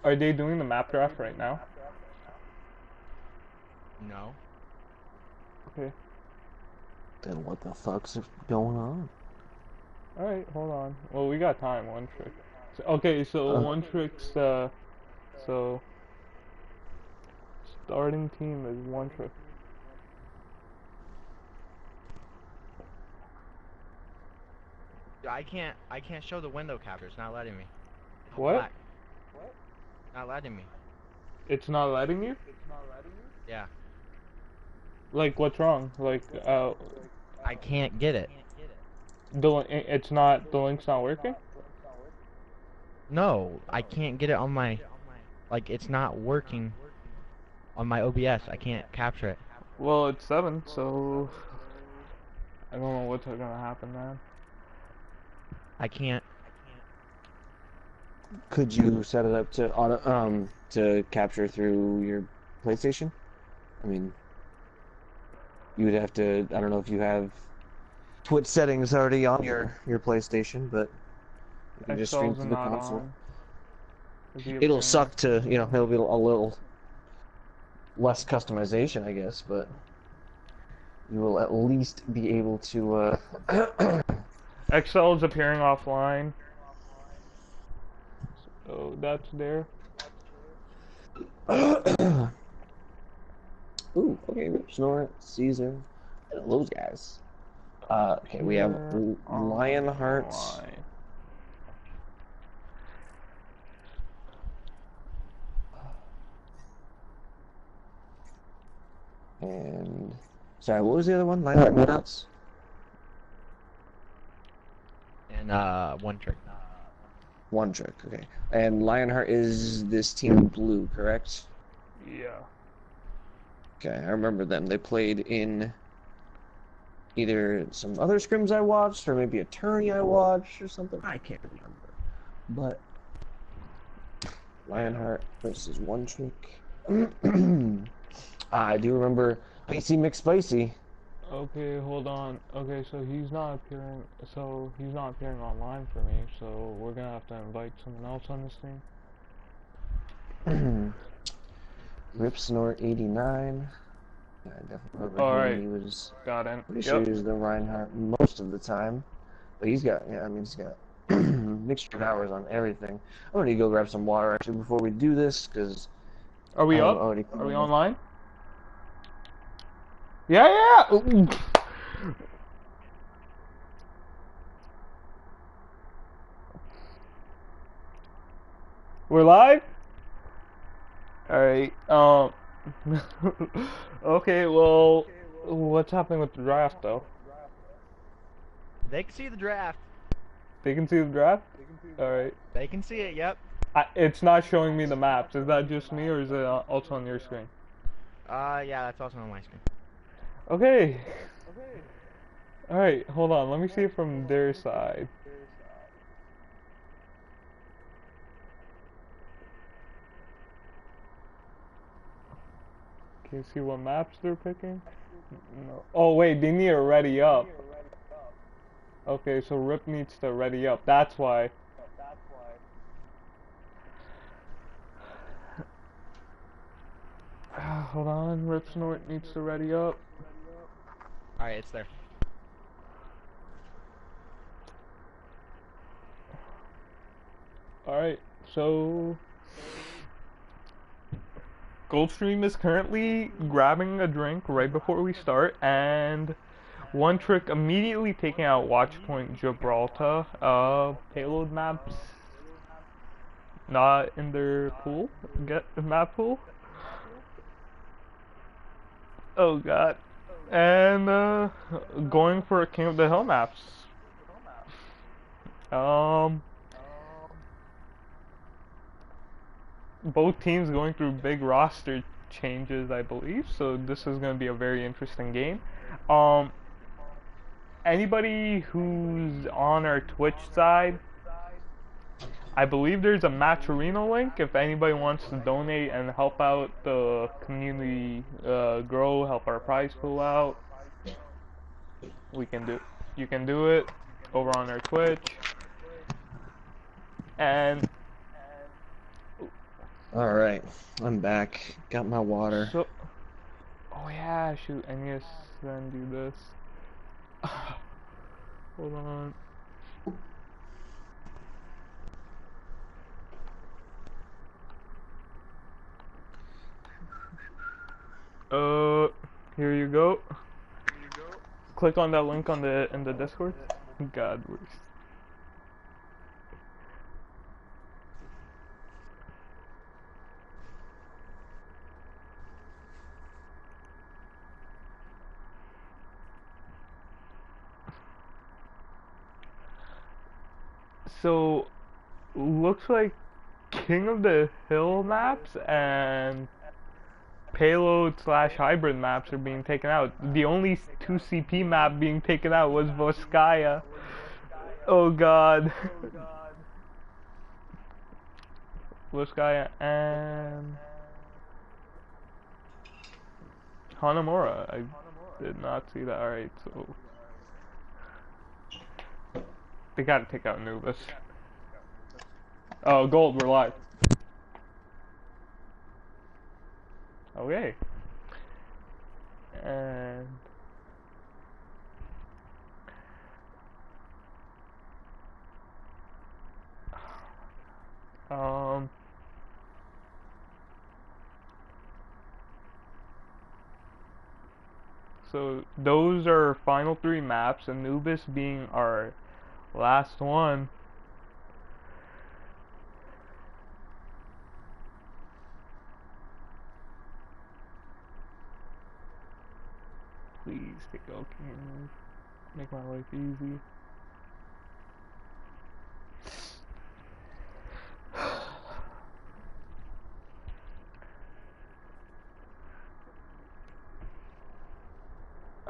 Are they doing the map draft right now? No. Okay. Then what the fuck's going on? Alright, hold on. Well, we got time, one trick. So, okay, so Uh, one trick's, so, starting team is one trick. I can't show the window capture. It's not letting me. It's What? black. Not letting me. It's not letting you? Yeah. Like, what's wrong? Like, I can't get it. it's not, the link's not working? No, I can't get it on my, like, it's not working on my OBS. I can't capture it. Well, it's 7, so I don't know what's gonna happen, man. I can't. could you set it up to to capture through your PlayStation? I mean, you would have to. I don't know if you have Twitch settings already on your PlayStation, but you can just stream XL's through the not console. on. Is he It'll appearing on suck to, screen? it'll be a little less customization, I guess, but you will at least be able to. XL is appearing offline. So that's there. Ooh, okay, Rip Snort, Caesar, and those guys. Okay, we have Appear Lionheart. online. And sorry, what was the other one? Lionheart, what else? And one trick. One trick, okay. And Lionheart is this team in blue, correct? Yeah. Okay, I remember them. They played in either some other scrims I watched, or maybe a tourney I watched, or something. I can't remember. But Lionheart versus One Trick. I do remember Spicy McSpicy. Okay, hold on. Okay, so he's not appearing. So he's not appearing online for me. So we're gonna have to invite someone else on this thing. Rip Snort 89. I definitely remember All him. right, He was got in. pretty sure Yep. he was the Reinhardt most of the time. But he's got, yeah, I mean, he's got mixture of hours on everything. I'm gonna go grab some water actually before we do this, because Are we I'm up? already. Are we online? Yeah, yeah. Ooh. We're live. All right. Okay. Well, what's happening with the draft though? They can see the draft. They can see the draft. All right. They can see it. Yep. It's not showing me the maps. Is that just me, or is it also on your screen? Yeah, that's also on my screen. Okay. All right. Hold on. Let me see it from their side. Can you see what maps they're picking? No. Oh wait, they need to ready up. Okay, so Rip needs to ready up. That's why. Hold on, Rip Snort needs to ready up. All right, it's there. Alright, so Goldstream is currently grabbing a drink right before we start, and One Trick immediately taking out Watchpoint Gibraltar. Payload maps not in their pool. Get the map pool. Oh god. And going for King of the Hill maps. Um both teams going through big roster changes, I believe, so this is going to be a very interesting game. Um, Anybody who's on our Twitch side, I believe there's a Match Arena link if anybody wants to donate and help out the community grow, help our prize pool out. We can do, you can do it over on our Twitch. And Alright, I'm back. Got my water. So, oh yeah, shoot, I need to send you this. Hold on. Here you go. Click on that link on the in the Discord. God works. So, looks like King of the Hill maps and payload slash hybrid maps are being taken out. The only 2 CP map being taken out was Voskaya. Oh god. Voskaya and Hanamura. I did not see that. Alright, so they gotta take out Anubis. Oh, gold, we're live. Okay. And so those are final 3 maps, Anubis being our last one. Please take out King. Make my life easy.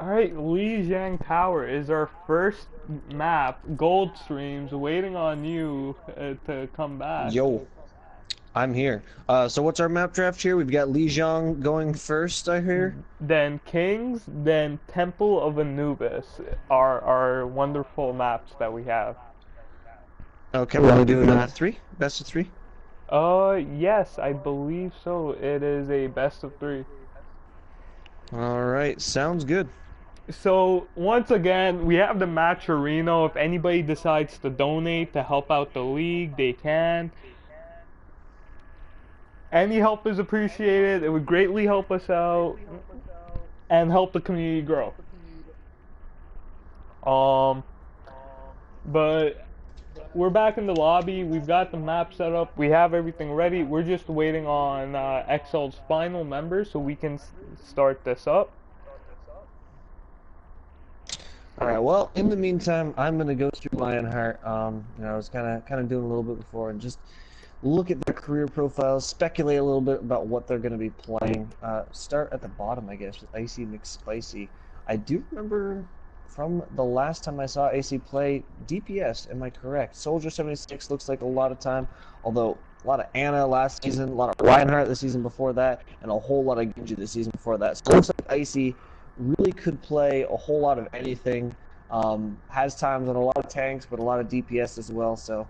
Alright, Lijiang Tower is our first map. Gold streams waiting on you to come back. Yo, I'm here. So what's our map draft here? We've got Lijiang going first, I hear. Then Kings, then Temple of Anubis are our wonderful maps that we have. Okay, we're only doing 3? Best of 3? Yes, I believe so. It is a best of 3. Alright, sounds good. So, once again, we have the match arena. If anybody decides to donate to help out the league, they can. Any help is appreciated. It would greatly help us out and help the community grow. But we're back in the lobby. We've got the map set up. We have everything ready. We're just waiting on XL's final members so we can start this up. Alright, well, in the meantime, I'm gonna go through Lionheart. I was kind of doing a little bit before, and just look at their career profiles, speculate a little bit about what they're gonna be playing. Start at the bottom, I guess, with Icy McSpicy. I do remember from the last time I saw AC play DPS. Am I correct? Soldier 76 looks like a lot of time, although a lot of Anna last season, a lot of Reinhardt the season before that, and a whole lot of Genji the season before that. So it looks like Icy really could play a whole lot of anything. Has times on a lot of tanks, but a lot of DPS as well. So,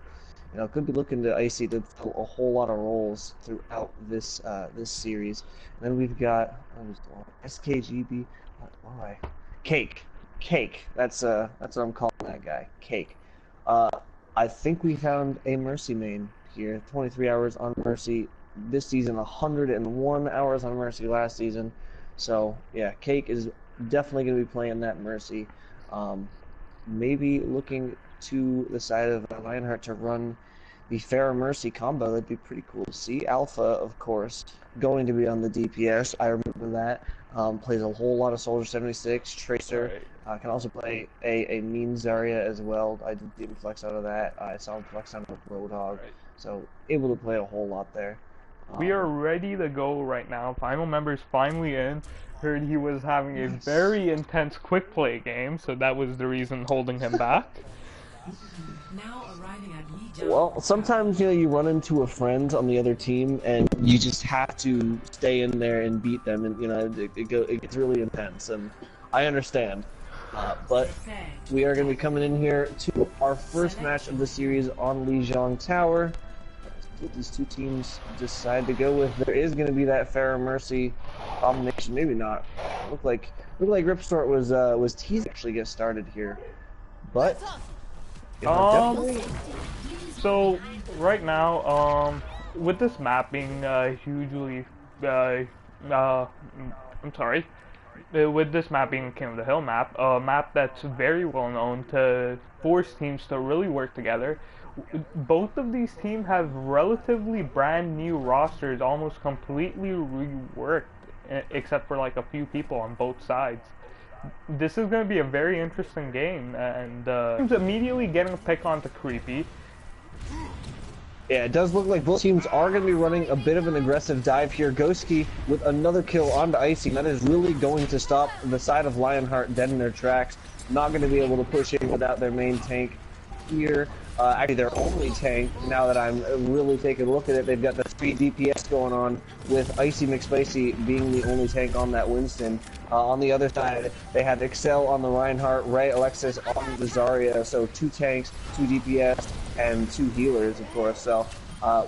could be looking to Icy to fill a whole lot of roles throughout this this series. And then we've got SKGB. Why? Cake. That's what I'm calling that guy. Cake. I think we found a Mercy main here. 23 hours on Mercy this season. 101 hours on Mercy last season. So, yeah, Cake is definitely going to be playing that Mercy. Maybe looking to the side of Lionheart to run the Pharah Mercy combo. That'd be pretty cool to see. Alpha, of course, going to be on the DPS. I remember that. Plays a whole lot of Soldier 76, Tracer. Can also play a mean Zarya as well. I did even flex out of that. I saw him flex out of Roadhog. So, able to play a whole lot there. We are ready to go right now. Final member's finally in. Heard he was having a very intense quick play game, so that was the reason holding him back. Now arriving at Well, sometimes you run into a friend on the other team, and you just have to stay in there and beat them, and it gets really intense, and I understand. But we are going to be coming in here to our first match of the series on Lijiang Tower. see what these two teams decide to go with. There is going to be that Fair Mercy combination. Maybe not. Looked like Ripstort was teased to actually get started here, but definitely. So right now, with this map being hugely, I'm sorry. With this map being King of the Hill map, a map that's very well known to force teams to really work together. Both of these teams have relatively brand new rosters, almost completely reworked, except for like a few people on both sides. This is going to be a very interesting game, and immediately getting a pick onto Creepy. Yeah, it does look like both teams are going to be running a bit of an aggressive dive here. Ghostkey with another kill onto Icy. That is really going to stop the side of Lionheart dead in their tracks. Not going to be able to push in without their main tank here. Actually, their only tank, now that I'm really taking a look at it, they've got the 3 DPS going on, with Icy McSpicy being the only tank on that Winston. On the other side, they have Excel on the Reinhardt, Ray Alexis on the Zarya, so 2 tanks, 2 DPS, and 2 healers, of course. So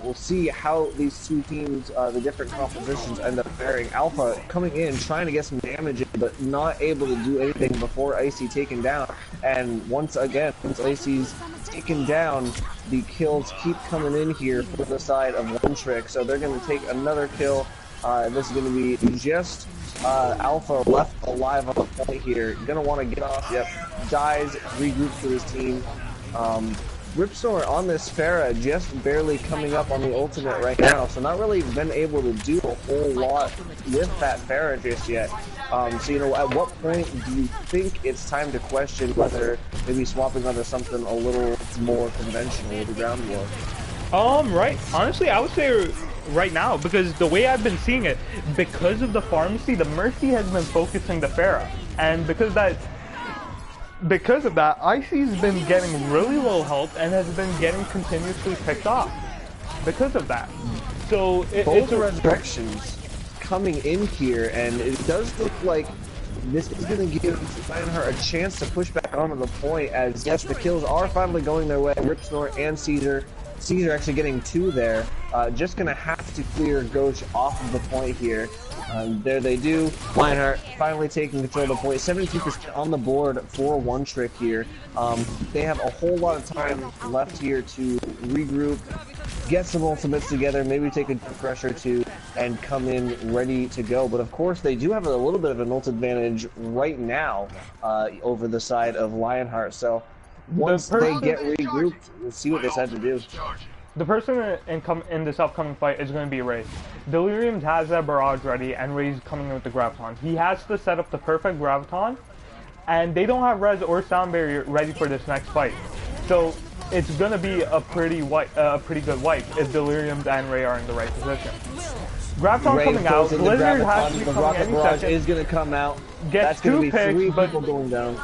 we'll see how these two teams, the different compositions, end up faring. Alpha coming in, trying to get some damage in, but not able to do anything before Icy taken down. And once again, once Icy's taken down, the kills keep coming in here for the side of One Trick. So they're going to take another kill. This is going to be just Alpha left alive on the point here. Going to want to get off. Yep, dies, regroups with his team. Ripstore on this Pharah just barely coming up on the ultimate right now, so not really been able to do a whole lot with that Pharah just yet. So, you know, at what point do you think it's time to question whether maybe swapping onto something a little more conventional with the ground war? Right. Honestly, I would say right now, because the way I've been seeing it, because of the pharmacy, the Mercy has been focusing the Pharah, and because of that, Icy's been getting really low health and has been getting continuously picked off. Because of that. So both the resurrections coming in here, and it does look like this is going to give Lionheart a chance to push back onto the point, as yes, the kills are finally going their way. Ripsnort and Caesar actually getting 2 there. Just going to have to clear Goach off of the point here. There they do. Lionheart finally taking control of the point. 72% on the board for One Trick here. They have a whole lot of time left here to regroup, get some ultimates together, maybe take a rush or 2, and come in ready to go. But of course, they do have a little bit of an ult advantage right now over the side of Lionheart. So once they get regrouped, we'll see what they decide to do. The person in this upcoming fight is going to be Ray. Delirium has that barrage ready, and Ray's coming in with the Graviton. He has to set up the perfect Graviton, and they don't have Res or Sound Barrier ready for this next fight. So it's going to be a pretty good wipe if Delirium and Ray are in the right position. Graviton coming out, Blizzard has to be coming any second. Is going to come out. Gets That's going to be 2 picks, 3 people going down.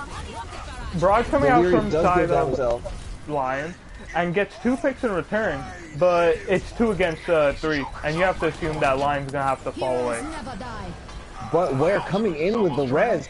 Barrage coming out from the side of himself. Lion, and gets 2 picks in return, but it's 2 against 3, and you have to assume that Lion's gonna have to fall away. But Ware coming in with the res,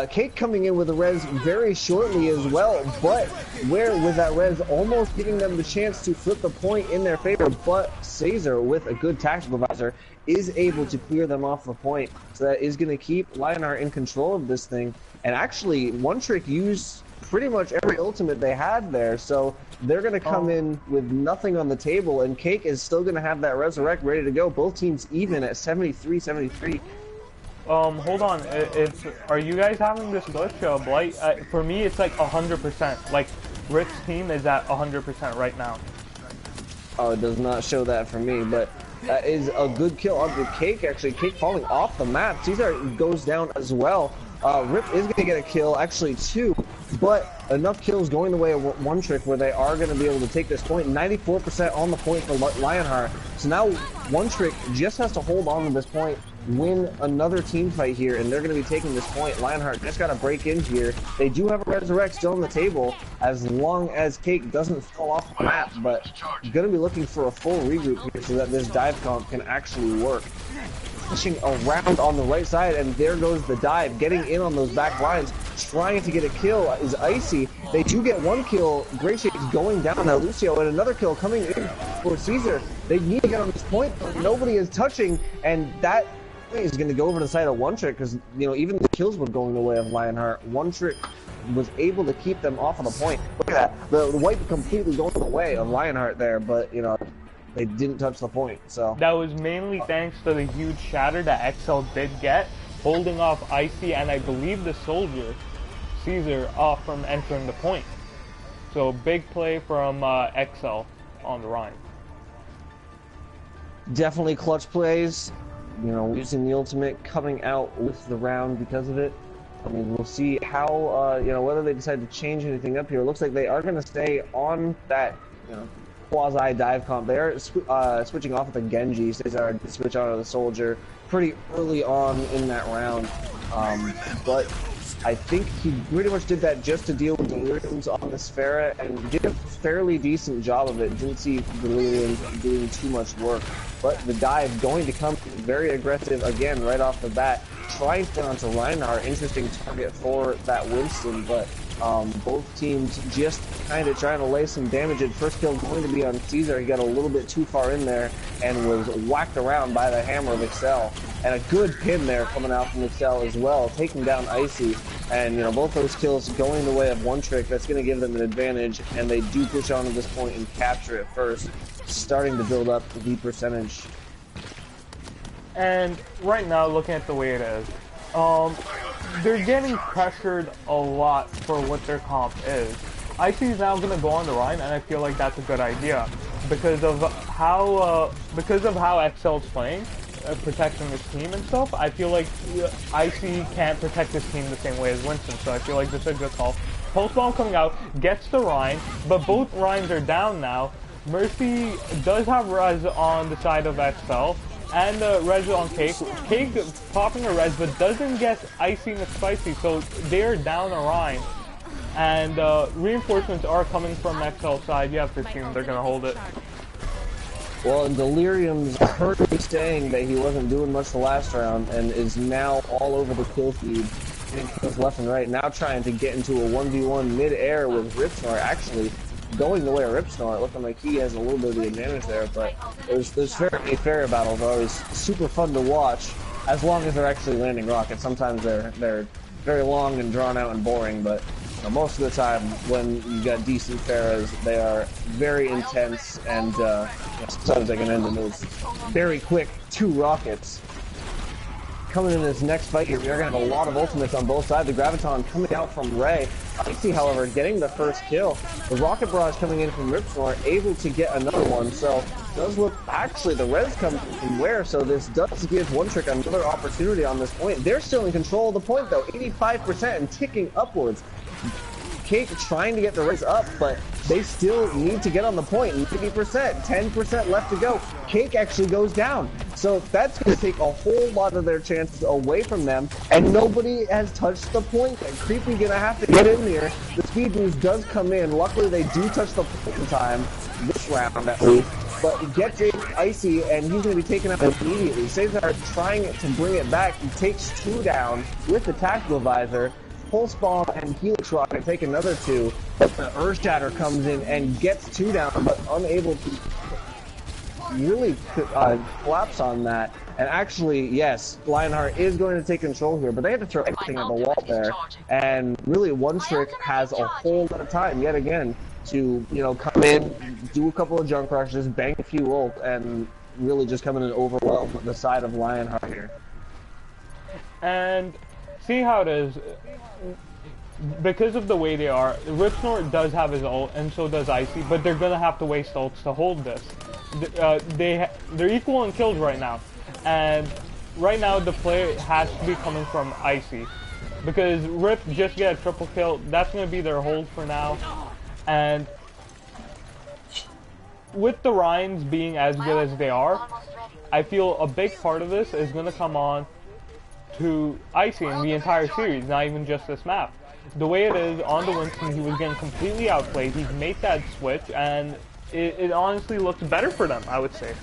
Cake coming in with the res very shortly as well, but Ware with that res almost giving them the chance to flip the point in their favor, but Caesar with a good tactical visor is able to clear them off the point, so that is going to keep Lionheart in control of this thing. And actually, One Trick used pretty much every ultimate they had there, so they're going to come in with nothing on the table, and Cake is still going to have that Resurrect ready to go. Both teams even at 73-73. Hold on, are you guys having this glitch, Blight? For me, it's like 100%. Like, Rick's team is at 100% right now. Oh, it does not show that for me, but that is a good kill on the Cake, actually. Cake falling off the map. Caesar goes down as well. Rip is going to get a kill, actually 2, but enough kills going the way of One Trick where they are going to be able to take this point. 94% on the point for Lionheart. So now One Trick just has to hold on to this point, win another team fight here, and they're going to be taking this point. Lionheart just got to break in here. They do have a Resurrect still on the table as long as Cake doesn't fall off the map, but going to be looking for a full regroup here so that this dive comp can actually work. Pushing around on the right side, and there goes the dive, getting in on those back lines, trying to get a kill is Icy. They do get one kill. Great Shake's going down now. Lucio, and another kill coming in for Caesar. They need to get on this point, but nobody is touching, and that is going to go over to the side of One Trick because, you know, even the kills were going the way of Lionheart. One Trick was able to keep them off of the point. Look at that. The wipe completely going the way of Lionheart there, but, you know, they didn't touch the point, so. That was mainly thanks to the huge shatter that XL did get, holding off Icy and I believe the Soldier, Caesar, off from entering the point. So big play from XL on the Rhine. Definitely clutch plays, you know, using the ultimate, coming out with the round because of it. I mean, we'll see how, you know, whether they decide to change anything up here. It looks like they are going to stay on that, you know, quasi dive comp. They are switching off with the Genji. Cesar did switch out of the Soldier pretty early on in that round, but I think he pretty much did that just to deal with Deliriums on the Sphera and did a fairly decent job of it. Didn't see Deliriums doing too much work, but the dive going to come very aggressive again right off the bat. Trying to get onto Reinhardt, interesting target for that Winston, but both teams just kind of trying to lay some damage. And first kill going to be on Caesar. He got a little bit too far in there and was whacked around by the hammer of Excel. And a good pin there coming out from Excel as well, taking down Icy. And, you know, both those kills going the way of One Trick. That's going to give them an advantage, and they do push on to this point and capture it first, starting to build up the percentage. And right now, looking at the way it is, they're getting pressured a lot for what their comp is. Icy is now going to go on the Rhine, and I feel like that's a good idea because of how XL's playing, protecting his team and stuff. I feel like Icy can't protect his team the same way as Winston, so I feel like this is a good call. Pulse Bomb coming out, gets the Rhine, but both Rhines are down now. Mercy does have Res on the side of XL, and Res on Cake. Cake popping a Res, but doesn't get Icy McSpicy, so they're down a Rhine. And reinforcements are coming from XL side. You have to assume they're going to hold it. Well, and Delirium's currently saying that he wasn't doing much the last round and is now all over the kill feed, getting kills left and right, now trying to get into a 1v1 mid-air with Ripsnort, actually going the way of Ripsnort, looking like he has a little bit of the advantage there, but those fair battles are always super fun to watch, as long as they're actually landing rockets. Sometimes they're very long and drawn out and boring, but you know, most of the time when you got decent Pharas, they are very intense, and sometimes they can end in those very quick 2 rockets. Coming in this next fight here, we are going to have a lot of ultimates on both sides. The Graviton coming out from Ray. Icy, however, getting the first kill. The Rocket Barrage coming in from Ripsnort, able to get another one. So, it does look, actually, the res comes from where, so this does give One Trick another opportunity on this point. They're still in control of the point, though, 85% and ticking upwards. Cake trying to get the res up, but they still need to get on the point. 90%, 10% left to go. Cake actually goes down. So that's going to take a whole lot of their chances away from them, and nobody has touched the point. And Creepy going to have to get in there. The speed boost does come in. Luckily, they do touch the point in time, this round at least. But he gets Icy, and he's going to be taken out immediately. Cesar trying to bring it back. He takes 2 down with the tactical visor. Pulse Bomb and Helix Rocket take another 2, but the Earth Shatter comes in and gets 2 down, but unable to really collapse on that. And actually, yes, Lionheart is going to take control here, but they have to throw everything at the wall there. And really, One Trick has a whole lot of time, yet again, to, you know, come in, do a couple of junk rushes, bang a few ult, and really just come in and overwhelm the side of Lionheart here. And see how it is. Because of the way they are, Ripsnort does have his ult, and so does Icy, but they're gonna have to waste ults to hold this. They're equal in kills right now, and right now the play has to be coming from Icy, because Rip just get a triple kill. That's gonna be their hold for now, and with the Rhines being as good as they are, I feel a big part of this is gonna come on to Icy in the entire series, not even just this map. The way it is, on the Winston, he was getting completely outplayed. He's made that switch, and it honestly looks better for them, I would say.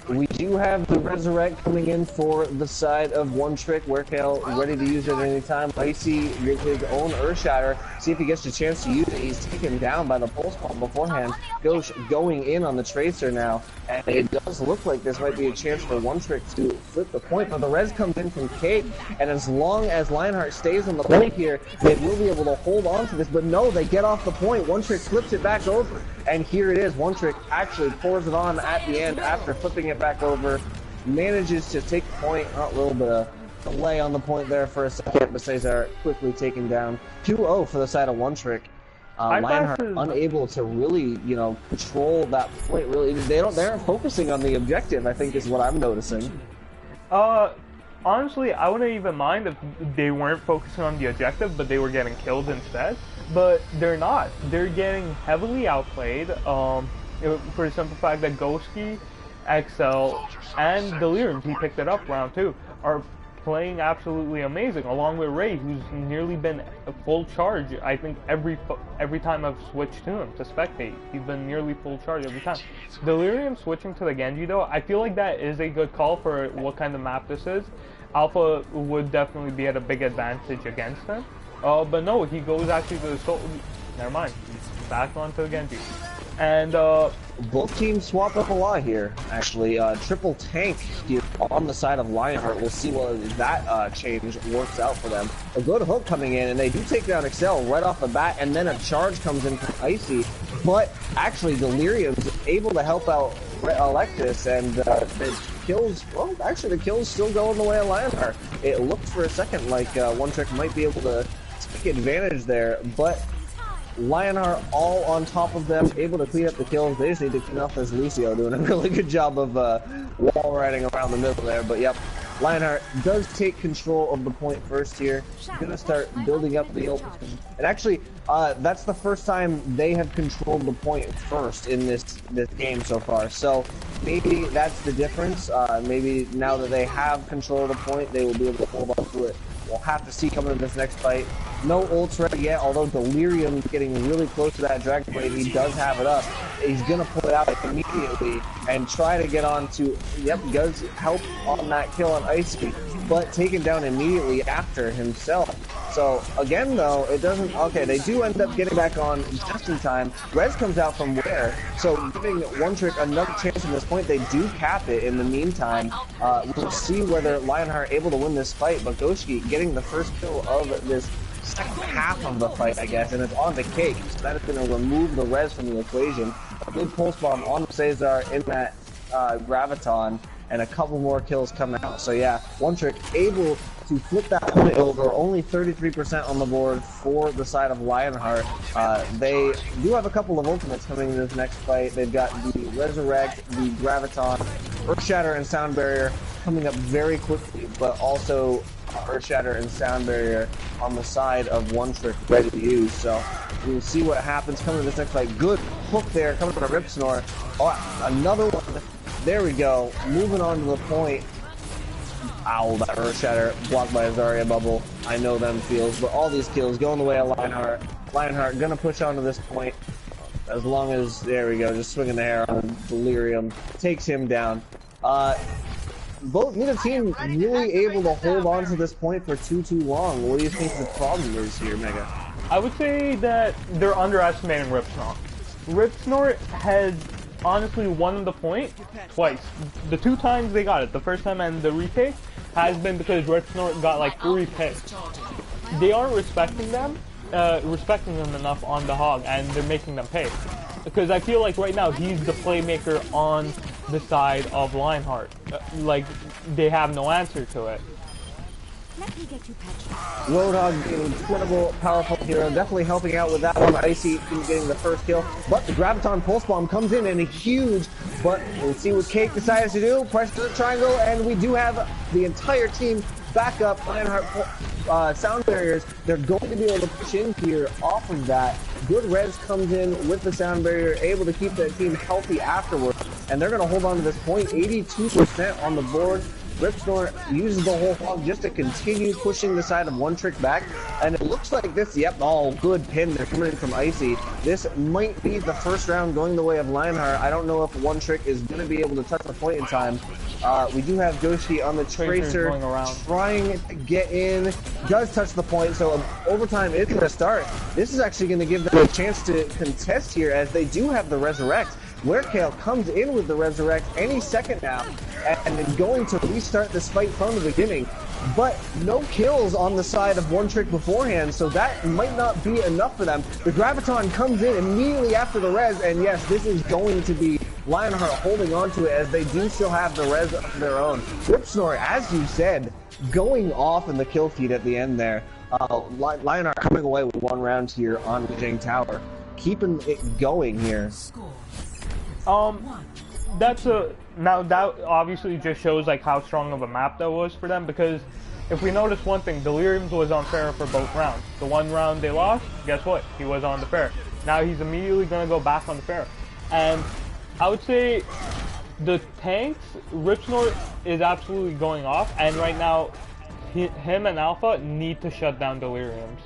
We do have the Resurrect coming in for the side of One Trick. Werkale ready to use it at any time. Icy with his own Earth Shatter. See if he gets a chance to use it. He's taken down by the Pulse Bomb beforehand. Ghosh going in on the Tracer now. And it does look like this might be a chance for One Trick to flip the point. But the res comes in from Cake. And as long as Lionheart stays on the point here, they will be able to hold on to this. But no, they get off the point. One Trick flips it back over. And here it is. One Trick actually pours it on at the end after flipping it back over. Manages to take the point. A little bit of delay on the point there for a second, but Cesar quickly taken down. 2-0 for the side of One Trick. Lionheart unable to really, you know, control that point. Really, they aren't focusing on the objective, I think, is what I'm noticing. Honestly, I wouldn't even mind if they weren't focusing on the objective, but they were getting killed instead. But they're not. They're getting heavily outplayed. For the simple fact that Ghosty, XL, and Delirium, he picked it up round 2, are playing absolutely amazing, along with Ray, who's nearly been a full charge. I think every time I've switched to him to spectate, he's been nearly full charge every time. Delirium switching to the Genji though, I feel like that is a good call for what kind of map this is. Alpha would definitely be at a big advantage against him. But no, he goes actually to the Soul. Never mind. Back onto the Genji. And both teams swap up a lot here, actually. Triple tank here on the side of Lionheart. We'll see what that change works out for them. A good hook coming in, and they do take down Excel right off the bat, and then a charge comes in from Icy. But actually, Delirium's able to help out Alexis, and the kills, well, actually the kills still go in the way of Lionheart. It looked for a second like One Trick might be able to take advantage there, but Lionheart all on top of them, able to clean up the kills. They just need to clean up this Lucio, doing a really good job of wall riding around the middle there. But yep, Lionheart does take control of the point first here. Gonna start building up the ult. And actually, that's the first time they have controlled the point first in this game so far. So maybe that's the difference. Maybe now that they have control of the point, they will be able to hold on to it. We'll have to see coming in this next fight. No ults ready yet, although Delirium's getting really close to that Dragon Blade. He does have it up. He's going to pull it out immediately and try to get on to, yep, does help on that kill on Icy, but taken down immediately after himself. So, again, though, it doesn't, okay, they do end up getting back on just in time. Rez comes out from where? So, giving One Trick another chance at this point, they do cap it in the meantime. We'll see whether Lionheart able to win this fight, but Goshki getting the first kill of this second half of the fight, I guess, and it's on the Cake. So that is going to remove the res from the equation. A good pulse bomb on Cesar in that Graviton, and a couple more kills coming out. So yeah, One Trick able to flip that point over. Only 33% on the board for the side of Lionheart. They do have a couple of ultimates coming in this next fight. They've got the Resurrect, the Graviton, Earth Shatter, and Sound Barrier coming up very quickly, but also Earth Shatter and Sound Barrier on the side of One Trick ready to use. So we'll see what happens coming to this next fight. Good hook there coming from a Rip Snore. Oh, another one. There we go. Moving on to the point. Ow, that Earth Shatter blocked by a Zarya bubble. I know them feels, but all these kills going the way of Lionheart. Lionheart gonna push onto this point as long as, there we go, just swinging the hair on Delirium. Takes him down. Neither team really able to hold on to this point for too long. What do you think the problem is here, Mega? I would say that they're underestimating Rip Snort. Rip Snort has honestly won the point twice. The 2 times they got it, the first time and the retake, has been because Rip Snort got like 3 picks. They aren't respecting them enough on the Hog, and they're making them pay. Because I feel like right now he's the playmaker on the side of Lionheart. Like, they have no answer to it. Let me get you patched. Roadhog being an incredible, powerful hero, definitely helping out with that one. Icy getting the first kill, but the Graviton Pulse Bomb comes in and a huge, but we'll see what Cake decides to do. Press to the triangle, and we do have the entire team back up. Lionheart Sound Barriers, they're going to be able to push in here off of that. Good res comes in with the Sound Barrier, able to keep that team healthy afterwards, and they're going to hold on to this point. 82% on the board. Ripsnore uses the whole hog just to continue pushing the side of One Trick back, and it looks like this, yep, oh, good pin, they're coming in from Icy. This might be the first round going the way of Lionheart. I don't know if One Trick is going to be able to touch the point in time. We do have Doshi on the Tracer trying to get in, does touch the point, so overtime is going to start. This is actually going to give them a chance to contest here, as they do have the Resurrect. Werekale comes in with the Resurrect any second now, and is going to restart this fight from the beginning. But no kills on the side of One Trick beforehand, so that might not be enough for them. The Graviton comes in immediately after the res, and yes, this is going to be Lionheart holding on to it, as they do still have the res of their own. Ripsnore, as you said, going off in the kill feed at the end there. Lionheart coming away with one round here on the Jing Tower. Keeping it going here. Now that obviously just shows like how strong of a map that was for them, because if we notice one thing, Delirium's was on Pharah for both rounds. The one round they lost, guess what? He was on the Pharah. Now he's immediately gonna go back on the Pharah. And I would say the tanks, Ripsnore is absolutely going off, and right now him and Alpha need to shut down Delirium's.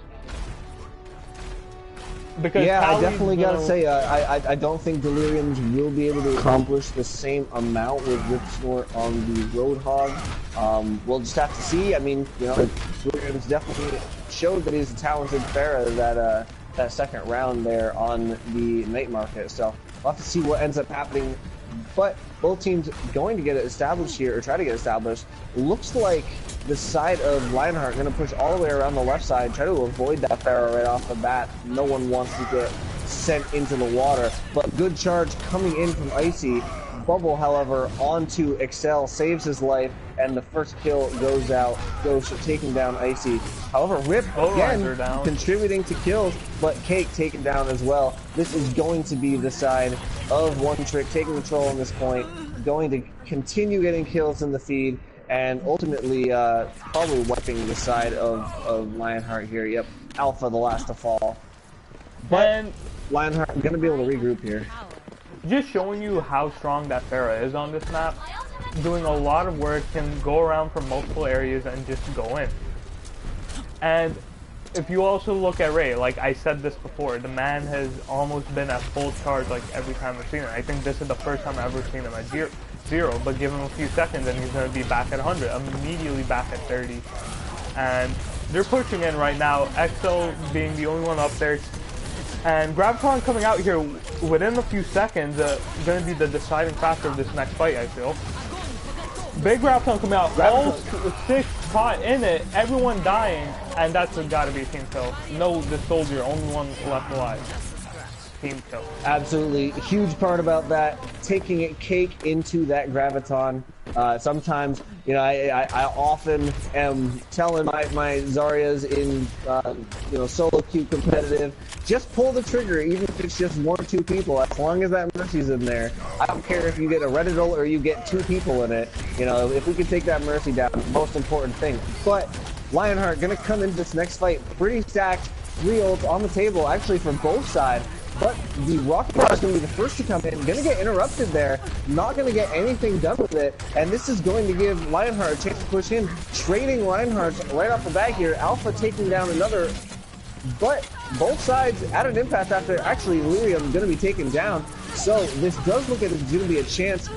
Because yeah, Callie's I definitely gotta say, I don't think Deliriums will be able to accomplish the same amount with Ripsnore on the Roadhog. We'll just have to see. I mean, you know, Deliriums definitely showed that he's a talented Pharah that second round there on the night market. So we'll have to see what ends up happening. But both teams going to get it established here, or try to get established. Looks like the side of Lionheart going to push all the way around the left side, try to avoid that Pharah right off the bat. No one wants to get sent into the water. But good charge coming in from Icy. Bubble, however, onto Excel, saves his life, and the first kill goes taking down Icy. However, Rip, again, contributing to kills, but Cake taken down as well. This is going to be the side of One Trick taking control on this point, going to continue getting kills in the feed, and ultimately probably wiping the side of Lionheart here. Yep, Alpha the last to fall. But Lionheart going to be able to regroup here. Just showing you how strong that Pharah is on this map. Doing a lot of work, can go around from multiple areas and just go in. And if you also look at Ray, like I said this before, the man has almost been at full charge like every time I've seen him. I think this is the first time I've ever seen him at zero, but give him a few seconds and he's going to be back at 100, immediately back at 30. And they're pushing in right now, XL being the only one up there. And Graviton coming out here within a few seconds, going to be the deciding factor of this next fight, I feel. Big Graviton coming out, all 6 caught in it, everyone dying, and that's got to be a team kill. No, the soldier, only one left alive. Team kill. Absolutely, huge part about that, taking it Cake into that Graviton. Sometimes, you know, I often am telling my Zaryas in, you know, solo queue competitive, just pull the trigger, even if it's just 1 or 2 people, as long as that Mercy's in there. I don't care if you get a Reddit ult or you get 2 people in it. You know, if we can take that Mercy down, most important thing. But Lionheart gonna come into this next fight pretty stacked, 3 ults on the table, actually for both sides. But the Rocket Bar is going to be the first to come in, going to get interrupted there, not going to get anything done with it, and this is going to give Lionheart a chance to push in, trading Lionheart right off the bat here, Alpha taking down another, but both sides at an impasse after actually Lyrium going to be taken down, so this does look like it's going to be a chance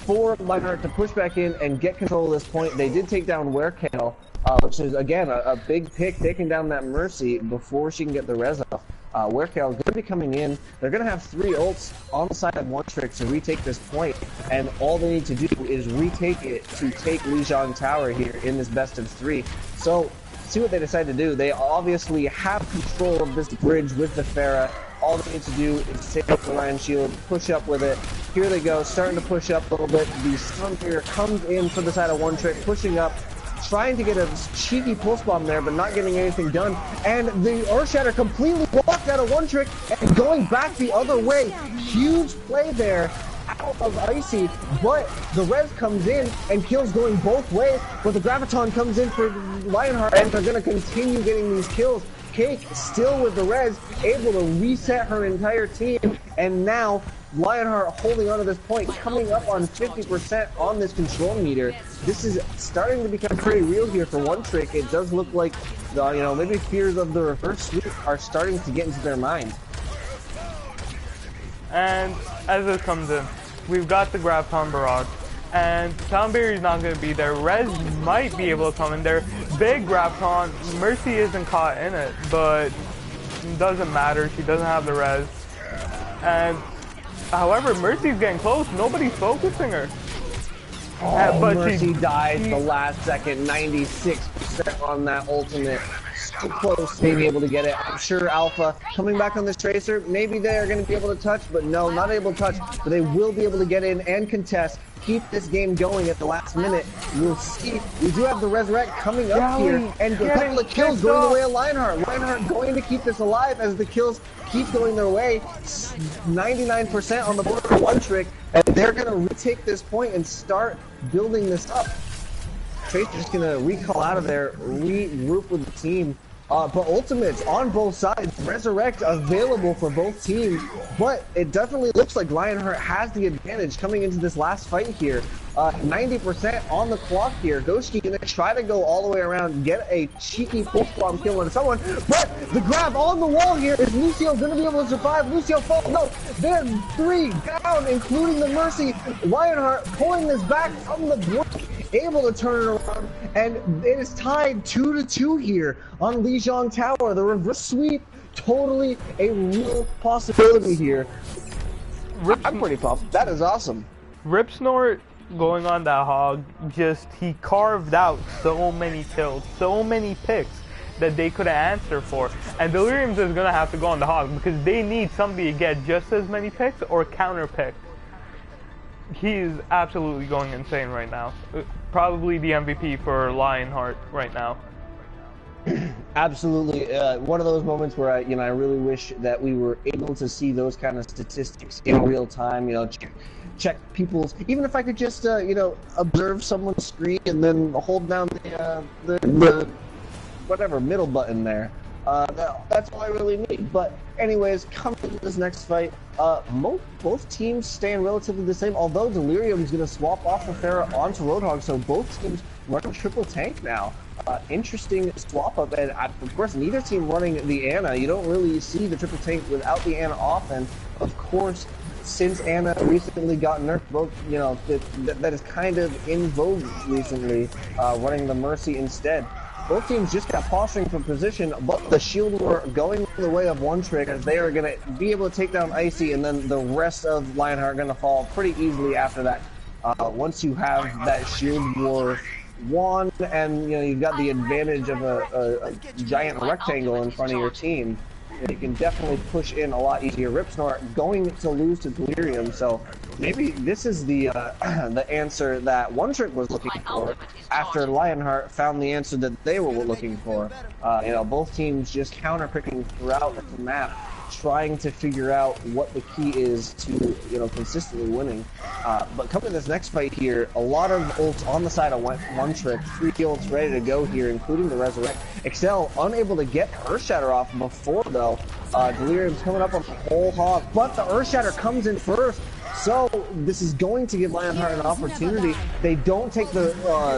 for Lionheart to push back in and get control of this point. They did take down Werekale, which is, again, a big pick, taking down that Mercy before she can get the res off. Werekale is going to be coming in. They're going to have 3 ults on the side of One Trick to retake this point, and all they need to do is retake it to take Lijiang Tower here in this best of 3. So, see what they decide to do. They obviously have control of this bridge with the Pharah. All they need to do is take up the Lion Shield, push up with it. Here they go, starting to push up a little bit. The Sun here comes in for the side of One Trick, pushing up, trying to get a cheeky pulse bomb there, but not getting anything done. And the Earth Shatter completely blocked out of One Trick and going back the other way. Huge play there out of Icy, but the res comes in and kills going both ways. But the Graviton comes in for Lionheart, and they're going to continue getting these kills. Cake still with the res, able to reset her entire team, and now Lionheart holding on to this point, coming up on 50% on this control meter. This is starting to become pretty real here for One Trick. It does look like, maybe fears of the reverse sweep are starting to get into their mind. And as this comes in, we've got the grab on Barrage. And Townberry's not going to be there. Rez might be able to come in there. Big Grabton. Mercy isn't caught in it, but it doesn't matter. She doesn't have the Rez. And however, Mercy's getting close. Nobody's focusing her. Oh, but Mercy died the last second. 96% on that ultimate. So close to being able to get it. I'm sure Alpha coming back on this Tracer. Maybe they're going to be able to touch, but no, not able to touch. But they will be able to get in and contest. Keep this game going at the last minute. We'll see. We do have the Resurrect coming up here, and a couple of kills going the way of Lionheart. Lionheart going to keep this alive as the kills keep going their way. 99% on the board for One Trick, and they're going to retake this point and start building this up. Tracer's just going to recall out of there, regroup with the team. But Ultimates on both sides, Resurrect available for both teams, but it definitely looks like Lionheart has the advantage coming into this last fight here. 90% on the clock here. Goshki gonna try to go all the way around, get a cheeky pulse bomb kill on someone, but the grab on the wall here is Lucio gonna be able to survive. Lucio falls. No, there's 3 down, including the Mercy. Lionheart pulling this back from the brink, able to turn it around, and it is tied 2-2 here on Lijiang Tower. The reverse sweep, totally a real possibility here. I'm pretty pumped. That is awesome. Rip Snort going on that hog, he carved out so many kills, so many picks that they could have answered for. And Delirium's is going to have to go on the hog because they need somebody to get just as many picks or counter picks. He is absolutely going insane right now. Probably the MVP for Lionheart right now. Absolutely, one of those moments where I really wish that we were able to see those kind of statistics in real time. Check people's. Even if I could just observe someone's screen and then hold down the whatever middle button there. That's all I really need. But anyways, coming to this next fight, both teams staying relatively the same, although Delirium is going to swap off of Pharah onto Roadhog, so both teams running triple tank now. Interesting swap up, and of course neither team running the Ana. You don't really see the triple tank without the Ana often. Of course, since Ana recently got nerfed, both that is kind of in vogue recently, running the Mercy instead. Both teams just got posturing from position, but the shield war going the way of One Trick, as they are going to be able to take down Icy, and then the rest of Lionheart are going to fall pretty easily after that. Once you have that shield war won, and you've got the advantage of a giant rectangle in front of your team, you can definitely push in a lot easier. Rip Snort going to lose to Delirium, so maybe this is the the answer that One Trick was looking for after Lionheart found the answer that they were looking for. Both teams just counter-picking throughout the map, trying to figure out what the key is to consistently winning. But coming to this next fight here, a lot of ults on the side of One Trick, 3 ults ready to go here, including the Resurrect. Excel unable to get Earthshatter off before though. Delirium's coming up on the whole hog, but the Earthshatter comes in first. So this is going to give Lionheart an opportunity. They don't take the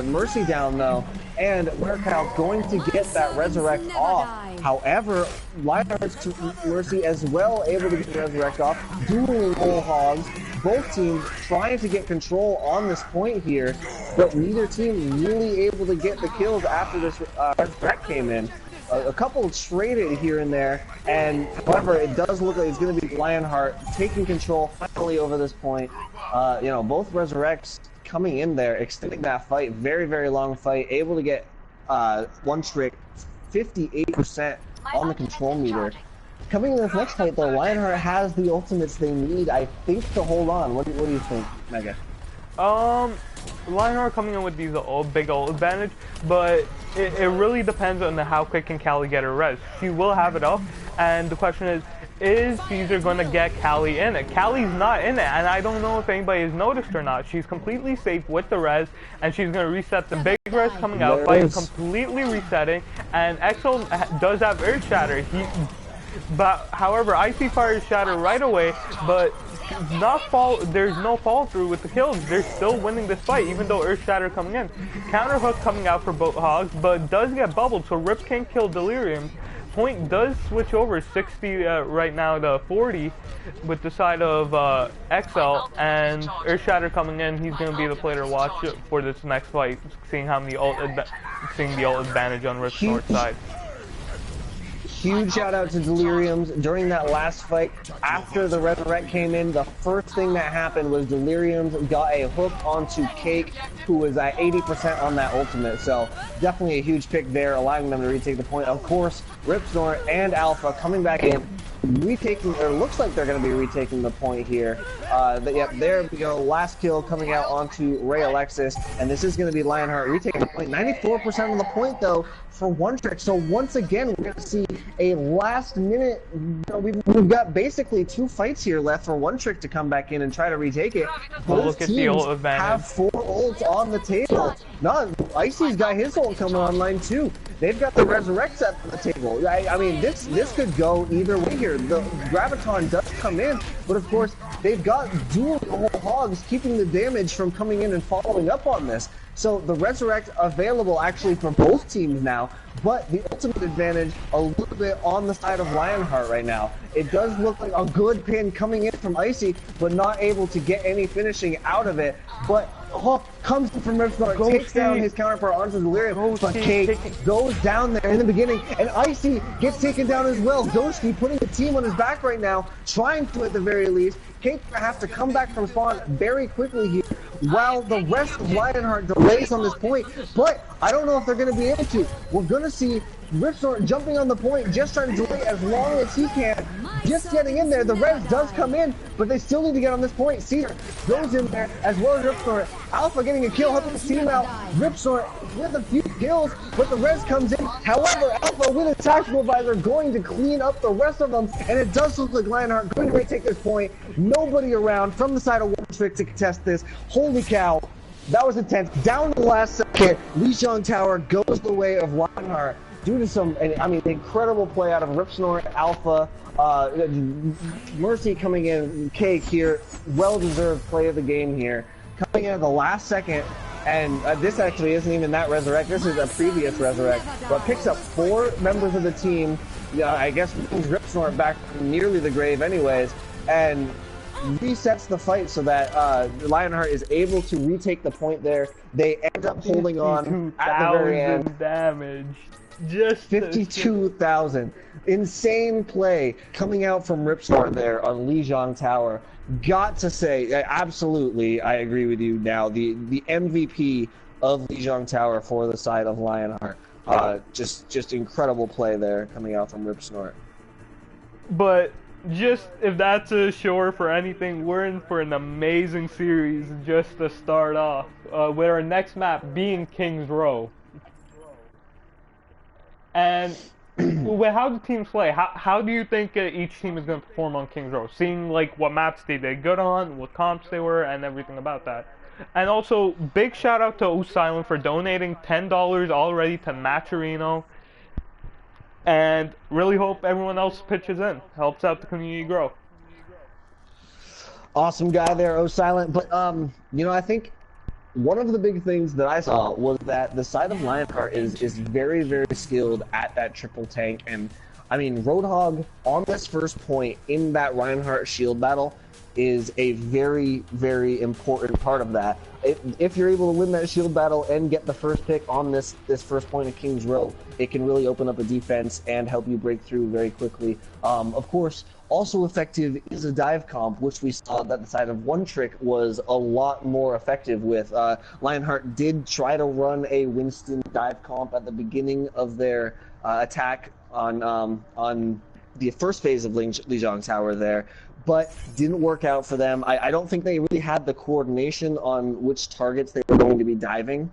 Mercy down though, and Werkow going to get that Resurrect off. However, Lionheart's Mercy as well able to get the Resurrect off, dueling whole hogs. Both teams trying to get control on this point here, but neither team really able to get the kills after this Resurrect came in. A couple traded here and there, and however, it does look like it's going to be Lionheart taking control finally over this point. Both Resurrects coming in there, extending that fight, very, very long fight, able to get One Trick 58% on the control meter. Coming in this next fight, though, Lionheart has the ultimates they need, I think, to hold on. What do you think, Mega? Lionheart coming in with these big ult advantage, but it really depends on how quick can Callie get her res. She will have it up, and the question is Caesar going to get Callie in it? Callie's not in it, and I don't know if anybody has noticed or not. She's completely safe with the res, and she's going to reset the big res coming out, fight completely resetting, and Exo does have Earthshatter. But however, Icy fires Shatter right away, but there's no follow through with the kills. They're still winning this fight, even though Earth Shatter coming in. Counter hook coming out for both Hogs, but does get bubbled, so Rip can't kill Delirium. Point does switch over 60 right now to 40 with the side of XL, and Earth Shatter coming in. He's going to be the player to watch for this next fight, seeing how many seeing the ult advantage on Rip's north side. Huge shout out to Deliriums. During that last fight, after the Resurrect came in, the first thing that happened was Deliriums got a hook onto Cake, who was at 80% on that ultimate. So definitely a huge pick there, allowing them to retake the point. Of course, Ripsnort and Alpha coming back in, retaking, or looks like they're going to be retaking the point here. Yep, there we go. Last kill coming out onto Ray Alexis, and this is going to be Lionheart retaking the point. 94% of the point though for One Trick. So once again, we're going to see a last minute. We've got basically 2 fights here left for One Trick to come back in and try to retake it. Both teams have 4 ults on the table. Icy's got his ult coming online too. They've got the Resurrects at the table. I mean, this could go either way here. The Graviton does come in, but of course, they've got dual Hogs keeping the damage from coming in and following up on this. So the Resurrect available actually for both teams now, but the ultimate advantage a little bit on the side of Lionheart right now. It does look like a good pin coming in from Icy, but not able to get any finishing out of it. But Hook comes in from Ripsnort, takes down his counterpart onto Delirium, but Cake goes down there in the beginning, and Icy gets taken down as well. Ghosty putting the team on his back right now, trying to at the very least. Cake have to come back from spawn very quickly here, while the rest of Lionheart delays on this point, but I don't know if they're going to be able to. We're going to see Ripsnort jumping on the point, just trying to delay as long as he can, just getting in there. The res does come in, but they still need to get on this point. Cedar goes in there, as well as Ripsnort. Alpha getting a kill, helping the team out. Ripsnort with a few kills, but the res comes in. However, Alpha with a tactical advisor going to clean up the rest of them, and it does look like Lionheart going to retake this point. Nobody around from the side of One Trick to contest this. Holy cow, that was intense. Down to the last second, Lijiang Tower goes the way of Lionheart due to some, I mean, incredible play out of Ripsnort, Alpha, Mercy coming in, Cake here, well-deserved play of the game here. Coming in at the last second, and this actually isn't even that Resurrect, this is a previous Resurrect, but picks up 4 members of the team. I guess brings Ripsnort back from nearly the grave anyways, and resets the fight so that Lionheart is able to retake the point there. They end up holding on at the very end. Damage. Just 52,000. Insane play coming out from Ripsnort there on Lijiang Tower. Got to say, absolutely, I agree with you now. The MVP of Lijiang Tower for the side of Lionheart. Just incredible play there coming out from Ripsnort. But just if that's a sure for anything, we're in for an amazing series just to start off. With our next map being King's Row. And how do teams play? How do you think each team is going to perform on King's Row? Seeing like what maps they did good on, what comps they were, and everything about that. And also, big shout out to Silent for donating $10 already to Matcherino. And really hope everyone else pitches in, helps out the community grow. Awesome guy there, Silent. But you know, I think one of the big things that I saw was that the side of Lionheart is very, very skilled at that triple tank. And I mean, Roadhog on this first point in that Reinhardt shield battle is a very, very important part of that. If you're able to win that shield battle and get the first pick on this first point of King's Row, it can really open up a defense and help you break through very quickly. Of course, also effective is a dive comp, which we saw that the side of One Trick was a lot more effective with. Lionheart did try to run a Winston dive comp at the beginning of their attack on the first phase of Lijiang Tower there, but didn't work out for them. I don't think they really had the coordination on which targets they were going to be diving.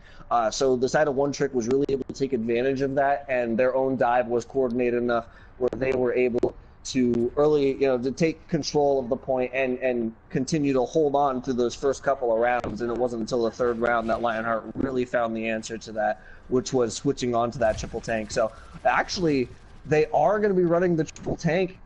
So the side of One Trick was really able to take advantage of that, and their own dive was coordinated enough where they were able to to take control of the point and continue to hold on to those first couple of rounds. And it wasn't until the third round that Lionheart really found the answer to that, which was switching on to that triple tank. So actually, They are going to be running the triple tank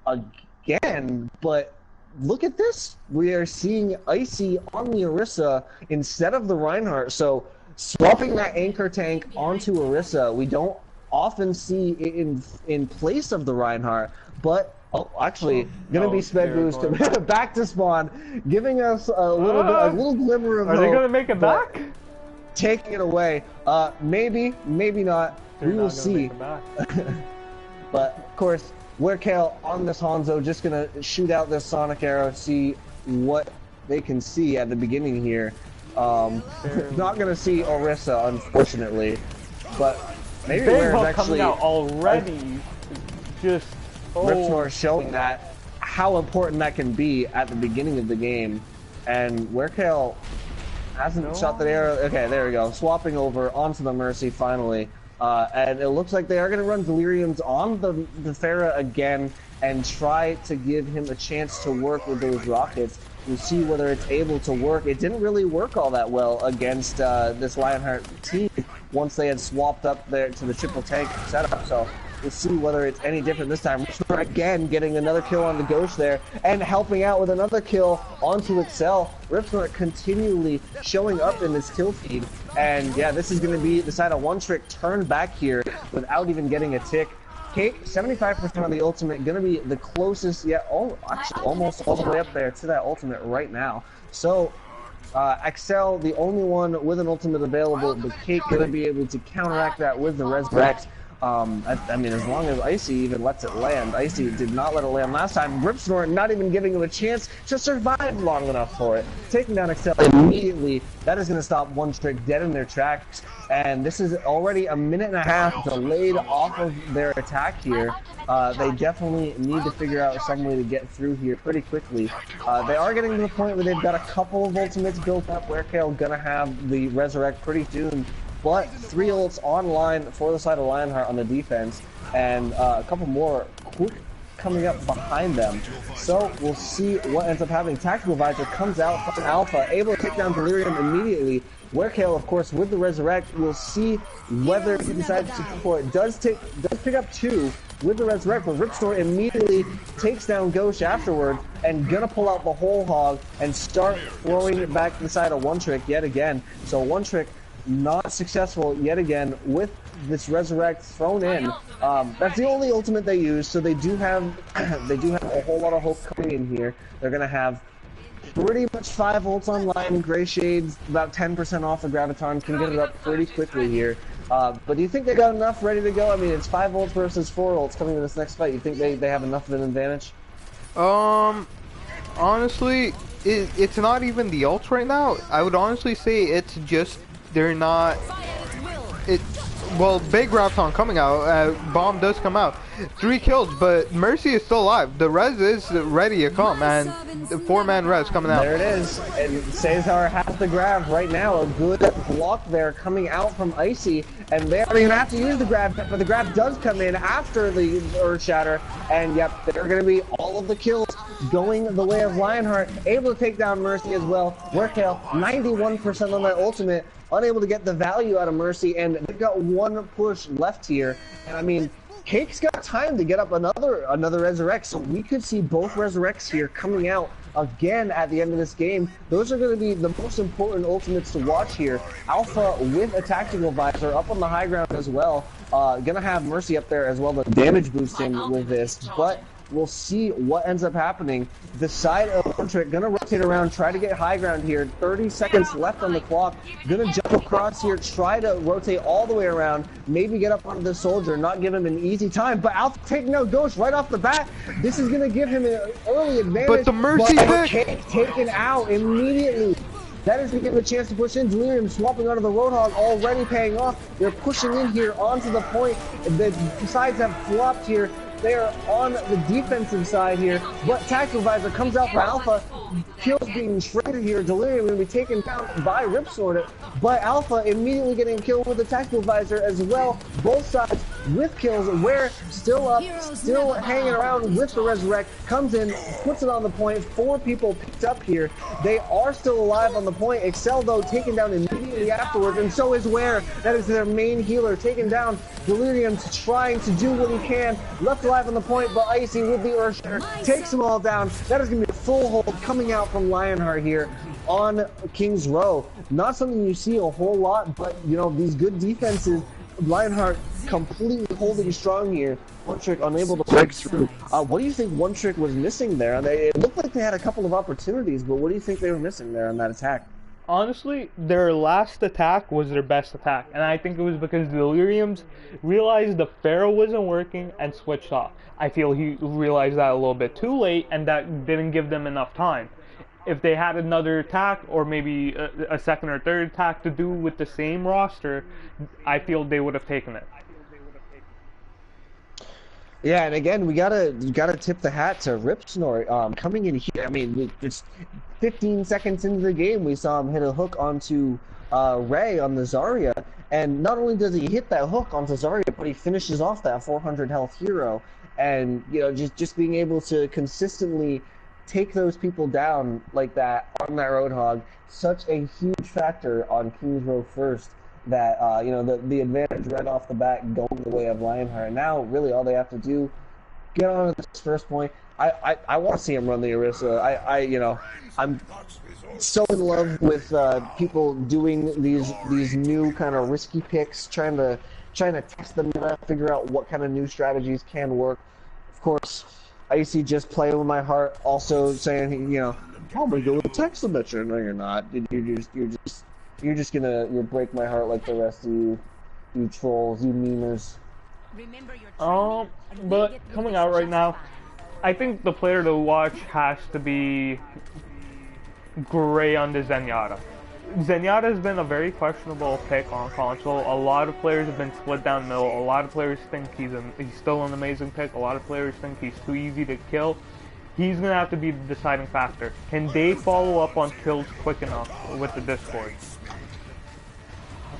again, but look at this. We are seeing Icy on the Orisa instead of the Reinhardt. So swapping that anchor tank onto Orisa, we don't often see in place of the Reinhardt, but actually gonna be sped boost back to spawn, giving us a little glimmer of hope. Are they gonna make it back? Taking it away, maybe not. They're we not will gonna see. make it back. But of course, Werkale on this Hanzo just gonna shoot out this Sonic Arrow, see what they can see at the beginning here. Not gonna see Orisa, unfortunately, but maybe Big we're Hook actually coming out already. Just Ripsnor showing that how important that can be at the beginning of the game, and Werkale hasn't shot the arrow. Okay, there we go. Swapping over onto the Mercy finally. And it looks like they are going to run Deliriums on the Pharah again and try to give him a chance to work with those rockets. We'll see whether it's able to work. It didn't really work all that well against this Lionheart team once they had swapped up there to the triple tank setup. So we'll see whether it's any different this time. Ripsnor again getting another kill on the Ghost there and helping out with another kill onto Excel. Ripsnor continually showing up in this kill feed. And yeah, this is going to be the side of one trick turned back here without even getting a tick. Cake, 75% of the ultimate, going to be the closest, actually almost all the way up there to that ultimate right now. So, Excel, the only one with an ultimate available, but Cake going to be able to counteract that with the Resurrect. I mean, as long as Icy even lets it land. Icy did not let it land last time. Ripsnor not even giving him a chance to survive long enough for it. Taking down Excel immediately. That is going to stop one trick dead in their tracks. And this is already a minute and a half delayed off of their attack here. They definitely need to figure out some way to get through here pretty quickly. They are getting to the point where they've got a couple of ultimates built up. Werkale gonna have the Resurrect pretty soon. But 3 ults online for the side of Lionheart on the defense, and a couple more quick coming up behind them. So we'll see what ends up happening. Tactical Advisor comes out from Alpha, able to take down Delirium immediately. Werkale, of course, with the Resurrect, we'll see whether he decides to go for it. Does pick up 2 with the Resurrect, but Ripsnor immediately takes down Ghost afterward and gonna pull out the whole hog and start throwing it back inside of one trick yet again. So one trick not successful yet again with this Resurrect thrown in. That's the only ultimate they use, so they do have a whole lot of hope coming in here. They're gonna have pretty much 5 ults online. Gray Shades about 10% off the Graviton, can get it up pretty quickly here. But do you think they got enough ready to go? I mean, it's 5 ults versus 4 ults coming in this next fight. You think they have enough of an advantage? Honestly, it's not even the ults right now. I would honestly say it's just they're not. Well, big Rapton coming out. Bomb does come out. 3 kills, but Mercy is still alive. The res is ready to come, and the 4-man res coming out. There it is. And Cesar has the grab right now. A good block there coming out from Icy, and they don't even have to use the grab, but the grab does come in after the Earth Shatter, and yep, they're going to be all of the kills going the way of Lionheart, able to take down Mercy as well. Werkale, 91% on that ultimate, unable to get the value out of Mercy, and they've got 1 push left here, and I mean, Cake's got time to get up another Resurrect, so we could see both Resurrects here coming out again at the end of this game. Those are going to be the most important ultimates to watch here. Alpha with a Tactical Visor up on the high ground as well. Gonna have Mercy up there as well, the damage boosting with this, but we'll see what ends up happening. The side of one trick gonna rotate around, try to get high ground here. 30 seconds left on the clock. Gonna jump across here, try to rotate all the way around, maybe get up onto the soldier, not give him an easy time. But Alpha taking out Ghost right off the bat. This is gonna give him an early advantage. But the Mercy pick taken out immediately. That is to give him a chance to push in. Delirium swapping onto the Roadhog, already paying off. They're pushing in here onto the point. The sides have flopped here. They are on the defensive side here, but Tactical Visor comes out for Alpha. Kills being traded here. Delirium going to be taken down by Ripsnor, but Alpha immediately getting killed with the Tactical Visor as well. Both sides with kills. Where still up, still hanging around with the resurrect, comes in, puts it on the point. 4 people picked up here. They are still alive on the point. Excel though taken down immediately afterwards, and so is Where. That is their main healer taken down. Delirium's trying to do what he can, left alive on the point, but Icy with the Earthshaker takes them all down. That is going to be a full hold coming out from Lionheart here on King's Row. Not something you see a whole lot, but you know, these good defenses, Lionheart completely holding strong here. One Trick unable to break through. What do you think One Trick was missing there? It looked like they had a couple of opportunities, but what do you think they were missing there on that attack? Honestly, their last attack was their best attack, and I think it was because Deliriums realized the Pharaoh wasn't working and switched off. I feel he realized that a little bit too late, and that didn't give them enough time. If they had another attack, or maybe a second or third attack to do with the same roster, I feel they would have taken it. Yeah, and again, we gotta tip the hat to Ripsnort coming in here. I mean, it's 15 seconds into the game, we saw him hit a hook onto Ray on the Zarya, and not only does he hit that hook onto Zarya, but he finishes off that 400 health hero. And you know, just being able to consistently take those people down like that on that Roadhog, such a huge factor on King's Row first. That you know, the advantage right off the bat going the way of Lionheart. And now really all they have to do, get on to this first point. I want to see him run the Orisa. You know, I'm so in love with people doing these new kind of risky picks, trying to test the meta, figure out what kind of new strategies can work. Of course, Icy just playing with my heart, also saying, you know, probably go with the text limiter. No, you're not. You're just gonna break my heart like the rest of you trolls, you memers. But coming out right now, I think the player to watch has to be Gray on the Zenyatta. Zenyatta has been a very questionable pick on console. A lot of players have been split down the middle. A lot of players think he's still an amazing pick. A lot of players think he's too easy to kill. He's going to have to be the deciding factor. Can they follow up on kills quick enough with the Discord?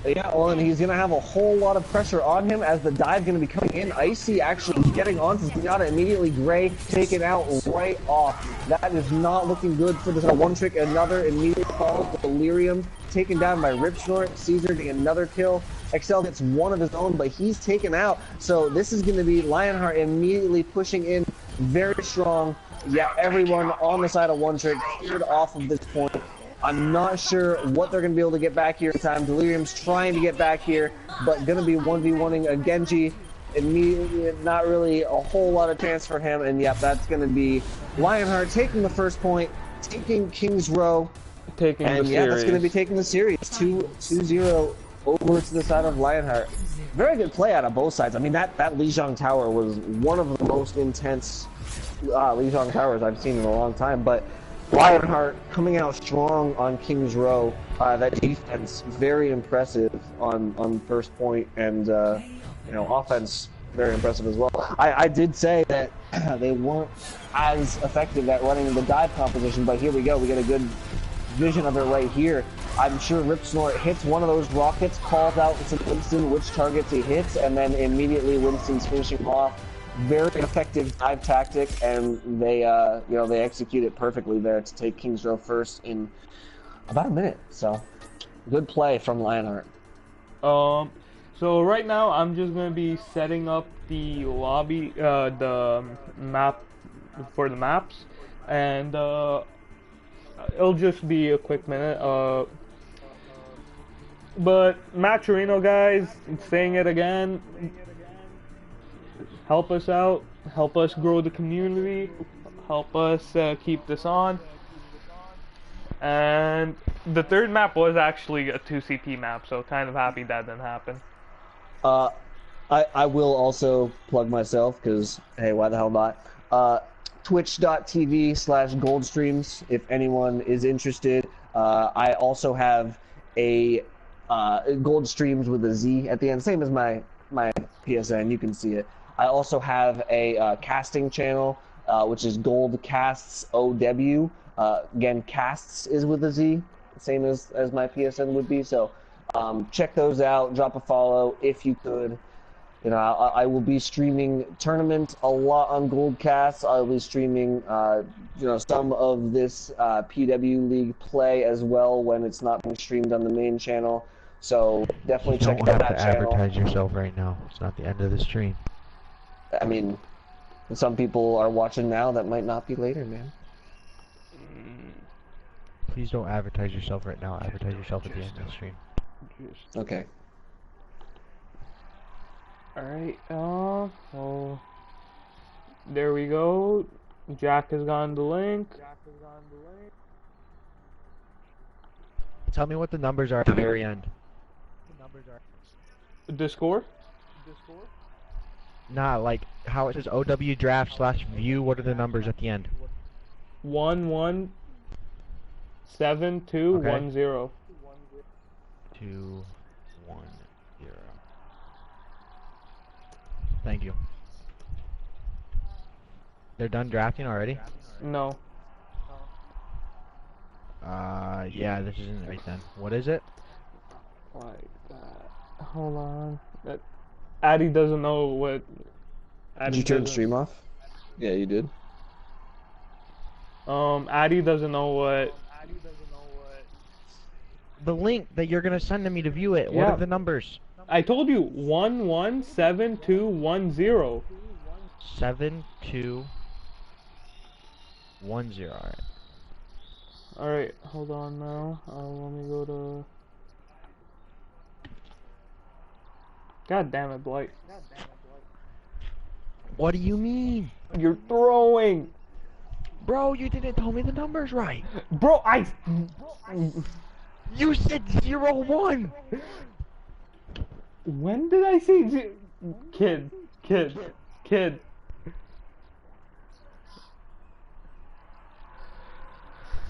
Yeah, well, and he's going to have a whole lot of pressure on him as the dive going to be coming in. Icy actually getting onto Zenyatta immediately. Gray taken out right off. That is not looking good for the One Trick. Another immediate call. Delirium taken down by Ripsnort. Caesar getting another kill. Excel gets one of his own, but he's taken out. So this is going to be Lionheart immediately pushing in very strong. Yeah, everyone on the side of One Trick cleared off of this point. I'm not sure what they're going to be able to get back here in time. Delirium's trying to get back here, but going to be 1v1ing a Genji. Immediately, not really a whole lot of chance for him, and yep, that's going to be Lionheart taking the first point, taking King's Row, taking the series. Yeah, that's going to be taking the series 2-0 over to the side of Lionheart. Very good play out of both sides. I mean, that Lijiang Tower was one of the most intense Lijiang Towers I've seen in a long time, but Lionheart coming out strong on King's Row. That defense very impressive on first point, and you know, offense very impressive as well. I did say that they weren't as effective at running the dive composition, but here we go. We get a good vision of it right here. I'm sure Ripsnort hits one of those rockets, calls out to Winston which targets he hits, and then immediately Winston's finishing off. Very effective dive tactic, and they you know, they execute it perfectly there to take King's Row first in about a minute. So good play from Lionheart. So right now I'm just gonna be setting up the lobby, the map for the maps, and it'll just be a quick minute. But Maturino guys, saying it again. Help us out, help us grow the community, help us keep this on. And the third map was actually a 2CP map, so kind of happy that didn't happen. I will also plug myself, because, hey, why the hell not? Twitch.tv/goldstreams, if anyone is interested. I also have a Gold Streams with a Z at the end, same as my PSN, you can see it. I also have a casting channel, which is Gold Casts OW. Again, Casts is with a Z, same as my PSN would be. So check those out. Drop a follow if you could. You know, I will be streaming tournament a lot on Goldcast. I'll be streaming, you know, some of this PW League play as well when it's not being streamed on the main channel. So You definitely check don't out have that to channel. advertise yourself right now. It's not the end of the stream. I mean, some people are watching now that might not be later, man. Please don't advertise yourself right now. Advertise yourself at the end of the stream. Okay. Alright, well, there we go. Jack has gotten the link. Tell me what the numbers are at the very end. The score? Nah, like how it says OW draft / view. What are the numbers at the end? 1-1 7-2-1-0. 2-1-0. Thank you. They're done drafting already? No. Yeah, this isn't right then. What is it? Like that. Hold on. Addy doesn't know what. Did you turn the stream off? Yeah, you did. Addy doesn't know what. The link that you're gonna send to me to view it. What Yeah. are the numbers? I told you 1-1 7-2-1-0. 7-2-1-0. Alright. Alright, hold on now. Let me go to. God damn it, Blight. What do you mean? You're throwing! Bro, you didn't tell me the numbers right. Bro, You said 0-1. When did I say kid?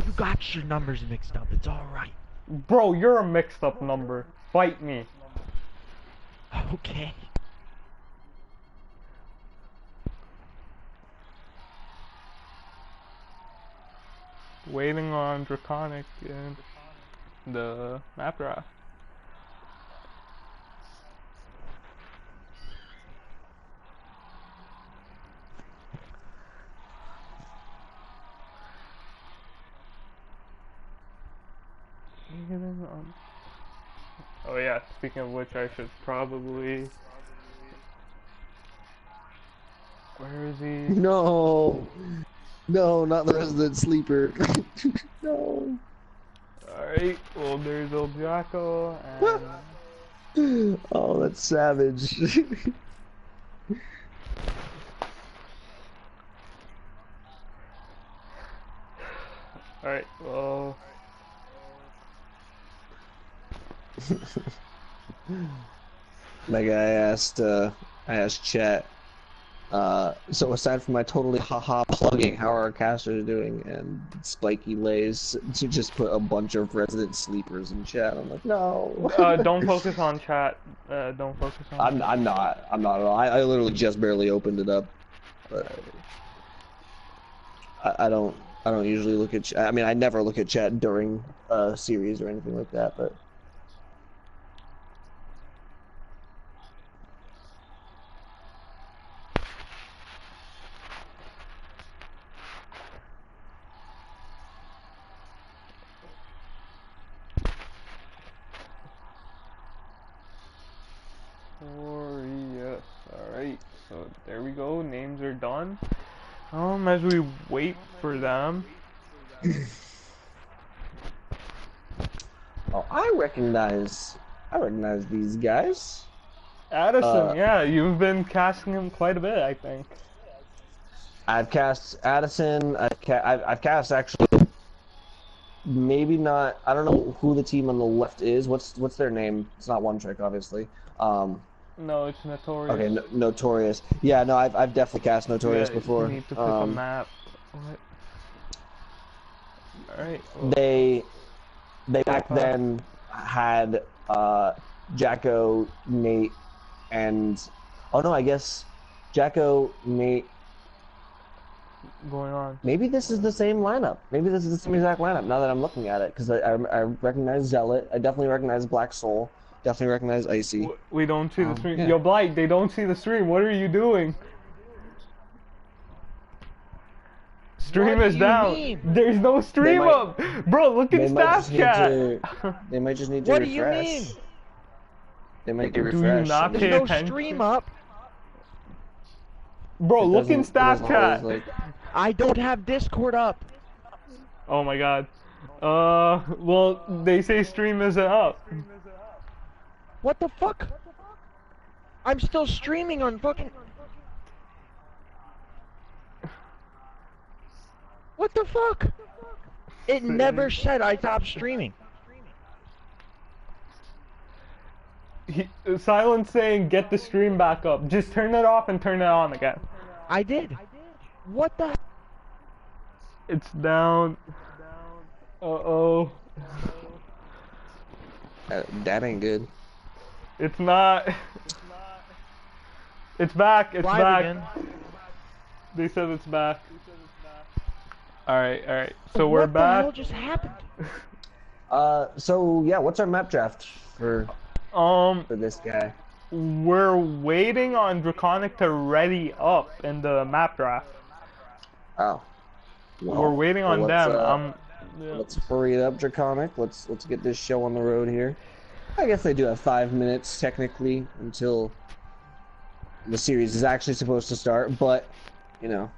You got your numbers mixed up. It's alright. Bro, you're a mixed up number. Fight me. Okay. Waiting on Draconic and the map draft. Oh yeah, speaking of which, I should probably. Where is he? No, no, not the resident sleeper. No. Alright, well there's old Jacko and. Oh, that's savage. Alright, well. Like I asked chat. So aside from my totally haha plugging, how are our casters doing? And Spiky Lays to just put a bunch of resident sleepers in chat. I'm like, no. Don't focus on chat. Don't focus on. I'm not at all. I literally just barely opened it up. But I don't usually look at chat. I mean, I never look at chat during a series or anything like that. But Yes. Alright, so there we go. Names are done. As we wait for them. oh, I recognize these guys. Addison, yeah, you've been casting him quite a bit, I think. I've cast Addison. I've cast actually. Maybe not. I don't know who the team on the left is. What's their name? It's not One Trick, obviously. No, it's Notorious. Okay, Notorious. Yeah, no, I've definitely cast Notorious Yeah, before. You need to pick a map. What? Alright. Well, They back then had Jacko, Nate, and oh no, I guess Jacko, Nate. going on. Maybe this is the same lineup. Maybe this is the same exact lineup now that I'm looking at it, because I recognize Zealot. I definitely recognize Black Soul. Definitely recognize Icy. We don't see the stream. Yeah. Yo, Blight, they don't see the stream. What are you doing? Stream What is do you down. mean? There's no stream might- up. Bro, look in staff chat. They might just need to What refresh. do you mean? They might do Do you refresh. not There's pay no attention? stream up. Bro, look in staff chat. I don't have Discord up. Oh my god. Well, they say stream isn't up. What the fuck? I'm still streaming on fucking... What the fuck? It never said I stopped streaming. Silence saying get the stream back up. Just turn it off and turn it on again. I did. What the... It's down. Uh-oh. That ain't good. It's not. It's back. It's Live back. again. They said it's back. Alright, alright. So we're What the back. hell just happened? So yeah, what's our map draft for this guy? We're waiting on Draconic to ready up in the map draft. Oh. Well, We're waiting on them. Yeah. Let's hurry it up, Draconic. Let's get this show on the road here. I guess they do have 5 minutes technically until the series is actually supposed to start, but you know,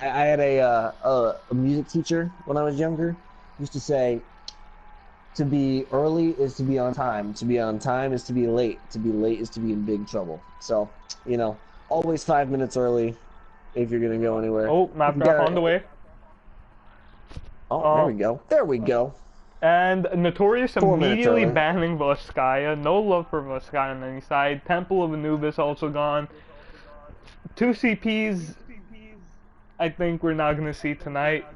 I had a music teacher when I was younger. He used to say, "To be early is to be on time. To be on time is to be late. To be late is to be in big trouble." So, you know, always 5 minutes early if you're gonna go anywhere. Oh, map draft on the way. Oh, there we go. There we go. And Notorious 4 minutes immediately early. banning Voskaya. No love for Voskaya on any side. Temple of Anubis also gone. 2 CPs, I think we're not going to see tonight.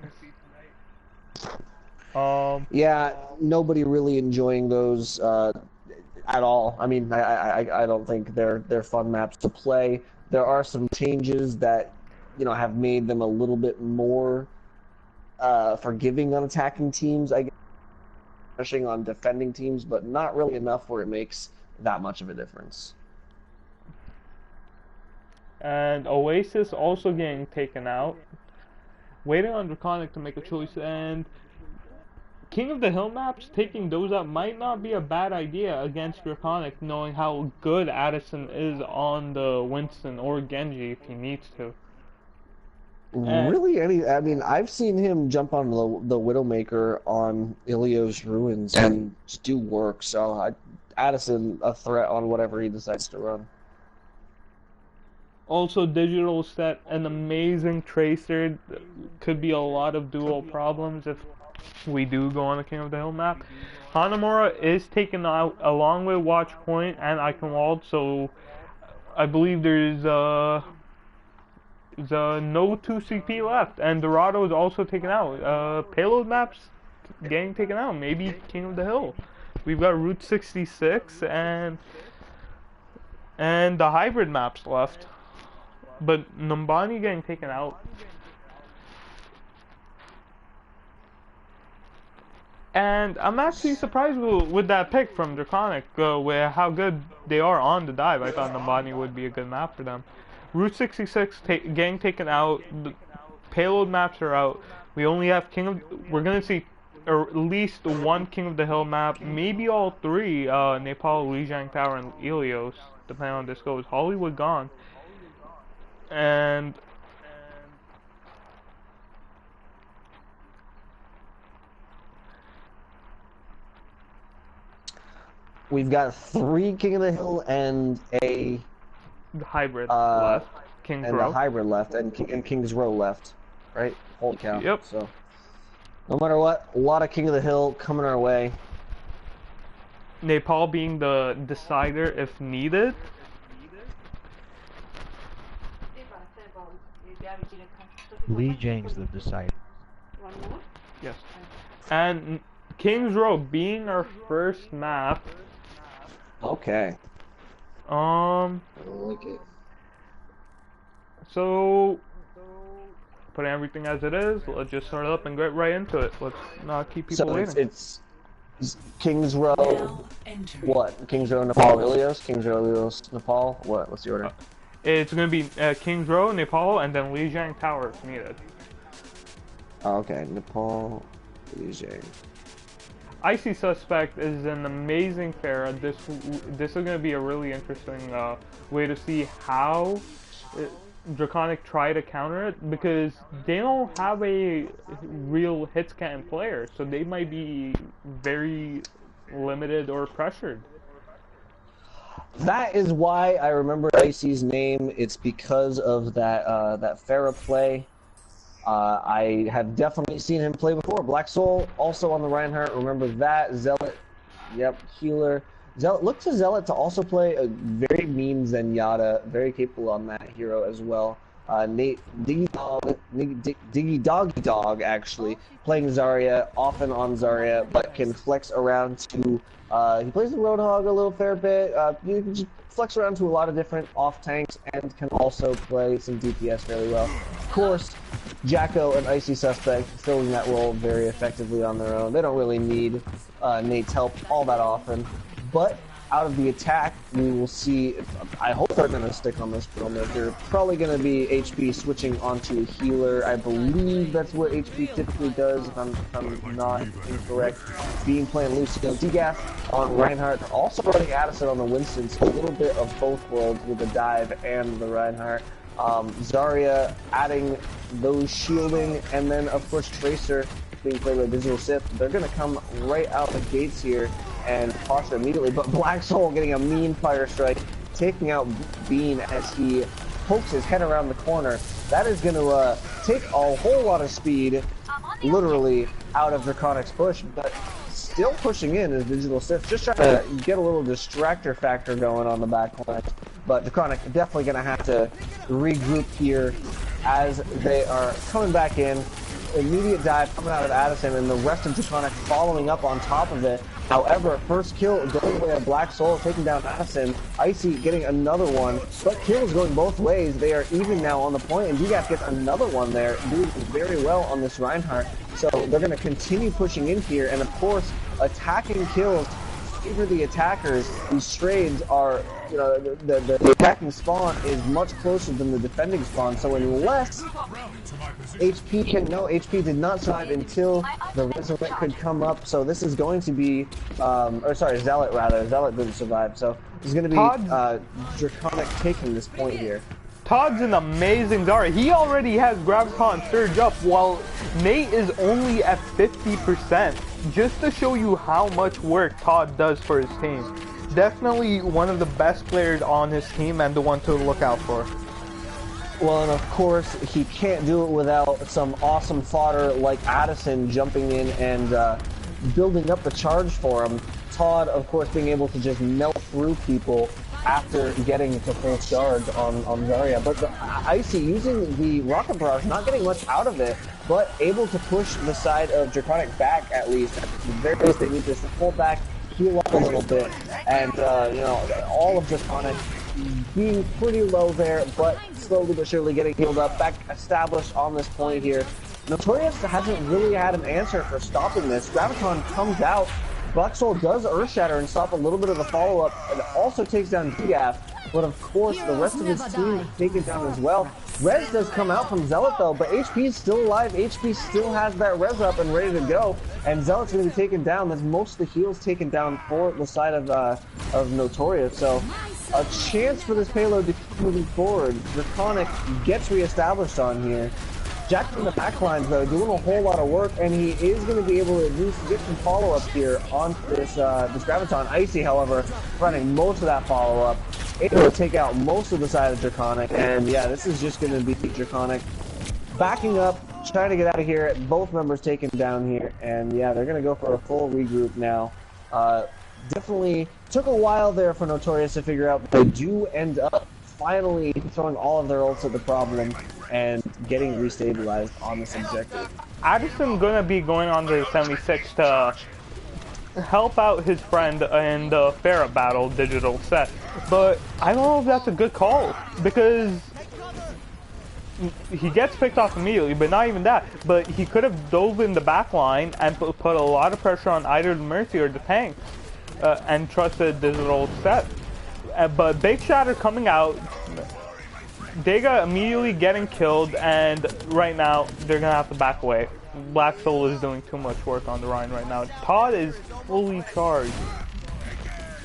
Yeah, nobody really enjoying those at all. I mean, I don't think they're fun maps to play. There are some changes that, you know, have made them a little bit more forgiving on attacking teams, I guess, pushing on defending teams, but not really enough where it makes that much of a difference. And Oasis also getting taken out. Waiting on Draconic to make a choice, and King of the Hill maps, taking those out might not be a bad idea against Draconic, knowing how good Addison is on the Winston or Genji if he needs to. Really, I mean, I've seen him jump on the Widowmaker on Ilios Ruins and just do work, so Addison a threat on whatever he decides to run. Also, Digital set an amazing Tracer. Could be a lot of dual problems if we do go on the King of the Hill map. Hanamura is taken out along with Watchpoint and Eichenwald, so I believe there's no 2 CP left. And Dorado is also taken out. Payload maps getting taken out. Maybe King of the Hill. We've got Route 66 and the hybrid maps left. But Numbani getting taken out. And I'm actually surprised with that pick from Draconic, with how good they are on the dive. I thought Numbani would be a good map for them. Route 66 getting taken out. The payload maps are out. We only have we're gonna see at least 1 King of the Hill map, maybe all 3. Nepal, Lijiang Tower, and Ilios, depending on this goes. Hollywood gone. And We've got 3 King of the Hill and a hybrid left. King's and Row. a hybrid left, and King's Row left, right? Holy cow! Yep. So, no matter what, a lot of King of the Hill coming our way. Nepal being the decider if needed. Lee Jang's the decider. Yes. And King's Row being our first map. Okay. I like it. So, putting everything as it is, let's just start up and get right into it. Let's not keep people So waiting. it's Kings Row. Now entering. What? Kings Row, Nepal, Ilios? Kings Row, Ilios, Nepal? What? What's the order? It's gonna be Kings Row, Nepal, and then Lijiang Tower if needed. Oh, okay, Nepal, Lijiang. Icy Suspect is an amazing Pharah. This is gonna be a really interesting way to see how Draconic try to counter it, because they don't have a real hit scan player, so they might be very limited or pressured. That is why I remember Icy's name. It's because of that that Pharah play. I have definitely seen him play before. Black Soul also on the Reinhardt. Remember that. Zealot. Yep. Healer. Zealot. Look to Zealot to also play a very mean Zenyatta. Very capable on that hero as well. Nate Diggy Doggy Dog actually playing Zarya, often on Zarya, but can flex around to. He plays the Roadhog a little fair bit. You can just flex around to a lot of different off tanks and can also play some DPS fairly well. Of course, Jacko and Icy Suspect filling that role very effectively on their own. They don't really need Nate's help all that often. But out of the attack, we will see. I hope they're going to stick on this promo. They're probably going to be HP switching onto a healer. I believe that's what HP typically does, if I'm not incorrect. Being playing Lucio, Degath on Reinhardt. Also running Addison on the Winston, so a little bit of both worlds with the dive and the Reinhardt. Zarya adding those shielding, and then of course Tracer being played by Digital Sith. They're going to come right out the gates here and posture immediately, but Black Soul getting a mean fire strike, taking out Bean as he pokes his head around the corner. That is going to take a whole lot of speed, literally, out of Draconic's push, but still pushing in is Digital Sith, just trying to get a little distractor factor going on the back line. But Draconic definitely going to have to regroup here as they are coming back in. Immediate dive coming out of Addison, and the rest of Draconic following up on top of it. However, first kill going away of Black Soul, taking down Addison. Icy getting another one, but kills going both ways. They are even now on the point, and Degath gets another one there, doing very well on this Reinhardt. So they're going to continue pushing in here, and of course, attacking kills favor the attackers. These strays are, you know, the attacking spawn is much closer than the defending spawn, so unless HP did not survive until the Resurrect could come up, so this is going to be, or sorry, Zealot rather. Zealot didn't survive, so it's going to be Draconic taking this point here. Todd's an amazing Zarya. He already has Graviton Surge up while Nate is only at 50%. Just to show you how much work Todd does for his team. Definitely one of the best players on his team and the one to look out for. Well, and of course, he can't do it without some awesome fodder like Addison jumping in and building up the charge for him. Todd, of course, being able to just melt through people after getting to full charge on Zarya. But Icy using the Rocket Barrage, not getting much out of it, but able to push the side of Draconic back at least. At the very least, they need to pull back, heal up a little bit, and you know, all of Draconic being pretty low there, but slowly but surely getting healed up, back established on this point here. Notorious hasn't really had an answer for stopping this. Graviton comes out. Black Soul does Earth Shatter and stop a little bit of the follow-up, and also takes down Degath, but of course the rest of his team is taken down as well. Rez does come out from Zealot though, but HP is still alive. HP still has that Rez up and ready to go, and Zealot's going to be taken down. That's most of the heals taken down for the side of Notorious, so a chance for this payload to keep moving forward. Draconic gets reestablished on here. Jack from the backlines though, doing a whole lot of work, and he is going to be able to at least get some follow-up here on this this Graviton. Icy, however, running most of that follow-up, able to take out most of the side of Draconic, and yeah, this is just going to be Draconic backing up, trying to get out of here. Both members taken down here, and yeah, they're going to go for a full regroup now. Definitely took a while there for Notorious to figure out, but they do end up finally throwing all of their ults at the problem and getting restabilized on this objective. Addison's gonna be going on to 76 to help out his friend in the Pharah battle, Digital Set, but I don't know if that's a good call, because he gets picked off immediately, but not even that. But he could have dove in the back line and put a lot of pressure on either the Mercy or the tanks, and trusted Digital set. But Big Shatter coming out, Dega immediately getting killed, and right now they're gonna have to back away. Black Soul is doing too much work on the Rhine right now. Todd is fully charged.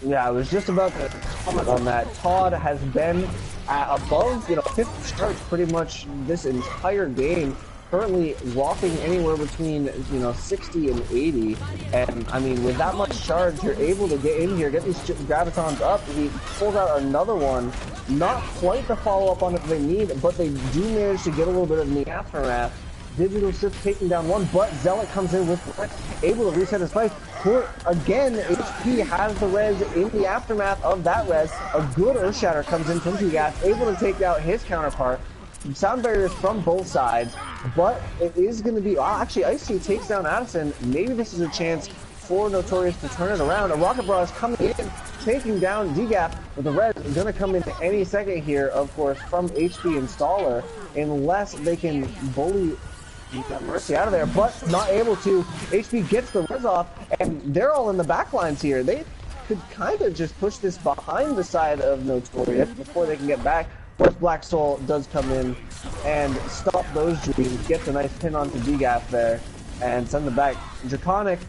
Yeah, I was just about to comment on that. Todd has been above, 50 charge pretty much this entire game. Currently walking anywhere between, 60 and 80. And, I mean, with that much charge, you're able to get in here, get these Gravitons up. He pulls out another one. Not quite the follow-up on it they need, but they do manage to get a little bit in the aftermath. Digital Sith taking down one, but Zealot comes in with able to reset his fight. Again, HP has the res in the aftermath of that res. A good Earth Shatter comes in from Gigas, able to take out his counterpart. Sound barriers from both sides, but it is going to be... actually, Icy takes down Addison. Maybe this is a chance for Notorious to turn it around. A Rocket Bra is coming in, taking down D-Gap, but the res is going to come in any second here, of course, from HP Installer, unless they can bully Mercy out of there, but not able to. HP gets the res off, and they're all in the back lines here. They could kind of just push this behind the side of Notorious before they can get back. But Black Soul does come in and stop those dreams, gets a nice pin onto D-Gap there, and send them back. Draconic,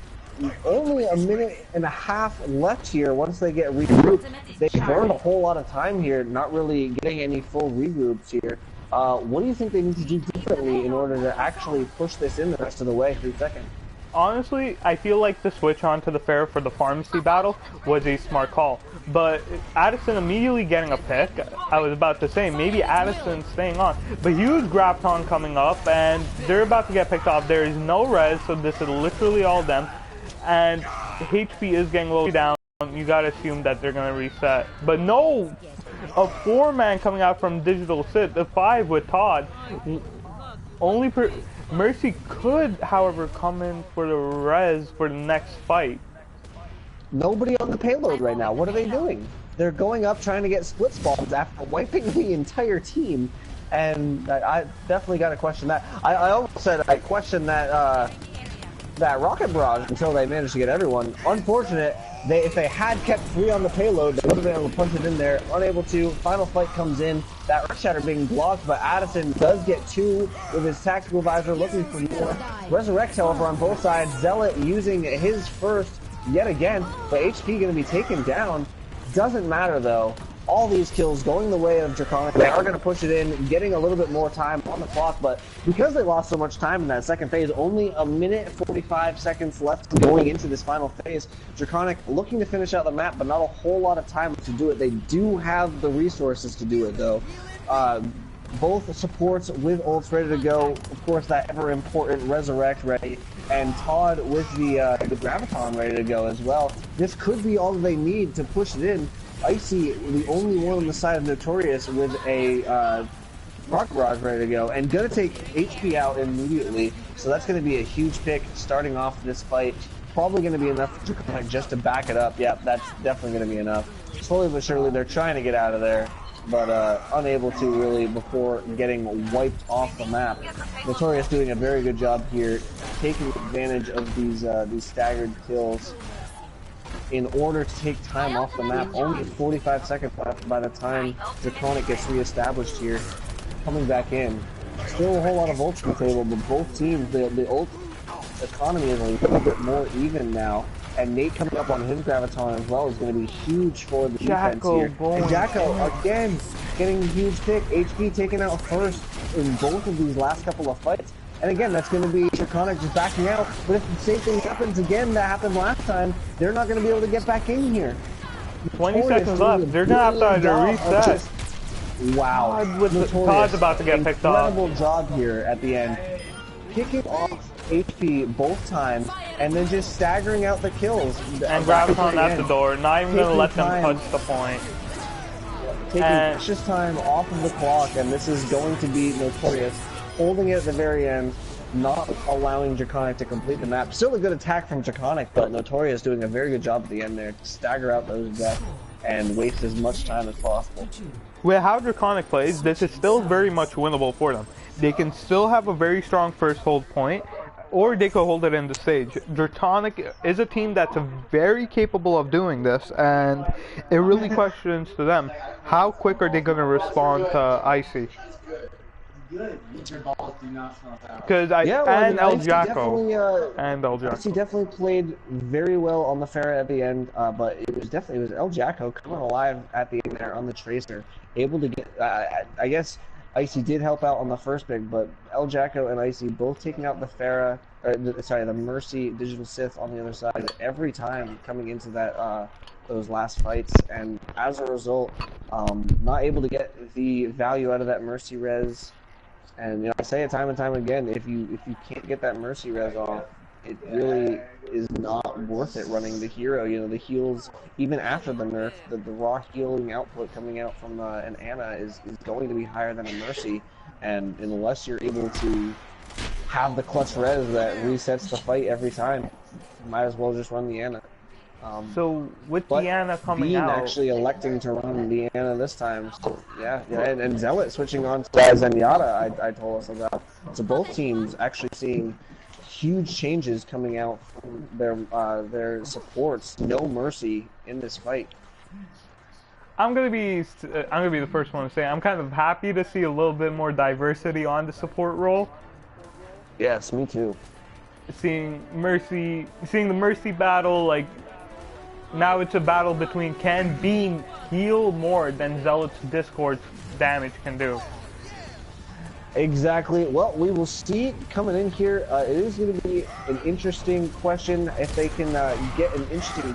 only a minute and a half left here once they get regrouped. They burned a whole lot of time here, not really getting any full regroups here. What do you think they need to do differently in order to actually push this in the rest of the way? 3 seconds. Honestly, I feel like the switch onto the fair for the pharmacy battle was a smart call. But Addison immediately getting a pick, I was about to say, maybe Addison staying on. But huge Grapton coming up, and they're about to get picked off. There is no res, so this is literally all them. And HP is getting low down. You gotta assume that they're gonna reset. But no! A 4-man coming out from Digital Sith, the 5 with Todd. Mercy could, however, come in for the res for the next fight. Nobody on the payload right now. What are they doing? They're going up trying to get split spawns after wiping the entire team. And I definitely got to question that. I almost said I questioned that that rocket barrage until they managed to get everyone. Unfortunate. If they had kept 3 on the payload, they would have been able to punch it in there. Unable to. Final fight comes in. That Earth Shatter being blocked, but Addison does get 2 with his tactical visor, looking for more. Resurrect, however, on both sides. Zealot using his first yet again, but HP going to be taken down. Doesn't matter though. All these kills going the way of Draconic. They are going to push it in, getting a little bit more time on the clock, but because they lost so much time in that second phase, only a minute 45 seconds left going into this final phase. Draconic looking to finish out the map, but not a whole lot of time to do it. They do have the resources to do it though. Both supports with ults ready to go. Of course, that ever important Resurrect ready, and Todd with the Graviton ready to go as well. This could be all they need to push it in. Icy, the only one on the side of Notorious with a Rock Barrage ready to go, and gonna take HP out immediately. So that's gonna be a huge pick starting off this fight. Probably gonna be enough for Draconic just to back it up. Yeah, that's definitely gonna be enough. Slowly but surely, they're trying to get out of there, but unable to really before getting wiped off the map. Notorious doing a very good job here, taking advantage of these staggered kills in order to take time off the map. Only 45 seconds left by the time Draconic gets reestablished here. Coming back in. Still a whole lot of ults on the table, but both teams, the ult economy is a little bit more even now. And Nate coming up on his Graviton as well is going to be huge for the defense here. And Jacko, again, getting a huge pick. HP taken out first in both of these last couple of fights. And again, that's going to be Draconic just backing out. But if the same thing happens again that happened last time, they're not going to be able to get back in here. 20 seconds left. They're going to have to reset. Wow. Todd's about to get picked off. Incredible job here at the end. Kicking off HP both times, and then just staggering out the kills. And Graviton at the door, not even going to let them touch the point. Taking precious time off of the clock, and this is going to be Notorious. Holding it at the very end, not allowing Draconic to complete the map. Still a good attack from Draconic, but Notorious doing a very good job at the end there to stagger out those deaths. and waste as much time as possible. With how Draconic plays, this is still very much winnable for them. They can still have a very strong first hold point, or they could hold it in the stage. Draconic is a team that's very capable of doing this, and it really questions to them, how quick are they going to respond to Icy? Because El Jacko. Icy definitely played very well on the Pharah at the end, but it was El Jacko coming alive at the end there on the Tracer, able to get. I guess Icy did help out on the first pick, but El Jacko and Icy both taking out the Pharah, the Mercy Digital Sith on the other side every time coming into that those last fights, and as a result, not able to get the value out of that Mercy res. And I say it time and time again, if you can't get that Mercy res off, it really is not worth it running the hero. The heals, even after the nerf, the raw healing output coming out from an Ana is going to be higher than a Mercy, and unless you're able to have the clutch res that resets the fight every time, you might as well just run the Ana. So with the Ana coming out, actually electing to run the Ana this time, so and Zealot switching on to Zenyatta, I told us about. So both teams actually seeing huge changes coming out from their supports. No Mercy in this fight. I'm gonna be the first one to say I'm kind of happy to see a little bit more diversity on the support role. Yes, me too. Seeing the Mercy battle, like. Now it's a battle between can Bean heal more than Zealot's Discord's damage can do. Exactly. Well, we will see coming in here. It is going to be an interesting question if they can get an interesting.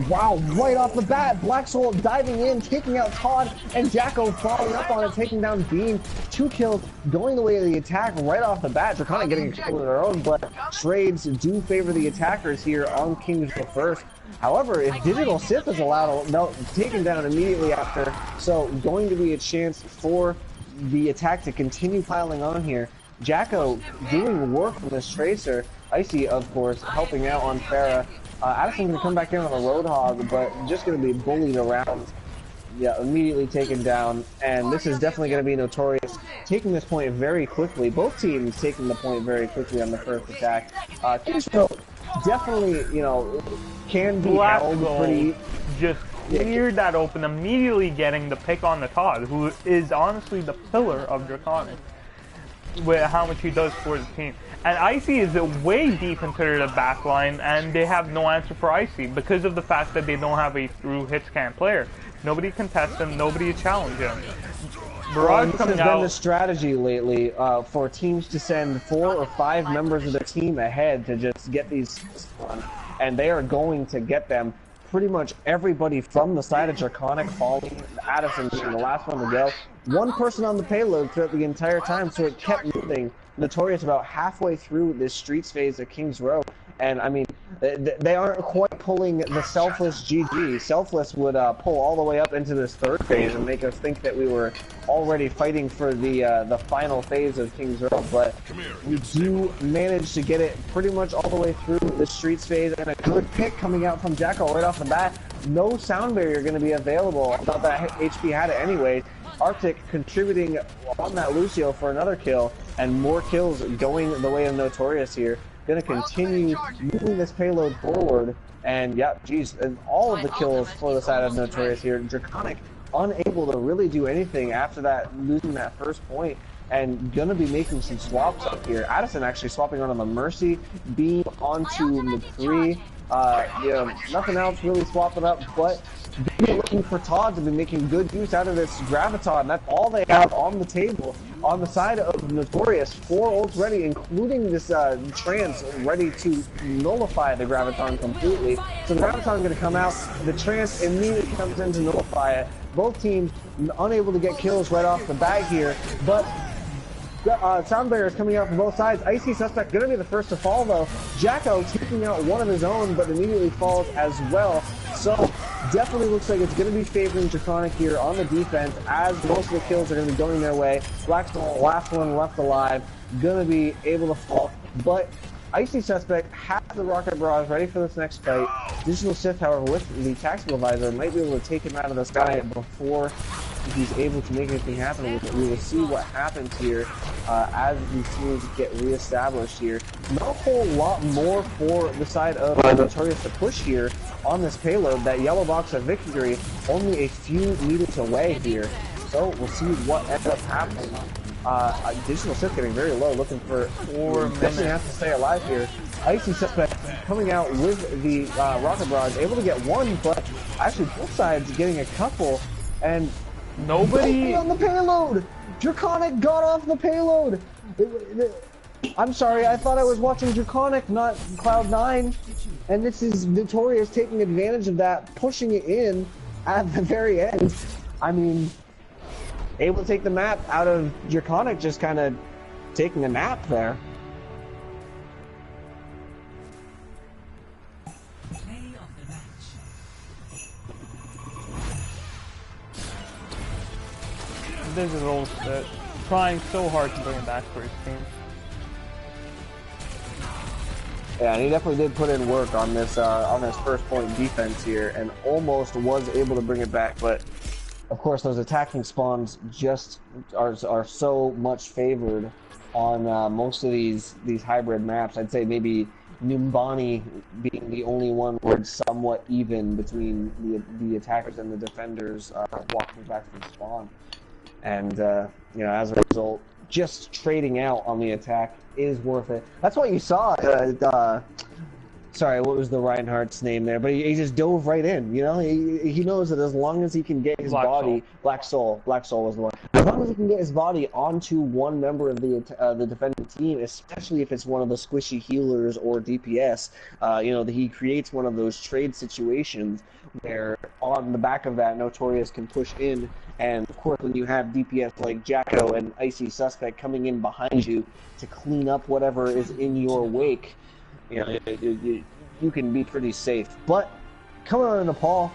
Wow! Right off the bat, Black Soul diving in, taking out Todd, and Jacko following up on it, taking down Bean. 2 kills, going the way of the attack right off the bat. Draconic getting killed of their own, but trades do favor the attackers here on Kings the first. However, if Digital Sith is allowed, taken down immediately after, so going to be a chance for the attack to continue piling on here. Jacko doing work from this Tracer. Icy, of course, helping out on Pharah. Addison's going to come back in on the Roadhog, but just going to be bullied around. Yeah, immediately taken down, and this is definitely going to be Notorious taking this point very quickly. Both teams taking the point very quickly on the first attack. Kingsville definitely, can be held pretty. Just cleared that open, immediately getting the pick on the Todd, who is honestly the pillar of Draconic, with how much he does for the team. And Icy is way deep into the back line, and they have no answer for Icy because of the fact that they don't have a through hitscan player. Nobody can test him, nobody to challenge him. This has been the strategy lately for teams to send 4 or 5 members of their team ahead to just get these done, and they are going to get them. Pretty much everybody from the side of Draconic falling, Addison being the last one to go. One person on the payload throughout the entire time, so it kept moving. Notorious about halfway through this streets phase of Kings Row. And I mean, they aren't quite pulling the Selfless GG. Selfless would pull all the way up into this third phase and make us think that we were already fighting for the final phase of Kings Row, but we do manage to get it pretty much all the way through the streets phase, and a good pick coming out from Jacko right off the bat. No sound barrier going to be available. I thought that HP had it anyway. Arctic contributing on that Lucio for another kill, and more kills going the way of Notorious here. Going to continue moving this payload forward, and yeah, geez, and all of the kills for the side of Notorious here. Draconic unable to really do anything after that, losing that first point, and gonna be making some swaps up here. Addison actually swapping on the Mercy, Beam onto McCree. Nothing else really swapping up, but looking for Todd to be making good use out of this Graviton. That's all they have on the table. On the side of Notorious, 4 ults ready, including this Trance ready to nullify the Graviton completely. So the Graviton is going to come out, the Trance immediately comes in to nullify it. Both teams unable to get kills right off the bat here, but sound barriers coming out from both sides. Icy Suspect going to be the first to fall though. Jacko taking out one of his own, but immediately falls as well. So definitely looks like it's going to be favoring Draconic here on the defense, as most of the kills are going to be going their way. Blackstone, last one left alive, going to be able to fall. But Icy Suspect has the Rocket Barrage ready for this next fight. Digital Sith, however, with the Tactical Visor, might be able to take him out of the sky before he's able to make anything happen with it. We will see what happens here as these teams get reestablished here. Not a whole lot more for the side of Notorious to push here on this payload. That yellow box of victory only a few meters away here. So we'll see what ends up happening. Digital Sith getting very low, looking for 4 minutes. Definitely has to stay alive here. Icy Suspect coming out with the Rocket Barrage, able to get one, but actually both sides getting a couple, and nobody on the payload. Draconic got off the payload. I'm sorry, I thought I was watching Draconic, not Cloud9, and this is Notorious taking advantage of that, pushing it in at the very end. I mean, able to take the map out of Draconic, just kind of taking a nap there. Play of the match. Digital Sith trying so hard to bring it back for his team. Yeah, and he definitely did put in work on this first point defense here, and almost was able to bring it back, but of course, those attacking spawns just are so much favored on most of these hybrid maps. I'd say maybe Numbani being the only one where it's somewhat even between the attackers and the defenders walking back from spawn. And you know, as a result, just trading out on the attack is worth it. That's what you saw. Sorry, what was the Reinhardt's name there? But he just dove right in, you know? He knows that as long as he can get his body... Black Soul was the one. As long as he can get his body onto one member of the defending team, especially if it's one of the squishy healers or DPS, you know, he creates one of those trade situations where on the back of that, Notorious can push in. And, of course, when you have DPS like Jacko and Icy Suspect coming in behind you to clean up whatever is in your wake, you know, you can be pretty safe. But coming out of Nepal,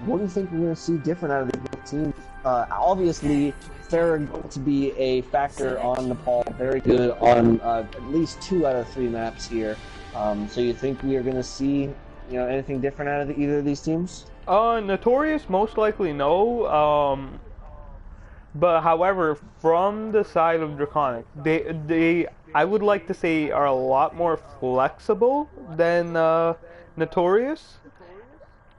what do you think we're going to see different out of these both teams? Obviously, they're going to be a factor on Nepal. Very good on at least 2 out of 3 maps here. So you think we are going to see, you know, anything different out of either of these teams? Notorious, most likely no. But however, from the side of Draconic, they I would like to say are a lot more flexible than Notorious.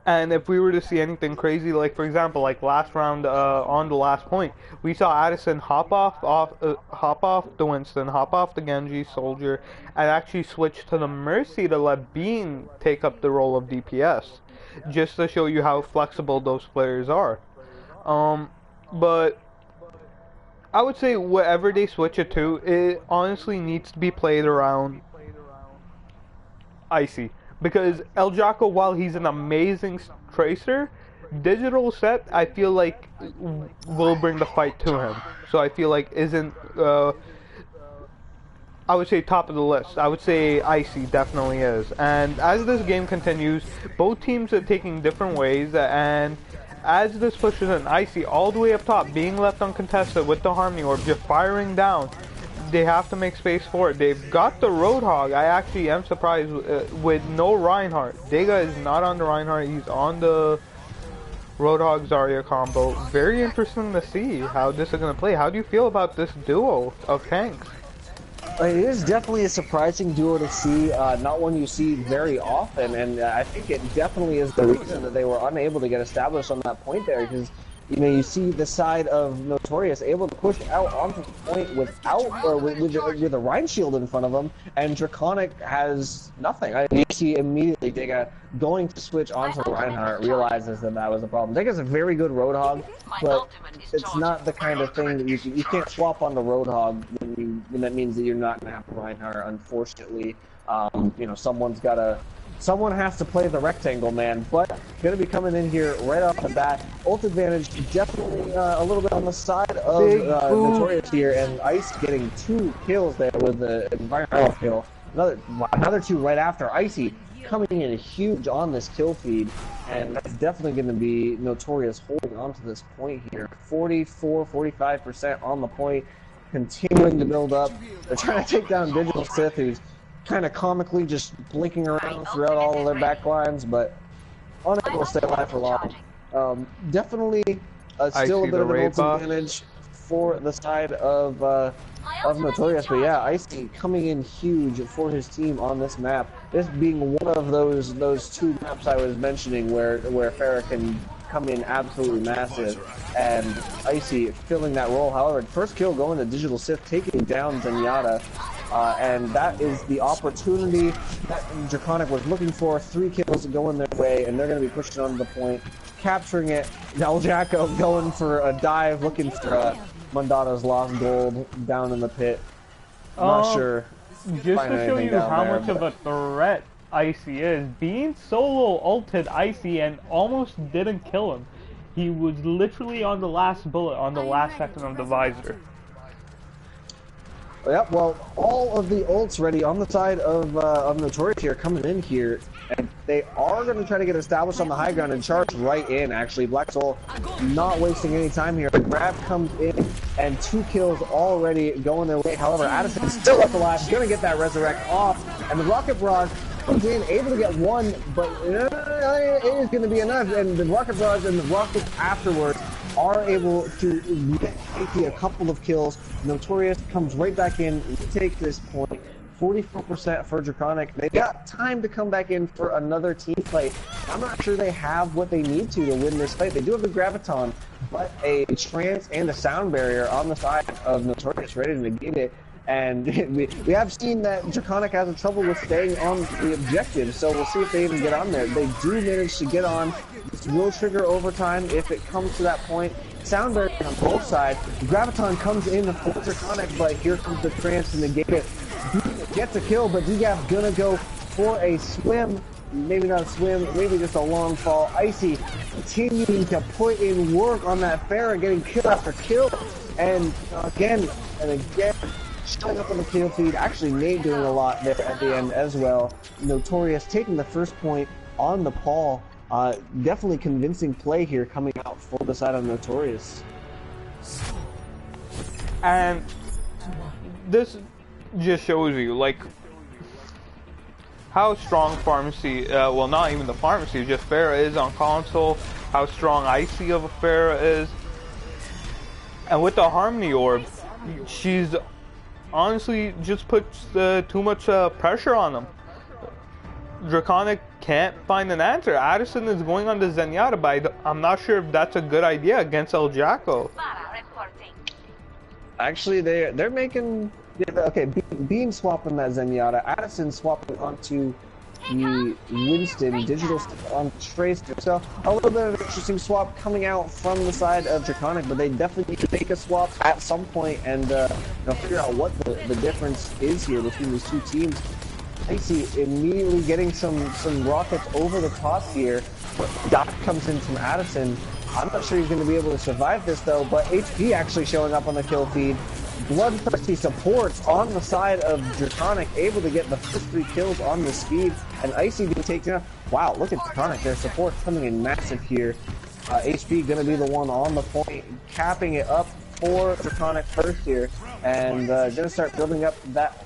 And if we were to see anything crazy, like for example, like last round on the last point, we saw Addison hop off the Winston, hop off the Genji Soldier, and actually switch to the Mercy to let Bean take up the role of DPS, just to show you how flexible those players are. But I would say whatever they switch it to, it honestly needs to be played around Icy. Because El Jaco, while he's an amazing tracer, Digital Set, I feel like, will bring the fight to him. So I feel like isn't, I would say top of the list. I would say Icy definitely is. And as this game continues, both teams are taking different ways, and as this pushes in, Icy all the way up top, being left uncontested with the Harmony Orb, just firing down. They have to make space for it. They've got the Roadhog. I actually am surprised with no Reinhardt. Dega is not on the Reinhardt. He's on the Roadhog Zarya combo. Very interesting to see how this is going to play. How do you feel about this duo of tanks? It is definitely a surprising duo to see, not one you see very often, and I think it definitely is the reason that they were unable to get established on that point there, because you know, you see the side of Notorious able to push out onto the point without, or with a Rhine shield in front of him, and Draconic has nothing. You see immediately Dega going to switch onto Reinhardt, realizes that that was a problem. Dega's a very good Roadhog, but it's not the kind of thing that you can't swap on the Roadhog when that means that you're not going to have Reinhardt, unfortunately. You know, someone has to play the rectangle man, but going to be coming in here right off the bat. Ult advantage definitely a little bit on the side of Notorious here, and Ice getting 2 kills there with the environmental kill. Another 2 right after. Icy coming in huge on this kill feed, and that's definitely going to be Notorious holding on to this point here. 44-45% on the point, continuing to build up. They're trying to take down Digital Sith, who's kind of comically just blinking around throughout all of their backlines, but unable to stay alive for long. Definitely still a bit of an ult advantage for the side of Notorious, but yeah, Icy coming in huge for his team on this map. This being one of those two maps I was mentioning where Farah can come in absolutely massive, and Icy filling that role. However, first kill going to Digital Sith, taking down Zenyatta, and that is the opportunity that Draconic was looking for. 3 kills going their way, and they're going to be pushing on the point, capturing it. Now Jacko going for a dive, looking for Mondato's lost gold down in the pit. Not sure. Just to show you how much of a threat Icy is, being solo ulted Icy and almost didn't kill him. He was literally on the last bullet, on the last second of the visor. Yep, well, all of the ults ready on the side of Notorious here, coming in here, and they are going to try to get established on the high ground and charge right in, actually. Black Soul not wasting any time here. The grab comes in, and 2 kills already going their way. However, Addison's still up alive, going to get that resurrect off, and the Rocket Barrage comes in, able to get 1, but it is going to be enough, and the Rocket Barrage and the Rockets afterwards are able to get Katie a couple of kills. Notorious comes right back in, take this point. 44% for Draconic. They've got time to come back in for another team fight. I'm not sure they have what they need to win this fight. They do have the Graviton, but a trance and a sound barrier on the side of Notorious ready to negate it. And we have seen that Draconic has trouble with staying on the objective, so we'll see if they even get on there. They do manage to get on. This will trigger overtime if it comes to that point. Sound barrier on both sides. Graviton comes in for Draconic, but here comes the trance to negate it. Gets a kill, but DGAF's gonna go for a swim. Maybe not a swim, maybe just a long fall. Icy continuing to put in work on that Farah, getting kill after kill. And again, showing up on the kill feed. Actually, Nate doing a lot there at the end as well. Notorious taking the first point on the Paul. Definitely convincing play here coming out for the side of Notorious. And this just shows you, like, how strong Pharmacy, well, not even the Pharmacy, just Farah is on console, how strong Icy of a Farah is. And with the Harmony Orb, she's honestly just puts too much pressure on them. Draconic can't find an answer. Addison is going on the Zenyatta, but I'm not sure if that's a good idea against El Jacko. Actually, they're making... Okay, Bean swapping that Zenyatta, Addison swapping onto the Winston, Digital on Tracer. So a little bit of an interesting swap coming out from the side of Draconic, but they definitely need to make a swap at some point and figure out what the difference is here between these two teams. Icy immediately getting some rockets over the top here. Doc comes in from Addison. I'm not sure he's going to be able to survive this though, but HP actually showing up on the kill feed. Bloodthirsty supports on the side of Draconic, able to get the first 3 kills on the speed, and Icy being taken out. Wow, look at Draconic, their support coming in massive here. HP gonna be the one on the point, capping it up for Draconic first here, and gonna start building up that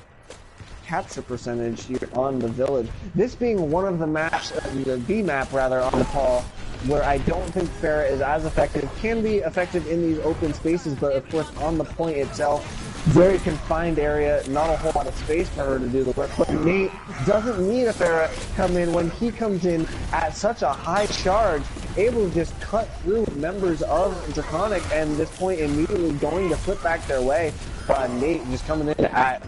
capture percentage here on the village. This being one of the maps, the B map rather, on the Paul, where I don't think Farah is as effective. Can be effective in these open spaces, but of course on the point itself, very confined area, not a whole lot of space for her to do the work. But Nate doesn't need a Farah come in when he comes in at such a high charge, able to just cut through members of Draconic, and this point immediately going to flip back their way. But Nate just coming in at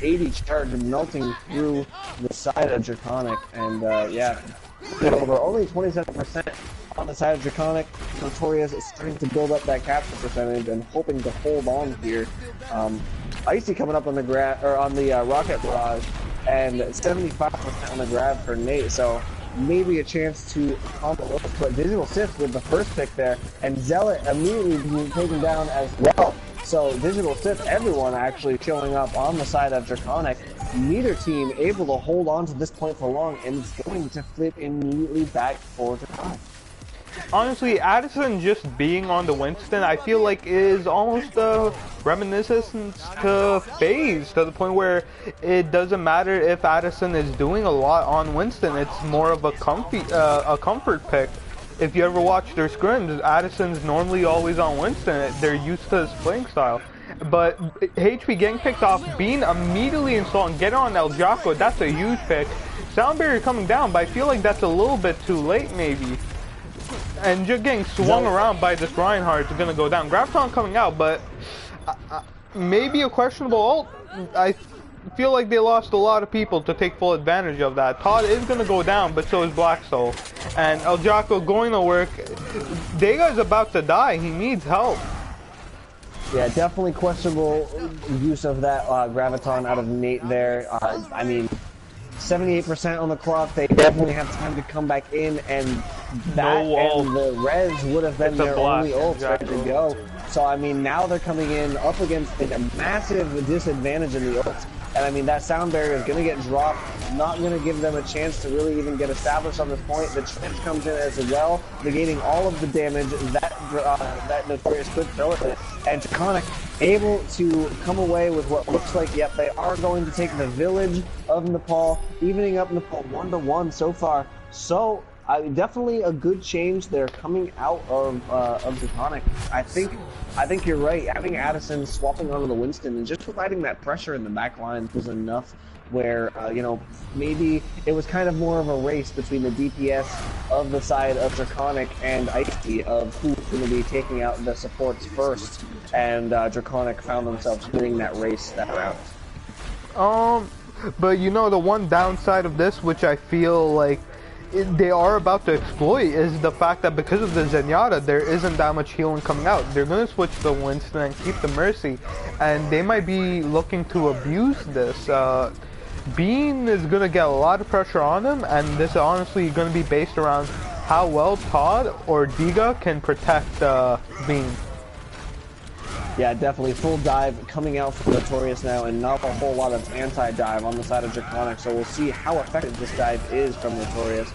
80 charge and melting through the side of Draconic, and yeah, over only 27% on the side of Draconic. Notorious is starting to build up that capture percentage and hoping to hold on here. Icy coming up on the Rocket Barrage, and 75% on the grab for Nate, so maybe a chance to combo. But Digital Sith with the first pick there, and Zealot immediately being taken down as well. So Digital Sith, everyone actually showing up on the side of Draconic. Neither team able to hold on to this point for long, and it's going to flip immediately back for Draconic. honestly, Addison just being on the Winston, I feel like is almost a reminiscence to FaZe, to the point where it doesn't matter if Addison is doing a lot on Winston. It's more of a comfort pick. If you ever watch their scrims, Addison's normally always on Winston. They're used to his playing style. But HP getting picked off, Bean immediately installed and get on El Jocko, that's a huge pick. Sound barrier coming down, but I feel like that's a little bit too late maybe. And just getting swung around by this Reinhardt is gonna go down. Graviton coming out, but maybe a questionable ult. I feel like they lost a lot of people to take full advantage of that. Todd is gonna go down, but so is Black Soul. And El Jocko going to work. Dega's about to die, he needs help. Yeah, definitely questionable use of that Graviton out of Nate there. I mean, 78% on the clock. They definitely have time to come back in, and that and the res would have been their only ults ready to go. So, I mean, now they're coming in up against a massive disadvantage in the ults. And, I mean, that sound barrier is going to get dropped, not going to give them a chance to really even get established on this point. The trench comes in as well, negating all of the damage that Notorious could throw at it. And Draconic able to come away with what looks like, yep, they are going to take the village of Nepal, evening up Nepal 1-1 so far. So, definitely a good change there coming out of Draconic. I think you're right. Having Addison swapping onto the Winston and just providing that pressure in the back lines was enough where, you know, maybe it was kind of more of a race between the DPS of the side of Draconic and Icy of who's going to be taking out the supports first. And Draconic found themselves winning that race that round. But you know, the one downside of this, which I feel like they are about to exploit, is the fact that because of the Zenyatta, there isn't that much healing coming out. They're going to switch the Winston and keep the Mercy, and they might be looking to abuse this. Bean is going to get a lot of pressure on him, and this is honestly going to be based around how well Todd or Diga can protect Bean. Yeah, definitely full dive coming out from Notorious now, and not a whole lot of anti-dive on the side of Draconic, so we'll see how effective this dive is from Notorious.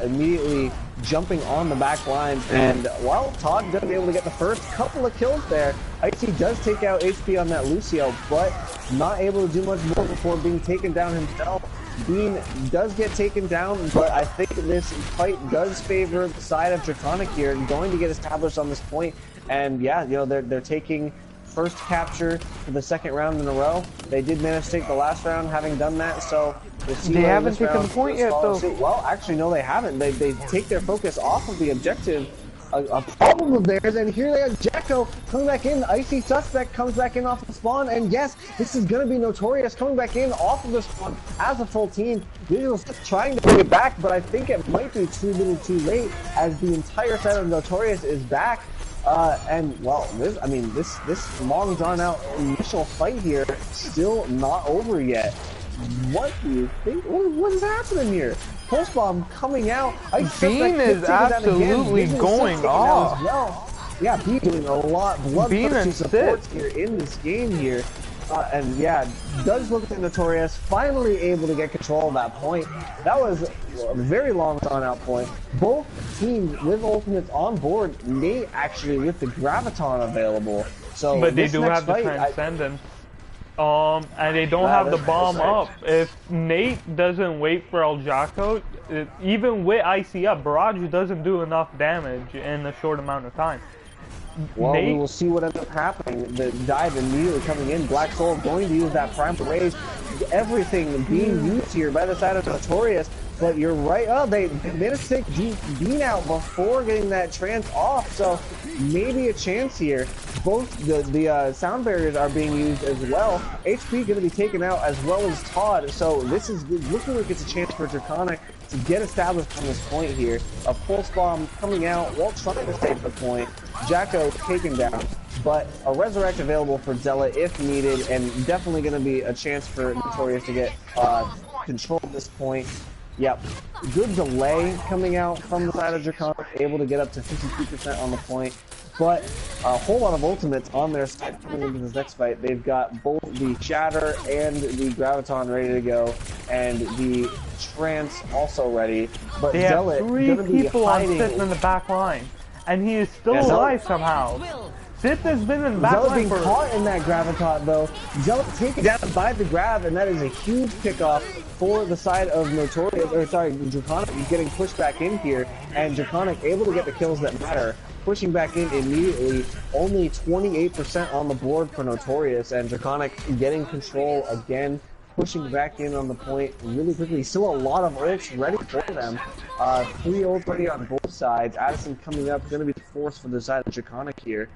Immediately jumping on the back line, and while Todd doesn't be able to get the first couple of kills there, Icy does take out HP on that Lucio, but not able to do much more before being taken down himself. Bean does get taken down, but I think this fight does favor the side of Draconic here, going to get established on this point. And yeah, you know, they're taking first capture for the second round in a row. They did manage to take the last round, having done that. So we'll see. They haven't taken the point yet, though. Well, actually, no, they haven't. They take their focus off of the objective. A problem of theirs, and here they have Jacko coming back in. Icy Suspect comes back in off the spawn, and yes, this is going to be Notorious coming back in off of the spawn as a full team. Visual's trying to bring it back, but I think it might be too little too late as the entire set of Notorious is back. And well, this long drawn out initial fight here still not over yet. What do you think? What is happening here? Pulse bomb coming out. Bean is absolutely going off. Well. Yeah, Bean doing a lot. Bloodthirsty supports here in this game here. And yeah, does look at Notorious, finally able to get control of that point. That was a very long drawn out point. Both teams with ultimates on board, Nate actually with the Graviton available. So, but they do have the Transcendence. And they don't have the bomb up. If Nate doesn't wait for El Jocko, even with IC up, Barrage doesn't do enough damage in a short amount of time. Well, we will see what ends up happening. The dive immediately coming in. Black Soul going to use that Primal Raise. Everything being used here by the side of Notorious. But you're right. Oh, they managed to take Bean out before getting that trance off. So maybe a chance here. Both the sound barriers are being used as well. HP going to be taken out as well as Todd. So this is looking like it's a chance for Draconic to get established on this point here. A Pulse Bomb coming out while trying to save the point. Jacko taken down, but a Resurrect available for Zella if needed, and definitely going to be a chance for Notorious to get control at this point. Yep, good delay coming out from the side of Draconic, able to get up to 52% on the point. but a whole lot of ultimates on their side coming into this next fight. They've got both the Shatter and the Graviton ready to go, and the Trance also ready. But They have Zealot 3 gonna be people on hiding. Sith in the back line, and he is still Yeah, Zealot- alive somehow. Sith has been in the back Zealot line being for... caught in that Graviton though. Zealot taken down by the grab, and that is a huge pickoff for the side of Notorious, or sorry, Draconic is getting pushed back in here, and Draconic able to get the kills that matter. Pushing back in immediately, only 28% on the board for Notorious, and Draconic getting control again, pushing back in on the point really quickly. Still a lot of ults ready for them. 3 ults ready on both sides. Addison coming up, going to be the force for the side of Draconic here.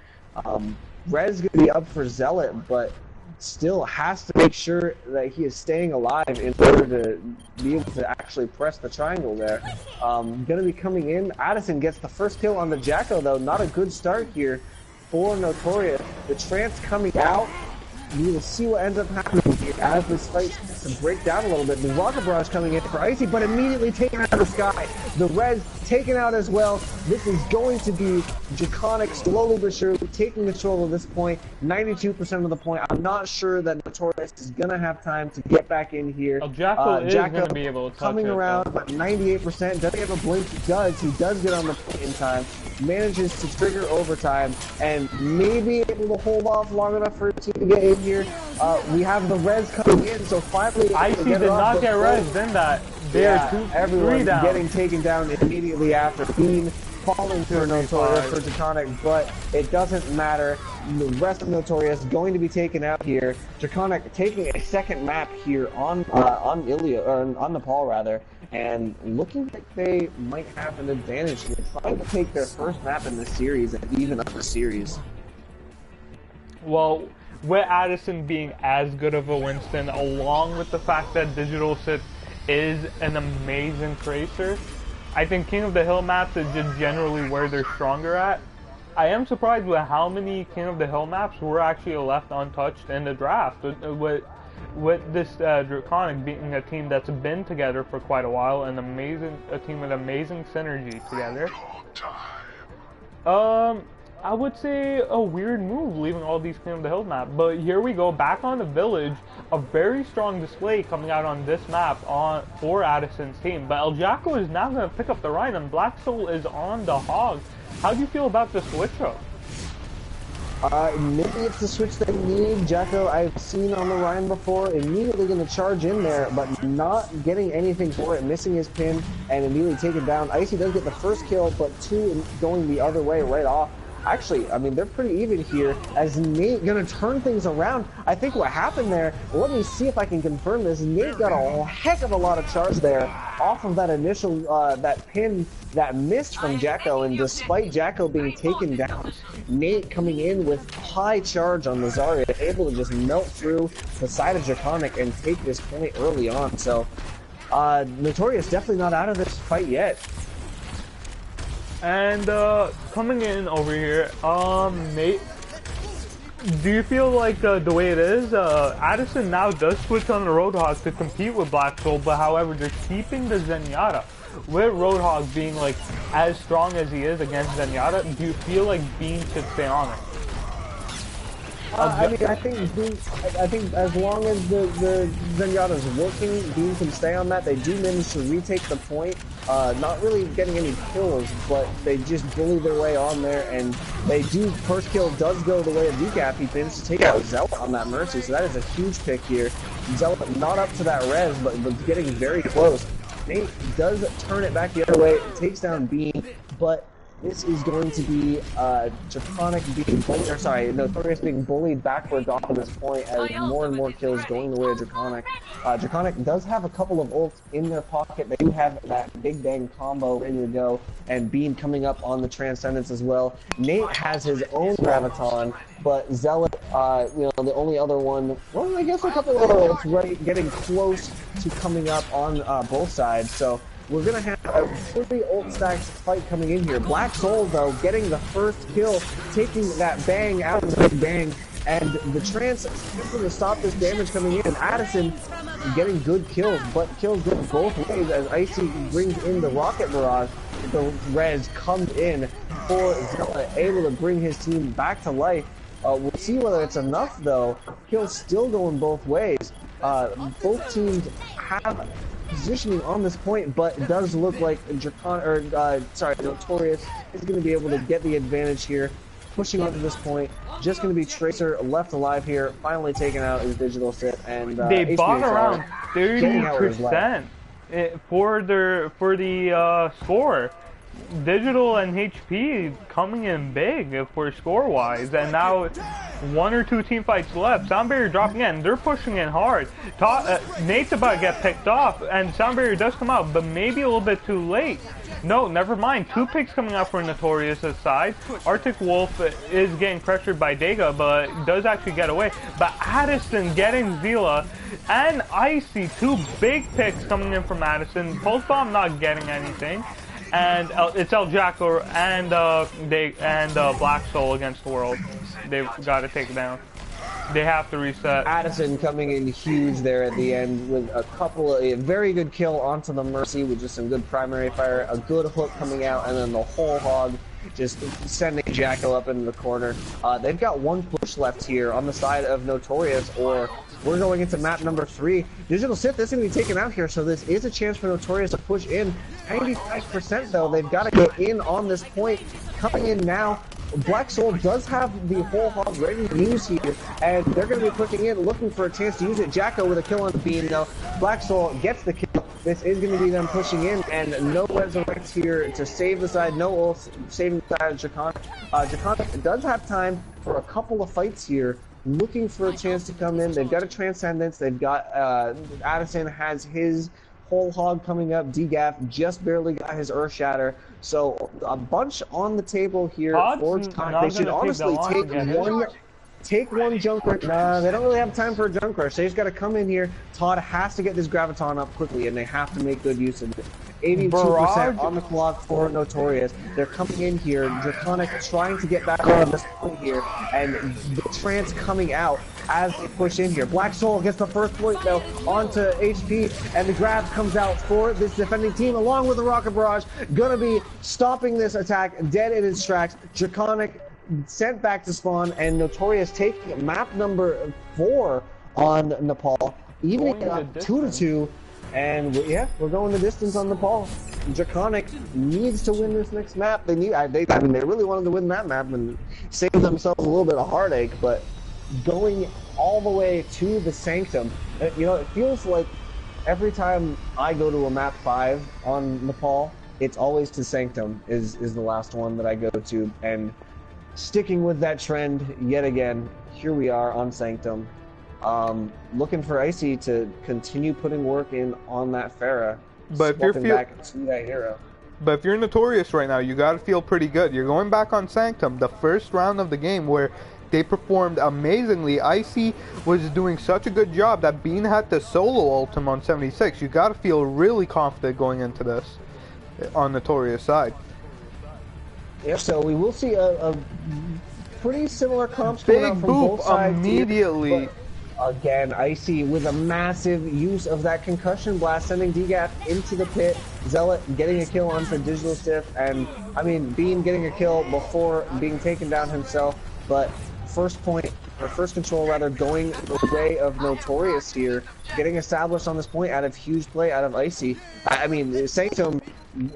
Red's going to be up for Zealot, but still has to make sure that he is staying alive in order to be able to actually press the triangle there. Going to be coming in. Addison gets the first kill on the Jacko, though. Not a good start here for Notorious. The Trance coming out. We will see what ends up happening here as this fight starts to break down a little bit. The Rocket Barrage coming in for Icy, but immediately taken out of the sky. The Res taken out as well. This is going to be Draconic slowly but surely taking control at this point. 92% of the point. I'm not sure that Notorious is going to have time to get back in here. Well, Jacko is going to be able to touch coming it, around, though. but 98%. Doesn't have a blink. He does. He does get on the point in time. Manages to trigger overtime and maybe able to hold off long enough for a team to get in here. We have the Res coming in, so finally Icy did not get res, then that. They're yeah, 3 everyone down. getting taken down immediately after. Bean falling to Notorious for Draconic, but it doesn't matter. The rest of Notorious going to be taken out here. Draconic taking a second map here on Ilya, or on Nepal rather, and looking like they might have an advantage here, trying to take their first map in this series and even up the series. Well, with Addison being as good of a Winston, along with the fact that Digital Sith is an amazing tracer, I think King of the Hill maps is just generally where they're stronger at. I am surprised with how many King of the Hill maps were actually left untouched in the draft. With this Draconic being a team that's been together for quite a while, and a team with amazing synergy together. I would say a weird move leaving all these King of the Hill map, but here we go back on the village. A very strong display coming out on this map for Addison's team, but El Jacko is now going to pick up the Rhine and Black Soul is on the Hog. How do you feel about the switch up? Maybe it's the switch they need. Jacko, I've seen on the Rhine before, immediately going to charge in there, but not getting anything for it, missing his pin, and immediately taken down. Icy does get the first kill, but 2 going the other way right off. Actually, I mean, they're pretty even here, as Nate gonna turn things around. I think what happened there, let me see if I can confirm this, Nate got a heck of a lot of charge there off of that initial, that pin that missed from Jacko, and despite Jacko being taken down, Nate coming in with high charge on the Zarya, able to just melt through the side of Draconic and take this point early on. So, Notorious definitely not out of this fight yet. And coming in over here, Nate, do you feel like the way it is, Addison now does switch on the Roadhog to compete with Black Soul, but however they're keeping the Zenyatta. With Roadhog being like as strong as he is against Zenyatta, do you feel like Bean should stay on it? I mean, I think as long as the Zenyatta's working, Bean can stay on that. They do manage to retake the point. Not really getting any kills, but they just bully their way on there, and they do. First kill does go the way of Decap. He managed to take out Zealot on that Mercy, so that is a huge pick here. Zealot not up to that res, but getting very close. Nate does turn it back the other way, takes down Bean, but this is going to be Draconic being bullied, or sorry, Notorious being bullied backwards off of this point as more and more kills going the way of Draconic. Draconic does have a couple of ults in their pocket. They do have that Big Bang combo ready to go, and Bean coming up on the Transcendence as well. Nate has his own Graviton, but Zealot, you know, the only other one, well, I guess a couple of ults right, getting close to coming up on both sides. So we're going to have a pretty ult stacked fight coming in here. Black Soul, though, getting the first kill, taking that bang out of the Big Bang, and the Trance able to stop this damage coming in. Addison getting good kills, but kills go both ways as Icy brings in the Rocket Barrage. The res comes in, for Zilla, able to bring his team back to life. We'll see whether it's enough, though. Kills still going both ways. Both teams have positioning on this point, but it does look like Notorious is going to be able to get the advantage here. Pushing onto this point, just going to be Tracer left alive here, finally taking out his digital sit, and they bought around 30% for the score. Digital and HP coming in big for score-wise, and now 1 or 2 team fights left. Soundbarrier dropping in, they're pushing in hard. Nate's about to get picked off, and Soundbarrier does come out, but maybe a little bit too late. No, never mind. 2 picks coming out for Notorious's side. Arctic Wolf is getting pressured by Dega, but does actually get away. But Addison getting Zila, and Icy, 2 big picks coming in from Addison. Pulse Bomb not getting anything. And it's El Jacko and Black Soul against the world. They've got to take it down. They have to reset. Addison coming in huge there at the end with a very good kill onto the Mercy with just some good primary fire, a good hook coming out, and then the whole hog just sending Jacko up into the corner. They've got 1 push left here on the side of Notorious, or we're going into map number 3. Digital Sith is going to be taken out here, so this is a chance for Notorious to push in. 95% though, they've got to get in on this point. Coming in now, Black Soul does have the whole hog ready to use here, and they're going to be pushing in, looking for a chance to use it. Jacko with a kill on the beam though. Black Soul gets the kill. This is going to be them pushing in, and no resurrects here to save the side. No ult saving the side of Draconic. Draconic does have time for a couple of fights here, looking for a chance to come in. They've got a Transcendence. They've got Addison has his whole hog coming up. DGAF just barely got his Earth Shatter. So a bunch on the table here for Draconic. They should honestly take one junk rush. Nah, they don't really have time for a junk rush. They just got to come in here. Todd has to get this Graviton up quickly, and they have to make good use of it. 82% on the clock for Notorious. They're coming in here. Draconic trying to get back on this point here, and the Trance coming out as they push in here. Black Soul gets the first point though onto HP, and the grab comes out for this defending team along with the Rocket Barrage. Gonna be stopping this attack dead in its tracks. Draconic sent back to spawn, and Notorious taking map number 4 on Nepal, evening it up 2-2. And yeah, we're going the distance on Nepal. Draconic needs to win this next map. They really wanted to win that map and save themselves a little bit of heartache, but going all the way to the Sanctum, you know, it feels like every time I go to a map 5 on Nepal, it's always to Sanctum is the last one that I go to, and sticking with that trend yet again, here we are on Sanctum. Looking for Icy to continue putting work in on that Pharah, but if you're back to that hero. But if you're Notorious right now, you gotta feel pretty good. You're going back on Sanctum, the first round of the game where they performed amazingly. Icy was doing such a good job that Bean had to solo ult him on 76. You gotta feel really confident going into this on Notorious side. Yeah, so we will see a pretty similar comps big coming out from boop both sides immediately. Here, again, Icy with a massive use of that concussion blast, sending DGAF into the pit. Zealot getting a kill onto Digital Stiff, and I mean Beam getting a kill before being taken down himself. But first control rather, going the way of Notorious here, getting established on this point out of huge play out of Icy. I mean, Sanctum,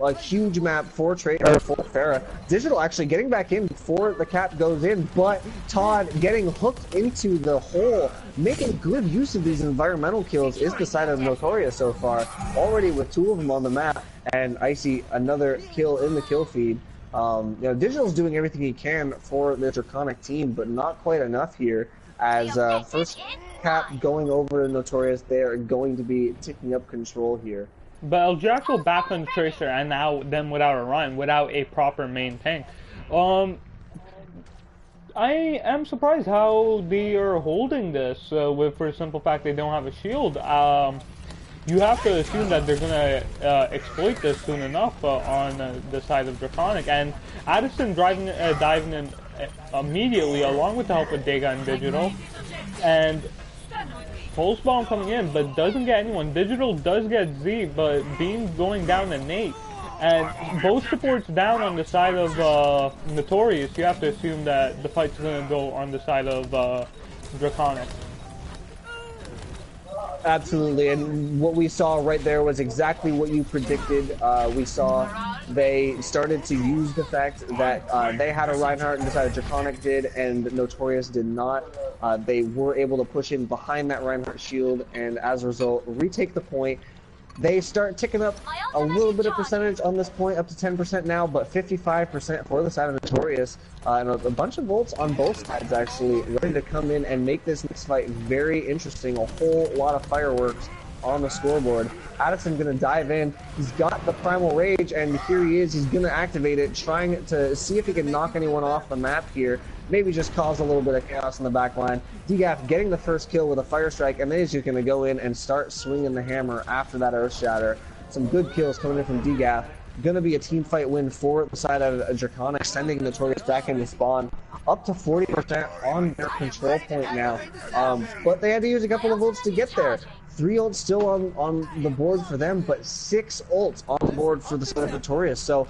a huge map for Pharah. Digital actually getting back in before the cap goes in, but Todd getting hooked into the hole, making good use of these environmental kills is the side of Notorious so far, already with 2 of them on the map, and Icy another kill in the kill feed. You know, Digital's doing everything he can for the Draconic team, but not quite enough here, as first cap going over to Notorious. They are going to be taking up control here. But El Jacko back on Tracer, and now them without a run, without a proper main tank. I am surprised how they are holding this for the simple fact they don't have a shield. You have to assume that they're going to exploit this soon enough on the side of Draconic. And Addison diving in immediately, along with the help of Dega and Digital. And Pulse Bomb coming in, but doesn't get anyone. Digital does get Z, but Beam going down to Nate. And both supports down on the side of Notorious. You have to assume that the fight's gonna go on the side of Draconic. Absolutely, and what we saw right there was exactly what you predicted. We saw they started to use the fact that they had a Reinhardt and decided Draconic did, and Notorious did not. They were able to push in behind that Reinhardt shield, and as a result, retake the point. They start ticking up a little bit of percentage on this point, up to 10% now, but 55% for the side of Notorious. And a bunch of volts on both sides, actually, ready to come in and make this next fight very interesting. A whole lot of fireworks on the scoreboard. Addison gonna dive in. He's got the Primal Rage, and here he is. He's gonna activate it, trying to see if he can knock anyone off the map here. Maybe just cause a little bit of chaos in the back line. DGAF getting the first kill with a Fire Strike, and then he's just gonna go in and start swinging the hammer after that Earth Shatter. Some good kills coming in from DGAF. Gonna be a team fight win for the side of Draconic, sending Notorious back into spawn. Up to 40% on their control point now. But they had to use a couple of ults to get there. 3 ults still on the board for them, but 6 ults on the board for the side of Notorious. So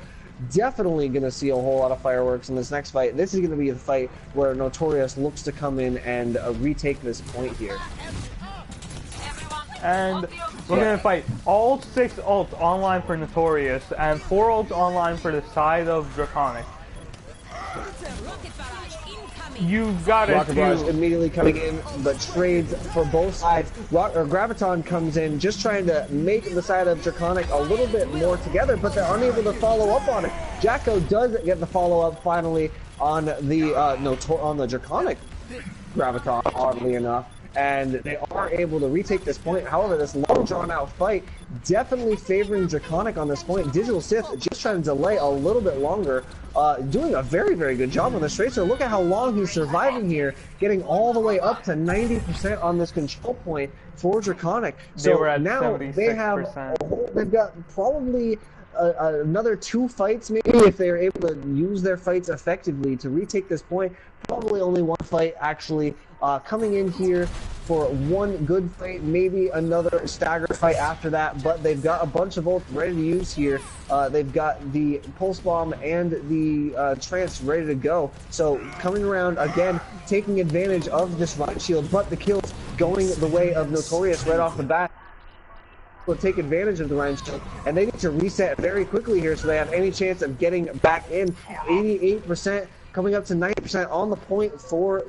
definitely going to see a whole lot of fireworks in this next fight. This is going to be a fight where Notorious looks to come in and retake this point here. And we're going to fight all 6 ults online for Notorious and 4 ults online for the side of Draconic. You've got Rocket Barrage to immediately coming in, but trades for both sides. Graviton comes in, just trying to make the side of Draconic a little bit more together, but they're unable to follow up on it. Jacko does get the follow-up finally on the Draconic Graviton, oddly enough, and they are able to retake this point. However, this long drawn-out fight definitely favoring Draconic on this point. Digital Sith just trying to delay a little bit longer. Doing a very, very good job on the Tracer. Look at how long he's surviving here, getting all the way up to 90% on this control point for Draconic. So now they have, they've got probably another 2 fights maybe if they're able to use their fights effectively to retake this point. Probably only 1 fight actually coming in here for 1 good fight, maybe another stagger fight after that, but they've got a bunch of ults ready to use here. They've got the Pulse Bomb and the Trance ready to go. So coming around again, taking advantage of this Riot Shield, but the kills going the way of Notorious right off the bat. Will take advantage of the Ryan Shield, and they need to reset very quickly here so they have any chance of getting back in. 88%, coming up to 90% on the point for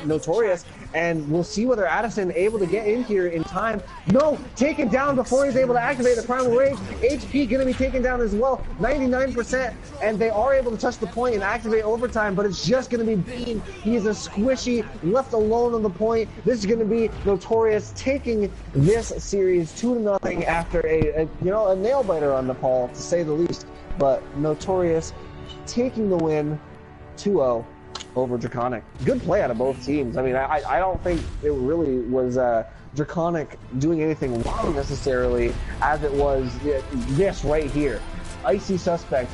Notorious, and we'll see whether Addison able to get in here in time. No, taken down before he's able to activate the Primal Rage. HP gonna be taken down as well, 99%, and they are able to touch the point and activate overtime, but it's just gonna be Bean. He is a squishy, left alone on the point. This is gonna be Notorious taking this series 2-0 after a nail biter on Nepal, to say the least. But Notorious taking the win 2-0 over Draconic. Good play out of both teams. I mean, I don't think it really was Draconic doing anything wrong necessarily, as it was this right here. Icy Suspect,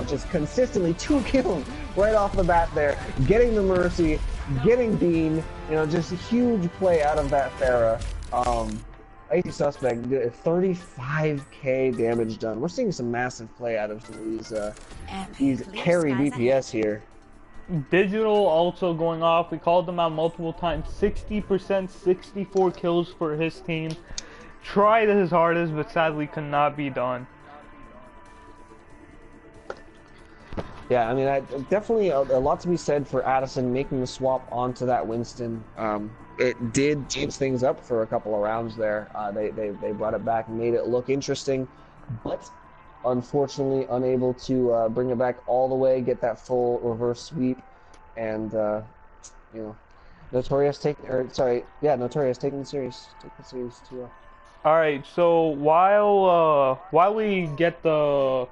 just consistently 2 kills right off the bat there, getting the Mercy, getting Bean, just a huge play out of that Pharah. Icy Suspect, 35k damage done. We're seeing some massive play out of some of these carry DPS here. Digital also going off. We called them out multiple times. 60%, 64 kills for his team. Tried his hardest, but sadly could not be done. Yeah, I mean, definitely a lot to be said for Addison making the swap onto that Winston. It did change things up for a couple of rounds there. They brought it back and made it look interesting, but unfortunately unable to bring it back all the way, get that full reverse sweep, and Notorious taking the series. Take the series 2-0. All right, so while we get the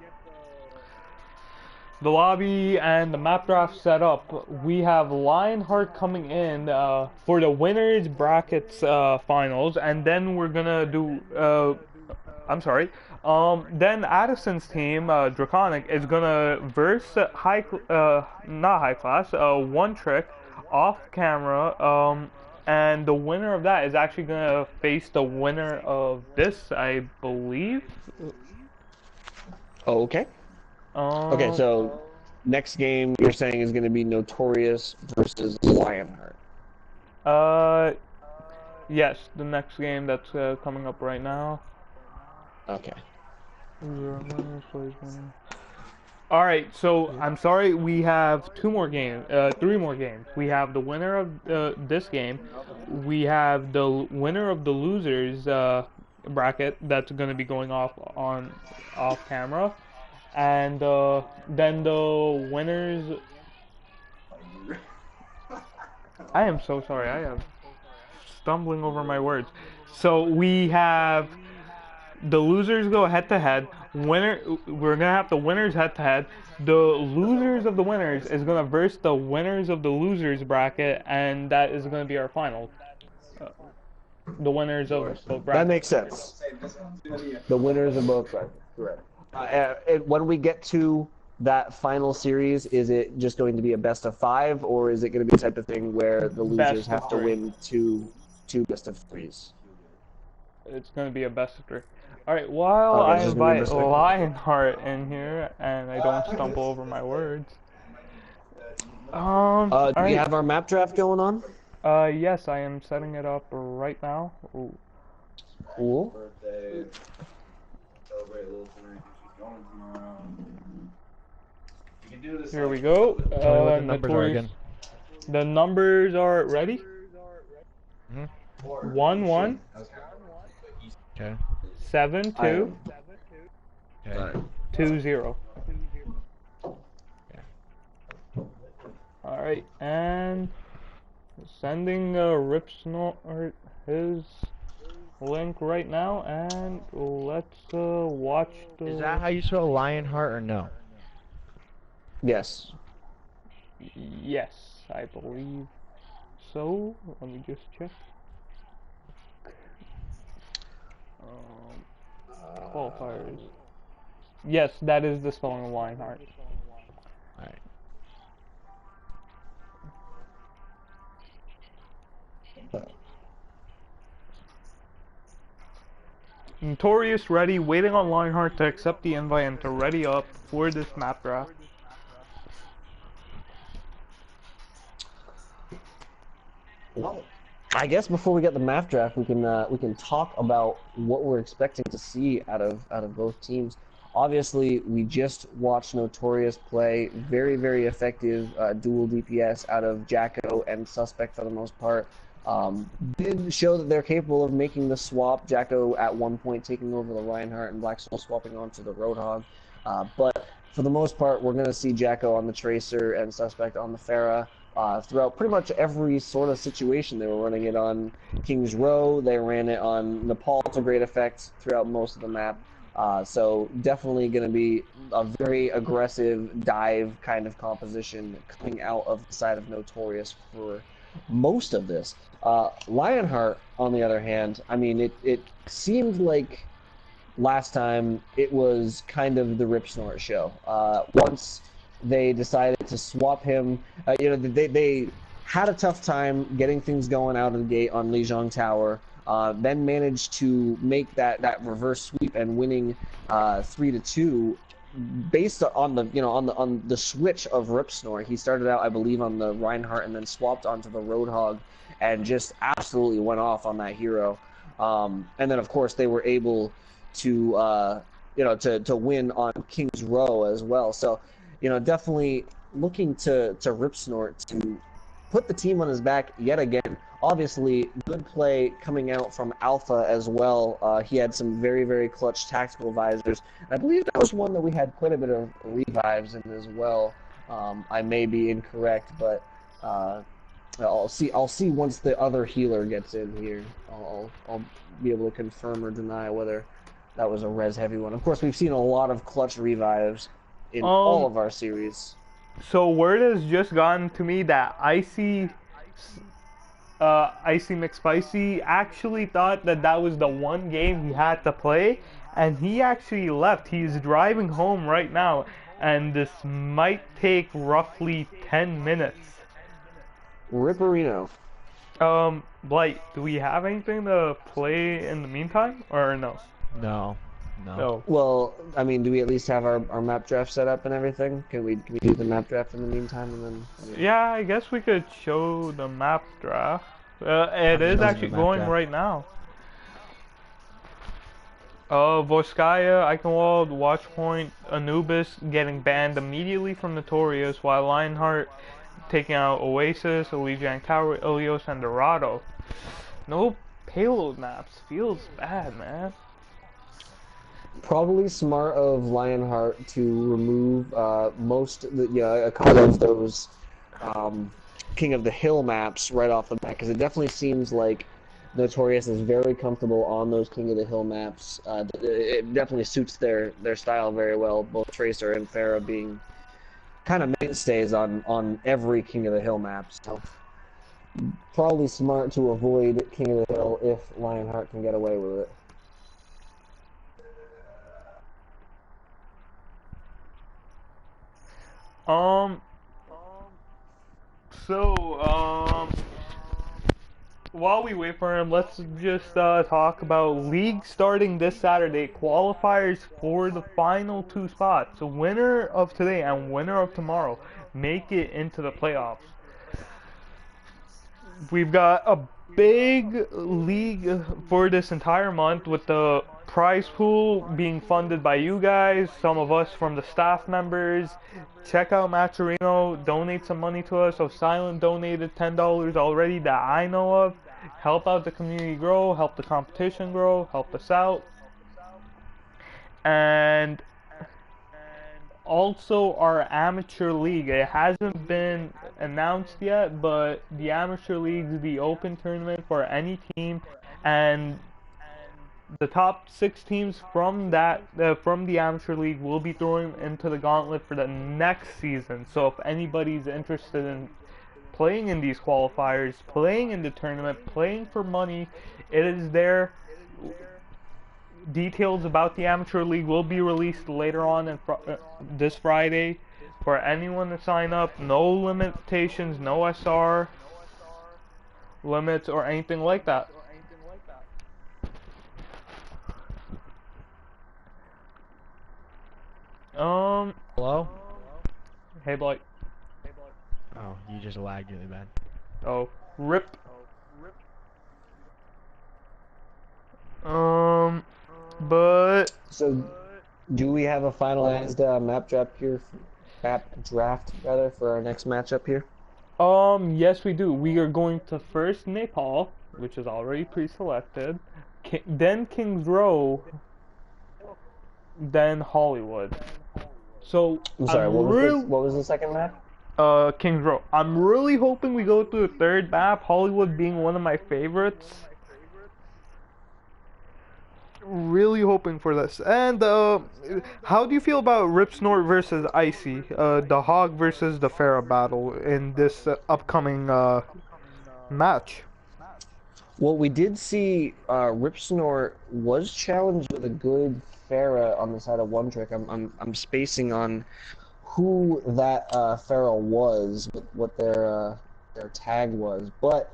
lobby and the map draft set up, we have Lionheart coming in for the winners brackets finals, and then we're gonna do then Addison's team, Draconic, is gonna verse not high class, One Trick off camera, and the winner of that is actually gonna face the winner of this, I believe. Oh, okay. Okay, Um, so next game you're saying is going to be Notorious versus Lionheart. uh, yes, the next game that's coming up right now. Okay. Alright, so I'm sorry, we have three more games. We have the winner of this game. We have the winner of the losers bracket that's going to be going off camera, and then the winners. I am so sorry. I am stumbling over my words. So we have the losers go head to head. We're gonna have the winners head to head. The losers of the winners is gonna verse the winners of the losers bracket, and that is gonna be our final. Uh, the winners of both That brackets. makes sense. The winners of both brackets. Correct. When we get to that final series, is it just going to be a best of 5, or is it going to be the type of thing where the losers Best of have to 3. win two best of 3s? It's gonna be a best of 3. All right. While Okay, I it's just gonna be a invite best of 3. Lionheart in here, and I don't stumble over my words. Do we Alright. have our map draft going on? Yes, I am setting it up right now. Ooh. Cool. Here we go. Tell me what the numbers are Notorious. again. The numbers are ready. Mhm. 1-1, Okay. 7-2, Okay. 2-0. Yeah. Alright, and sending Ripsnort his link right now, and let's watch the. Is that how you spell Lionheart or no? Yes. Yes, I believe so. Let me just check. Qualifiers. Yes, that is the spelling of Lionheart. Alright. Notorious ready, waiting on Lionheart to accept the invite and to ready up for this map draft. Well, I guess before we get the map draft, we can talk about what we're expecting to see out of both teams. Obviously, we just watched Notorious play very effective dual DPS out of Jacko and Suspect for the most part. Did show that they're capable of making the swap. Jacko at one point taking over the Reinhardt and Black Soul swapping onto the Roadhog. But for the most part, we're going to see Jacko on the Tracer and Suspect on the Pharah. Throughout pretty much every sort of situation. They were running it on King's Row, they ran it on Nepal to great effect throughout most of the map. So definitely going to be a very aggressive dive kind of composition coming out of the side of Notorious for most of this. Lionheart, on the other hand, I mean, it seemed like last time it was kind of the Rip Snort show. Once they decided to swap him. They had a tough time getting things going out of the gate on Lijiang Tower. Then managed to make that reverse sweep and winning 3-2 based on the switch of Ripsnore. He started out, I believe, on the Reinhardt and then swapped onto the Roadhog and just absolutely went off on that hero. And then of course they were able to to win on King's Row as well. So definitely looking to Ripsnort to put the team on his back yet again. Obviously, good play coming out from Alpha as well. He had some very clutch tactical visors. I believe that was one that we had quite a bit of revives in as well. I may be incorrect, but I'll see once the other healer gets in here. I'll be able to confirm or deny whether that was a res heavy one. Of course, we've seen a lot of clutch revives in all of our series. So word has just gotten to me that Icy McSpicy actually thought that was the one game he had to play, and he actually left. He's driving home right now, and this might take roughly 10 minutes. Ripperino. Blight, do we have anything to play in the meantime, or no? No. No. No. Well, I mean, do we at least have our map draft set up and everything? Can we do the map draft in the meantime and then? I mean, Yeah, I guess we could show the map draft. It How is shows the actually map going draft? right now. Vorskaya, Eichenwald, Watchpoint, Anubis getting banned immediately from Notorious, while Lionheart taking out Oasis, Elysian Tower, Ilios, and Dorado. No payload maps. Feels bad, man. probably smart of Lionheart to remove a couple of those King of the Hill maps right off the bat, because it definitely seems like Notorious is very comfortable on those King of the Hill maps. It definitely suits their style very well, both Tracer and Pharah being kind of mainstays on every King of the Hill map. So probably smart to avoid King of the Hill if Lionheart can get away with it. Um, so, while we wait for him, let's just talk about league starting this Saturday. Qualifiers for the final two spots. So winner of today and winner of tomorrow make it into the playoffs. We've got a big league for this entire month with the prize pool being funded by you guys, some of us from the staff members. Check out Matcherino, donate some money to us. So Silent donated $10 already that I know of. Help out the community grow, help the competition grow, help us out. And also our amateur league. It hasn't been announced yet, but the amateur league is the open tournament for any team, and the top 6 teams from from the amateur league will be thrown into the gauntlet for the next season. So if anybody's interested in playing in these qualifiers, playing in the tournament, playing for money, it is there. Details about the amateur league will be released later on this Friday for anyone to sign up. No limitations, no SR limits or anything like that. Hello? Hey Blake. Oh, you just lagged really bad. Oh, rip. But So, do we have a finalized map draft rather for our next matchup here? yes we do. We are going to first Nepal, which is already pre-selected, then Kings Row, then Hollywood. So I'm sorry. I'm real What was the second map? Kings Row. I'm really hoping we go to the third map, Hollywood being one of my favorites. Really hoping for this. And how do you feel about Rip Snort versus Icy? The Hog versus the Pharah battle in this upcoming match. Well, we did see Rip Snort was challenged with a good Pharah on the side of One Trick. I'm spacing on who that Pharah was, what their tag was, but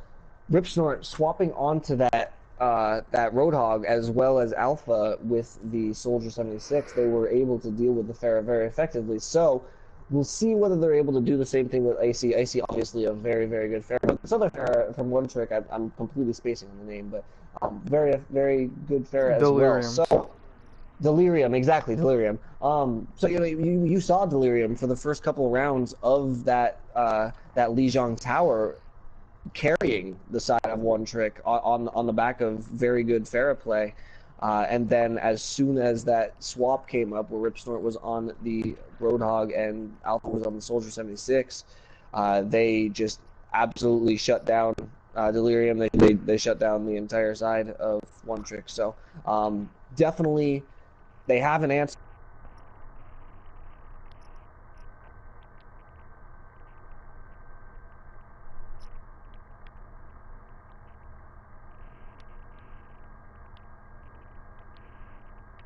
Rip Snort swapping onto that Roadhog as well as Alpha with the Soldier 76, they were able to deal with the Pharah very effectively. So we'll see whether they're able to do the same thing with Icy. Icy, obviously, a very, very good Pharah. But this other Pharah from One Trick, I'm completely spacing on the name, but very, very good Pharah as well. So Delirium, exactly, Delirium. So you saw Delirium for the first couple of rounds of that Lijiang Tower, carrying the side of One Trick on the back of very good Pharah play. And then as soon as that swap came up where Rip Snort was on the Roadhog and Alpha was on the Soldier 76, they just absolutely shut down Delirium. They shut down the entire side of One Trick. So definitely they have an answer.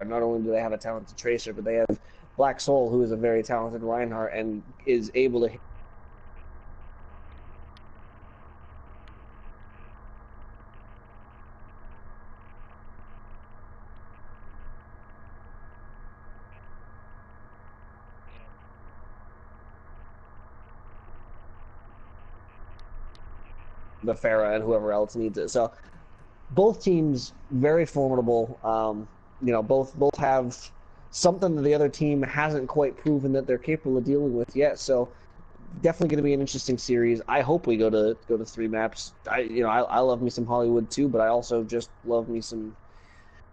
Not only do they have a talented Tracer, but they have Black Soul, who is a very talented Reinhardt and is able to the Pharah and whoever else needs it. So both teams very formidable. You know, both have something that the other team hasn't quite proven that they're capable of dealing with yet. So definitely going to be an interesting series. I hope we go to 3 maps. I love me some Hollywood too, but I also just love me some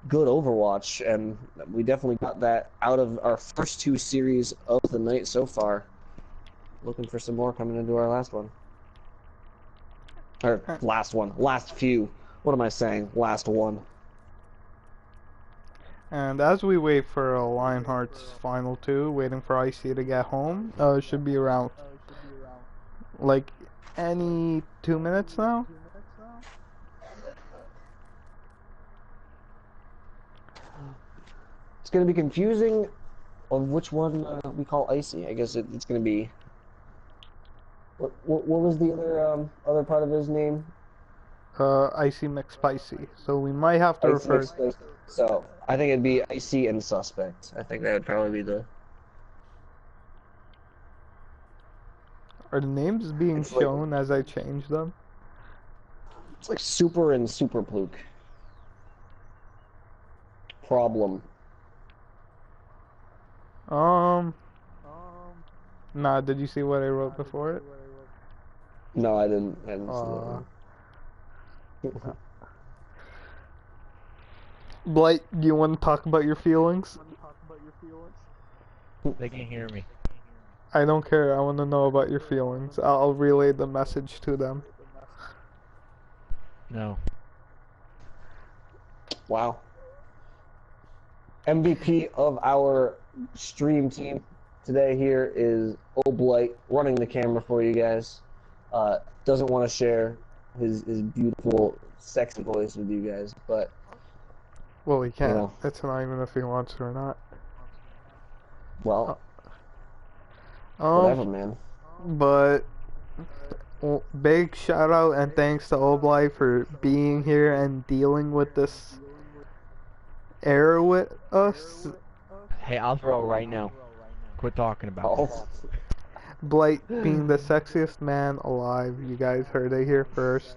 good Overwatch, and we definitely got that out of our first 2 series of the night so far. Looking for some more coming into our last one. Or last one. Last few. What am I saying? Last one. And as we wait for Lionheart's final 2, waiting for Icy to get home, should be around like any 2 minutes now. It's going to be confusing of which one we call Icy. I guess it's going to be. What was the other part of his name? Icy McSpicy. So we might have to Icy refer. McSpicy. So I think it'd be Icy and Suspect. I think that would probably be the. Are the names being shown as I change them? It's like Super and Super Pluke. Problem. Nah, did you see what I wrote before it? No, I didn't see that. Blight, do you want to talk about your feelings? They can hear me. I don't care, I want to know about your feelings. I'll relay the message to them. No. Wow. MVP of our stream team today here is Oblight, running the camera for you guys. Doesn't want to share his beautiful, sexy voice with you guys, but Well, he can't. You know. It's not even if he wants to or not. well, whatever, man. But well, big shout out and thanks to Oblai for being here and dealing with this error with us. Hey, I'll throw it right now. Quit talking about it. Oh. Blight being the sexiest man alive. You guys heard it here first.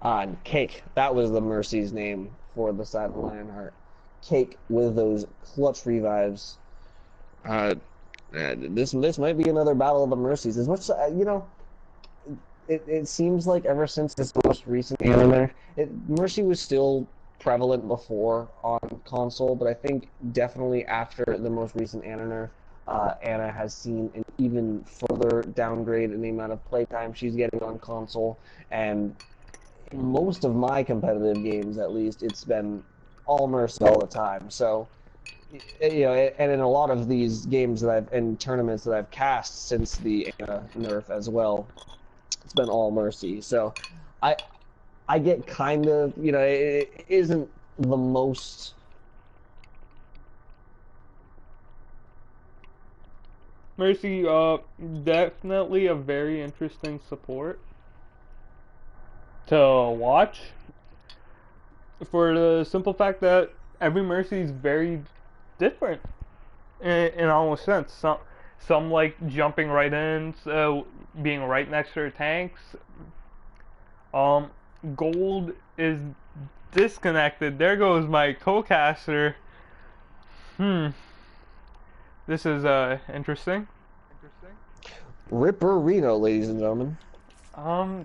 And Cake, that was the Mercy's name for the side of Lionheart. Cake with those clutch revives. This might be another battle of the Mercies. As much it seems like ever since this most recent anime, Mercy was still prevalent before on console, but I think definitely after the most recent anime, Anna has seen an even further downgrade in the amount of playtime she's getting on console, and in most of my competitive games, at least, it's been all Mercy all the time. So, and in a lot of these games in tournaments that I've cast since the Anna nerf as well, it's been all Mercy. So, I get kind of, it isn't the most. Mercy, definitely a very interesting support to watch, for the simple fact that every Mercy is very different in almost sense. Some like jumping right in, being right next to their tanks. Gold is disconnected. There goes my co-caster. This is interesting. Ripper Reno, ladies and gentlemen.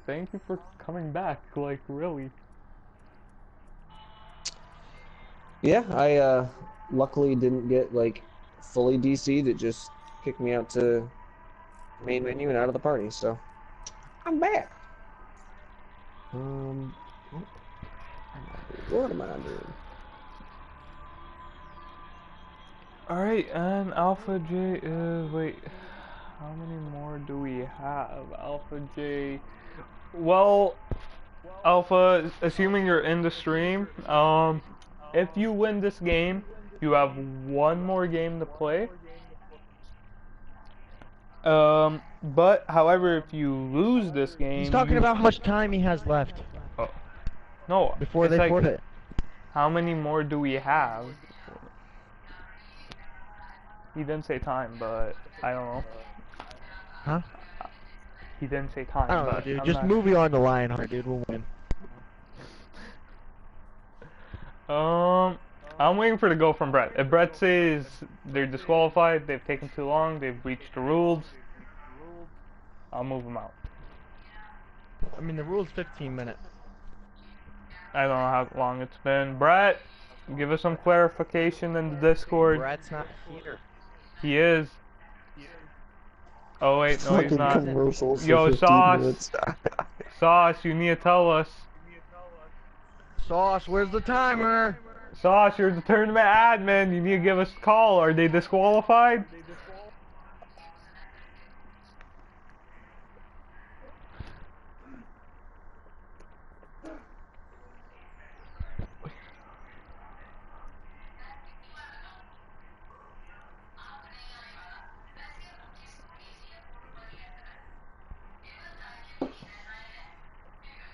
Thank you for coming back. Like, really. Yeah, I luckily didn't get like fully DC'd. It just kicked me out to main menu and out of the party. So I'm back. What am I doing? Alright, and Alpha J is, wait, how many more do we have? Alpha J, well, Alpha, assuming you're in the stream, if you win this game, you have one more game to play. But, however, if you lose this game... He's talking about how much time he has left. Oh. No, Before it's they like, forfeit. how many more do we have? He didn't say time, but I don't know. Huh? He didn't say time, I don't know, but dude. I'm Just not. move you on the Lionheart, dude. We'll win. I'm waiting for the go from Brett. If Brett says they're disqualified, they've taken too long, they've breached the rules, I'll move them out. I mean, the rule's 15 minutes. I don't know how long it's been. Brett, give us some clarification in the Discord. Brad's not here. He is. Oh wait, no he's Fucking not. commercials Yo, for 15 Sauce. minutes. Sauce, you need to tell us. Sauce, where's the timer? Sauce, you're the tournament admin. You need to give us a call. Are they disqualified?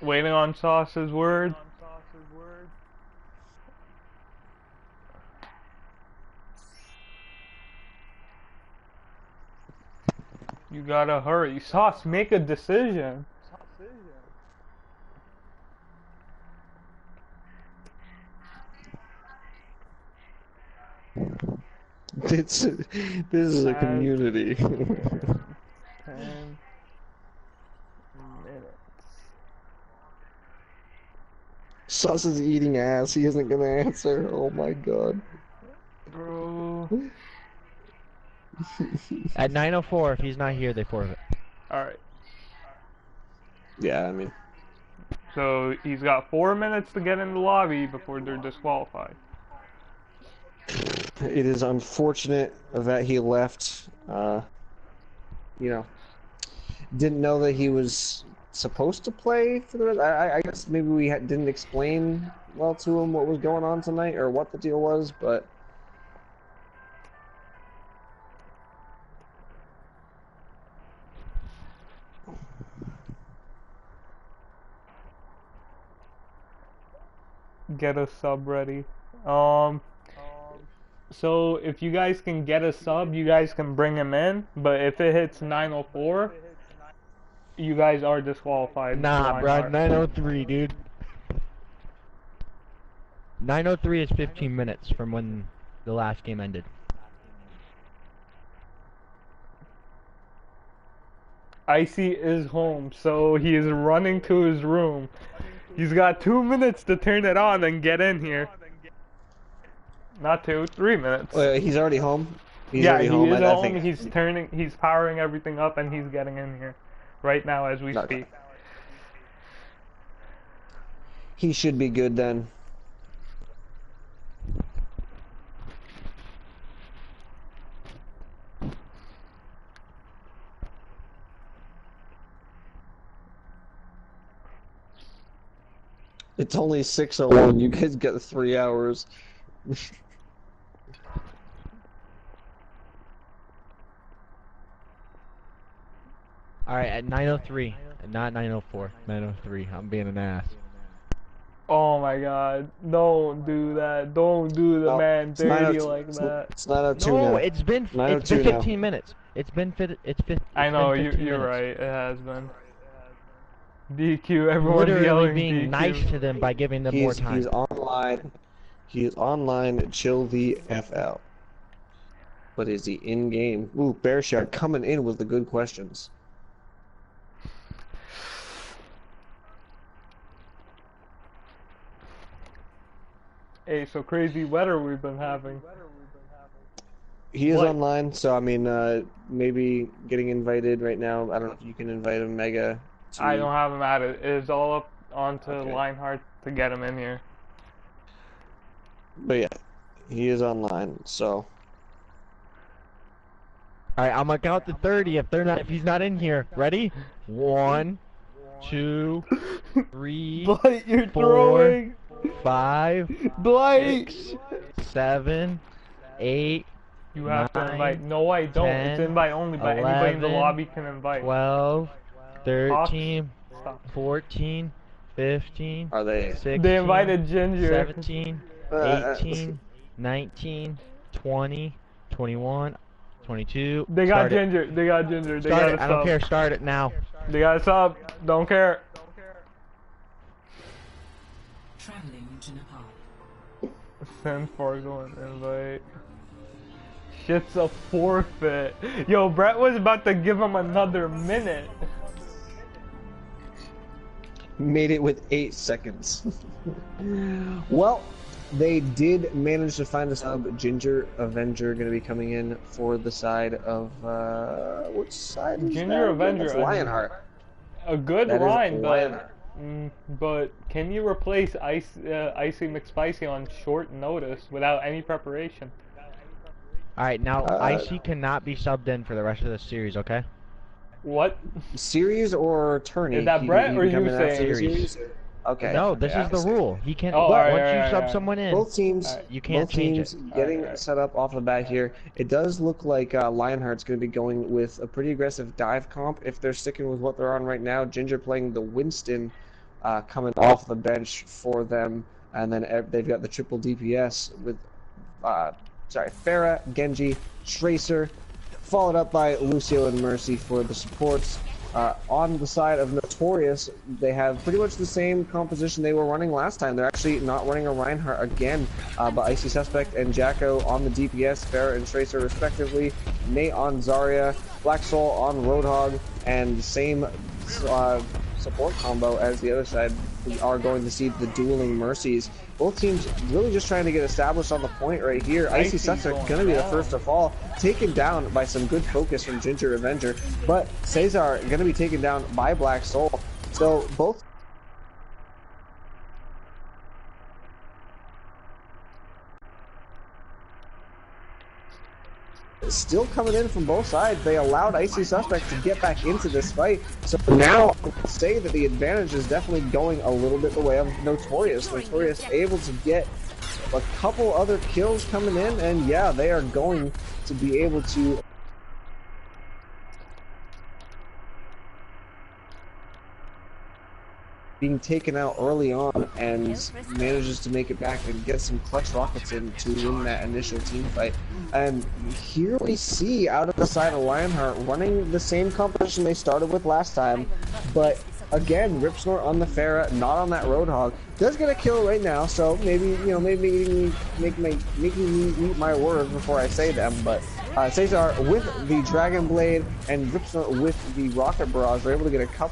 Waiting on Sauce's word. You gotta hurry. Sauce, make a decision. This is a community. 10 minutes. Sauce is eating ass. He isn't gonna answer. Oh my god. Bro. At 9:04, if he's not here, they forfeit. Alright. Yeah, I mean, So he's got 4 minutes to get in the lobby before they're disqualified. it is unfortunate that he left. You know, didn't know that he was supposed to play for the rest. I guess maybe we didn't explain well to him what was going on tonight or what the deal was, but. Get a sub ready. So if you guys can get a sub, you guys can bring him in. But if it hits 9:04, you guys are disqualified. Nah, Lionheart. Brad, 9:03, dude. 9:03 is 15 minutes from when the last game ended. Icy is home, so he is running to his room. He's got 2 minutes to turn it on and get in here. Not 2, 3 minutes. He's already home. He's Yeah, already he home. is I home. think. He's powering everything up, and he's getting in here right now as we Okay. speak. He should be good then. It's only 6:01. You guys got 3 hours. Alright, at 9:03, not 9:04, 9:03. I'm being an ass. Oh my god. Don't do that. Don't do the No, man it's dirty 9:02 like that. It's 9:02 No, now. it's been 9:02 now. 15 minutes. It's been 15. I know, been 15 you're minutes. right. It has been. DQ, everyone's Literally yelling being DQ. nice to them by giving them more time. He's online. He is online. Chill the F out. But is he in game? Ooh, Bear Shark coming in with the good questions. Hey, so crazy weather we've been having. He is What? online, so I mean, maybe getting invited right now. I don't know if you can invite him, Mega. I don't have him at it. It is all up onto Okay. Lionheart to get him in here. But yeah, he is online, so. Alright, I'm gonna count to 30 if he's not in here. Ready? 1, 2, 3, Blight, you're 4, throwing! 5, Blight! 6, 7, 8, You have to 9, invite. No, I don't. 10, It's invite only, but anybody in the 11, lobby can invite. 12, 13, Stop. 14, 15, Are they? 16, They invited Ginger. 17, 18, 19, 20, 21, 22. They got Start it. Ginger. They got Ginger. They Start got it. I don't care. Start it now. They got a sub. Don't care. Traveling to Nepal. Send Fargo an invite. Shit's a forfeit. Yo, Brett was about to give him another minute. Made it with 8 seconds. Well, they did manage to find a sub. Ginger Avenger going to be coming in for the side of which side? Is Ginger that? Avenger. That's Lionheart. A good That is line, Lionheart. but can you replace Icy McSpicy on short notice without any preparation? Alright, now Icy cannot be subbed in for the rest of the series, okay? What? Series or tourney? Is that He- Brett he or can you come in after the saying? series? Okay. No, this okay, is the I see. rule. He can't. Oh, once alright, you alright, sub alright. someone in, Both teams, you can't both change teams it. getting Alright. set up off the bat here. It does look like Lionheart's going to be going with a pretty aggressive dive comp if they're sticking with what they're on right now. Ginger playing the Winston coming off the bench for them, and then they've got the triple DPS with, Pharah, Genji, Tracer, followed up by Lucio and Mercy for the supports. On the side of Notorious, they have pretty much the same composition they were running last time. They're actually not running a Reinhardt again, but Icy Suspect and Jacko on the DPS, Farah and Tracer respectively, Nate on Zarya, Black Soul on Roadhog, and the same support combo as the other side. We are going to see the dueling Mercies. Both teams really just trying to get established on the point right here. Icy Suspect going to be the first to fall, taken down by some good focus from Ginger Avenger, but Cesar going to be taken down by Black Soul. So both still coming in from both sides. They allowed Icy Suspect to get back into this fight. So now I would say that the advantage is definitely going a little bit the way of Notorious. Notorious able to get a couple other kills coming in, and yeah, they are going to be able to being taken out early on and manages to make it back and get some clutch rockets in to win that initial team fight. And here we see out of the side of Lionheart running the same composition they started with last time, but again, Ripsnort on the Pharah, not on that Roadhog. Does get a kill right now, so maybe maybe making me eat my words before I say them, but Cesar with the Dragon Blade and Ripsnort with the Rocket Barrage are able to get a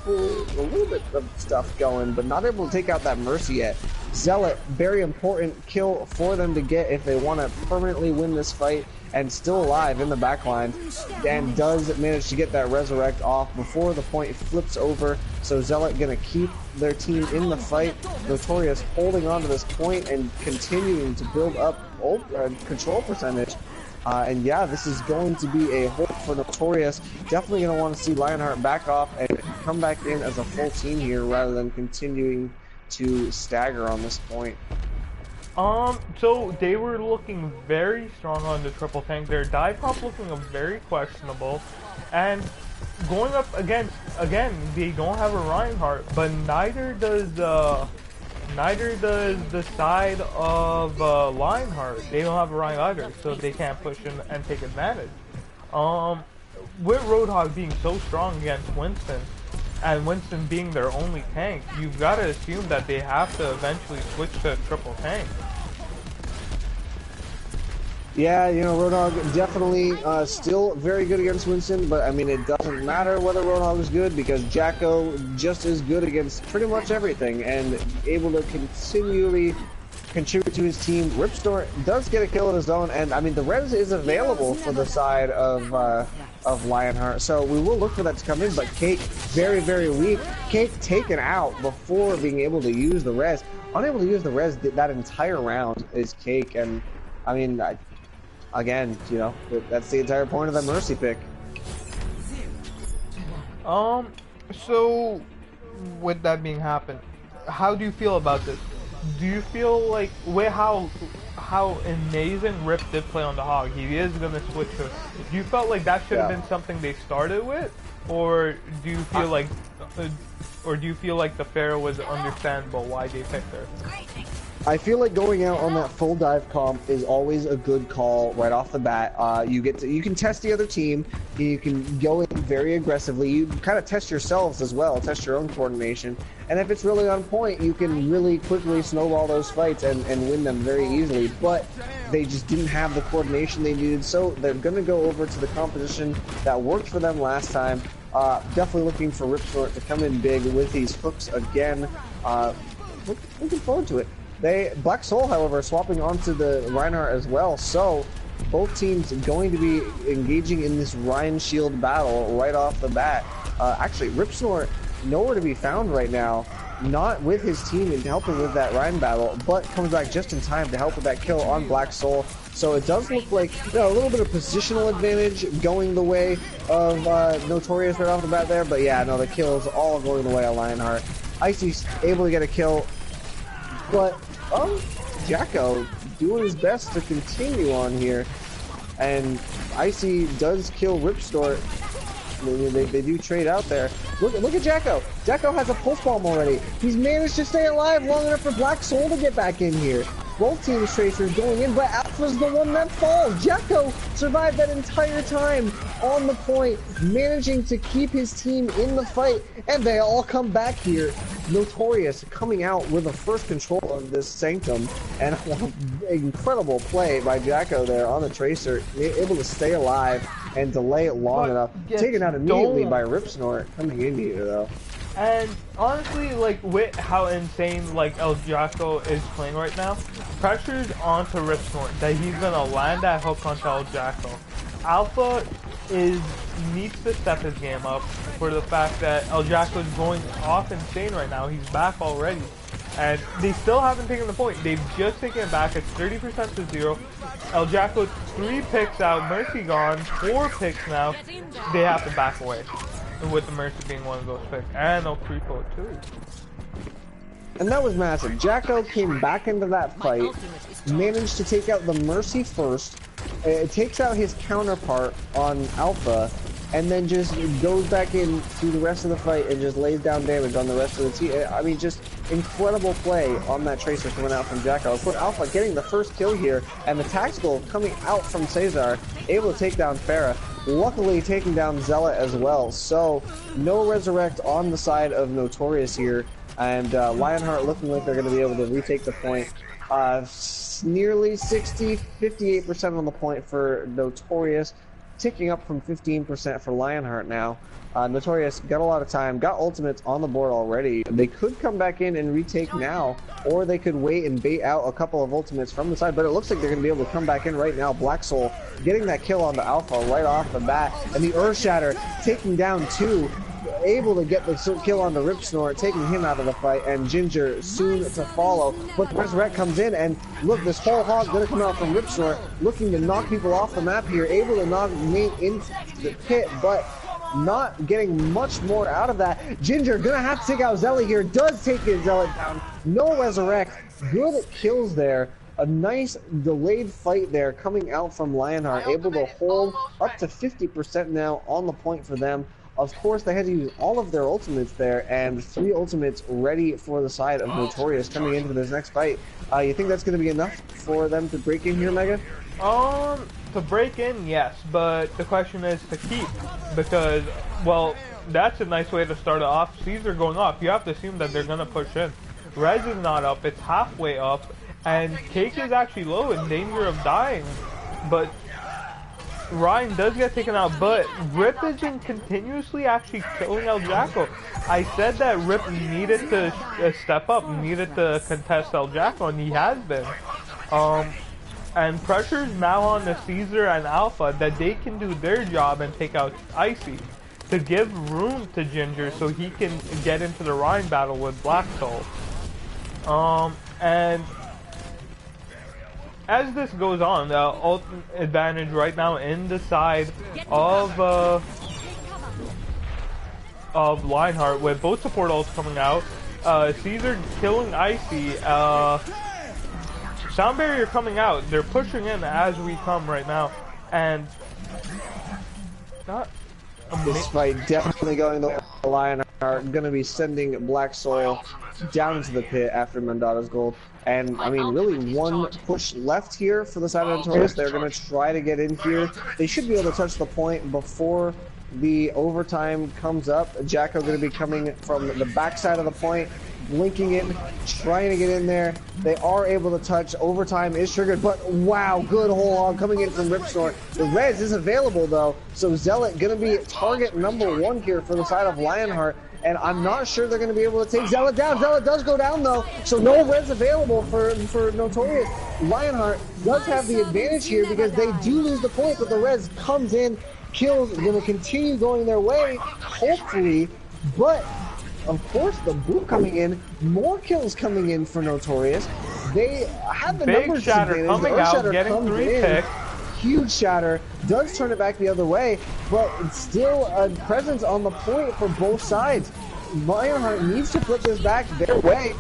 little bit of stuff going, but not able to take out that Mercy yet. Zealot, very important kill for them to get if they want to permanently win this fight, and still alive in the backline, and does manage to get that Resurrect off before the point flips over. So Zealot gonna keep their team in the fight. Notorious holding on to this point and continuing to build up control percentage. And yeah, this is going to be a hold for Notorious. Definitely going to want to see Lionheart back off and come back in as a full team here rather than continuing to stagger on this point. So they were looking very strong on the triple tank. Their dive comp looking very questionable, and going up against, again, they don't have a Reinhardt, but neither does the side of Lionheart. They don't have a Reinhardt either, so they can't push and take advantage. With Roadhog being so strong against Winston, and Winston being their only tank, you've got to assume that they have to eventually switch to triple tank. Yeah, you know, Roadhog definitely still very good against Winston, but I mean, it doesn't matter whether Roadhog is good because Jacko just as good against pretty much everything and able to continually contribute to his team. Ripsnort does get a kill of his own, and I mean, the res is available for the side of Lionheart, so we will look for that to come in, but Cake very, very weak. Cake taken out before being able to use the res. Unable to use the res that entire round is Cake, and I mean, again, you know, that's the entire point of that Mercy pick. So with that being happened, how do you feel about this? Do you feel like with how amazing Rip did play on the Hog, he is gonna switch to? Do you felt like that should have been something they started with, or do you feel like, the Pharaoh was understandable why they picked her? I feel like going out on that full dive comp is always a good call right off the bat. You can test the other team, you can go in very aggressively, you kind of test yourselves as well, test your own coordination, and if it's really on point, you can really quickly snowball those fights and win them very easily, but they just didn't have the coordination they needed, so they're going to go over to the composition that worked for them last time. Definitely looking for Ripsnort to come in big with these hooks again. Looking forward to it. Black Soul, however, swapping onto the Reinhardt as well, so both teams going to be engaging in this Ryan Shield battle right off the bat. Actually, Ripsnort nowhere to be found right now, not with his team and helping with that Ryan battle, but comes back just in time to help with that kill on Black Soul. So it does look like, you know, a little bit of positional advantage going the way of Notorious right off the bat there, but yeah, no, the kills all going the way of Lionheart. Icy's able to get a kill, but Jacko doing his best to continue on here, and Icy does kill Ripsnort. They do trade out there. Look at Jacko. Jacko has a pulse bomb already. He's managed to stay alive long enough for Black Soul to get back in here. Both teams Tracers going in, but Alpha's the one that falls. Jacko survived that entire time on the point, managing to keep his team in the fight, and they all come back here. Notorious coming out with the first control of this Sanctum, and an incredible play by Jacko there on the Tracer, able to stay alive and delay it long enough. Taken out immediately by Ripsnort coming in here though. And honestly, like, with how insane, like, El Jacko is playing right now, pressure's onto Ripsnort that he's gonna land that hook onto El Jacko. Alpha needs to step his game up for the fact that El Jacko's going off insane right now. He's back already. And they still haven't taken the point. They've just taken it back. It's 30% to 0. El Jacko 3 picks out, Mercy gone, 4 picks now. They have to back away. With the Mercy being one of those picks. And they'll pre-pull it too. And that was massive. Jacko came back into that fight, managed to take out the Mercy first. It takes out his counterpart on Alpha, and then just goes back in through the rest of the fight and just lays down damage on the rest of the team. I mean, just incredible play on that Tracer coming out from Jacko. Of course, Alpha getting the first kill here, and the tactical coming out from Cesar, able to take down Farah. Luckily taking down Zealot as well, so no resurrect on the side of Notorious here, and Lionheart looking like they're going to be able to retake the point. Nearly 58% on the point for Notorious, ticking up from 15% for Lionheart now. Notorious got a lot of time, got ultimates on the board already. They could come back in and retake now, or they could wait and bait out a couple of ultimates from the side, but it looks like they're going to be able to come back in right now. Black Soul getting that kill on the Alpha right off the bat, and the Earth Shatter taking down 2, able to get the kill on the Ripsnort, taking him out of the fight, and Ginger soon to follow. But Resurrect comes in, and look, this whole hog going to come out from Ripsnort, looking to knock people off the map here, able to knock Nate into the pit, but not getting much more out of that. Ginger gonna have to take out Zelly here, does take his Zealot down. No Resurrect, good kills there. A nice delayed fight there coming out from Lionheart, able to hold up to 50% now on the point for them. Of course, they had to use all of their ultimates there, and 3 ultimates ready for the side of Notorious coming into this next fight. You think that's going to be enough for them to break in here, Mega? To break in, yes, but the question is to keep, because, well, that's a nice way to start it off. Caesar going off, you have to assume that they're going to push in. Rez is not up, it's halfway up, and Cake is actually low, in danger of dying, but Ryan does get taken out, but Rip is continuously actually killing El Jacko. I said that Rip needed to step up, needed to contest El Jacko, and he has been. And pressure's now on the Caesar and Alpha that they can do their job and take out Icy, to give room to Ginger so he can get into the Rhine battle with Black Soul. And as this goes on, the ultimate advantage right now in the side of Lionheart, with both support ults coming out, Caesar killing Icy, Sound Barrier coming out, they're pushing in as we come right now, and not this fight definitely going the Lionheart are going to be sending Black Soil down into the pit after Mandata's gold. And, I mean, really one push left here for the side of Notorious. They're going to try to get in here. They should be able to touch the point before the overtime comes up. Jacko going to be coming from the backside of the point, blinking in, trying to get in there. They are able to touch. Overtime is triggered, but wow, good whole hog coming in from Ripsnort. The res is available though, so Zealot going to be target number 1 here for the side of Lionheart. And I'm not sure they're going to be able to take Zealot down. Zealot does go down, though, so no res available for Notorious. Lionheart does have the advantage here because they do lose the point, but the res comes in, kills, going to continue going their way, hopefully. But, of course, the boot coming in, more kills coming in for Notorious. They have the Big numbers Shatter advantage. coming out, getting 3 picks. Huge Shatter does turn it back the other way, but it's still a presence on the point for both sides. Lionheart needs to put this back their way.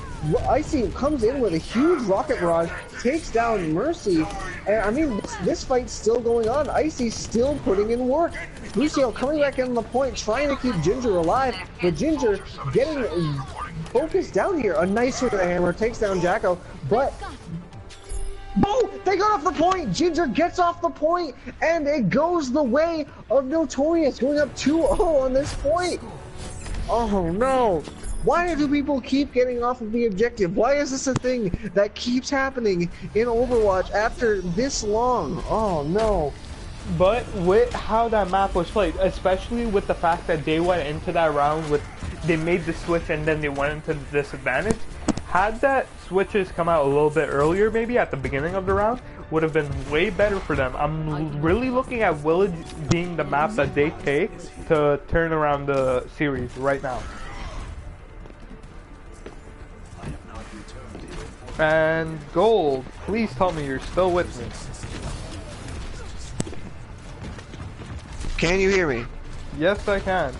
Icy comes in with a huge rocket barrage, takes down Mercy, and I mean, this fight's still going on. Icy still putting in work. Lucio coming back in on the point, trying to keep Ginger alive, but Ginger getting focused down here. A nice swing of the hammer, takes down Jacko, but oh, they got off the point! Ginger gets off the point, and it goes the way of Notorious, going up 2-0 on this point. Oh no! Why do people keep getting off of the objective? Why is this a thing that keeps happening in Overwatch after this long? Oh no. But with how that map was played, especially with the fact that they went into that round with, they made the switch and then they went into the disadvantage, had that switches come out a little bit earlier, maybe at the beginning of the round, would have been way better for them. I'm really looking at Village being the map that they take to turn around the series right now. And Gold, please tell me you're still with me. Can you hear me? Yes, I can.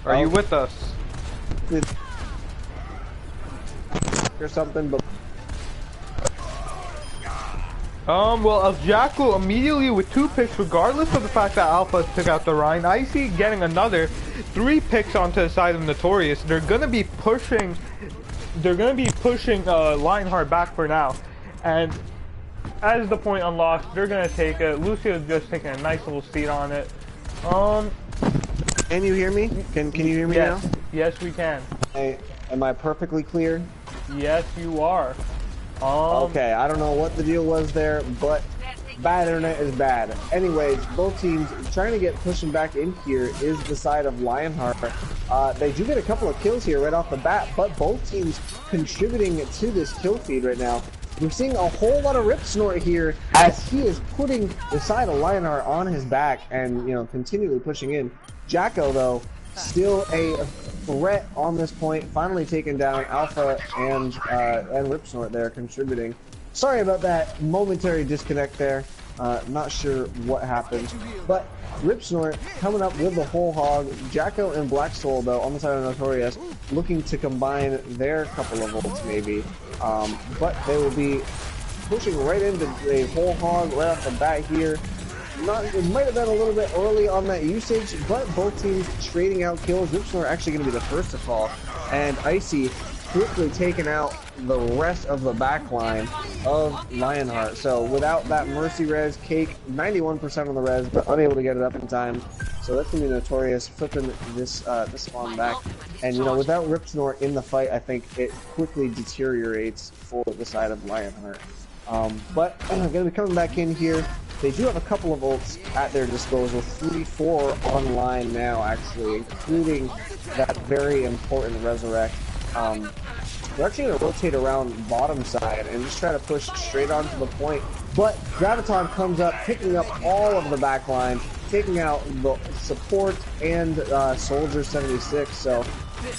Are you with us? Or something, but well, Jacko immediately with 2 picks, regardless of the fact that Alpha took out the Rhine. Icy getting another 3 picks onto the side of Notorious. They're gonna be pushing. They're gonna be pushing Lionheart back for now, and as the point unlocks, they're gonna take it. Lucio's just taking a nice little seat on it. Can you hear me? Can you hear me yes. now? Yes, we can. Am I perfectly clear? Yes, you are. Okay, I don't know what the deal was there, but bad internet is bad. Anyways, both teams trying to get pushing back in here is the side of Lionheart. They do get a couple of kills here right off the bat, but both teams contributing to this kill feed right now. We're seeing a whole lot of Rip Snort here as he is putting the side of Lionheart on his back and, you know, continually pushing in. Jacko, though, still a threat on this point, finally taking down Alpha and Rip Snort there, contributing. Sorry about that momentary disconnect there. Not sure what happened, but Rip Snort coming up with the whole hog. Jacko and Black Soul, though, on the side of Notorious, looking to combine their couple of ults maybe. But they will be pushing right into a whole hog right off the bat here. It might have been a little bit early on that usage, but both teams trading out kills. Rip Snort actually going to be the first to fall, and Icy quickly taking out the rest of the back line of Lionheart. So without that Mercy res, Cake 91% on the res, but unable to get it up in time. So that's gonna be Notorious flipping this spawn back. And you know, without Rip Snort in the fight, I think it quickly deteriorates for the side of Lionheart. But gonna be coming back in here. They do have a couple of ults at their disposal, 3-4 online now actually, including that very important Resurrect. They're actually going to rotate around bottom side and just try to push straight onto the point. But Graviton comes up, picking up all of the back line, taking out the support and Soldier 76. So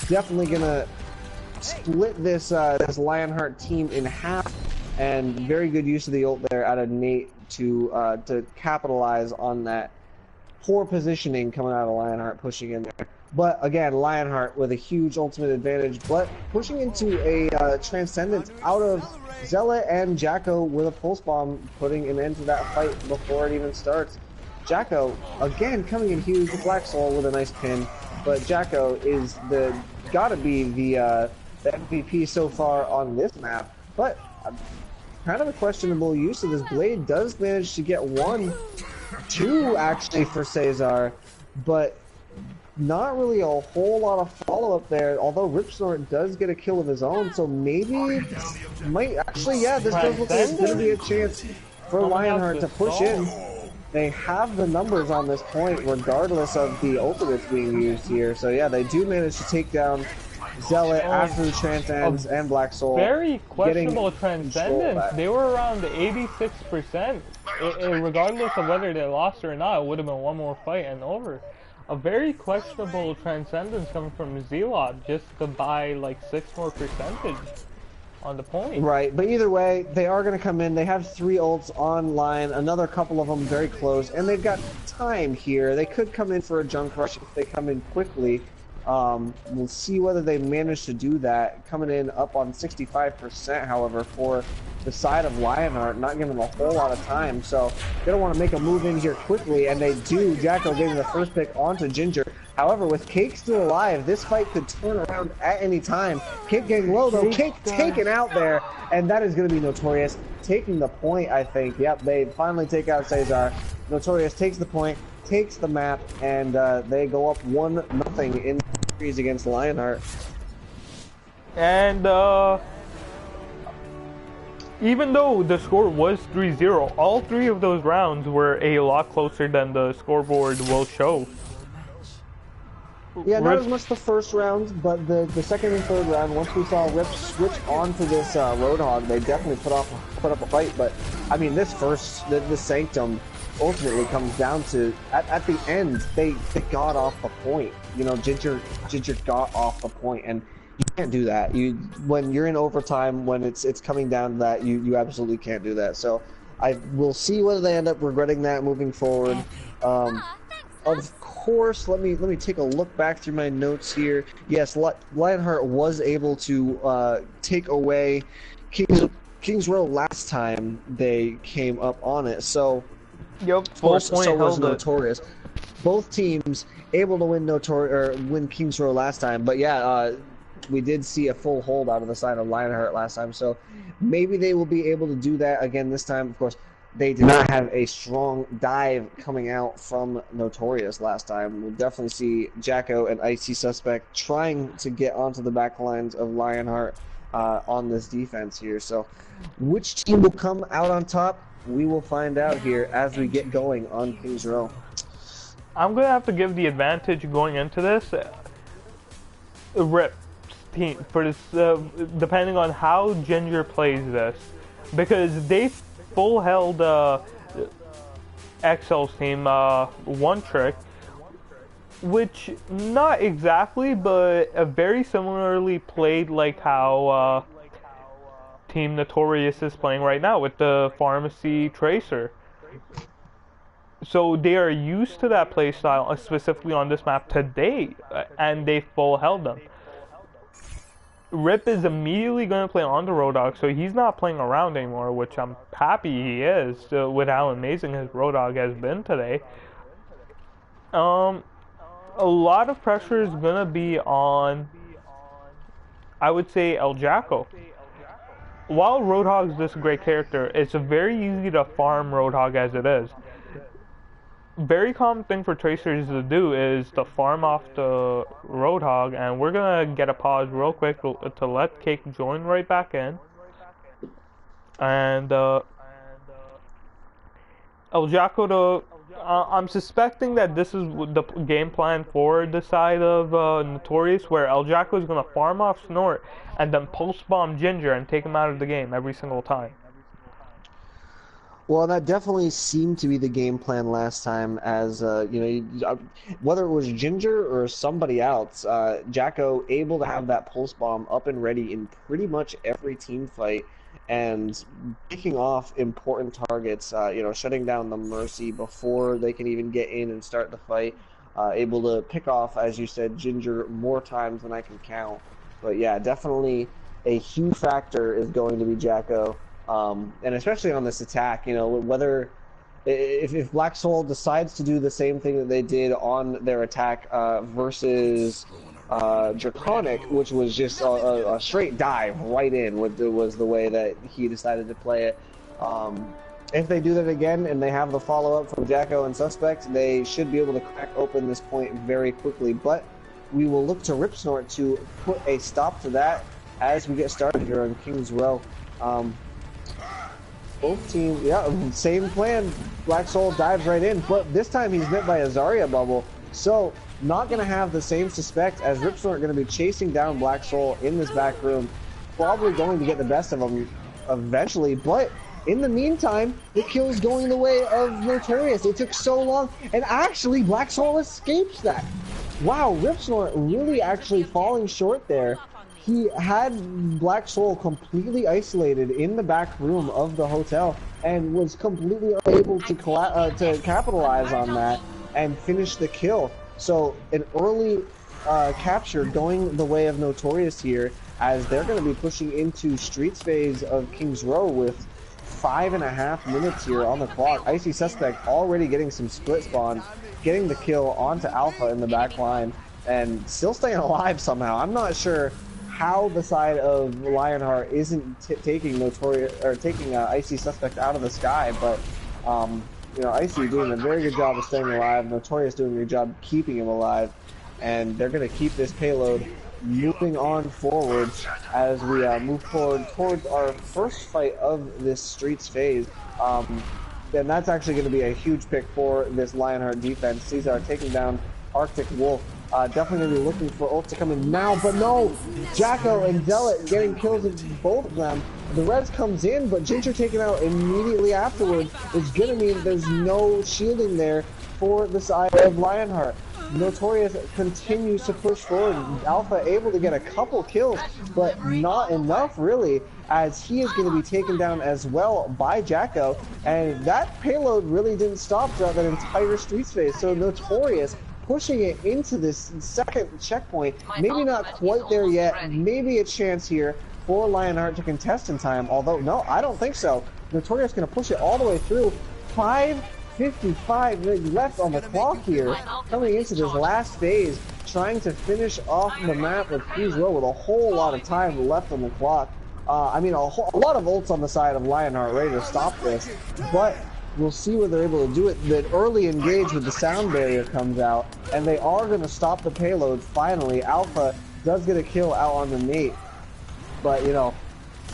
definitely going to split this this Lionheart team in half. And very good use of the ult there out of Nate to capitalize on that poor positioning coming out of Lionheart, pushing in there. But again, Lionheart with a huge ultimate advantage, but pushing into a Transcendence out of Zealot and Jacko with a Pulse Bomb, putting an end to that fight before it even starts. Jacko, again, coming in huge with Black Soul with a nice pin. but Jacko is gotta be the MVP so far on this map. But kind of a questionable use of this blade. Does manage to get 1, 2 actually for Cesar, but not really a whole lot of follow-up there, although Ripsnort does get a kill of his own, so maybe might actually, yeah, this does look like it's going to be a chance for Lionheart to push in. They have the numbers on this point regardless of the ultimates being used here, so yeah, they do manage to take down Zealot after the Transcends and Black Soul. Very questionable Transcendence. They were around 86%. Regardless of whether they lost or not, it would have been one more fight and over. A very questionable Transcendence coming from Zealot just to buy like 6 more percentage on the point. Right, but either way, they are going to come in. They have 3 ults online, another couple of them very close, and they've got time here. They could come in for a junk rush if they come in quickly. We'll see whether they manage to do that. Coming in up on 65%, however, for the side of Lionheart, not giving them a whole lot of time, so they don't want to make a move in here quickly, and they do. Jacko getting the first pick onto Ginger. However, with Cake still alive, this fight could turn around at any time. Cake getting low, though. Cake taken out there, and that is going to be Notorious taking the point, I think. Yep, they finally take out Cesar. Notorious takes the point, takes the map, and they go up 1-0 in the series against Lionheart. And even though the score was 3-0, all 3 of those rounds were a lot closer than the scoreboard will show. Yeah, not as much the first round, but the second and third round, once we saw Rip switch onto this Roadhog, they definitely put up a fight. But I mean, this Sanctum ultimately comes down to at the end they got off the point. You know, Ginger got off the point, and you can't do that. When you're in overtime, when it's coming down to that, you absolutely can't do that. So I will see whether they end up regretting that moving forward. Of course, let me take a look back through my notes here. Yes, Lionheart was able to take away King's Row last time they came up on it. So, yep, of course, so was Notorious. Both teams able to win King's Row last time, but yeah, we did see a full hold out of the side of Lionheart last time. So maybe they will be able to do that again this time. Of course, they did not have a strong dive coming out from Notorious last time. We'll definitely see Jacko and Icy Suspect trying to get onto the back lines of Lionheart on this defense here. So which team will come out on top? We will find out here as we get going on King's Row. I'm going to have to give the advantage going into this. Rip team for this, depending on how Ginger plays this, because they full held XL's team one trick, which not exactly, but very similarly played like how Team Notorious is playing right now with the Pharmacy Tracer. So they are used to that playstyle, specifically on this map today, and they full held them. Rip is immediately going to play on the Roadhog, so he's not playing around anymore, which I'm happy he is, with how amazing his Roadhog has been today. A lot of pressure is going to be on, I would say, El Jacko. While Roadhog's this great character, it's very easy to farm Roadhog as it is. Very common thing for Tracers to do is to farm off the Roadhog, and we're gonna get a pause real quick to let Cake join right back in. And El Jacko, I'm suspecting that this is the game plan for the side of Notorious, where El Jacko is gonna farm off Snort and then post bomb Ginger and take him out of the game every single time. Well, that definitely seemed to be the game plan last time, as, whether it was Ginger or somebody else, Jacko able to have that pulse bomb up and ready in pretty much every team fight, and picking off important targets, shutting down the Mercy before they can even get in and start the fight, able to pick off, as you said, Ginger more times than I can count. But yeah, definitely a huge factor is going to be Jacko. And especially on this attack, whether if Black Soul decides to do the same thing that they did on their attack versus Draconic, which was just a straight dive right in, was the way that he decided to play it. If they do that again and they have the follow-up from Jacko and Suspect, they should be able to crack open this point very quickly. But we will look to Rip Snort to put a stop to that as we get started here on King's Row. Both teams, yeah, same plan. Black Soul dives right in, but this time he's met by a Zarya bubble. So, not going to have the same suspect as Rip Snort going to be chasing down Black Soul in this back room. Probably going to get the best of him eventually, but in the meantime, the kill's going the way of Notorious. It took so long, and actually Black Soul escapes that. Wow, Rip Snort really actually falling short there. He had Black Soul completely isolated in the back room of the hotel and was completely unable to capitalize on that and finish the kill. So an early capture going the way of Notorious here, as they're going to be pushing into Streets phase of King's Row with 5.5 minutes here on the clock. Icy Suspect already getting some split spawn, getting the kill onto Alpha in the back line, and still staying alive somehow. I'm not sure how the side of Lionheart isn't taking Notorious or taking Icy Suspect out of the sky, but you know, Icy doing a very good job of staying alive. Notorious doing a good job keeping him alive, and they're going to keep this payload moving on forward as we move forward towards our first fight of this Streets phase. And that's actually going to be a huge pick for this Lionheart defense. Caesar taking down Arctic Wolf. Definitely going to be looking for ult to come in now, but no! Jacko and Zealot getting kills of both of them. The res comes in, but Ginger taken out immediately afterwards is going to mean there's no shielding there for the side of Lionheart. Notorious continues to push forward. Alpha able to get a couple kills, but not enough really, as he is going to be taken down as well by Jacko. And that payload really didn't stop throughout that entire Streets phase. So Notorious pushing it into this second checkpoint. Maybe not quite there yet. Maybe a chance here for Lionheart to contest in time. Although, no, I don't think so. Notorious going to push it all the way through. 5:55 left on the clock here, coming into this last phase, trying to finish off the map with King's Row with a whole lot of time left on the clock. I mean, a lot of ults on the side of Lionheart ready to stop this, but we'll see whether they're able to do it. That early engage with the sound barrier comes out, and they are going to stop the payload finally. Alpha does get a kill out on the Nate, but you know,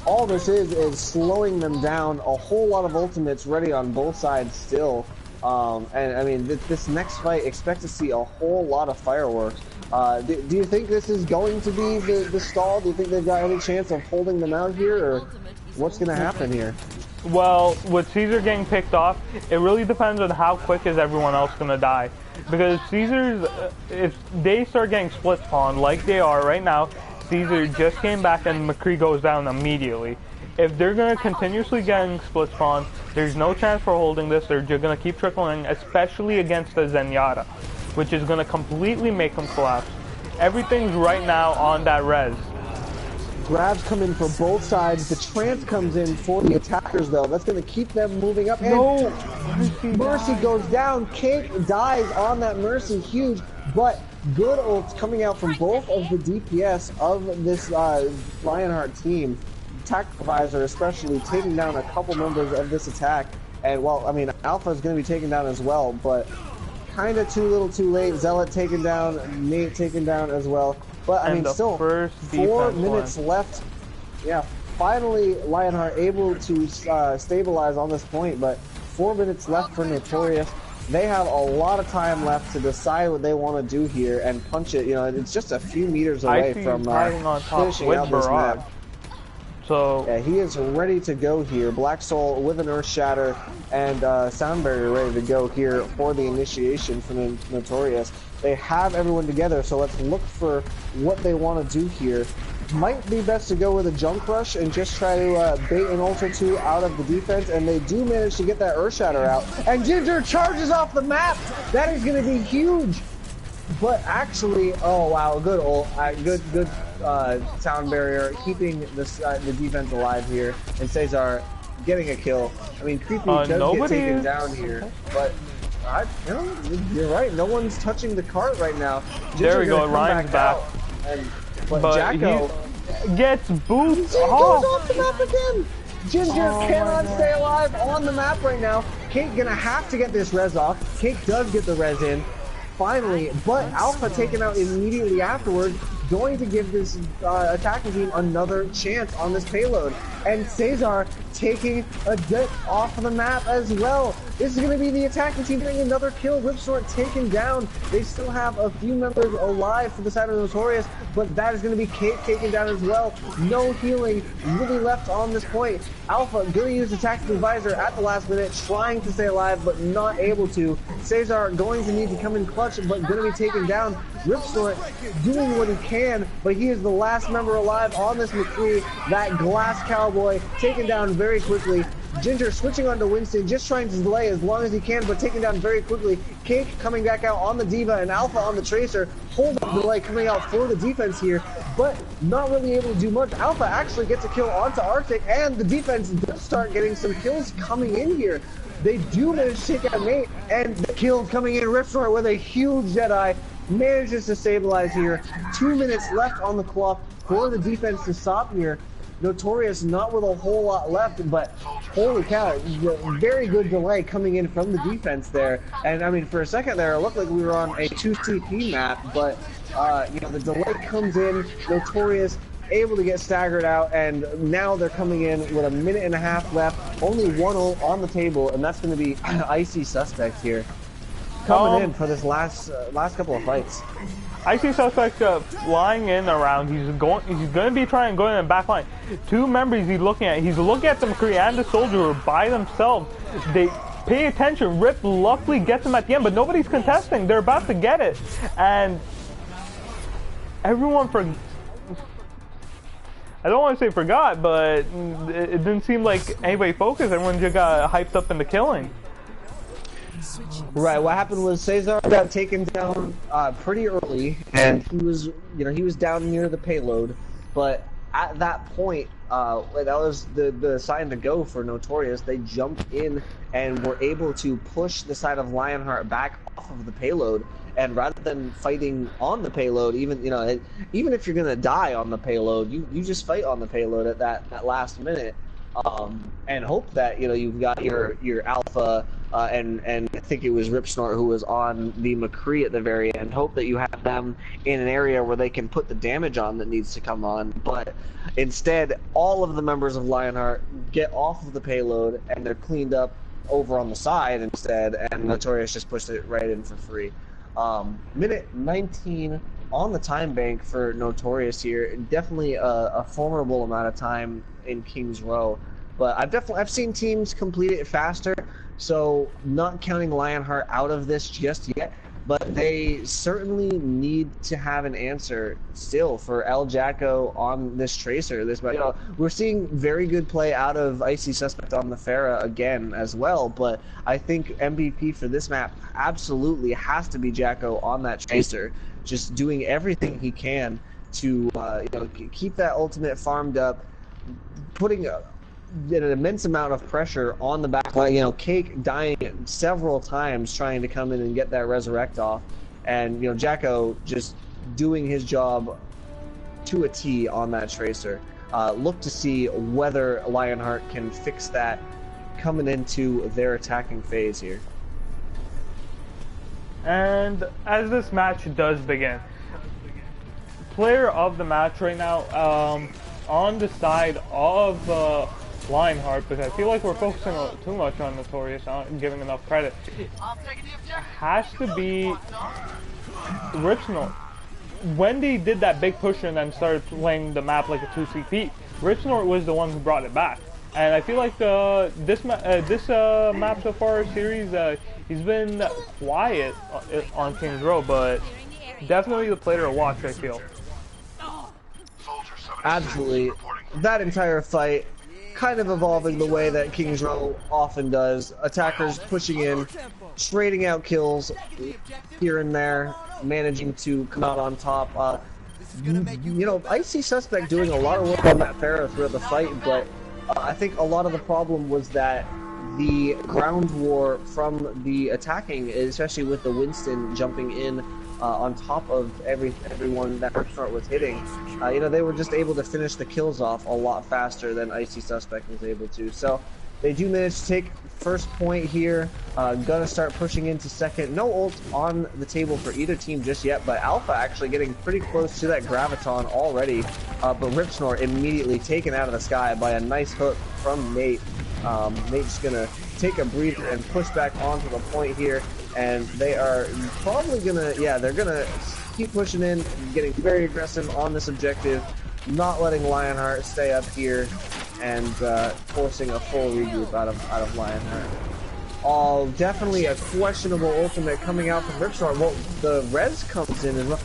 all this is slowing them down. A whole lot of ultimates ready on both sides still. And I mean, this next fight, expect to see a whole lot of fireworks. Do you think this is going to be the stall? Do you think they've got any chance of holding them out here, or what's going to happen here? Well, with Caesar getting picked off, it really depends on how quick is everyone else going to die. Because Caesar's, if they start getting split spawn like they are right now, Caesar just came back and McCree goes down immediately. If they're going to continuously getting split spawn, there's no chance for holding this. They're just going to keep trickling, especially against the Zenyatta, which is going to completely make them collapse. Everything's right now on that res. Grabs come in for both sides. The trance comes in for the attackers, though. That's going to keep them moving up. No! And Mercy goes down. Cake dies on that Mercy. Huge. But good ults coming out from both of the DPS of this Lionheart team. Tactical Visor especially taking down a couple members of this attack. And, well, I mean, Alpha is going to be taken down as well, but kind of too little too late. Zealot taken down. Nate taken down as well. But, I mean, still, 4 minutes left. Yeah, finally, Lionheart able to stabilize on this point, but 4 minutes left for Notorious. They have a lot of time left to decide what they want to do here and punch it. You know, it's just a few meters away from finishing out this map. So yeah, he is ready to go here. Black Soul with an Earth Shatter and Sound Barrier ready to go here for the initiation for Notorious. They have everyone together, so let's look for what they want to do here. Might be best to go with a Junk Rush and just try to bait an ult or two out of the defense, and they do manage to get that Earth Shatter out. And Ginger charges off the map! That is going to be huge! But actually, oh wow, good ult, good Sound Barrier, keeping the defense alive here. And Cesar getting a kill. I mean, Creepy does get nobody taken is... down here, but you know, you're right. No one's touching the cart right now. There we go. Ryan's back. But Jacko gets booted. Goes off the map again. Ginger cannot stay alive on the map right now. Cake gonna have to get this res off. Cake does get the res in, finally, but Alpha taken out immediately afterwards, going to give this attacking team another chance on this payload. And Cesar taking a dip off of the map as well. This is going to be the attacking team getting another kill. Ripsnort taken down. They still have a few members alive for the side of Notorious, but that is going to be Kate taken down as well. No healing really left on this point. Alpha going to use the tactical advisor at the last minute, trying to stay alive, but not able to. Cesar going to need to come in clutch, but going to be taken down. Ripsnort doing what he can, but he is the last member alive on this McCree. That glass cowboy taken down very quickly. Ginger switching onto Winston, just trying to delay as long as he can, but taken down very quickly. Cake coming back out on the Diva and Alpha on the Tracer. Hold up delay coming out for the defense here, but not really able to do much. Alpha actually gets a kill onto Arctic, and the defense does start getting some kills coming in here. They do manage to take out Nate, and the kill coming in. Ripsnort with a huge Jedi manages to stabilize here. 2 minutes left on the clock for the defense to stop here. Notorious not with a whole lot left, but holy cow, very good delay coming in from the defense there. And I mean, for a second there, it looked like we were on a 2 CP map, but you know, the delay comes in, Notorious able to get staggered out, and now they're coming in with a minute and a half left, only 1 ult on the table, and that's going to be Icy Suspect here coming in for this last couple of fights. I see Suspect flying in around. He's going to be trying to go in the back line. 2 members he's looking at. He's looking at the McCree and the Soldier who are by themselves. They pay attention. Rip luckily gets them at the end, but nobody's contesting. They're about to get it, and everyone I don't want to say forgot, but it didn't seem like anybody focused. Everyone just got hyped up into killing. Right, what happened was Cesar got taken down pretty early, and he was down near the payload, but at that point, that was the sign to go for Notorious. They jumped in and were able to push the side of Lionheart back off of the payload, and rather than fighting on the payload, even if you're gonna die on the payload, you just fight on the payload at that last minute. And hope that you've got your Alpha and I think it was Ripsnort who was on the McCree at the very end. Hope that you have them in an area where they can put the damage on that needs to come on. But instead, all of the members of Lionheart get off of the payload and they're cleaned up over on the side instead, and Notorious just pushed it right in for free. Minute 19 on the time bank for Notorious here. Definitely a formidable amount of time in King's Row, but I've seen teams complete it faster, so not counting Lionheart out of this just yet, but they certainly need to have an answer still for El Jacko on this Tracer. We're seeing very good play out of Icy Suspect on the Pharah again as well, but I think MVP for this map absolutely has to be Jacko on that Tracer, just doing everything he can to keep that ultimate farmed up, putting an immense amount of pressure on the back line. Cake dying several times trying to come in and get that resurrect off, and Jacko just doing his job to a T on that Tracer. Look to see whether Lionheart can fix that coming into their attacking phase here. And as this match does begin, player of the match right now, on the side of Lionheart, because I feel like we're focusing too much on Notorious, not giving enough credit, has to be Ripsnort. When they did that big push and then started playing the map like a 2 CP, Ripsnort was the one who brought it back. And I feel like this map so far series, he's been quiet on King's Row, but definitely the player to watch, I feel. Absolutely. That entire fight kind of evolving the way that King's Row often does. Attackers pushing in, trading out kills here and there, managing to come out on top. Icy Suspect doing a lot of work on that Pharah throughout the fight, but I think a lot of the problem was that the ground war from the attacking, especially with the Winston jumping in on top of everyone that Ripstart was hitting, you know, they were just able to finish the kills off a lot faster than Icy Suspect was able to. So they do manage to take first point here. Gonna start pushing into second. No ult on the table for either team just yet, but Alpha actually getting pretty close to that Graviton already. But Ripsnort immediately taken out of the sky by a nice hook from Nate. Nate's gonna take a breather and push back onto the point here, and they are probably gonna, yeah, they're gonna keep pushing in, getting very aggressive on this objective, not letting Lionheart stay up here, and forcing a full regroup out of Lionheart. Oh, definitely a questionable ultimate coming out from Ripsnort. Well, the res comes in as well.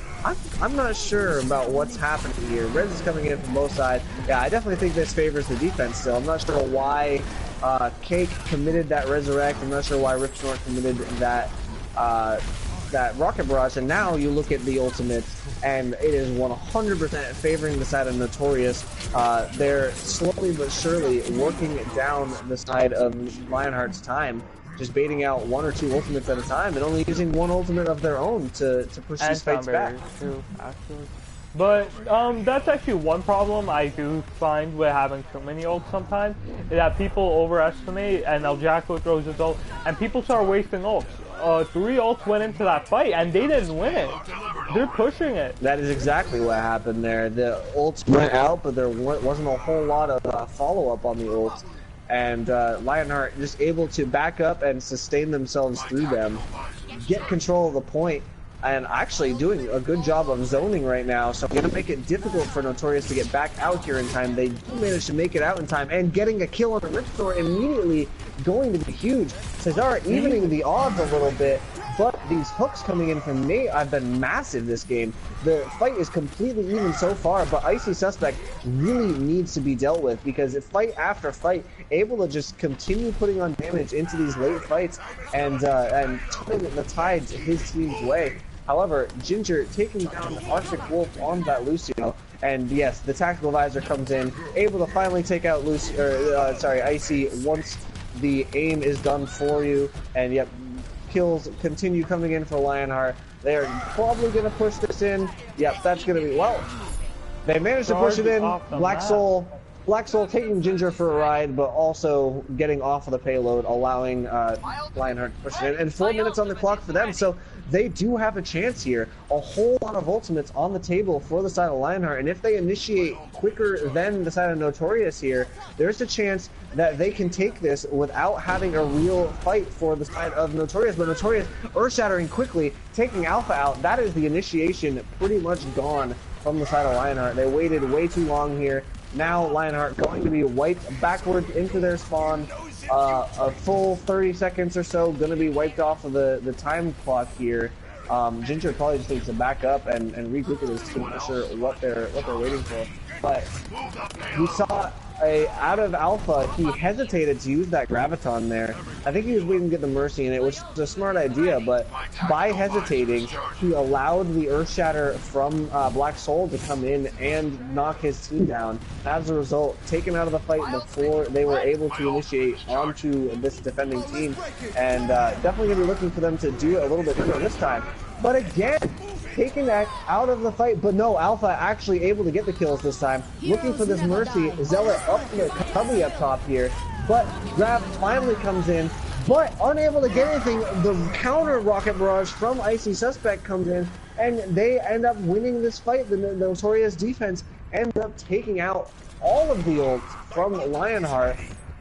I'm not sure about what's happening here. Res is coming in from both sides. Yeah, I definitely think this favors the defense still. I'm not sure why Cake committed that resurrect. I'm not sure why Ripsnort committed that that rocket barrage. And now you look at the ultimate, and it is 100% favoring the side of Notorious. They're slowly but surely working down the side of Lionheart's time, just baiting out one or two ultimates at a time, and only using one ultimate of their own to push these fights back. Too, actually. But that's actually one problem I do find with having too many ults sometimes, is that people overestimate, and El Jacko throws his ult, and people start wasting ults. 3 ults went into that fight, and they didn't win it. They're pushing it. That is exactly what happened there. The ults went out, but there wasn't a whole lot of follow-up on the ults. And Lionheart just able to back up and sustain themselves through them, get control of the point, and actually doing a good job of zoning right now. So going to make it difficult for Notorious to get back out here in time. They do manage to make it out in time, and getting a kill on the Ripsnort immediately going to be huge. Cesar evening the odds a little bit, but these hooks coming in from Nate have been massive this game. The fight is completely even so far, but Icy Suspect really needs to be dealt with, because if fight after fight, able to just continue putting on damage into these late fights and turning the tides his team's way. However, Ginger taking down Arctic Wolf on that Lucio, and yes, the tactical visor comes in, able to finally take out Icy once the aim is done for you, and yep, kills continue coming in for Lionheart. They're probably going to push this in. Yep, that's going to be, well, they managed to push it in. Black Soul taking Ginger for a ride, but also getting off of the payload, allowing Lionheart to push it in. And 4 minutes on the clock for them, so they do have a chance here. A whole lot of ultimates on the table for the side of Lionheart, and if they initiate quicker than the side of Notorious here, there's a chance that they can take this without having a real fight for the side of Notorious. But Notorious earth-shattering quickly, taking Alpha out. That is the initiation pretty much gone from the side of Lionheart. They waited way too long here. Now Lionheart going to be wiped backwards into their spawn. A full 30 seconds or so going to be wiped off of the time clock here. Ginger probably just needs to back up and regroup with his team. I'm not sure what they're waiting for. But we saw out of Alpha, he hesitated to use that Graviton there. I think he was waiting to get the Mercy in it, which is a smart idea, but by hesitating, he allowed the Earth Shatter from Black Soul to come in and knock his team down. As a result, taken out of the fight before they were able to initiate onto this defending team, and definitely going to be looking for them to do it a little bit better this time. But again, taking that out of the fight, but no, Alpha actually able to get the kills this time. Looking for this Mercy, Zealot up the cubby up top here, but Grab finally comes in, but unable to get anything. The counter Rocket Barrage from Icy Suspect comes in, and they end up winning this fight. The Notorious defense ends up taking out all of the ults from Lionheart,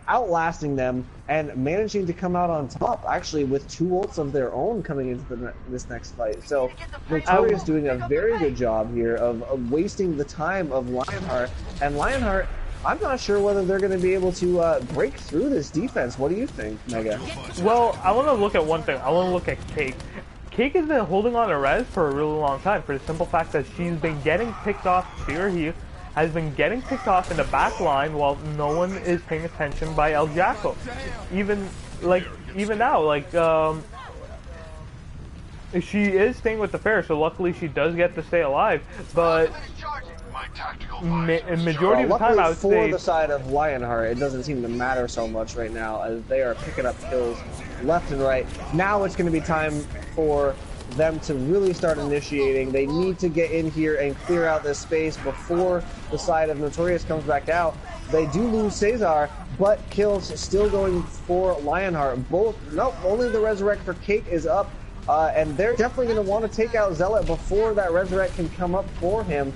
outlasting them, and managing to come out on top, actually with 2 ults of their own coming into this next fight. So Notorious doing a very good job here of wasting the time of Lionheart. And Lionheart, I'm not sure whether they're going to be able to break through this defense. What do you think, Mega? Well, I want to look at one thing. I want to look at Cake. Cake has been holding on to Res for a really long time, for the simple fact that she's been getting picked off here. He has been getting picked off in the back line while no one is paying attention by El Jacko. Even now, she is staying with the fair, so luckily she does get to stay alive. But Majority of the time, Luckily I would for say the side of Lionheart, it doesn't seem to matter so much right now as they are picking up kills left and right. Now it's going to be time for them to really start initiating. They need to get in here and clear out this space before the side of Notorious comes back out. They do lose Cesar, but kills still going for Lionheart. Only the Resurrect for Cake is up. And they're definitely going to want to take out Zealot before that Resurrect can come up for him.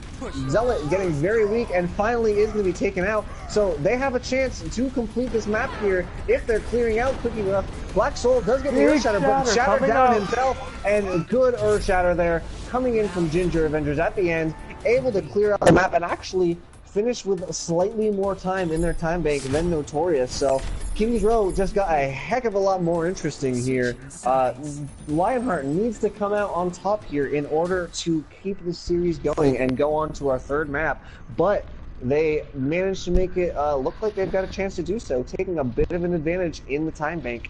Zealot getting very weak and finally is going to be taken out. So they have a chance to complete this map here if they're clearing out quick enough. Black Soul does get the Earth Shatter, but shattered down himself. And good Earth Shatter there coming in from Ginger Avengers at the end. Able to clear out the map and actually finish with slightly more time in their time bank than Notorious. So King's Row just got a heck of a lot more interesting here. Lionheart needs to come out on top here in order to keep the series going and go on to our third map. But they managed to make it look like they've got a chance to do so, taking a bit of an advantage in the time bank.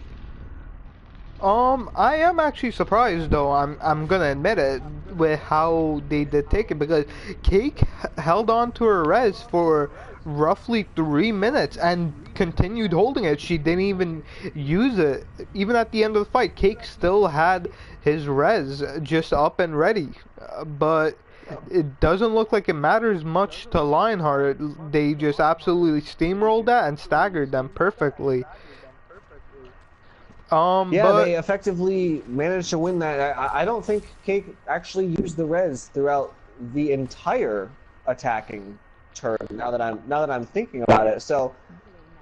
I am actually surprised though, I'm gonna admit it, with how they did take it, because Cake held on to her res for roughly 3 minutes and continued holding it. She didn't even use it. Even at the end of the fight, Cake still had his res just up and ready. But it doesn't look like it matters much to Lionheart. They just absolutely steamrolled that and staggered them perfectly. They effectively managed to win that. I don't think Cake actually used the res throughout the entire attacking turn. Now that I'm thinking about it, so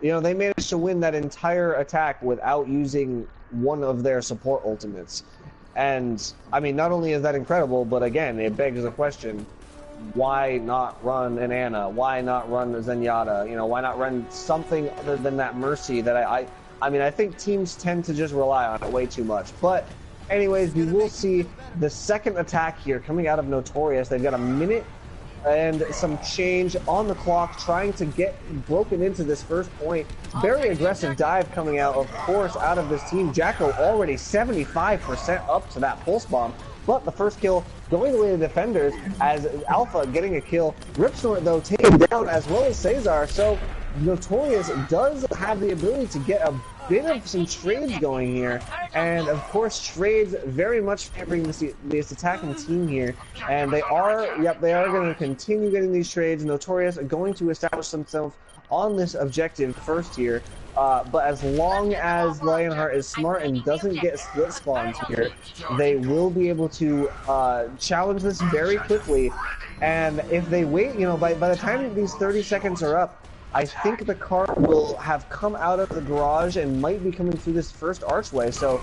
they managed to win that entire attack without using one of their support ultimates. And I mean, not only is that incredible, but again, it begs the question: why not run an Ana? Why not run a Zenyatta? Why not run something other than that Mercy that I mean, I think teams tend to just rely on it way too much. But anyways, we will see the second attack here coming out of Notorious. They've got a minute and some change on the clock trying to get broken into this first point. Very aggressive dive coming out, of course, out of this team. Jacko already 75% up to that pulse bomb. But the first kill going the way of the defenders as Alpha getting a kill. Ripsnort, though, taken down as well as Cesar. So Notorious does have the ability to get a bit of some trades going here, and of course trades very much favoring this attacking team here, and they are going to continue getting these trades. Notorious are going to establish themselves on this objective first here, but as long as Lionheart is smart and doesn't get split spawns here, they will be able to challenge this very quickly. And if they wait, by the time these 30 seconds are up, I think the car will have come out of the garage and might be coming through this first archway. So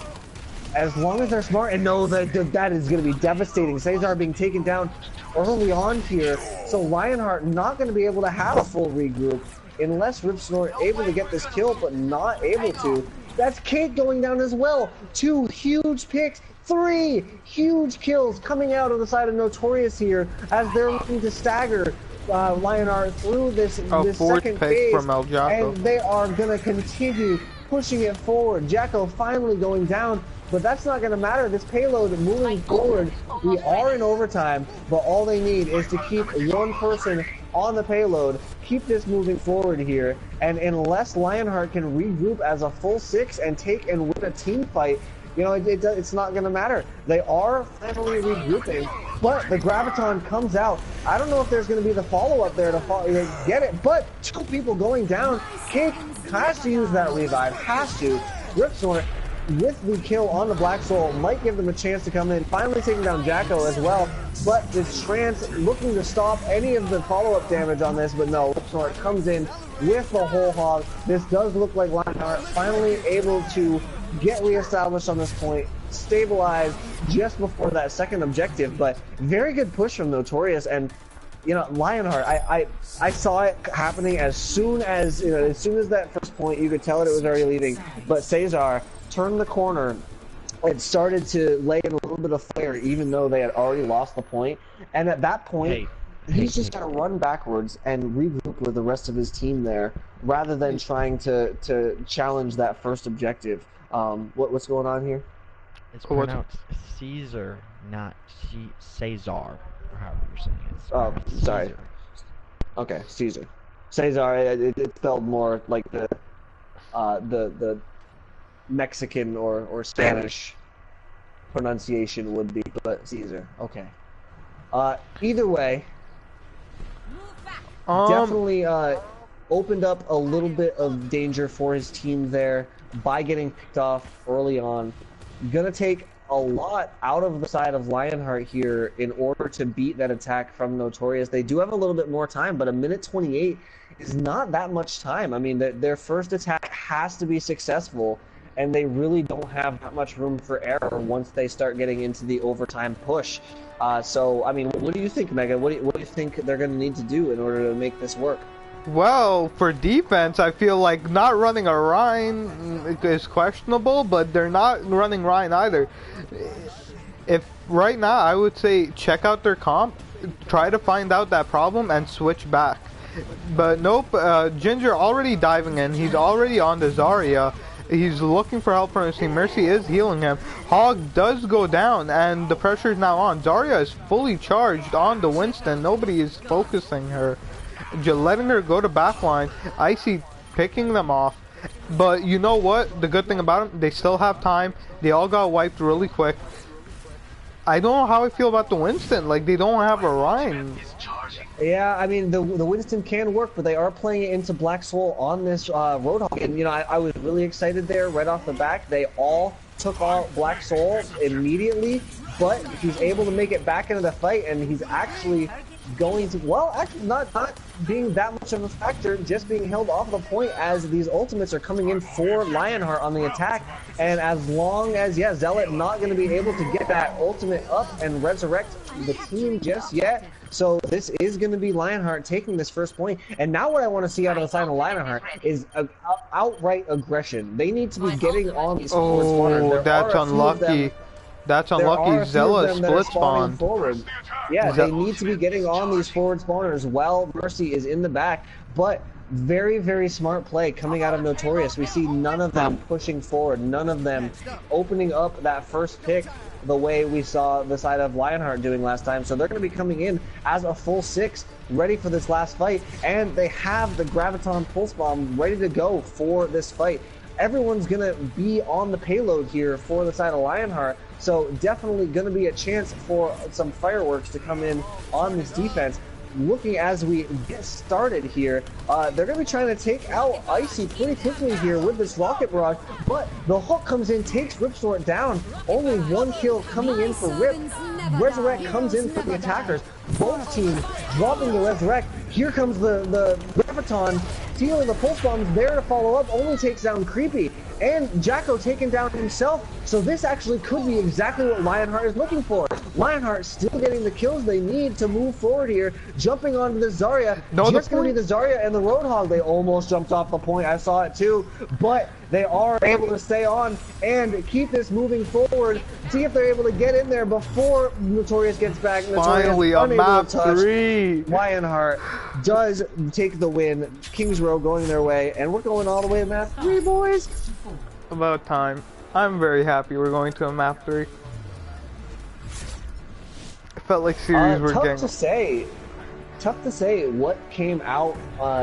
as long as they're smart and know that that is going to be devastating. Cesar being taken down early on here. So Lionheart not going to be able to have a full regroup unless Ripsnort able to get this kill, but not able to. That's Cake going down as well. 2 huge picks. 3 huge kills coming out of the side of Notorious here as they're looking to stagger Lionheart through this second phase, and they are going to continue pushing it forward. Jacko finally going down, but that's not going to matter. This payload moving forward, we are in overtime, but all they need is to keep one person on the payload, keep this moving forward here, and unless Lionheart can regroup as a full 6 and take and win a team fight, it's not going to matter. They are finally regrouping, but the Graviton comes out. I don't know if there's going to be the follow-up there to get it, but 2 people going down. Cake has to use that revive, has to. Ripsnort, with the kill on the Black Soul, might give them a chance to come in, finally taking down Jacko as well. But this Trance looking to stop any of the follow-up damage on this, but no, Ripsnort comes in with the whole hog. This does look like Lionheart finally able to get reestablished on this point, stabilize just before that second objective, but very good push from Notorious. And Lionheart, I saw it happening as soon as that first point, you could tell it was already leaving, but Cesar turned the corner and started to lay in a little bit of fire even though they had already lost the point, and at that point he's just got to run backwards and regroup with the rest of his team there rather than trying to challenge that first objective. What's going on here? It's pronounced Caesar, not Cesar, or however you're saying it. Oh, sorry. Okay, Caesar. Cesar, it spelled more like the Mexican or Spanish pronunciation would be, but Caesar. Okay. Either way, definitely opened up a little bit of danger for his team there by getting picked off early on. Gonna take a lot out of the side of Lionheart here in order to beat that attack from Notorious. They do have a little bit more time, but a minute 28 is not that much time. I mean, their first attack has to be successful, and they really don't have that much room for error once they start getting into the overtime push. So, I mean, what do you think, Mega? What do you think they're going to need to do in order to make this work? Well, for defense, I feel like not running a Rhine is questionable, but they're not running Rhine either. If right now, I would say check out their comp, try to find out that problem, and switch back. But nope, Ginger already diving in. He's already on the Zarya. He's looking for help from his team. Mercy is healing him. Hog does go down, and the pressure is now on. Zarya is fully charged on the Winston. Nobody is focusing her. Just letting her go to backline. Icy picking them off. But you know what? The good thing about them, they still have time. They all got wiped really quick. I don't know how I feel about the Winston. Like, they don't have a Rhine. Yeah, I mean, the Winston can work, but they are playing it into Black Soul on this Roadhog. And, you know, I was really excited there right off the back. They all took out Black Soul immediately, but he's able to make it back into the fight, and he's actually going to, well, actually not being that much of a factor, just being held off the point as these ultimates are coming in for Lionheart on the attack. And as long as, yeah, Zealot not going to be able to get that ultimate up and resurrect the team just yet. So this is going to be Lionheart taking this first point. And now what I want to see out of the side of Lionheart is outright aggression. They need to be getting on these forward spawners. That's unlucky. That's unlucky. Zella split spawn. Forward. Yeah, they need to be getting on these forward spawners while Mercy is in the back. But very, very smart play coming out of Notorious. We see none of them pushing forward, none of them opening up that first pick the way we saw the side of Lionheart doing last time. So they're going to be coming in as a full 6, ready for this last fight. And they have the Graviton Pulse Bomb ready to go for this fight. Everyone's going to be on the payload here for the side of Lionheart. So definitely going to be a chance for some fireworks to come in on this defense. Looking as we get started here, they're going to be trying to take out Icy pretty quickly here with this Rocket Barrage, but the hook comes in, takes Ripsnort down. Only one kill coming in for Rip. Resurrect comes in for the attackers. Both teams dropping the Resurrect. Here comes the Graviton, stealing the Pulse Bombs, there to follow up, only takes down Creepy. And Jacko taken down himself, so this actually could be exactly what Lionheart is looking for. Lionheart still getting the kills they need to move forward here, jumping onto the Zarya. Just going to be the Zarya and the Roadhog. They almost jumped off the point, I saw it too, but they are able to stay on and keep this moving forward. See if they're able to get in there before Notorious gets back. Finally, on map 3. Lionheart does take the win. Kings Row going their way, and we're going all the way to map 3, boys. About time. I'm very happy we're going to a map 3. I felt like series were getting... Tough to say what came out,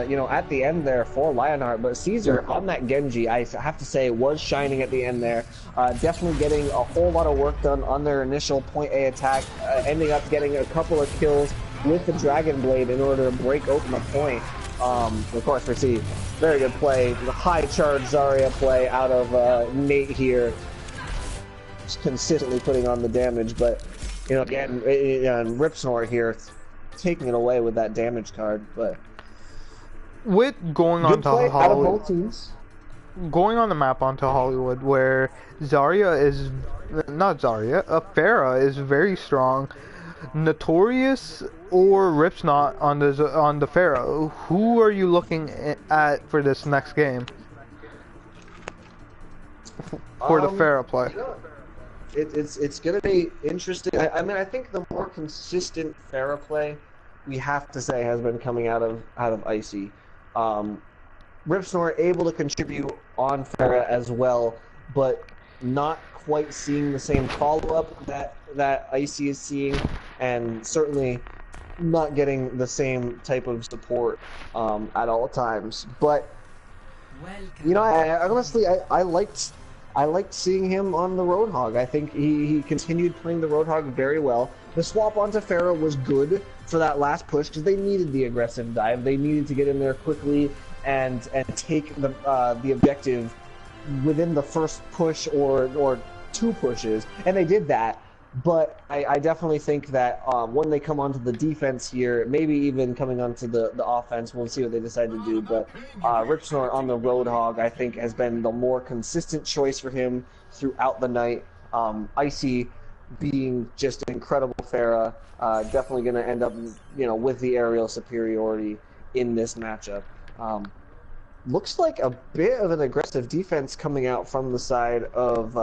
you know, at the end there for Lionheart, but Caesar on that Genji, I have to say, was shining at the end there. Definitely getting a whole lot of work done on their initial point A attack, ending up getting a couple of kills with the Dragon Blade in order to break open the point. Of course, we see very good play, the high charge Zarya play out of Nate here, just consistently putting on the damage, but, you know, again, Ripsnort here taking it away with that damage card. But with going on to Hollywood, going on the map onto Hollywood, where Zarya is not Zarya, Pharah is very strong. Notorious or Ripsnot on the Pharah. Who are you looking at for this next game? For the Pharah play. You know, it's gonna be interesting. I mean, I think the more consistent Pharah play, we have to say, has been coming out of Icy. Ripsnort able to contribute on Pharah as well, but not quite seeing the same follow-up that Icy is seeing, and certainly not getting the same type of support at all times. But you know, I honestly I liked seeing him on the Roadhog. I think he continued playing the Roadhog very well. The swap onto Pharah was good for that last push because they needed the aggressive dive. They needed to get in there quickly and take the objective within the first push or two pushes, and they did that. But I definitely think that when they come onto the defense here, maybe even coming onto the offense, we'll see what they decide to do. But Ripsnort on the Roadhog, I think, has been the more consistent choice for him throughout the night. Icy being just an incredible Pharah, definitely going to end up, with the aerial superiority in this matchup. Looks like a bit of an aggressive defense coming out from the side of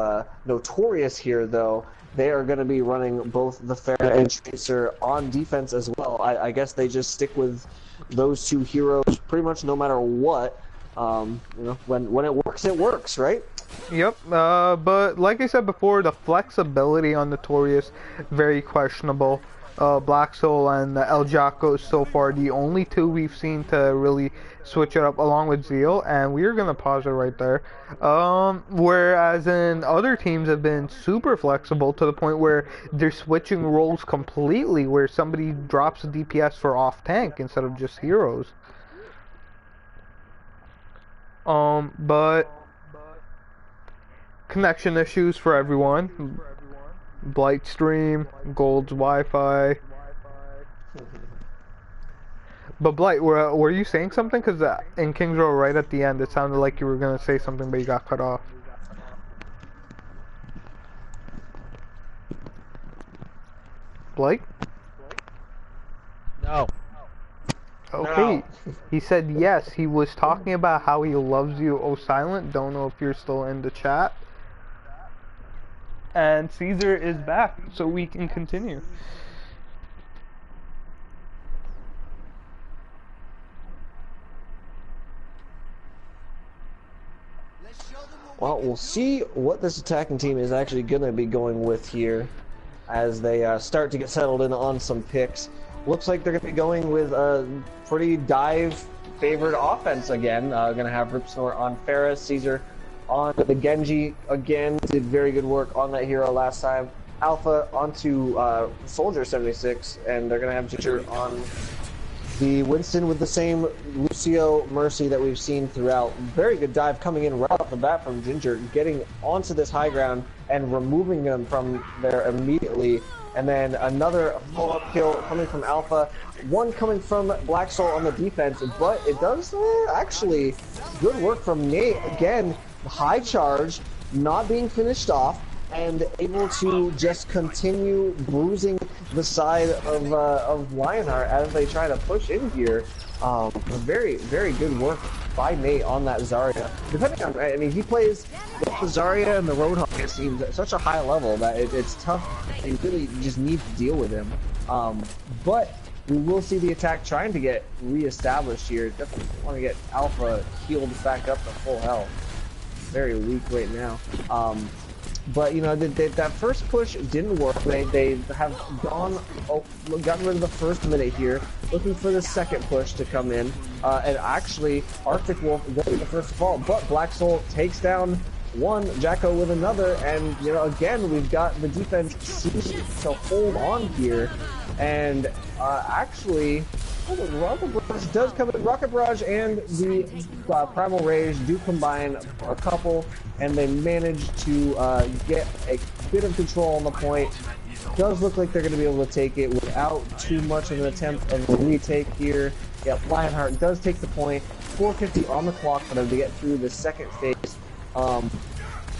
Notorious here, though. They are going to be running both the Pharah and Tracer on defense as well. I guess they just stick with those two heroes pretty much no matter what. When it works, right? Yep, but like I said before, the flexibility on Notorious, very questionable. Black Soul and El Jaco so far the only two we've seen to really switch it up, along with Zeal, and we're gonna pause it right there. Whereas in other teams have been super flexible to the point where they're switching roles completely, where somebody drops a DPS for off tank instead of just heroes. But connection issues for everyone. Blight stream, Gold's Wi-Fi. But Blight, were you saying something? Because in Kings Row right at the end, it sounded like you were going to say something, but you got cut off. Blight? No. Okay. No. He said yes. He was talking about how he loves you, oh Silent. Don't know if you're still in the chat. And Caesar is back, so we can continue. Well, we'll see what this attacking team is actually going to be going with here as they start to get settled in on some picks. Looks like they're going to be going with a pretty dive-favored offense again. Going to have Ripsnort on Pharah, Caesar on the Genji again, did very good work on that hero last time. Alpha onto Soldier 76, and they're going to have Ginger on the Winston with the same Lucio Mercy that we've seen throughout. Very good dive coming in right off the bat from Ginger, getting onto this high ground and removing them from there immediately. And then another follow-up kill coming from Alpha. One coming from Black Soul on the defense, but it does actually good work from Nate. Again, high charge, not being finished off, and able to just continue bruising the side of Lionheart as they try to push in here. Very, very good work by Nate on that Zarya. Depending on, I mean, he plays with the Zarya and the Roadhog, it seems, at such a high level that it's tough. You really just need to deal with him. But we will see the attack trying to get re-established here. Definitely want to get Alpha healed back up to full health. Very weak right now. But you know, that first push didn't work. They have gotten rid of the first minute here, looking for the second push to come in. And actually, Arctic Wolf will be the first to fall, but Black Soul takes down one, Jacko with another, and you know, again, we've got the defense seems to hold on here. And actually, Rocket Barrage does come in. Rocket Barrage and the Primal Rage do combine a couple, and they manage to get a bit of control on the point. Does look like they're going to be able to take it without too much of an attempt of a retake here. Yeah, Lionheart does take the point. 450 on the clock for them to get through the second phase.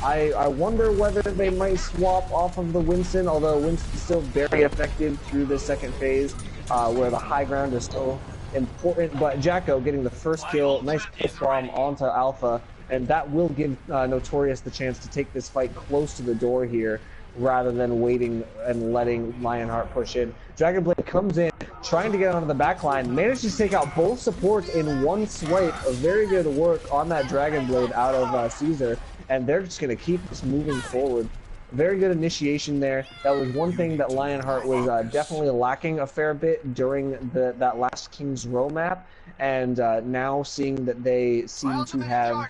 I wonder whether they might swap off of the Winston, although Winston's still very effective through the second phase, where the high ground is still important. But Jacko getting the first kill, nice pick bomb onto Alpha, and that will give Notorious the chance to take this fight close to the door here, rather than waiting and letting Lionheart push in. Dragonblade comes in, trying to get onto the back line, manages to take out both supports in one swipe. A very good work on that Dragonblade out of Caesar. And they're just going to keep this moving forward. very good initiation there. That was one thing that Lionheart was definitely lacking a fair bit during that last King's Row map, and now seeing that they seem to have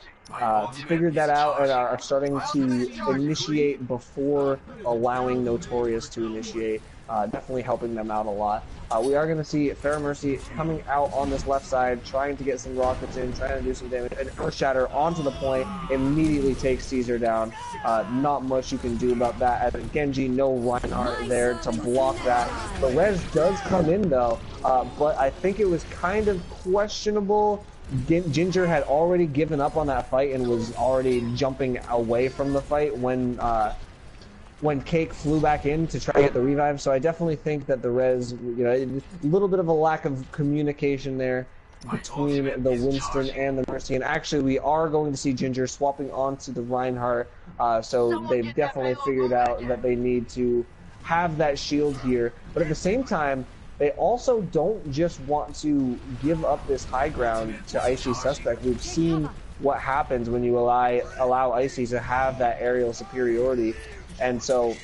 figured that out and are starting to initiate before allowing Notorious to initiate, definitely helping them out a lot. We are going to see Fair Mercy coming out on this left side, trying to get some rockets in, trying to do some damage, and Earth Shatter onto the point, immediately takes Caesar down. Not much you can do about that, as Genji, no Reinhardt there to block that. The res does come in though, but I think it was kind of questionable. Ginger had already given up on that fight and was already jumping away from the fight when Cake flew back in to try to get the revive, so I definitely think that the res, a little bit of a lack of communication there between the Winston and the Mercy, and actually we are going to see Ginger swapping onto the Reinhardt, so they've definitely figured out that they need to have that shield here, but at the same time, they also don't just want to give up this high ground to Icy Suspect. We've seen what happens when you allow Icy to have that aerial superiority. And so,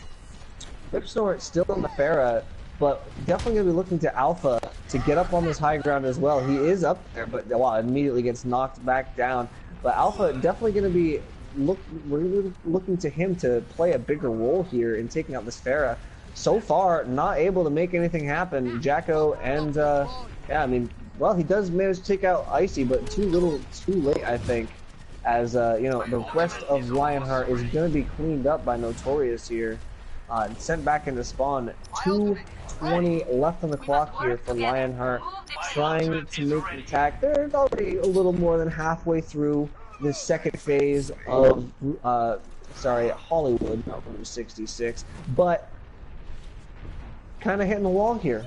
Ripsnort still in the Pharah, but definitely going to be looking to Alpha to get up on this high ground as well. He is up there, but immediately gets knocked back down. But Alpha definitely going to be really looking to him to play a bigger role here in taking out this Pharah. So far, not able to make anything happen. Jacko and, he does manage to take out Icy, but too little, too late, I think. As, the rest of Lionheart is going to be cleaned up by Notorious here. Sent back into spawn. 2:20 left on the clock here for Lionheart. Trying to make the attack. They're already a little more than halfway through the second phase of, Hollywood, not Route 66. But kind of hitting the wall here.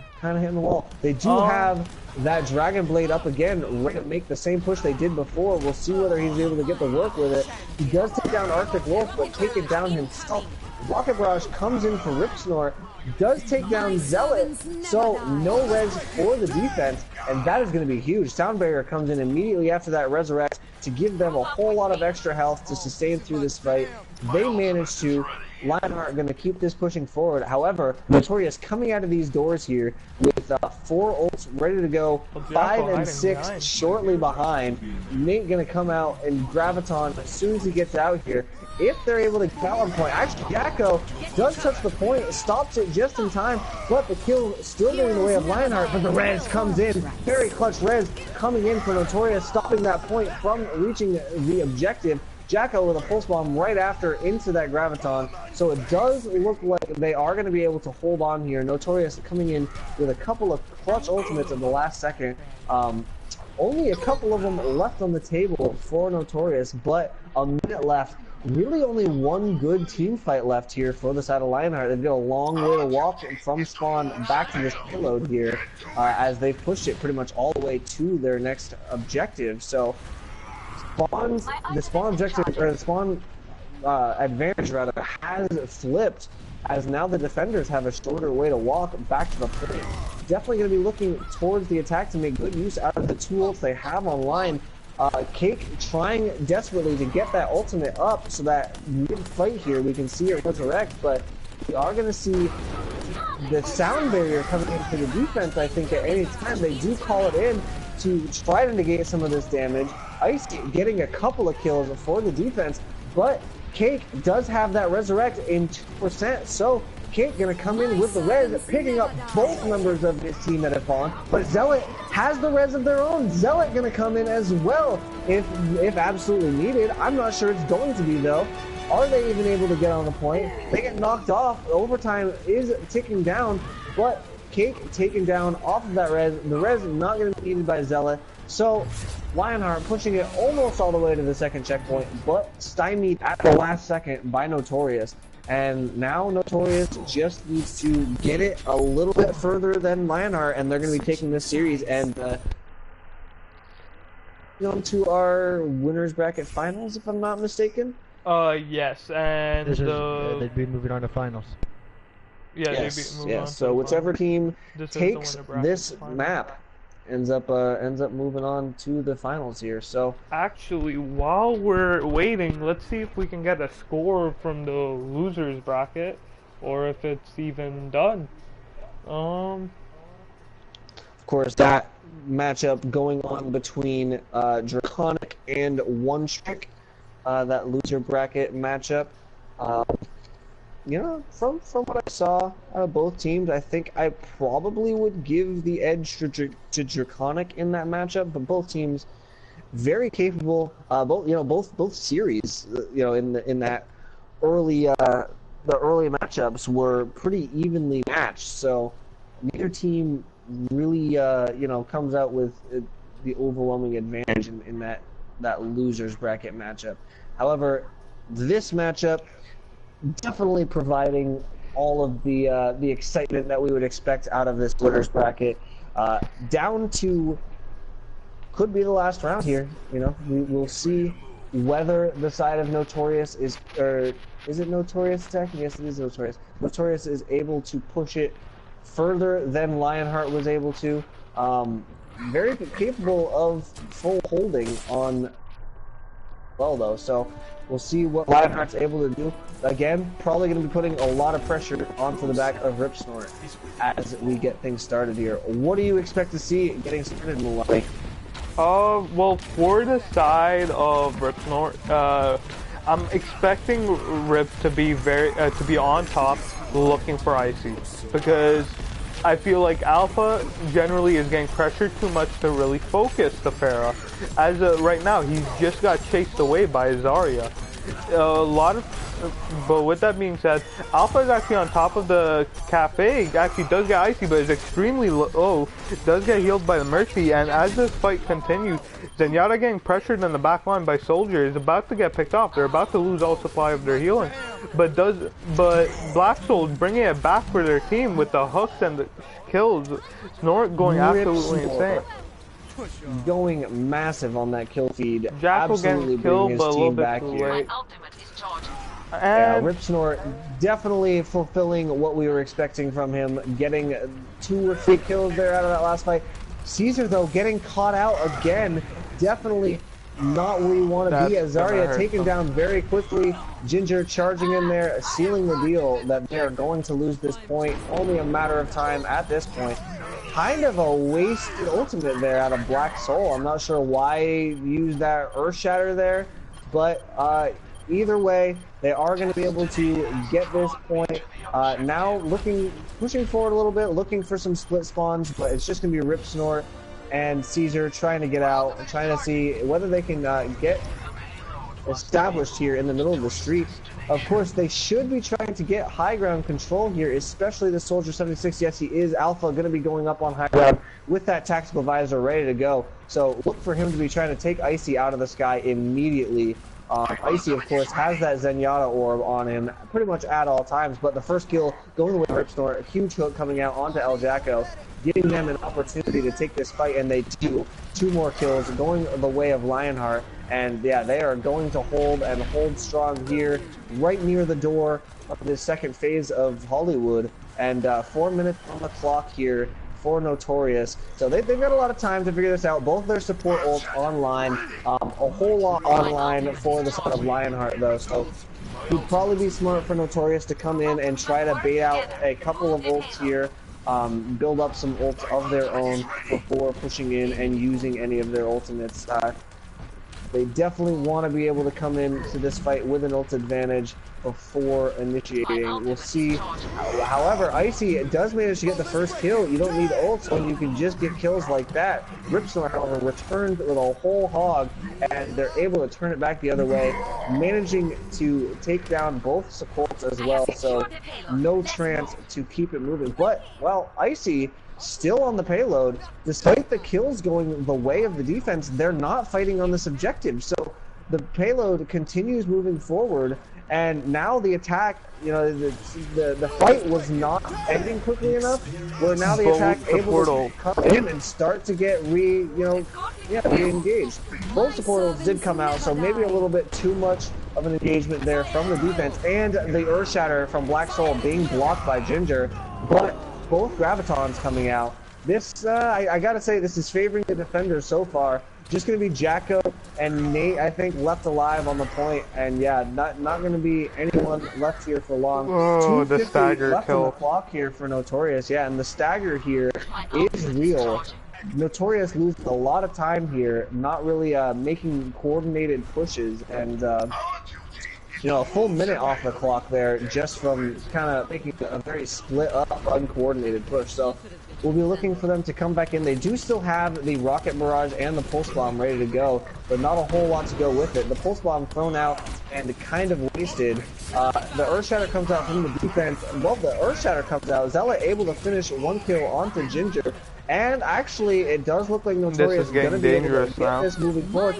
They do have that Dragon Blade up again, ready to make the same push they did before. We'll see whether he's able to get the work with it. He does take down Arctic Wolf, but take it down himself. Rocket Barrage comes in for Ripsnort, does take down Zealot, so no res for the defense, and that is going to be huge. Sound Barrier comes in immediately after that Resurrect to give them a whole lot of extra health to sustain through this fight. They manage to. Lionheart going to keep this pushing forward. However, Notorious coming out of these doors here with 4 ults ready to go, 5 and 6 shortly behind. Nate going to come out and Graviton as soon as he gets out here. If they're able to get out on point, actually Jacko does touch the point, stops it just in time, but the kill still getting in the way of Lionheart, but the res comes in. Very clutch res coming in for Notorious, stopping that point from reaching the objective. Jacko with a pulse bomb right after into that Graviton, so it does look like they are going to be able to hold on here. Notorious coming in with a couple of clutch ultimates at the last second. Only a couple of them left on the table for Notorious, but a minute left. Really only one good team fight left here for the side of Lionheart. They've got a long way to walk from spawn back to this payload here as they pushed it pretty much all the way to their next objective. So the spawn objective, or the spawn advantage rather, has flipped, as now the defenders have a shorter way to walk back to the point. Definitely going to be looking towards the attack to make good use out of the 2 ults they have online. Cake trying desperately to get that ultimate up so that mid-fight here we can see it resurrect, but we are going to see the Sound Barrier coming in for the defense, I think, at any time. They do call it in to try to negate some of this damage. Ice getting a couple of kills for the defense, but Cake does have that resurrect in 2%, so Cake gonna come in with the res, picking up both members of his team that have fallen, but Zealot has the res of their own. Zealot gonna come in as well if absolutely needed. I'm not sure it's going to be though. Are they even able to get on the point? They get knocked off. Overtime is ticking down, but Cake taken down off of that res. The res is not going to be needed by Zealot. So Lionheart pushing it almost all the way to the second checkpoint, but stymied at the last second by Notorious. And now Notorious just needs to get it a little bit further than Lionheart, and they're going to be taking this series and on to our winners bracket finals, if I'm not mistaken. Yes, and they'd be moving on to finals. Yeah, yes, so whichever team takes this map ends up moving on to the finals here. So Actually, while we're waiting, let's see if we can get a score from the losers bracket, or if it's even done. of course, that matchup going on between Draconic and One Trick, that loser bracket matchup. You know, from what I saw out of both teams, I think I probably would give the edge to Draconic in that matchup. But both teams very capable. Both series. In that early the early matchups were pretty evenly matched. So neither team really comes out with the overwhelming advantage in that losers bracket matchup. However, this matchup definitely providing all of the excitement that we would expect out of this winners bracket. Down to could be the last round here. You know, we'll see whether the side of Notorious is it Notorious Tech? Yes, it is Notorious. Notorious is able to push it further than Lionheart was able to. Very capable of full holding on well though, so we'll see what Lionheart's able to do. Again, probably going to be putting a lot of pressure onto the back of Rip Snort as we get things started here. What do you expect to see getting started, Milwaukee? Well, for the side of Rip Snort, I'm expecting Rip to be to be on top, looking for Icy, because I feel like Alpha generally is getting pressured too much to really focus the Pharah. As of right now, he's just got chased away by Zarya. But with that being said, Alpha is actually on top of the cafe. Actually does get Icy, but is extremely low. Does get healed by the Mercy, and as this fight continues, Zenyatta getting pressured in the back line by Soldier is about to get picked off. They're about to lose all supply of their healing. But Black Soul bringing it back for their team with the hooks and the kills. Snort going absolutely insane. Going massive on that kill feed. Jackal Absolutely getting killed, but a little bit back too here. late. Yeah, And Rip Snort definitely fulfilling what we were expecting from him, getting 2 or 3 kills there out of that last fight. Caesar, though, getting caught out again, definitely not where you want to be. As Zarya taken down very quickly, Ginger charging in there, sealing the deal that they're going to lose this point. Only a matter of time at this point. Kind of a wasted ultimate there out of Black Soul. I'm not sure why he used that Earth Shatter there, but either way, they are going to be able to get this point. Now pushing forward a little bit, looking for some split spawns, but it's just going to be Rip Snort and Caesar trying to get out, trying to see whether they can get established here in the middle of the street. Of course, they should be trying to get high ground control here, especially the Soldier 76. Yes, he is Alpha, going to be going up on high ground with that tactical visor ready to go. So look for him to be trying to take Icy out of the sky immediately. Icy, of course, has that Zenyatta orb on him pretty much at all times, but the first kill going with Rip Snort, a huge hook coming out onto El Jacko, giving them an opportunity to take this fight, and they do. 2 more kills going the way of Lionheart, and yeah, they are going to hold strong here, right near the door of this second phase of Hollywood, and 4 minutes on the clock here for Notorious. So they've got a lot of time to figure this out. Both their support ults online, a whole lot online for the side of Lionheart though, so it would probably be smart for Notorious to come in and try to bait out a couple of ults here, build up some ults of their own before pushing in and using any of their ultimates. They definitely want to be able to come into this fight with an ult advantage before initiating. We'll see. However, Icy does manage to get the first kill. You don't need ults when you can just get kills like that. Rip Snort, however, returned with a whole hog, and they're able to turn it back the other way, managing to take down both supports as well, so no chance to keep it moving. But, well, Icy still on the payload. Despite the kills going the way of the defense, they're not fighting on this objective. So the payload continues moving forward, and now the attack, you know, the fight was not ending quickly enough, where now the attack able to come in and start to get re-engaged. Both supportals did come out, so maybe a little bit too much of an engagement there from the defense, and the Earth Shatter from Black Soul being blocked by Ginger, but both Gravitons coming out This, I gotta say, this is favoring the defenders so far. Just gonna be Jacko and Nate, I think, left alive on the point, and yeah, not gonna be anyone left here for long. Oh, the 250 stagger left on the kill. clock here for Notorious, yeah, and the stagger here is real. Notorious loses a lot of time here, not really making coordinated pushes, and you know, a full minute off the clock there just from kind of making a very split up, uncoordinated push. So we'll be looking for them to come back in. They do still have the rocket barrage and the pulse bomb ready to go, but not a whole lot to go with it. The pulse bomb thrown out and kind of wasted. The Earth Shatter comes out from the defense. Well, the Earth Shatter comes out. Zealot able to finish one kill onto Ginger. And actually, it does look like Notorious is going to be able to get this moving forward.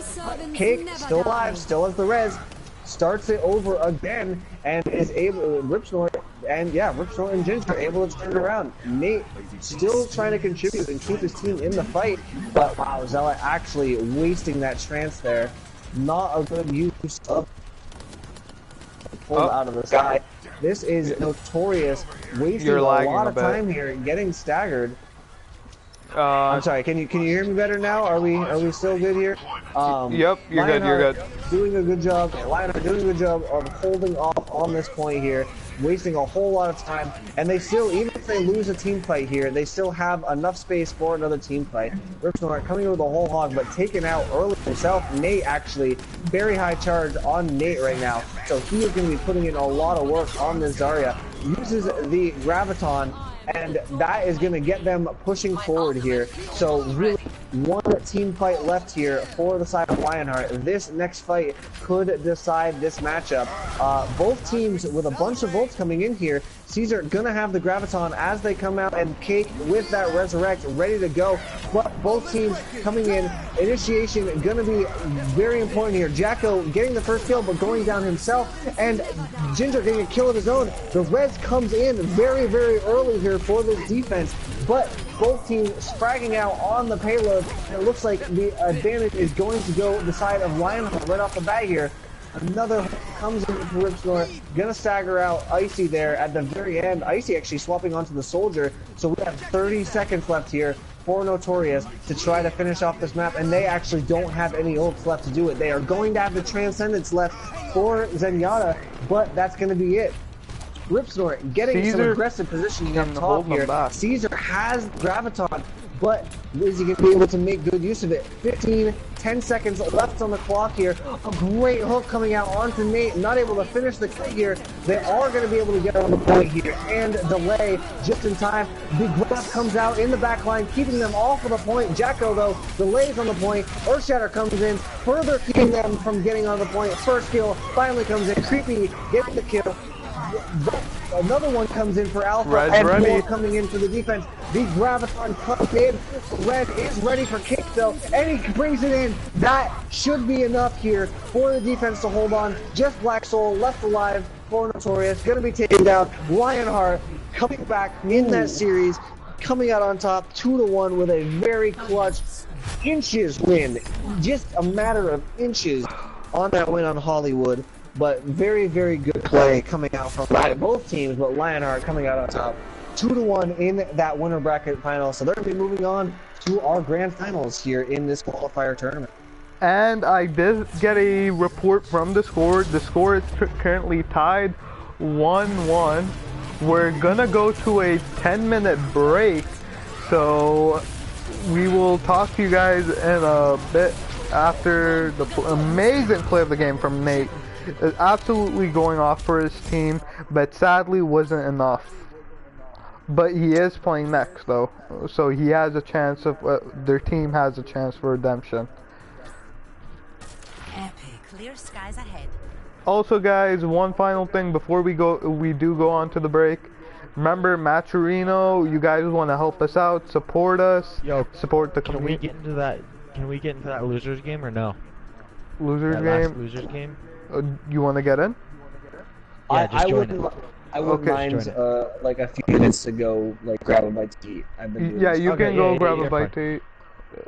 Cake still alive, still has the res. Starts it over again and is able Ripsnort and yeah, Ripsnort and Ginger able to turn it around. Nate still trying to contribute and keep his team in the fight, but wow, Zealot actually wasting that trance there. Not a good use of pulled out of the sky. This is Notorious wasting a lot of time here, getting staggered. I'm sorry. Can you hear me better now? Are we still good here? Yep, you're good. You're good. Doing a good job. Lionheart doing a good job of holding off on this point here, wasting a whole lot of time. And they still, even if they lose a team fight here, they still have enough space for another team fight. Ripsnort coming in with a whole hog, but taken out early himself. Nate actually very high charge on Nate right now, so he is going to be putting in a lot of work on this Zarya. Uses the Graviton. And that is going to get them pushing forward here. So really, one team fight left here for the side of Lionheart. This next fight could decide this matchup. Both teams with a bunch of volts coming in here. Caesar gonna have the Graviton as they come out, and Cake with that Resurrect ready to go. But both teams coming in. Initiation gonna be very important here. Jacko getting the first kill, but going down himself, and Ginger getting a kill of his own. The res comes in very, very early here for this defense, but both teams spragging out on the payload. And it looks like the advantage is going to go the side of Lionheart right off the bat here. Another comes in for Ripsnort, gonna stagger out Icy there at the very end. Icy actually swapping onto the Soldier, so we have 30 seconds left here for Notorious to try to finish off this map, and they actually don't have any ults left to do it. They are going to have the Transcendence left for Zenyatta, but that's gonna be it. Ripsnort getting some aggressive positioning up top here. Caesar has Graviton, but is he going to be able to make good use of it? 10 seconds left on the clock here. A great hook coming out onto Nate. Not able to finish the kill here. They are going to be able to get on the point here and delay just in time. The grab comes out in the back line, keeping them off of the point. Jacko, though, delays on the point. Earthshatter comes in, further keeping them from getting on the point. First kill finally comes in. Creepy getting the kill. Another one comes in for Alpha, and more coming in for the defense. The Graviton comes in. Red is ready for kick, though, and he brings it in. That should be enough here for the defense to hold on. Just Black Soul left alive for Notorious. Going to be taken down. Lionheart coming back in that series, coming out on top 2-1 with a very clutch inches win. Just a matter of inches on that win on Hollywood. But very, very good play coming out from both teams, but Lionheart coming out on top 2-1 in that winner bracket final. So they're going to be moving on to our grand finals here in this qualifier tournament. And I did get a report from the score. The score is currently tied 1-1. We're going to go to a 10-minute break. So we will talk to you guys in a bit after the amazing play of the game from Nate. Absolutely going off for his team, but sadly wasn't enough. But he is playing next though, so he has a chance of their team has a chance for redemption. Epic, clear skies ahead. Also guys, one final thing before we do go on to the break. Remember, Matcherino, you guys want to help us out, support us, support the community. Can we get into that losers game or no? Losers game? You want to get in? Yeah, just join it. I wouldn't mind like a few minutes to go like grab a bite to eat. I've been doing you can go grab a bite to eat.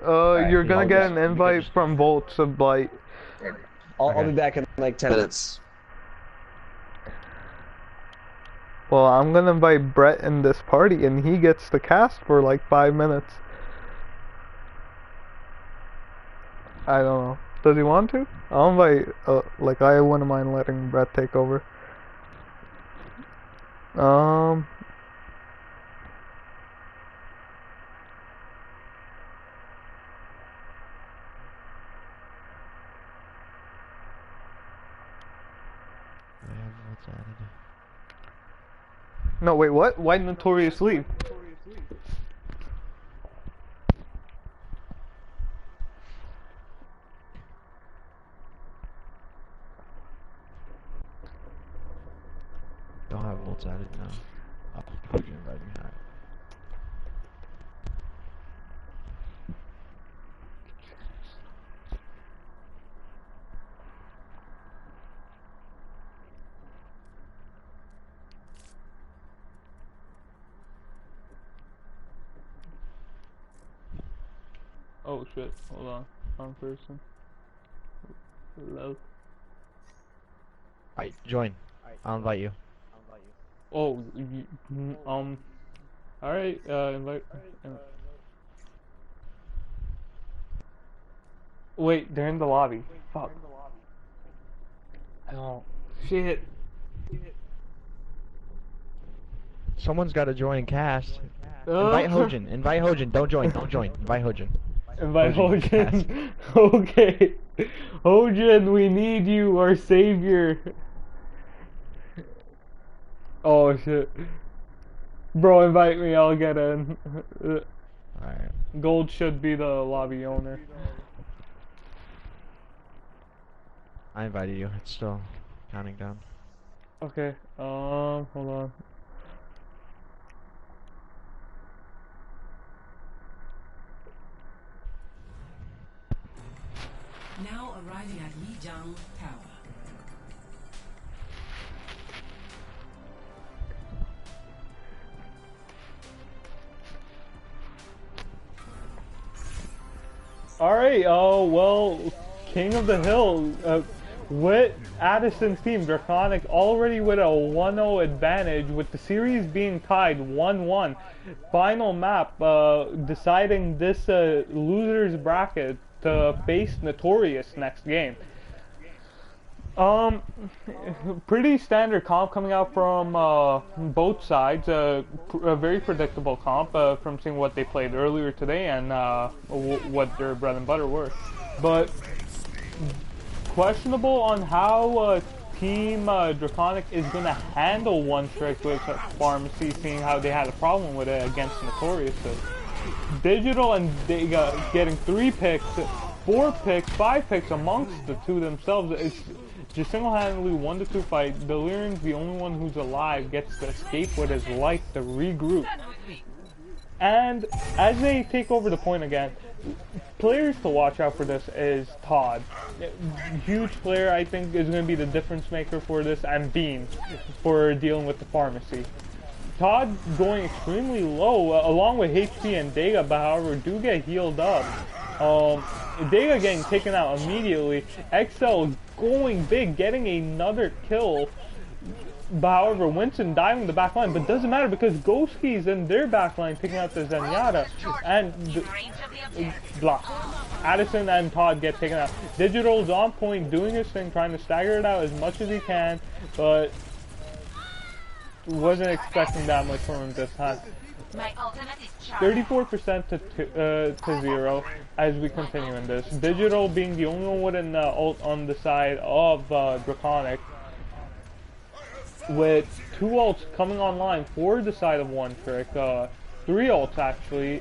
You're gonna get an invite from Volts of Bite. I'll be back in like 10 minutes. Well, I'm gonna invite Brett in this party, and he gets to cast for like 5 minutes. I don't know. Does he want to? I'll invite, like, I wouldn't mind letting Brett take over. Um, What's added? no, wait, what? Why Notorious leave? Don't have volts added now. Oh, you invite me. Alright. Oh shit, hold on. Wrong person. Hello. Alright, join. I'll invite you. Oh, alright, invite. Wait, they're in the lobby. Fuck. Oh, shit. Someone's got to join cast. Invite Hojin. Invite Hojin. Don't join. Don't join. Invite Hojin. Invite Hojin. Hojin. Okay. Hojin, we need you, our savior. Oh shit. Bro, invite me, I'll get in. Alright. Gold should be the lobby owner. I invited you. It's still counting down. Okay, hold on. Now arriving at Lijiang Tower. Alright, well, King of the Hill, with Addison's team, Draconic already with a 1-0 advantage, with the series being tied 1-1. Final map, deciding this loser's bracket to face Notorious next game. Pretty standard comp coming out from both sides. A very predictable comp from seeing what they played earlier today and what their bread and butter were. But questionable on how Team Draconic is going to handle one trick with Pharmacy, seeing how they had a problem with it against Notorious. Digital and Dega getting 3 picks, 4 picks, 5 picks amongst the two themselves. It's just single-handedly 1-2 fight. Delirium's the only one who's alive, gets to escape with his life to regroup. And as they take over the point again, players to watch out for this is Todd. Huge player, I think, is going to be the difference maker for this, and Bean for dealing with the Pharmacy. Todd going extremely low, along with HP and Dega, but however, do get healed up. Dega getting taken out immediately. XL going big, getting another kill. But however, Winston diving the back line, but doesn't matter because Ghostky's in their back line taking out the Zenyatta. And blah. Addison and Todd get taken out. Digital's on point, doing his thing, trying to stagger it out as much as he can, but wasn't expecting that much from him this time. 34% to 0 as we continue in this. Digital being the only one with an ult on the side of Draconic, with 2 ults coming online for the side of one trick. 3 ults actually.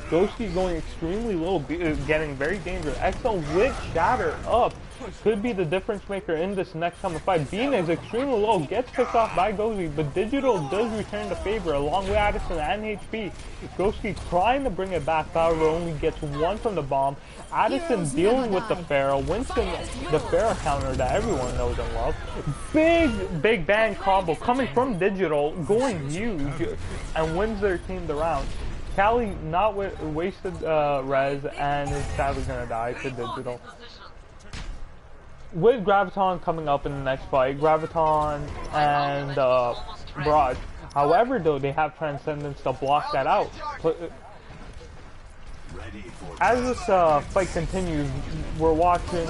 Ghosty going extremely low, getting very dangerous. XL with Shatter up could be the difference maker in this next coming fight. Bean is extremely low, gets picked off by Ghosty, but Digital does return the favor along with Addison and HP. Ghosty trying to bring it back, however only gets 1 from the bomb. Addison dealing with the Pharaoh. Winston, the Pharaoh counter that everyone knows and loves. Big bang combo coming from Digital, going huge, and wins their team the round. Callie not wasted res and is sadly gonna die to Digital. With Graviton coming up in the next fight, Graviton and Barrage. However, though, they have Transcendence to block that out. But, as this fight continues, we're watching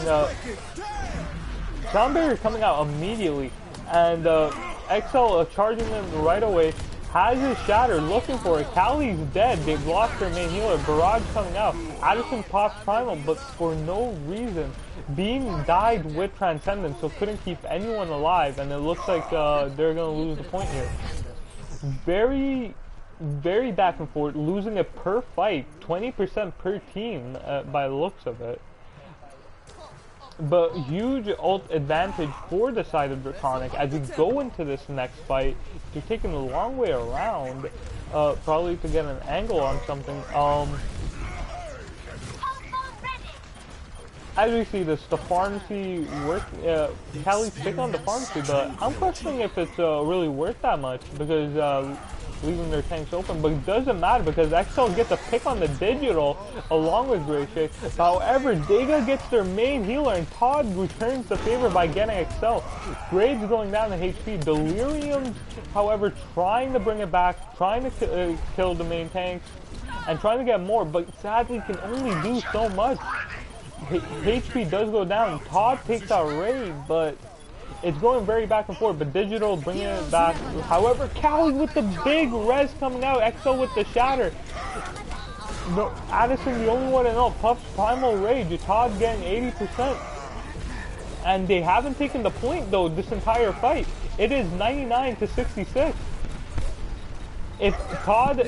Sound Barrier coming out immediately, and XL charging them right away. Has his Shatter, looking for it. Callie's dead. They've lost their main healer. Barrage coming out. Addison pops Primal, but for no reason. Beam died with Transcendence, so couldn't keep anyone alive, and it looks like they're gonna lose the point here. Very back and forth, losing it per fight, 20% per team by the looks of it. But huge ult advantage for the side of Draconic as we go into this next fight. They're taking the long way around, probably to get an angle on something. As we see this, the pharmacy work, Callie's pick on the pharmacy, but I'm questioning if it's really worth that much because leaving their tanks open, but it doesn't matter because XL gets a pick on the digital along with Grayshay. However, Dega gets their main healer and Todd returns the favor by getting XL. Graves going down to HP. Delirium, however, trying to bring it back, trying to kill the main tanks and trying to get more, but sadly can only do so much. HP does go down. Todd takes out Ray, but it's going very back and forth, but Digital bringing it back. However, Callie with the big res coming out, XO with the Shatter. No, Addison the only one to know. Puff Primal Rage, Todd getting 80%. And they haven't taken the point though this entire fight. It is 99 to 66. If Todd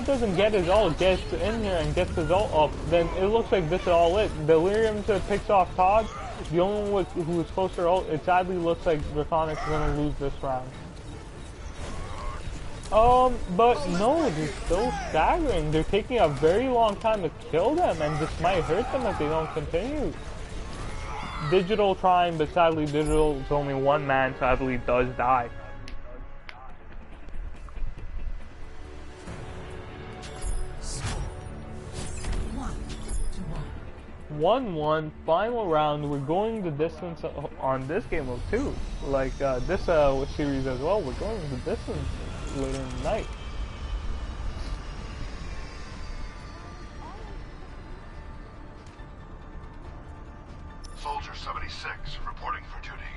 doesn't get his ult, gets in here and gets his ult up, then it looks like this is all it. Delirium picks off Todd. The only one who is closer to ult, it sadly looks like Draconic's going to lose this round. But no, they're still staggering. They're taking a very long time to kill them, and this might hurt them if they don't continue. Digital trying, but sadly Digital is only one man, sadly does die. 1-1, final round. We're going the distance on this game mode too. Like this series as well. We're going the distance later in the night. Soldier 76 reporting for duty.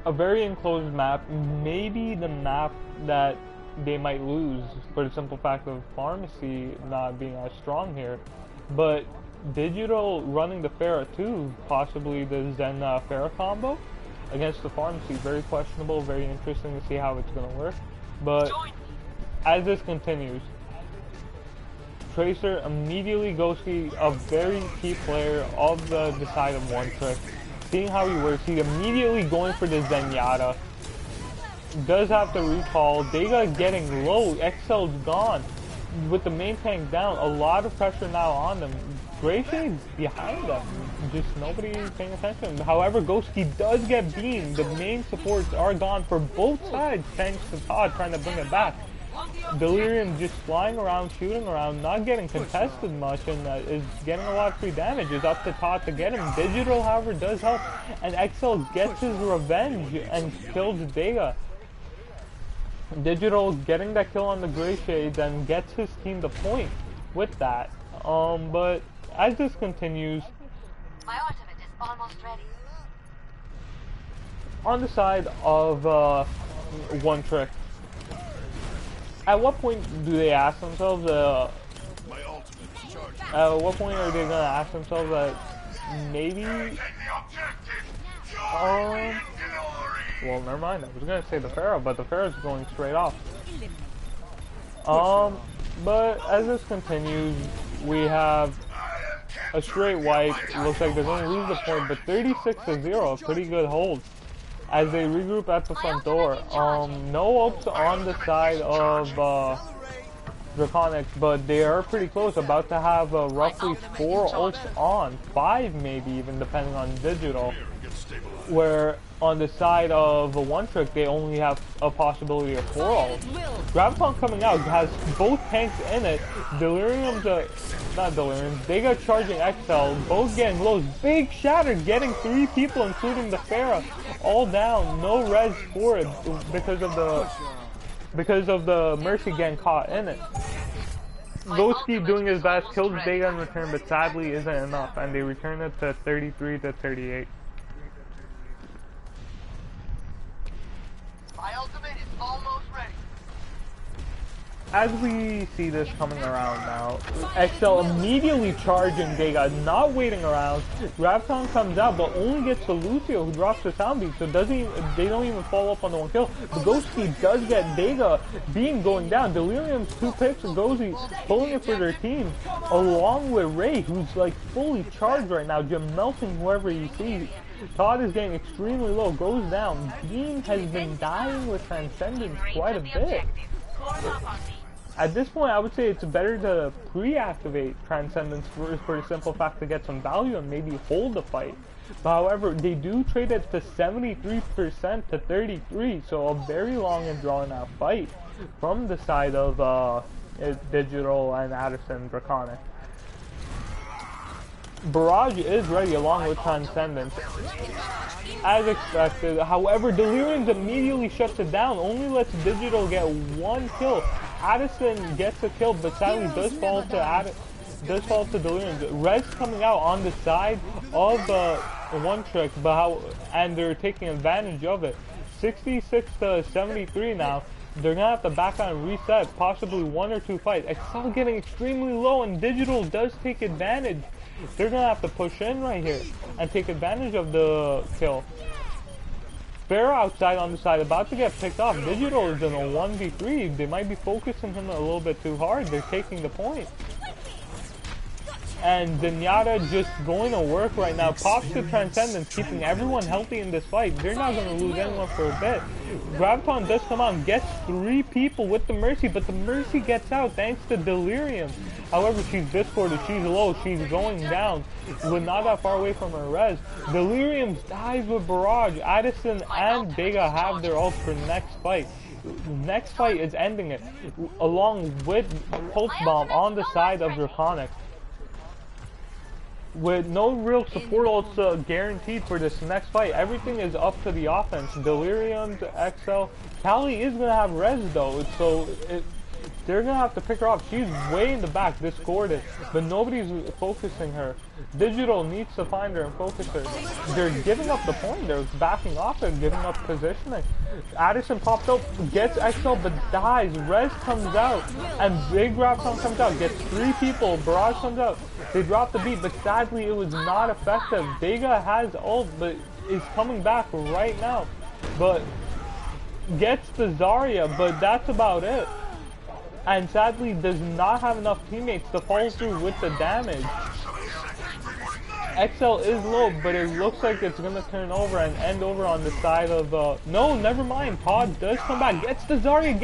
A very enclosed map. Maybe the map that they might lose for the simple fact of Pharmacy not being as strong here. But Digital running the Pharah too, possibly the Zen Pharah combo against the Pharmacy, very questionable, very interesting to see how it's going to work. But as this continues, Tracer immediately goes to a very key player of the side of One Trick. Seeing how he works, he's immediately going for the Zenyatta. Does have to recall, Dega getting low, XL's gone. With the main tank down, a lot of pressure now on them. Grayshade's behind them, just nobody paying attention. However, Ghosty does get beamed. The main supports are gone for both sides thanks to Todd trying to bring it back. Delirium just flying around, shooting around, not getting contested much, and is getting a lot of free damage. It's up to Todd to get him. Digital, however, does help, and XL gets his revenge and kills Dega. Digital getting that kill on the Grey Shades and gets his team the point with that. But as this continues, My ultimate is almost ready. on the side of One Trick, at what point do they ask themselves, at what point are they gonna ask themselves that maybe, well, never mind, I was gonna say the Pharah, but the Pharah's going straight off. But as this continues, we have a straight wipe. Looks like they're going to lose the point, but 36-0, a pretty good hold as they regroup at the front door. No ults on the side of Draconics, but they are pretty close, about to have roughly 4 ults on, 5 maybe even, depending on Digital, where on the side of One Trick they only have a possibility of 4 ults. Graviton coming out has both tanks in it. Delirium's not Delirium, they got charging XL, both getting lows. Big Shatter getting 3 people including the Pharah. all down, no res for it because of the Mercy getting caught in it. Ghosty doing his best, kills Vega in return, but sadly isn't enough, and they return it to 33 to 38. My ultimate is almost ready. As we see this coming around now, XL immediately charging Vega, not waiting around. Graviton comes out, but only gets to Lucio, who drops the sound beat, so they don't even follow up on the one kill. But Ghosty does get Vega being going down. Delirium's 2 picks, and Ghosty pulling it for their team, along with Ray, who's like fully charged right now, just melting whoever he sees. Todd is getting extremely low, goes down. Beam has been dying with Transcendence quite a bit. At this point, I would say it's better to pre-activate Transcendence for the simple fact to get some value and maybe hold the fight. But however, they do trade it to 73% to 33, so a very long and drawn out fight from the side of Digital and Addison Draconic. Barrage is ready along with Transcendence, as expected. However, Delirium immediately shuts it down, only lets Digital get 1 kill. Addison gets a kill, but sadly does fall to Delirium. Res coming out on the side of One Trick, and they're taking advantage of it. 66 to 73 now. They're gonna have to back on and reset, possibly 1 or 2 fights. Excel getting extremely low, and Digital does take advantage. They're gonna have to push in right here and take advantage of the kill. Sparrow outside on the side, about to get picked off. Digital is in a 1v3. They might be focusing him a little bit too hard. They're taking the point. And Zenyatta just going to work right now. Pops to Transcendence, keeping everyone healthy in this fight. They're not going to lose anyone for a bit. Graviton does come out and gets 3 people with the Mercy, but the Mercy gets out thanks to Delirium. However, she's discorded, she's low, she's going down. We're not that far away from her res. Delirium dies with Barrage. Addison and Vega have their ult for next fight. Next fight is ending it, along with Pulse Bomb on the side of Draconic. With no real support ults guaranteed for this next fight, everything is up to the offense. Delirium to XL. Callie is going to have res though, so they're going to have to pick her up. She's way in the back, discorded, but nobody's focusing her. Digital needs to find her and focus her. They're giving up the point, they're backing off and giving up positioning. Addison pops up, gets XL but dies. Res comes out, and Big Rapton comes out, gets 3 people. Barrage comes out. They drop the beat, but sadly it was not effective. Vega has ult, but is coming back right now. But gets the Zarya, but that's about it. And sadly does not have enough teammates to follow through with the damage. XL is low, but it looks like it's gonna turn over and end over on the side of no, never mind. Todd does come back, gets the Zarya,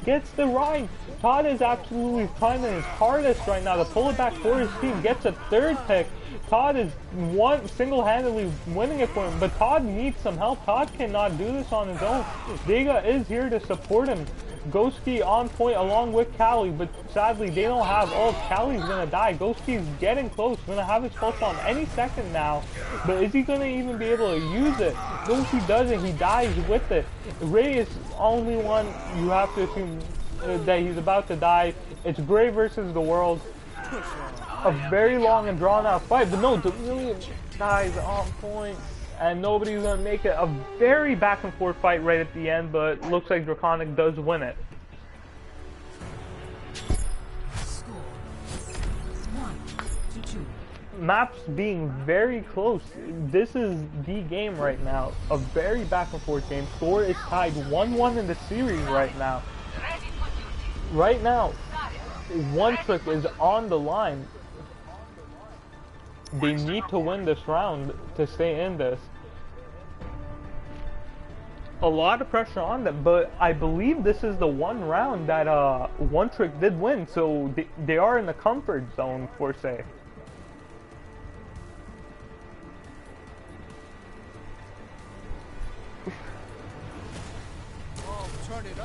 gets the Rhine. Todd is absolutely trying his hardest right now to pull it back for his team, gets a 3rd pick. Todd is single-handedly winning it for him, but Todd needs some help. Todd cannot do this on his own. Vega is here to support him. Ghosty on point along with Callie, but sadly they don't have ult. Callie's gonna die. Ghosty's getting close, gonna have his pulse bomb any second now, but is he gonna even be able to use it? Ghosty does it, he dies with it. Ray is only one you have to assume that he's about to die. It's Gray versus the world. A very long and drawn out fight, but no, Delirium dies on point. And nobody's gonna make it. A very back and forth fight right at the end, but looks like Draconic does win it. Score 1-2. Maps being very close. This is the game right now. A very back and forth game. Score is tied 1-1 in the series right now. Right now, One Trick is on the line. They need to win this round to stay in this. A lot of pressure on them, but I believe this is the one round that One Trick did win, so they are in the comfort zone, for say.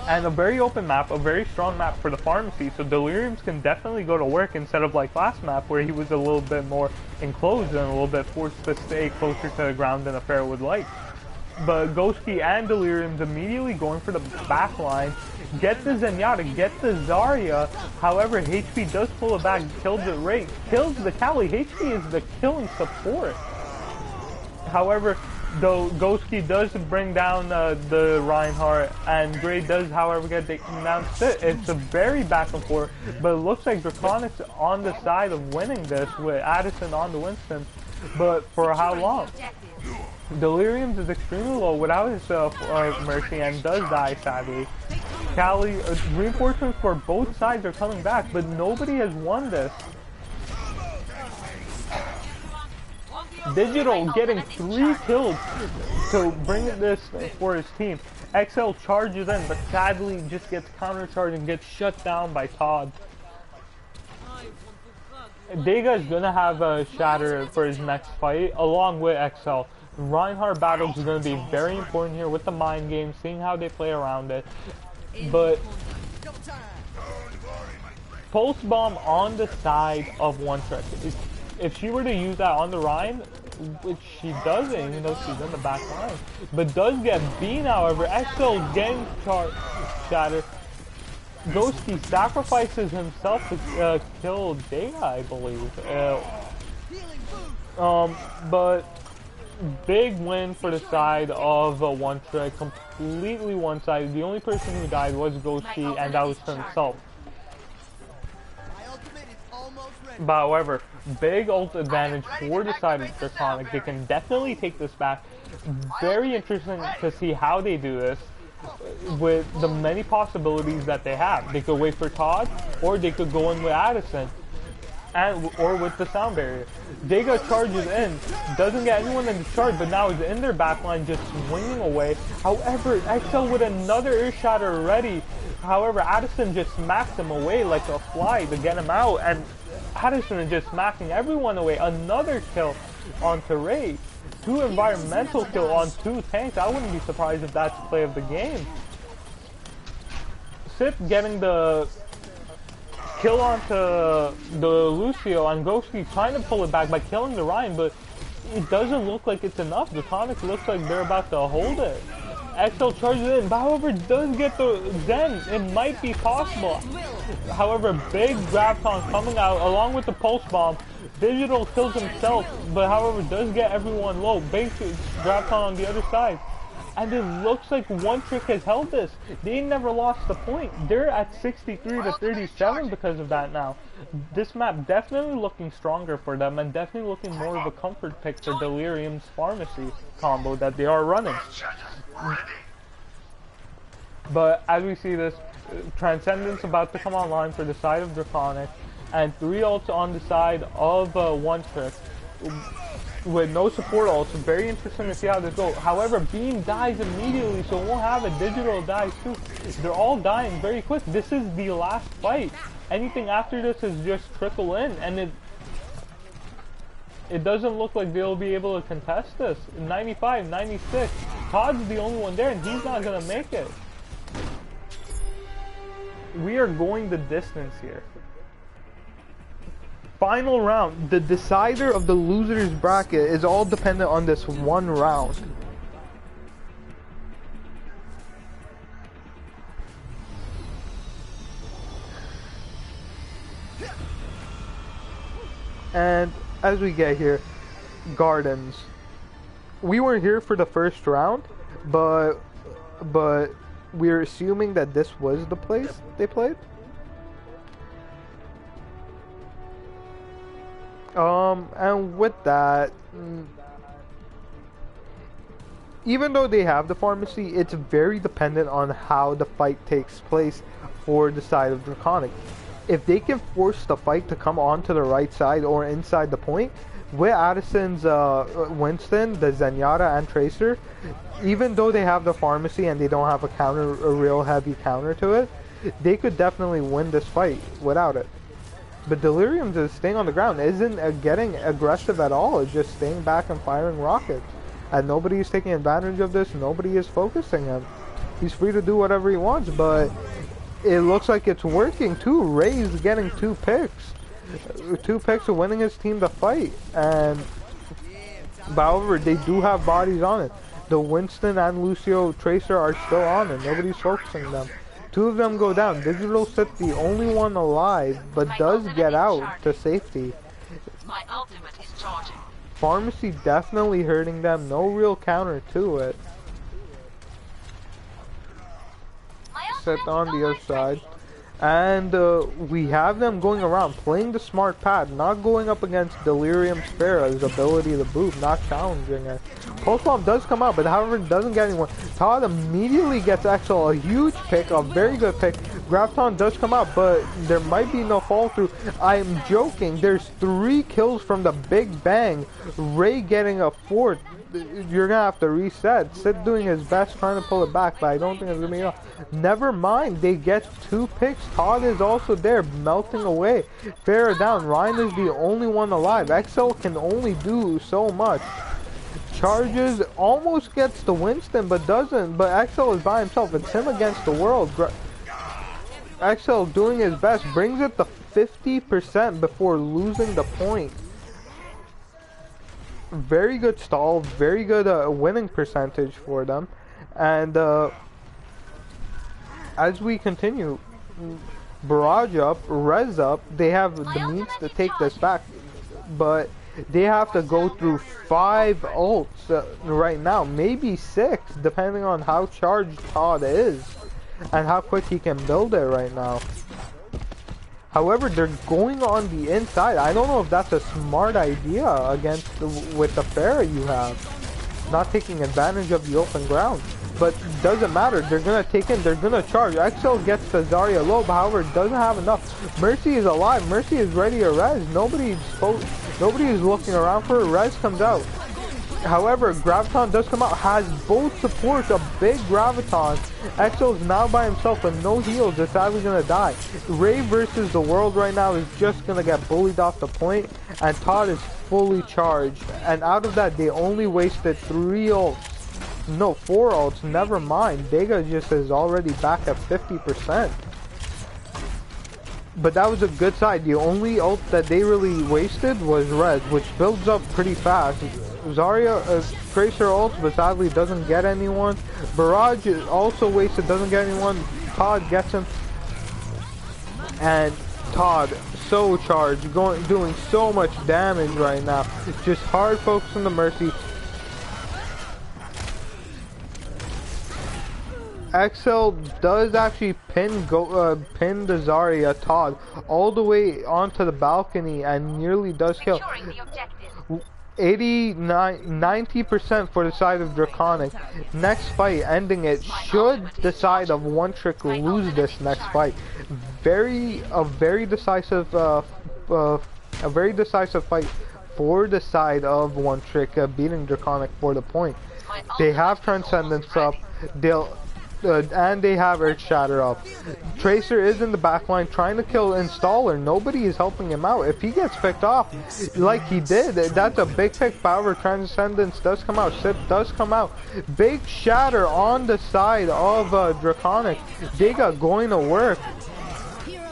And a very open map, a very strong map for the pharmacy, so Deliriums can definitely go to work instead of like last map where he was a little bit more enclosed and a little bit forced to stay closer to the ground than a Pharaoh would like. but Ghosty and Delirium's immediately going for the back line. Get the Zenyatta, get the Zarya. However, HP does pull it back, kills the Wraith, kills the Cali. HP is the killing support. However, though Ghosty does bring down the Reinhardt, and Gray does, however, get taken down. It's a very back and forth, but it looks like Draconic's on the side of winning this with Addison on the Winston. But for how long? Delirium's is extremely low without his Mercy and does die sadly. Cali, reinforcements for both sides are coming back, but nobody has won this. Digital getting 3 kills to bring this for his team. XL charges in, but sadly just gets countercharged and gets shut down by Todd. Dega is gonna have a shatter for his next fight, along with XL. Reinhardt battles is gonna be very important here with the mind game, seeing how they play around it. But Pulse Bomb on the side of One Trick. If she were to use that on the Ryan, which she doesn't, even though she's in the back line, but does get beat, however, XL getting shattered. Ghosty sacrifices himself to kill Dega, I believe. But big win for the side of One Trick, completely one-sided. The only person who died was Ghosty, and that was himself. But however, big ult advantage for the side of Draconic. They can definitely take this back. Very interesting to see how they do this with the many possibilities that they have. They could wait for Todd, or they could go in with Addison, or with the sound barrier. Dega charges in, doesn't get anyone in the charge, but now is in their backline just swinging away. However, XL with another ear shatter ready. However, Addison just smacks him away like a fly to get him out, and Addison is just smacking everyone away. Another kill onto Ray. 2 environmental kill on 2 tanks. I wouldn't be surprised if that's play of the game. Sip getting the kill onto the Lucio, and Ghosty trying to pull it back by killing the Ryan, but it doesn't look like it's enough. The Tonic looks like they're about to hold it. XL charges in, but however does get the Zen. It might be possible. However, big Graviton coming out along with the Pulse Bomb. Digital kills himself, but however does get everyone low. Big Graviton on the other side. And it looks like One Trick has held this. They never lost the point. They're at 63 to 37 because of that now. This map definitely looking stronger for them, and definitely looking more of a comfort pick for Delirium's Pharmacy combo that they are running. But as we see this, Transcendence about to come online for the side of Draconic, and 3 ults on the side of One Trick with no support ults. Very interesting to see how this goes. However, Beam dies immediately, so it won't have a Digital die too. They're all dying very quick. This is the last fight. Anything after this is just trickle in, and it doesn't look like they'll be able to contest this. 95, 96. Todd's the only one there, and he's not going to make it. We are going the distance here. Final round. The decider of the loser's bracket is all dependent on this one round. And as we get here, Gardens. We weren't here for the first round, but we're assuming that this was the place they played. And with that, even though they have the pharmacy, it's very dependent on how the fight takes place for the side of Draconic. If they can force the fight to come onto the right side or inside the point, with Addison's Winston, the Zenyatta, and Tracer, even though they have the pharmacy and they don't have a real heavy counter to it, they could definitely win this fight without it. But Delirium is staying on the ground, isn't getting aggressive at all. It's just staying back and firing rockets. And nobody is taking advantage of this. Nobody is focusing him. He's free to do whatever he wants, but it looks like it's working too. Ray's getting 2 picks. 2 picks of winning his team the fight. And however, they do have bodies on it. the Winston and Lucio Tracer are still on and nobody's focusing them. Two of them go down. Digital Sith the only one alive, but does get out to safety. My ultimate is charging. Pharmacy definitely hurting them. No real counter to it. Sith on the other side. And we have them going around, playing the smart pad, not going up against Delirium Sparrow's ability to boot, not challenging it. Pulse Bomb does come out, but however doesn't get anyone. Todd immediately gets Axel, a huge pick, a very good pick. Graviton does come out, but there might be no fall through. I'm joking, there's 3 kills from the Big Bang. Ray getting a 4th. You're gonna have to reset. Sid doing his best trying to pull it back, but I don't think it's gonna be enough. Never mind, they get 2 picks. Todd is also there, melting away. Farrah down. Ryan is the only one alive. XL can only do so much. Charges, almost gets to Winston, but doesn't. But XL is by himself. It's him against the world. XL doing his best, brings it to 50% before losing the point. Very good stall, very good winning percentage for them. And as we continue, barrage up, res up, they have the means to take this back, but they have to go through 5 ults right now, maybe 6, depending on how charged Todd is and how quick he can build it right now. However, they're going on the inside. I don't know if that's a smart idea with the Farrah you have. Not taking advantage of the open ground. But doesn't matter. They're going to take in. They're going to charge. XL gets the Zarya low, but however, doesn't have enough. Mercy is alive. Mercy is ready to res. Nobody is looking around for her. Res comes out. However, Graviton does come out, has both supports, a big Graviton. XL is now by himself with no heals, is sadly gonna die. Ray versus the world right now is just gonna get bullied off the point, and Todd is fully charged. And out of that, they only wasted 3 ults. No, 4 ults, never mind. Dega just is already back at 50%. But that was a good side. The only ult that they really wasted was Res, which builds up pretty fast. Zarya, Tracer ult, but sadly doesn't get anyone. Barrage is also wasted, doesn't get anyone. Todd gets him. And Todd, so charged, doing so much damage right now. Just hard focus on the Mercy. XL does actually pin the Zarya Todd all the way onto the balcony and nearly does kill. 90% for the side of Draconic. Next fight, ending it, should the side of One Trick lose this next fight. A very decisive fight for the side of One Trick, beating Draconic for the point. They have Transcendence up. And they have Earth Shatter up. Tracer is in the backline trying to kill Installer. Nobody is helping him out. If he gets picked off like he did, that's a big pick. However, Transcendence does come out. Sip does come out. Big Shatter on the side of Draconic. Dega going to work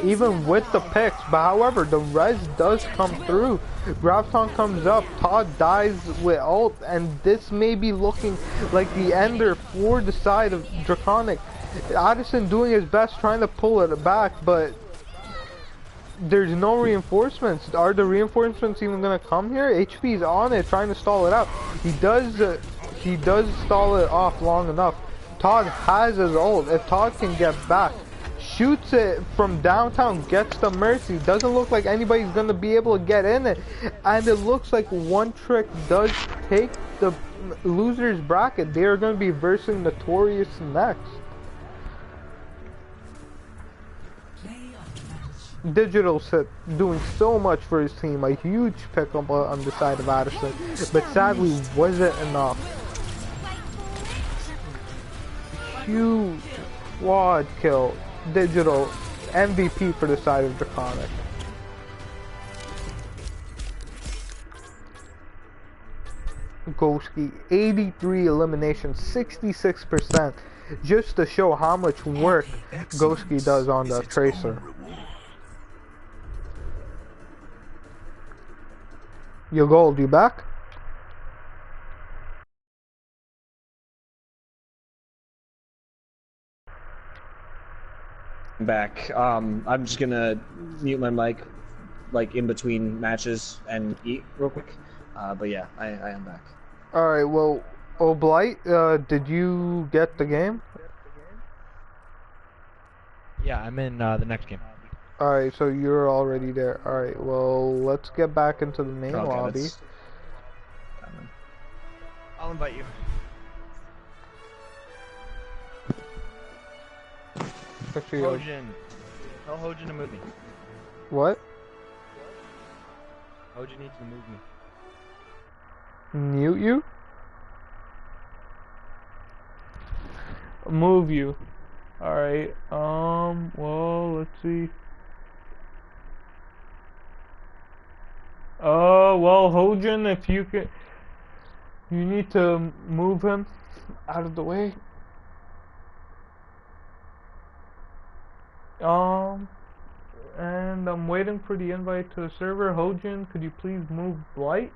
even with the picks, but however, the res does come through. Graviton comes up, Todd dies with ult, and this may be looking like the ender for the side of Draconic. Addison doing his best trying to pull it back, but there's no reinforcements. Are the reinforcements even gonna come here? HP's on it, trying to stall it out. He does stall it off long enough. Todd has his ult. If Todd can get back, shoots it from downtown, gets the Mercy. Doesn't look like anybody's gonna be able to get in it, and it looks like One Trick does take the losers bracket. They are gonna be versing Notorious next. Digital Sith doing so much for his team, a huge pickup on the side of Addison, but sadly wasn't enough. Huge quad kill. Digital MVP for the side of Draconic. Ghosty, 83 eliminations, 66%, just to show how much work Ghosty does on the Tracer. Yo Gold, you back? I'm back. I'm just gonna mute my mic, like in between matches, and eat real quick. But yeah, I am back. Alright, well, Oblight, did you get the game? Yeah, I'm in the next game. Alright, so you're already there. Alright, well, let's get back into the main Okay, lobby. that's coming. I'll invite you. Actually, Hojin. Tell Hojin to move me. what? Hojin needs to move me. Mute you? Move you. Alright, well, let's see. Well, Hojin, if you could, you need to move him out of the way. And I'm waiting for the invite to the server. Hojin, could you please move Blight?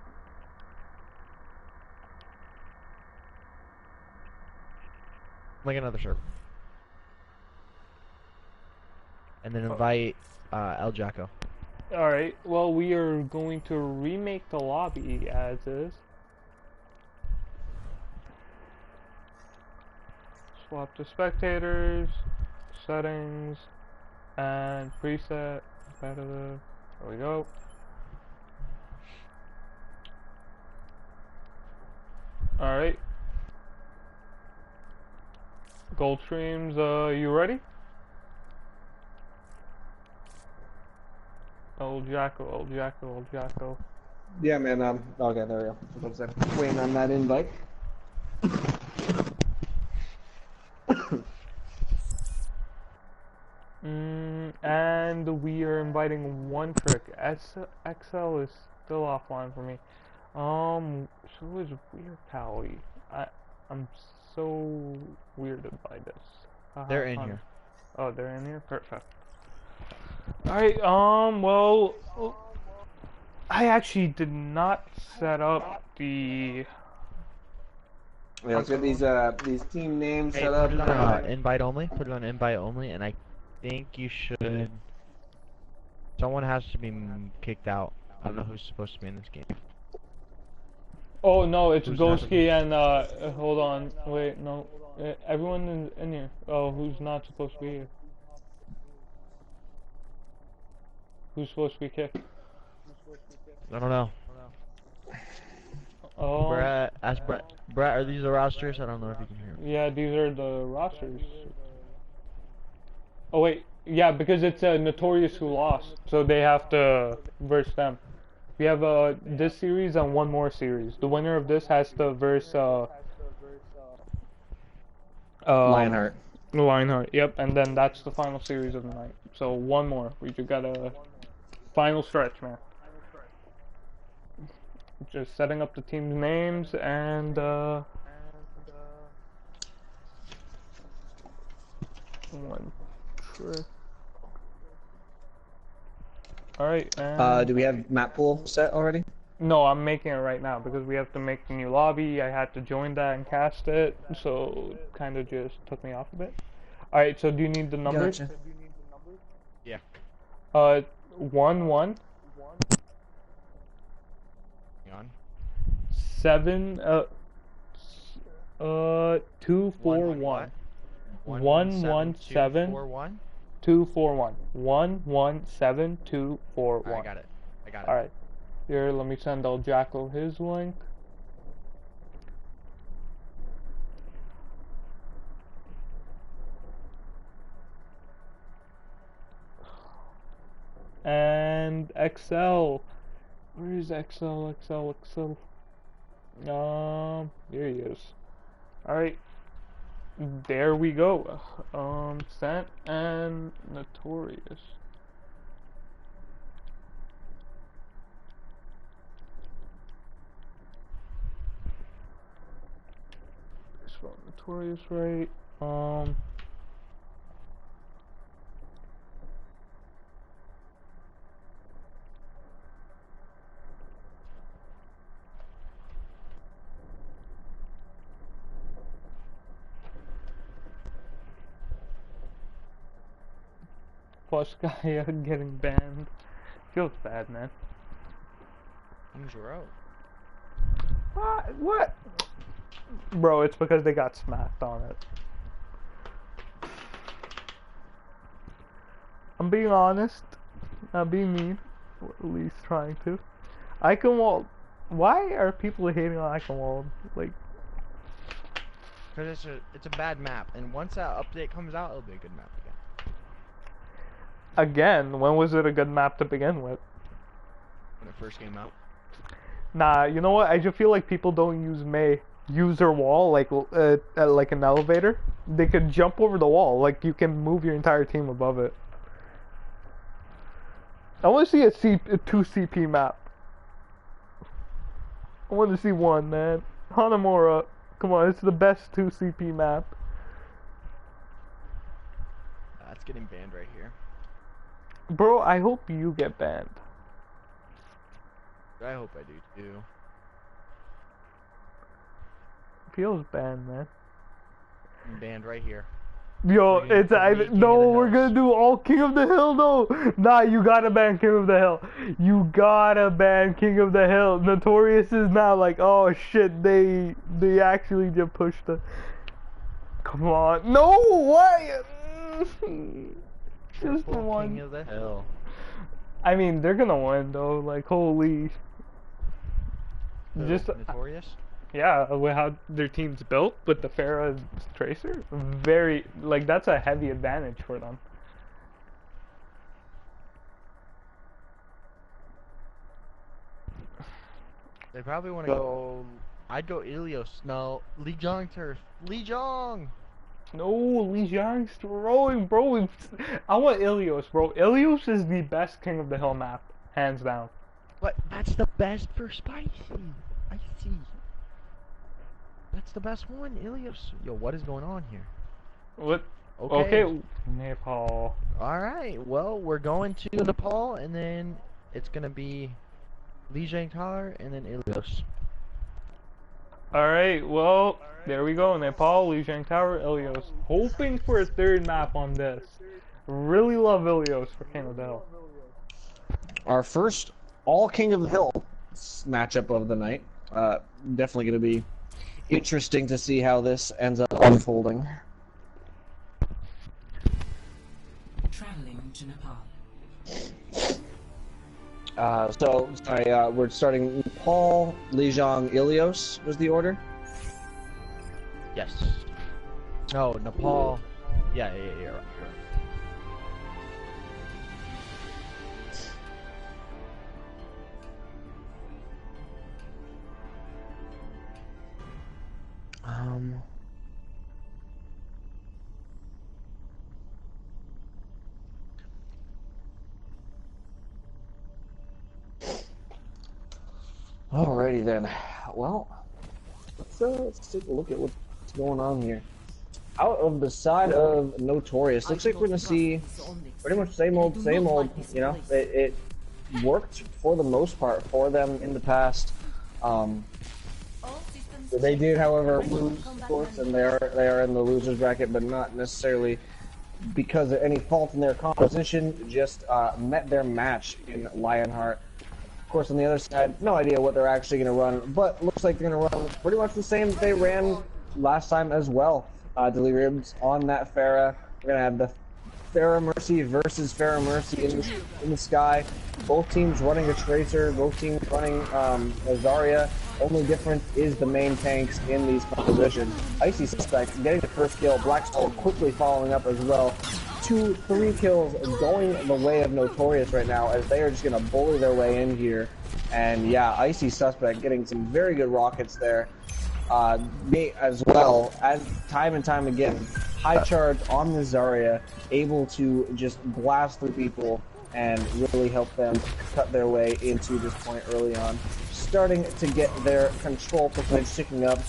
Make another server. And then invite El Jacko. Alright, well, we are going to remake the lobby as is. Swap to spectators, settings, and preset. There we go. Alright. Gold streams, you ready? Old Jacko, old Jacko, old Jacko. Yeah, man. Okay, there we go. What's that? Waiting on that invite. And we are inviting One Trick. XL is still offline for me. So is Weird Pally. I'm so weirded by this. They're in here. Oh, they're in here? Perfect. Alright, well, I actually did not set up the... Yeah, let's get these team names Hey, set put it on up. invite only. Put it on invite only, and I think you should. Someone has to be kicked out. I don't know who's supposed to be in this game. Oh, no, it's Who's not Ghosty and, hold on, wait, no, everyone in here. Oh, who's not supposed to be here? Who's supposed to be kicked? I don't know. Oh, Brett, ask Brett. Brett, are these the rosters? I don't know if you can hear me. yeah, these are the rosters. Oh, wait, yeah, because it's Notorious who lost, so they have to verse them. We have this series and one more series. The winner of this has to verse Lionheart. Lionheart. Yep, and then that's the final series of the night. So one more. We just got a final stretch, man. Just setting up the team's names and One Trick. Alright, and... Do we have map pool set already? No, I'm making it right now because we have to make the new lobby. I had to join that and cast it, so it kind of just took me off a bit. Alright, so do you need the numbers? Gotcha. Yeah. 1 Hang on. 7 2 4 1 1 1 7 1. 2 4 1 1 1 7 2 4 1. I got it. I got it. Alright. Here, let me send El Jacko his link. And XL. Where is XL? Here he is. Alright. There we go. Sent and Notorious. Spell Notorious right. Plushkaya getting banned. Feels bad, man. Things were out. What? What? Bro, it's because they got smacked on it. I'm being honest. Not being mean. Or at least trying to. Eichenwald. Why are people hating on Eichenwald? Like, Because it's a bad map, and once that update comes out, it'll be a good map again, when was it a good map to begin with? when it first came out. Nah, you know what? I just feel like people don't use their wall like an elevator. They could jump over the wall. Like, you can move your entire team above it. I want to see a 2 CP map. I want to see one, man. Hanamura. Come on, it's the best 2 CP map. That's getting banned right here. Bro, I hope you get banned. I hope I do too. Feels banned, man. I'm banned right here. Yo, King of the we're gonna Hills. do all King of the Hill, though. Nah, you gotta ban King of the Hill. You gotta ban King of the Hill. Notorious is now like, oh shit, they actually just pushed the. Come on, no, why? Just the Triple one. King of the Hill. I mean, they're gonna win though. Like, holy. Who, Just Notorious? yeah, with how their team's built with the Pharah Tracer, very like that's a heavy advantage for them. They probably want to go. I'd go Ilios. No, Lee Jong turf. Lee Jong. No, Li Jiang's throwing, bro. I want Ilios, bro. Ilios is the best King of the Hill map, hands down. But that's the best for spicy. I see. That's the best one, Ilios. Yo, what is going on here? What? Okay. Okay, Nepal. Alright, well, we're going to Nepal, and then it's gonna be Lee Jang Taller, and then Ilios. Alright, well, there we go. Nepal, Lijiang Tower, Ilios. Hoping for a third map on this. Really love Ilios for King of the Hill. Our first all King of the Hill matchup of the night. Definitely going to be interesting to see how this ends up unfolding. Traveling to Nepal. We're starting Nepal, Lijiang, Ilios was the order. Yes. No, Nepal. Yeah, you're right. Alrighty then. Well, let's take a look at what's going on here. Out of the side of Notorious, looks like we're gonna see pretty much same old. You know, it worked for the most part for them in the past. They did, however, lose, of course, and they are in the losers bracket, but not necessarily because of any fault in their composition. Just met their match in Lionheart. Of course, on the other side, no idea what they're actually going to run, but looks like they're going to run pretty much the same that they ran last time as well. Delirium's on that Pharah. We're going to have the Pharah Mercy versus Pharah Mercy in the sky. Both teams running a Tracer, both teams running a Zarya. Only difference is the main tanks in these compositions. Icy Suspect getting the first kill, Black Soul quickly following up as well. 2-3 kills going the way of Notorious right now as they are just going to bully their way in here. And yeah, Icy Suspect getting some very good rockets there. They as well, as time and time again, high charge on the Zarya, able to just blast through people and really help them cut their way into this point early on. Starting to get their control percentage ticking up.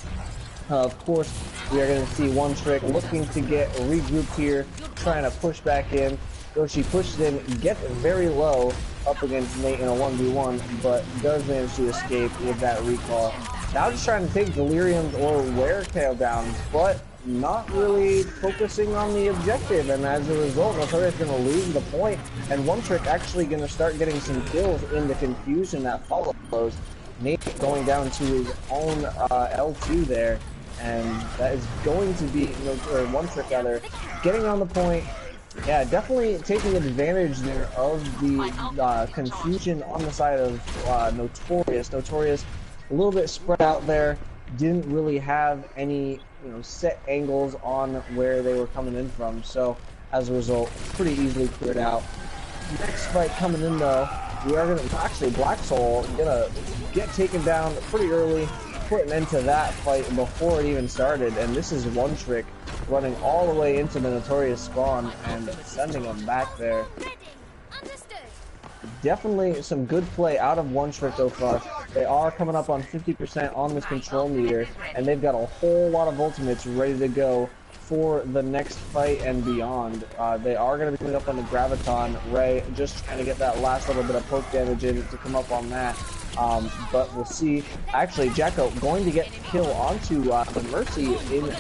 Of course, we are going to see One Trick looking to get regrouped here, trying to push back in. Yoshi pushes in, gets very low up against Nate in a 1v1, but does manage to escape with that recall. Now just trying to take Delirium's or Wear KO down, but not really focusing on the objective, and as a result, Notorious is going to lose the point, and One Trick actually going to start getting some kills in the confusion that follows. Nate going down to his own L2 there, and that is going to be, or One Trick rather, getting on the point. Yeah, definitely taking advantage there of the confusion on the side of Notorious. Notorious, a little bit spread out there, didn't really have any set angles on where they were coming in from. So as a result, pretty easily cleared out. Next fight coming in though, we are gonna actually Black Soul gonna get taken down pretty early, put an end to that fight before it even started. And this is One Trick running all the way into the Notorious spawn and sending them back there. Definitely some good play out of One Trick so far. They are coming up on 50% on this control meter, and they've got a whole lot of ultimates ready to go for the next fight and beyond. They are going to be coming up on the Graviton. Ray just trying to get that last little bit of poke damage in to come up on that. But we'll see. Actually, Jacko going to get the kill onto the Mercy in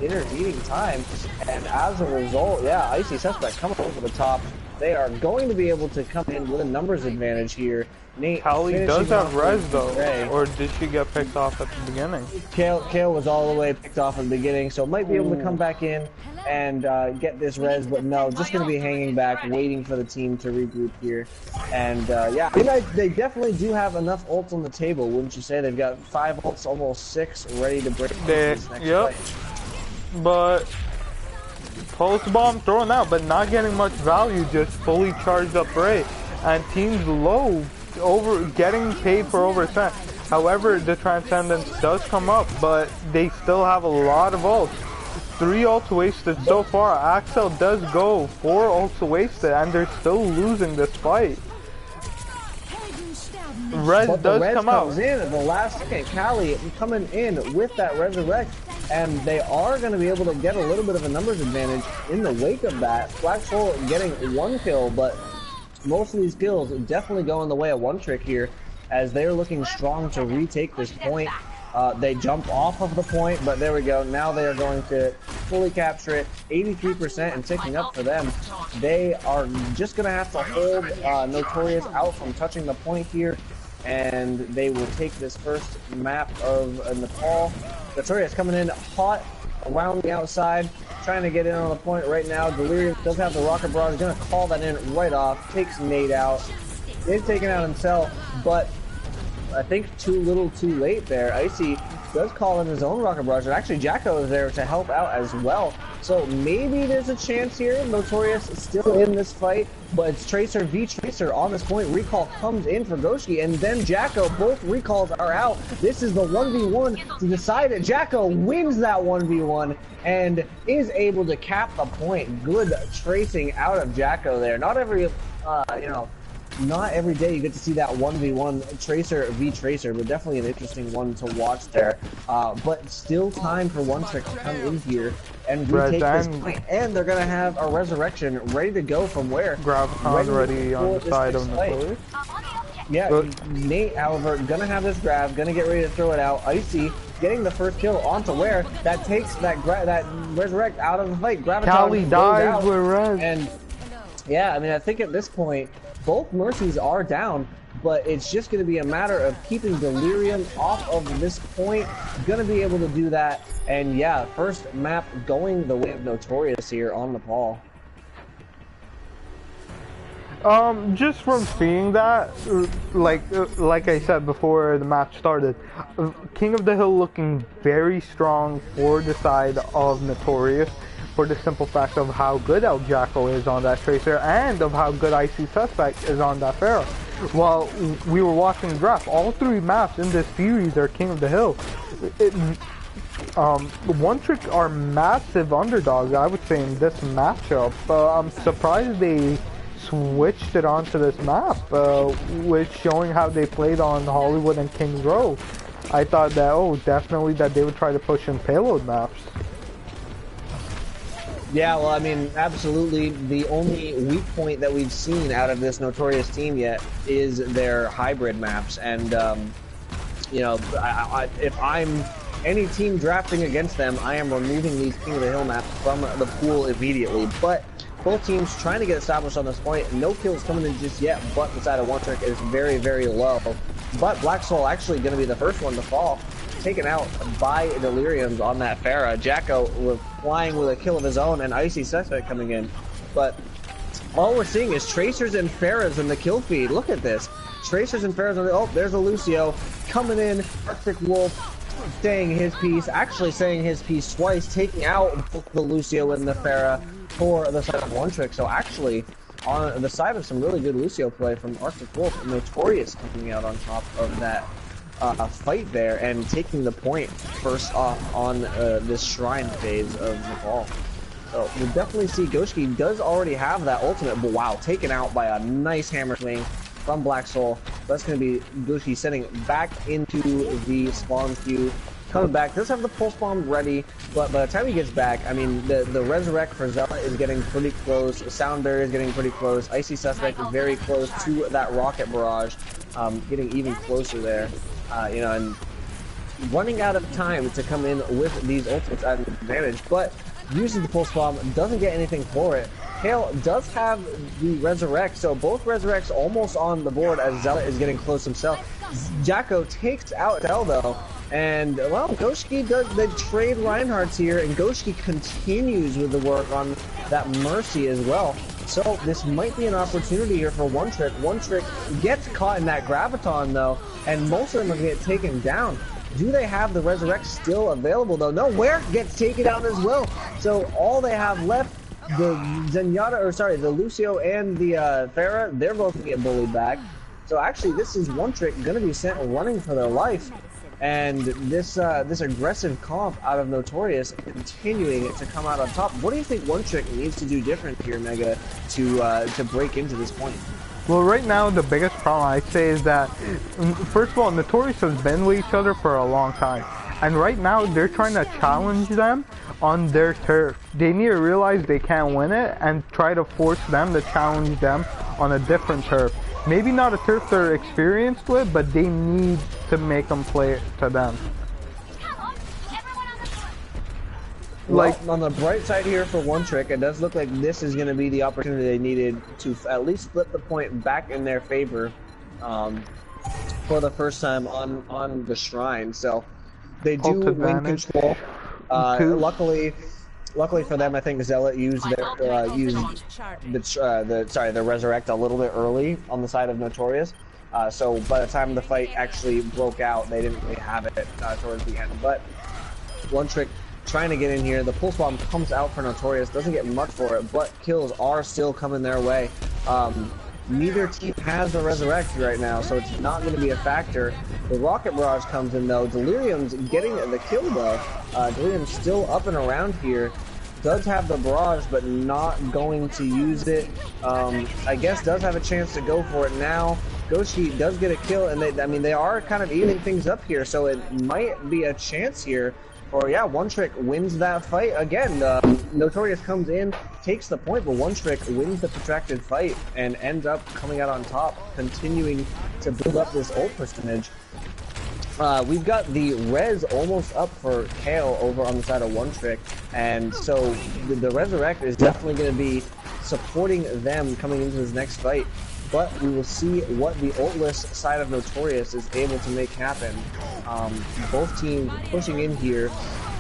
intervening time, and as a result, yeah, Icy Suspect coming over the top. They are going to be able to come in with a numbers advantage here. Nate Callie does have res though, Ray. or did she get picked off at the beginning? Kale was all the way picked off at the beginning, so might be able to come back in and get this res, but no, just going to be hanging back, waiting for the team to regroup here. And yeah, they definitely do have enough ults on the table, wouldn't you say? They've got 5 ults, almost 6, ready to break this next fight. But pulse bomb thrown out, but not getting much value, just fully charged up Ray. And teams low, getting paid for overspend. However, the Transcendence does come up, but they still have a lot of ults. 3 ults wasted so far. Axel does go 4 ults wasted, and they're still losing this fight. Res does come out. In at the last second. Callie coming in with that resurrect, and they are going to be able to get a little bit of a numbers advantage in the wake of that. Black Soul getting 1 kill, but most of these kills definitely going the way of One Trick here, as they're looking strong to retake this point. They jump off of the point, but there we go. Now they are going to fully capture it. 83% and ticking up for them. They are just going to have to hold Notorious out from touching the point here, and they will take this first map of Nepal. Notorious coming in hot around the outside, trying to get in on the point right now. Delirium does have the rocket barrage, going to call that in right off, takes Nate out. Nate's taken out himself, but I think too little too late there. Icy does call in his own rocket barrage, and actually Jacko is there to help out as well. So maybe there's a chance here. Notorious is still in this fight, but it's Tracer v Tracer on this point. Recall comes in for Goshi, and then Jacko. Both recalls are out. This is the 1v1 to decide it. Jacko wins that 1v1 and is able to cap the point. Good tracing out of Jacko there. Not every, not every day you get to see that 1v1 Tracer v Tracer, but definitely an interesting one to watch there. But still time for One Trick to come in here and retake this point. And they're going to have a resurrection ready to go from where? Graviton ready on the side of Notorious. Yeah, Nate, however, going to have this grab, going to get ready to throw it out. Icy getting the first kill onto where? That takes that resurrect out of the fight. Graviton Callie dies with res. And yeah, I mean, I think at this point, both Mercies are down, but it's just going to be a matter of keeping Delirium off of this point. Going to be able to do that, and yeah, first map going the way of Notorious here on Nepal. Just from seeing that, like I said before the match started, King of the Hill looking very strong for the side of Notorious, for the simple fact of how good El Jacko is on that Tracer and of how good Icy Suspect is on that Pharaoh. While we were watching the draft, all 3 maps in this series are King of the Hill. One Trick are massive underdogs, I would say, in this matchup. I'm surprised they switched it onto this map, with showing how they played on Hollywood and Kings Row. I thought that, definitely that they would try to push in payload maps. Yeah, well, I mean, absolutely. The only weak point that we've seen out of this Notorious team yet is their hybrid maps. And, if I'm any team drafting against them, I am removing these King of the Hill maps from the pool immediately. But both teams trying to get established on this point. No kills coming in just yet, but the side of One Trick is very, very low. But Black Soul actually going to be the first one to fall, taken out by Deliriums on that Pharah. Jacko flying with a kill of his own, and Icy Suspect coming in. But all we're seeing is Tracers and Pharahs in the kill feed. Look at this. Tracers and Pharahs on the... Oh, there's a Lucio coming in. Arctic Wolf saying his piece, actually saying his piece twice, taking out both the Lucio and the Pharah for the side of One Trick. So actually, on the side of some really good Lucio play from Arctic Wolf, Notorious coming out on top of that fight there and taking the point first off on this Shrine phase of Nepal. So we'll definitely see Goshki does already have that ultimate, but wow, taken out by a nice hammer swing from Black Soul. That's going to be Goshki setting back into the spawn queue. Coming back, does have the pulse bomb ready, but by the time he gets back, I mean, the resurrect for Zella is getting pretty close. Sound Barrier is getting pretty close. Icy Suspect is very close to that rocket barrage, getting even closer there. You know, and running out of time to come in with these ultimates at an advantage, but uses the pulse bomb, doesn't get anything for it. Kale does have the resurrect, so both resurrects almost on the board as Zella is getting close himself. Jacko takes out Del though, and well, Goshki does the trade Reinhardt's here, and Goshki continues with the work on that Mercy as well. So this might be an opportunity here for One Trick. One Trick gets caught in that Graviton though, and most of them are going to get taken down. Do they have the Resurrect still available though? No, Ware gets taken out as well. So all they have left, the Zenyatta, or sorry, the Lucio and the Pharah, they're both going to get bullied back. So actually this is One Trick going to be sent running for their life. And this this aggressive comp out of Notorious continuing to come out on top. What do you think One Trick needs to do different here, Mega, to break into this point? Well, right now, the biggest problem I'd say is that, first of all, Notorious has been with each other for a long time. And right now, they're trying to challenge them on their turf. They need to realize they can't win it and try to force them to challenge them on a different turf. Maybe not a turf they're experienced with, but they need to make them play it to them. Like, well, on the bright side here for One Trick, it does look like this is going to be the opportunity they needed to at least flip the point back in their favor for the first time on the Shrine. So they do win control. Luckily for them, I think Zealot used their the Resurrect a little bit early on the side of Notorious. So by the time the fight actually broke out, they didn't really have it towards the end. But One Trick trying to get in here. The pulse bomb comes out for Notorious, doesn't get much for it, but kills are still coming their way. Neither team has the Resurrect right now, so it's not going to be a factor. The Rocket Barrage comes in though. Delirium's getting the kill though. Delirium's still up and around here. Does have the Barrage, but not going to use it. I guess does have a chance to go for it now. Goshki does get a kill, and they are kind of evening things up here, so it might be a chance here. Or yeah, One Trick wins that fight. Again, Notorious comes in, takes the point, but One Trick wins the protracted fight and ends up coming out on top, continuing to build up this ult percentage. We've got the res almost up for Kale over on the side of One Trick, and so the Resurrect is definitely going to be supporting them coming into this next fight. But we will see what the ultless side of Notorious is able to make happen. Both teams pushing in here.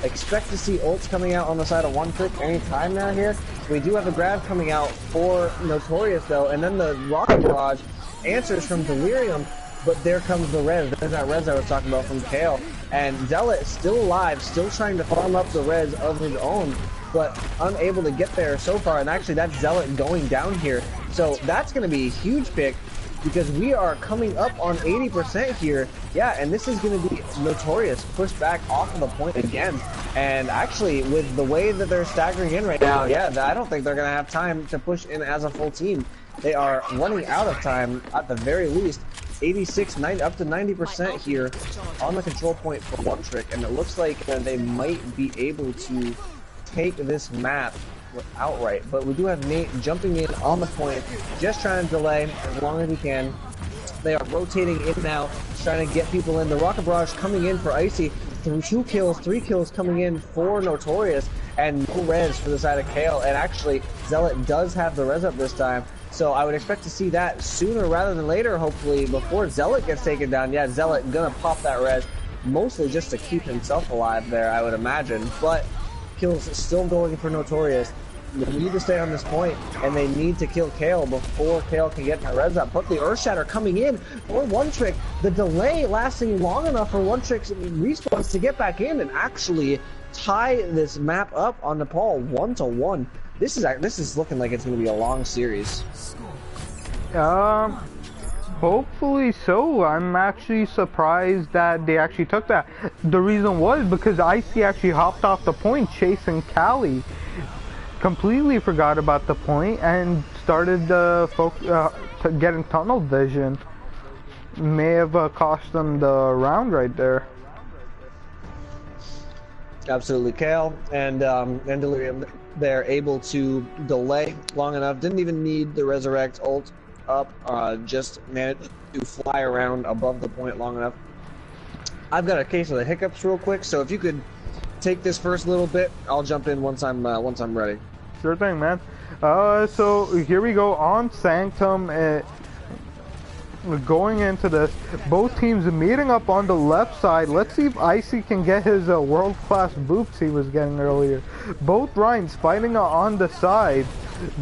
Expect to see ults coming out on the side of One Trick anytime now here. We do have a grab coming out for Notorious though, and then the Rocket Barrage answers from Delirium, but there comes the res. There's that res I was talking about from Kale. And Zealot is still alive, still trying to farm up the res of his own, but unable to get there so far. And actually that's Zealot going down here. So that's going to be a huge pick because we are coming up on 80% here. Yeah, and this is going to be Notorious pushed back off of the point again. And actually, with the way that they're staggering in right now, yeah, I don't think they're going to have time to push in as a full team. They are running out of time at the very least. 86, 90, up to 90% here on the control point for One Trick. And it looks like they might be able to take this map outright, but we do have Nate jumping in on the point, just trying to delay as long as he can. They are rotating in now, trying to get people in. The Rocket Barrage coming in for Icy. through 2 kills, 3 kills coming in for Notorious, and no res for the side of Kale. And actually, Zealot does have the res up this time, so I would expect to see that sooner rather than later, hopefully, before Zealot gets taken down. Yeah, Zealot gonna pop that res, mostly just to keep himself alive there, I would imagine. But kills still going for Notorious. They need to stay on this point, and they need to kill Kale before Kale can get that res up. But the Earth Shatter coming in for One Trick. The delay lasting long enough for One Trick's respawns to get back in and actually tie this map up on Nepal 1-1. This is looking like it's going to be a long series. Hopefully so. I'm actually surprised that they actually took that. The reason was because Icy actually hopped off the point chasing Cali. Completely forgot about the point and started getting tunnel vision. May have cost them the round right there. Absolutely, Kale and Delirium, they're able to delay long enough. Didn't even need the Resurrect ult up. Just managed to fly around above the point long enough. I've got a case of the hiccups real quick, so if you could take this first little bit, I'll jump in once I'm ready. Sure thing, man. So here we go on Sanctum. Going into this, both teams meeting up on the left side. Let's see if Icy can get his world-class boops he was getting earlier. Both Rhines fighting on the side,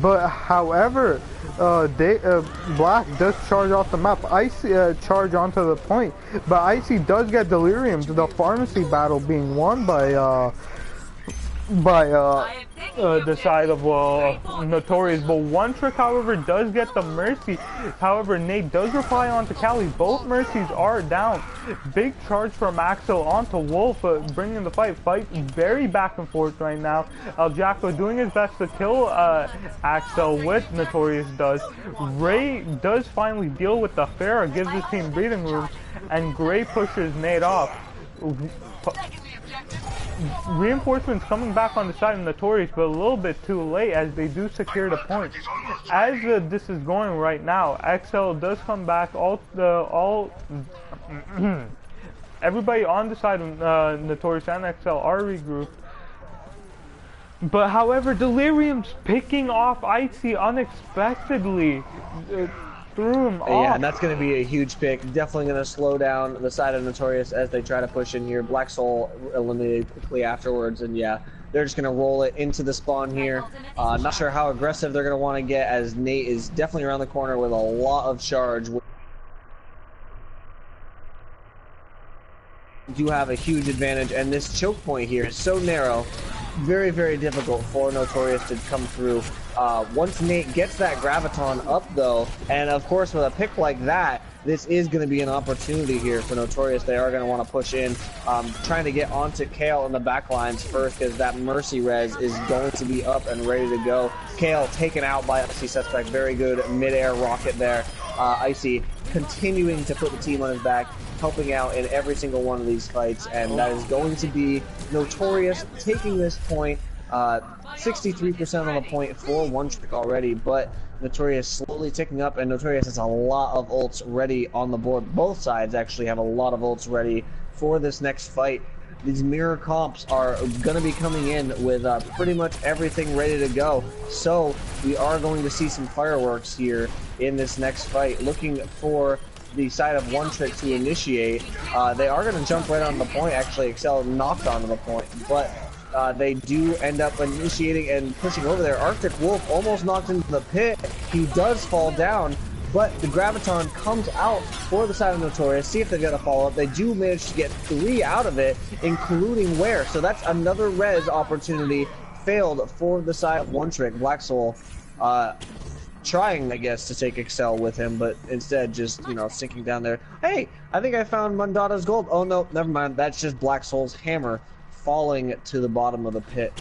but however, Black does charge off the map. Icy charge onto the point, but Icy does get Delirium. The pharmacy battle being won by the side of Notorious, but One Trick, however, does get the Mercy. However, Nate does reply onto Cali. Both Mercies are down. Big charge from Axel onto Wolf, bringing the fight very back and forth right now. El Jacko doing his best to kill Axel with Notorious does. Ray does finally deal with the Farah, gives his team breathing room, and Gray pushes Nate off. Reinforcements coming back on the side of Notorious, but a little bit too late as they do secure the point. As this is going right now, XL does come back. Everybody on the side of Notorious and XL are regrouped. But however, Delirium's picking off Icy unexpectedly. Threw him off. Yeah, and that's going to be a huge pick. Definitely going to slow down the side of Notorious as they try to push in here. Black Soul eliminated quickly afterwards, and yeah, they're just going to roll it into the spawn here. Not sure how aggressive they're going to want to get, as Nate is definitely around the corner with a lot of charge. Do have a huge advantage, and this choke point here is so narrow. Very, very difficult for Notorious to come through. Once Nate gets that Graviton up, though, and of course with a pick like that, this is going to be an opportunity here for Notorious. They are going to want to push in, trying to get onto Kale in the back lines first, because that Mercy res is going to be up and ready to go. Kale taken out by Icy Suspect. Very good mid-air rocket there. Icy continuing to put the team on his back, helping out in every single one of these fights, and that is going to be Notorious taking this point. 63% on the point for One Trick already, but Notorious slowly ticking up, and Notorious has a lot of ults ready on the board. Both sides actually have a lot of ults ready for this next fight. These mirror comps are going to be coming in with pretty much everything ready to go. So we are going to see some fireworks here in this next fight. Looking for the side of One Trick to initiate. They are going to jump right on the point. Actually, Excel knocked onto the point, but they do end up initiating and pushing over there. Arctic Wolf almost knocked into the pit. He does fall down, but the Graviton comes out for the side of Notorious. See if they've got a follow-up. They do manage to get 3 out of it, including Ware. So that's another res opportunity failed for the side of One Trick. Black Soul trying, I guess, to take Excel with him, but instead just, you know, sinking down there. Hey, I think I found Mandata's gold. Oh, no, never mind. That's just Black Soul's hammer falling to the bottom of the pit.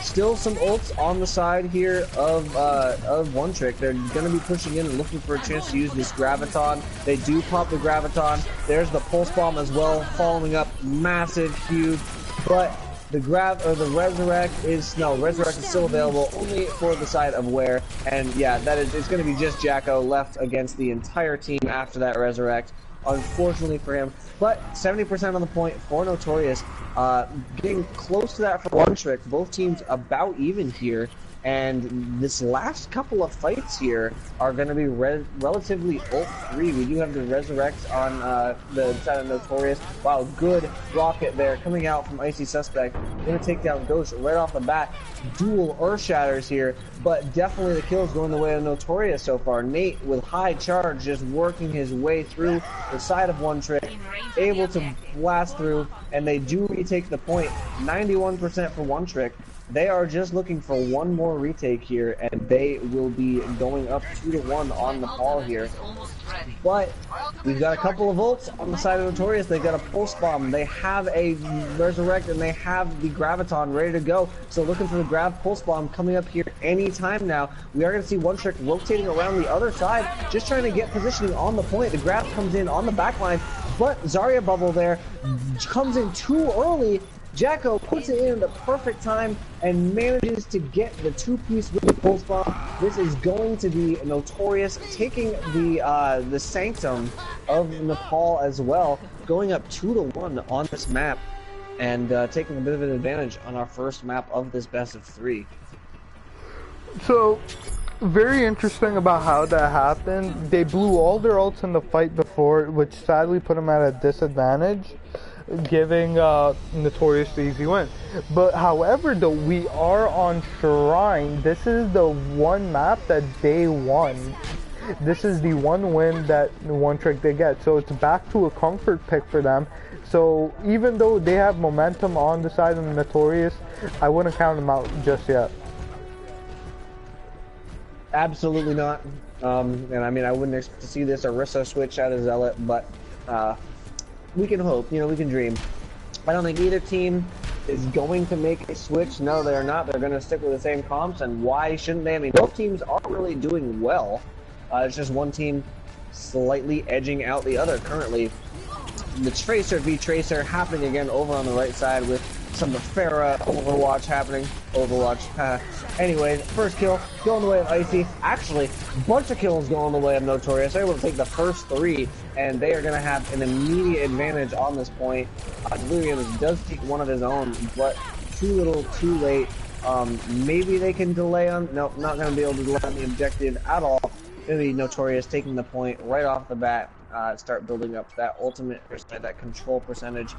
Still some ults on the side here of One Trick. They're going to be pushing in and looking for a chance to use this Graviton. They do pop the Graviton. There's the Pulse Bomb as well, following up. Massive, huge, but the Resurrect is still available only for the side of Ware, and yeah, it's going to be just Jacko left against the entire team after that Resurrect. unfortunately for him. But 70% on the point for Notorious. Getting close to that for One Trick. Both teams about even here. And this last couple of fights here are going to be relatively ult-free. We do have the Resurrect on the side of Notorious. Wow, good rocket there coming out from Icy Suspect. Going to take down Ghost right off the bat. Dual Earth Shatters here, but definitely the kills going the way of Notorious so far. Nate with high charge just working his way through the side of One Trick, able to blast through, and they do retake the point. 91% for One Trick. They are just looking for one more retake here, and they will be going up 2-1 on Nepal here. But we've got a couple of ults on the side of Notorious. They've got a Pulse Bomb. They have a Resurrect, and they have the Graviton ready to go. So looking for the Grav Pulse Bomb coming up here anytime now. We are going to see One Trick rotating around the other side, just trying to get positioning on the point. The Grav comes in on the back line, but Zarya Bubble there comes in too early. Jacko puts it in at the perfect time and manages to get the two-piece with the Pulse Bomb. This is going to be Notorious taking the Sanctum of Nepal as well, going up 2-1 on this map and taking a bit of an advantage on our first map of this best of 3. So, very interesting about how that happened. They blew all their ults in the fight before, which sadly put them at a disadvantage, giving Notorious the easy win. But however, though, we are on Shrine. This is the one map that they won. This is the one win that One Trick they get. So it's back to a comfort pick for them. So even though they have momentum on the side of Notorious, I wouldn't count them out just yet. Absolutely not. And I mean, I wouldn't expect to see this Orisa switch out of Zealot, but we can hope, you know, we can dream. I don't think either team is going to make a switch. No, they're not. They're going to stick with the same comps, and why shouldn't they? I mean, both teams are really doing well. It's just one team slightly edging out the other currently. The Tracer v Tracer happening again over on the right side with some of the Pharah Overwatch happening. Overwatch. Anyway, first kill going the way of Icy. Actually, a bunch of kills going the way of Notorious. They're able to take the first 3, and they are going to have an immediate advantage on this point. Delirium does take one of his own, but too little, too late. Maybe they can delay on. No, not going to be able to delay on the objective at all. Going to be Notorious taking the point right off the bat. Start building up that ultimate, or that control percentage.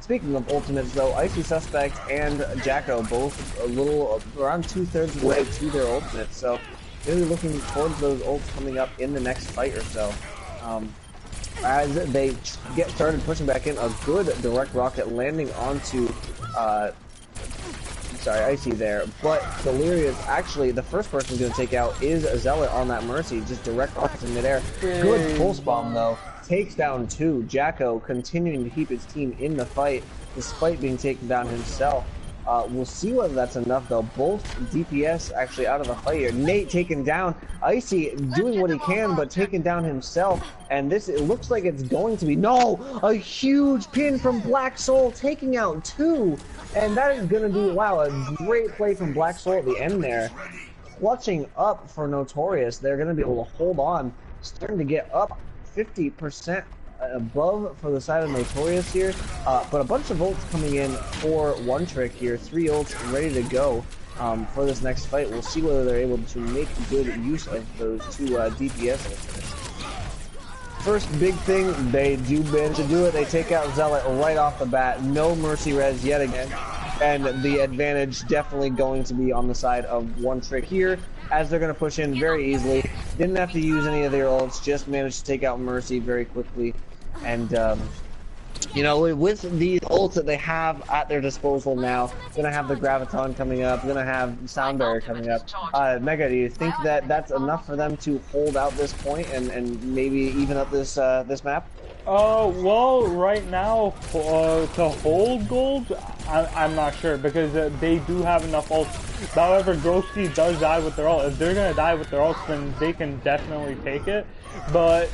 Speaking of ultimates though, Icy Suspect and Jacko both a little, around 2/3 of the way to their ultimates, so really looking towards those ults coming up in the next fight or so. As they get started pushing back in, a good direct rocket landing onto Icy there, but Delirious, actually, the first person going to take out is a Zealot on that Mercy, just direct rockets in midair. Good Pulse Bomb, though. Takes down 2. Jacko continuing to keep his team in the fight, despite being taken down himself. We'll see whether that's enough, though. Both DPS actually out of the fight here. Nate taken down. Icy doing what he can, but taken down himself. And this, it looks like it's going to be... No! A huge pin from Black Soul, taking out 2. And that is going to be, wow, a great play from Black Soul at the end there. Clutching up for Notorious. They're going to be able to hold on. Starting to get up 50% above for the side of Notorious here. But a bunch of ults coming in for One Trick here. 3 ults ready to go for this next fight. We'll see whether they're able to make good use of those 2 DPS ults. First big thing, they do manage to do it. They take out Zealot right off the bat. No Mercy res yet again. And the advantage definitely going to be on the side of One Trick here, as they're going to push in very easily. Didn't have to use any of their ults, just managed to take out Mercy very quickly. And, you know, with these ults that they have at their disposal now, gonna have the Graviton coming up, gonna have Sound Barrier coming up. Mega, do you think that that's enough for them to hold out this point and maybe even up this this map? Well, right now, to hold gold, I'm not sure, because they do have enough ults. However, Ghosty does die with their ult. If they're gonna die with their ults, then they can definitely take it. But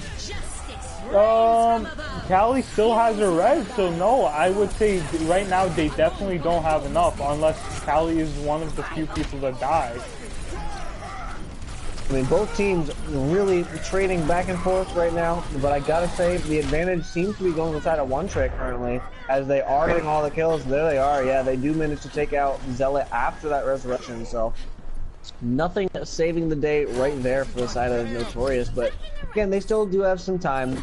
Callie still has her res, so no, I would say right now they definitely don't have enough, unless Callie is one of the few people that die. I mean, both teams really trading back and forth right now, but I gotta say, the advantage seems to be going inside of One Trick currently, as they are getting all the kills. There they are, yeah, they do manage to take out Zealot after that resurrection, so nothing saving the day right there for the side of Notorious, but again, they still do have some time.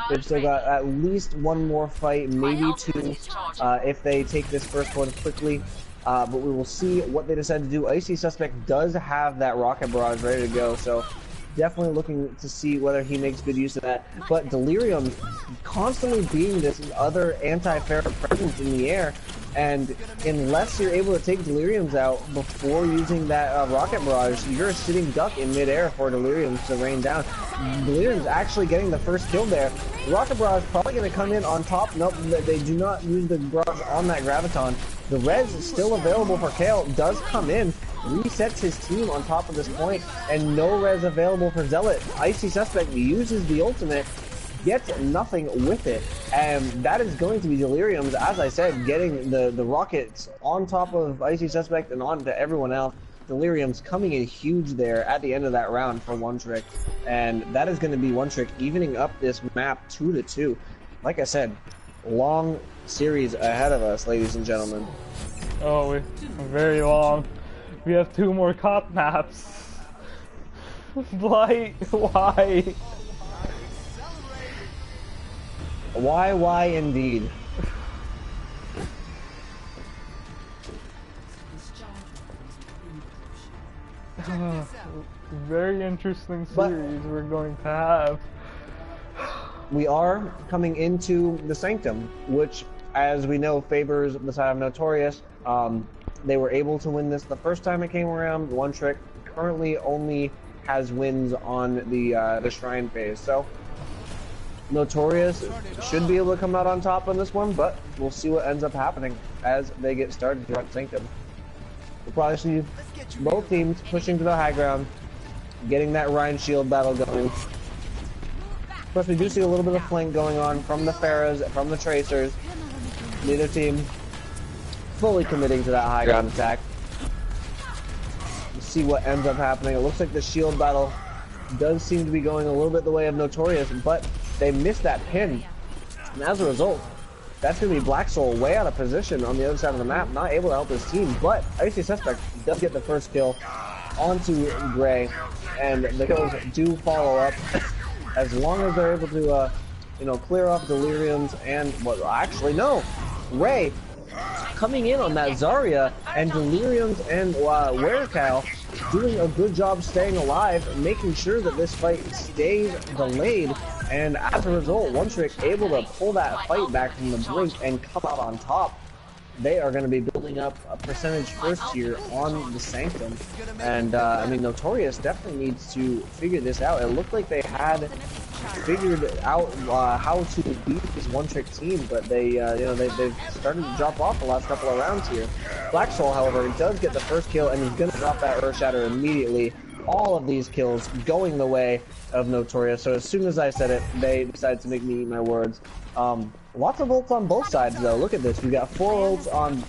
They've still got at least one more fight, maybe two, if they take this first one quickly. But we will see what they decide to do. Icy Suspect does have that rocket barrage ready to go, so definitely looking to see whether he makes good use of that. But Delirium constantly being this other anti-fair presence in the air, and unless you're able to take Deliriums out before using that rocket barrage, you're a sitting duck in midair for Deliriums to rain down. Delirium's actually getting the first kill there. The rocket barrage probably going to come in on top. Nope, they do not use the barrage on that Graviton. The res is still available for Kale, does come in, resets his team on top of this point, and no res available for Zealot. Icy Suspect uses the ultimate, gets nothing with it, and that is going to be Delirium's, as I said, getting the rockets on top of Icy Suspect and on to everyone else. Delirium's coming in huge there at the end of that round for One Trick, and that is going to be One Trick evening up this map 2-2. Like I said, long series ahead of us, ladies and gentlemen. Oh, we're very long. We have 2 more cop maps. Why? Why indeed? Very interesting series we're going to have. We are coming into the Sanctum, which, as we know, favors the side of Notorious. They were able to win this the first time it came around. One Trick currently only has wins on the Shrine phase, so Notorious should be able to come out on top on this one, but we'll see what ends up happening as they get started throughout Sanctum. We'll probably see both teams pushing to the high ground, getting that Rhine shield battle going. Plus, we do see a little bit of flank going on from the Pharahs, from the Tracers. Neither team fully committing to that high ground attack. We'll see what ends up happening. It looks like the shield battle does seem to be going a little bit the way of Notorious, but they missed that pin. And as a result, that's going to be Black Soul way out of position on the other side of the map, not able to help his team. But Icy Suspect does get the first kill onto Gray, and the kills do follow up. As long as they're able to, clear off Deliriums and actually no, Ray coming in on that Zarya, and Deliriums and Werekail doing a good job staying alive, making sure that this fight stays delayed, and as a result, One Trick able to pull that fight back from the brink and come out on top. They are going to be building up a percentage first here on the Sanctum, and I mean, Notorious definitely needs to figure this out. It looked like they had figured out how to beat this One Trick team, but they, they've started to drop off the last couple of rounds here. Black Soul, however, does get the first kill, and he's going to drop that Earth Shatter immediately. All of these kills going the way of Notorious. So as soon as I said it, they decided to make me eat my words. Lots of ults on both sides, though. Look at this. We got 4 ults on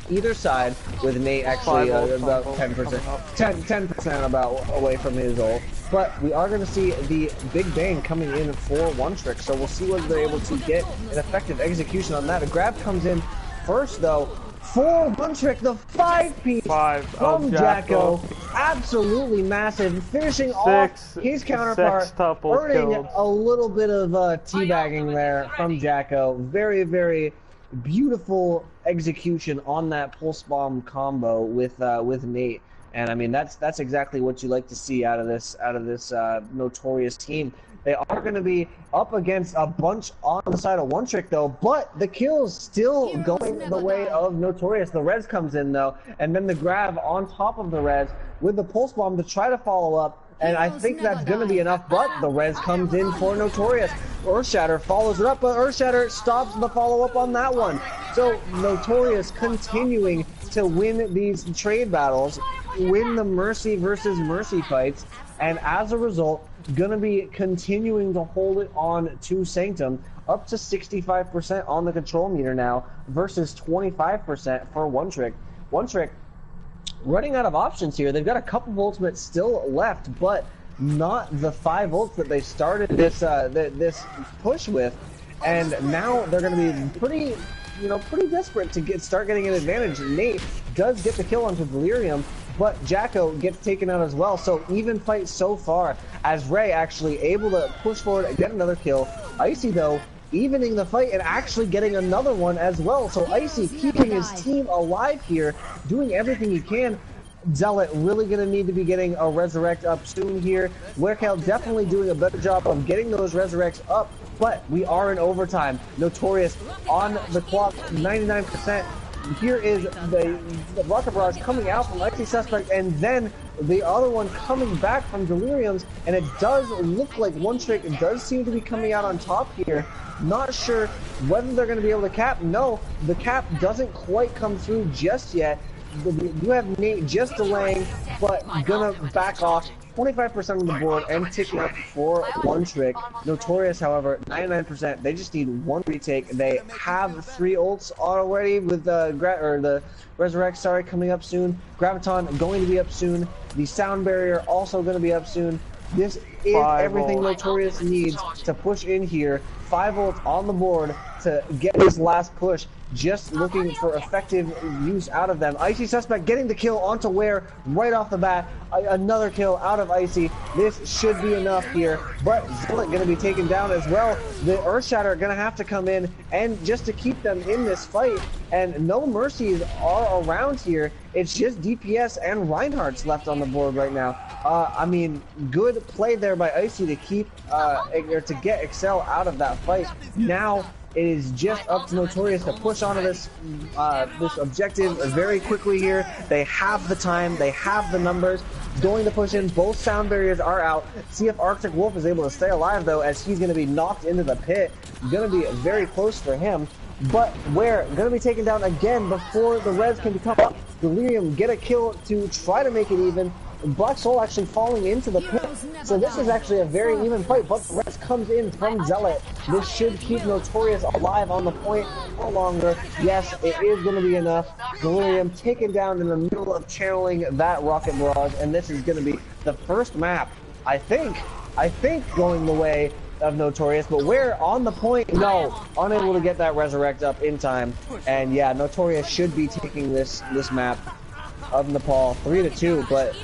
either side, with Nate actually about 10%, 10% about away from his ult. But we are going to see the Big Bang coming in for One Trick, so we'll see whether they're able to get an effective execution on that. A grab comes in first, though, for One Trick, the 5-piece from Jacko. Absolutely massive, finishing off his counterpart, earning a little bit of teabagging there from Jacko. Very, very beautiful execution on that pulse bomb combo with Nate. And I mean, that's exactly what you like to see out of this Notorious team. They are going to be up against a bunch on the side of One Trick, though, but the kills still going the way of Notorious. The res comes in, though, and then the grab on top of the res with the pulse bomb to try to follow up, and I think that's going to be enough, but the res comes in for Notorious. Earthshatter follows it up, but Earthshatter stops the follow-up on that one. So Notorious continuing to win these trade battles, win the Mercy versus Mercy fights, and as a result, gonna be continuing to hold it on to Sanctum, up to 65% on the control meter now versus 25% for One Trick. One Trick running out of options here. They've got a couple of ultimates still left, but not the 5 ults that they started this push with. And now they're going to be pretty desperate to start getting an advantage. Nate does get the kill onto Delirium, but Jacko gets taken out as well. So even fight so far, as Ray actually able to push forward and get another kill. Icy though, evening the fight and actually getting another one as well. So Icy keeping his team alive here, doing everything he can. Zealot really going to need to be getting a resurrect up soon here. Werkel definitely doing a better job of getting those resurrects up, but we are in overtime. Notorious on the clock, 99%. Here is the rocket barrage coming out from Icy Suspect, and then the other one coming back from Deliriums, and it does look like One Trick does seem to be coming out on top here. Not sure whether they're going to be able to cap. No, the cap doesn't quite come through just yet. You have Nate just delaying, but gonna back off 25% on the board and ticking up for One Trick. Notorious, however, 99%. They just need one retake. They have 3 ults already with the Resurrect, sorry, coming up soon. Graviton going to be up soon. The Sound Barrier also going to be up soon. This is everything Notorious needs to push in here. 5 ults on the board to get this last push. Just looking for effective use out of them. Icy Suspect getting the kill onto Ware right off the bat. Another kill out of Icy. This should be enough here, but Zealot going to be taken down as well. The Earthshatter going to have to come in and just to keep them in this fight. And no mercies are around here. It's just DPS and Reinhardt's left on the board right now. I mean, good play there by Icy to keep or to get Excel out of that fight. Now it is just up to Notorious to push onto this objective very quickly here. They have the time, they have the numbers. Going to push in, both sound barriers are out. See if Arctic Wolf is able to stay alive though, as he's going to be knocked into the pit. Going to be very close for him. But Ware going to be taken down again before the res can come up. Delirium get a kill to try to make it even. Black Soul actually falling into the pit. So this is actually a very even fight, but the rest comes in from Zealot. This should keep Notorious alive on the point for longer. Yes, it is going to be enough. Delirium taken down in the middle of channeling that rocket barrage, and this is going to be the first map, I think going the way of Notorious, but Ware on the point, no, unable to get that resurrect up in time. And yeah, Notorious should be taking this map of Nepal 3-2, but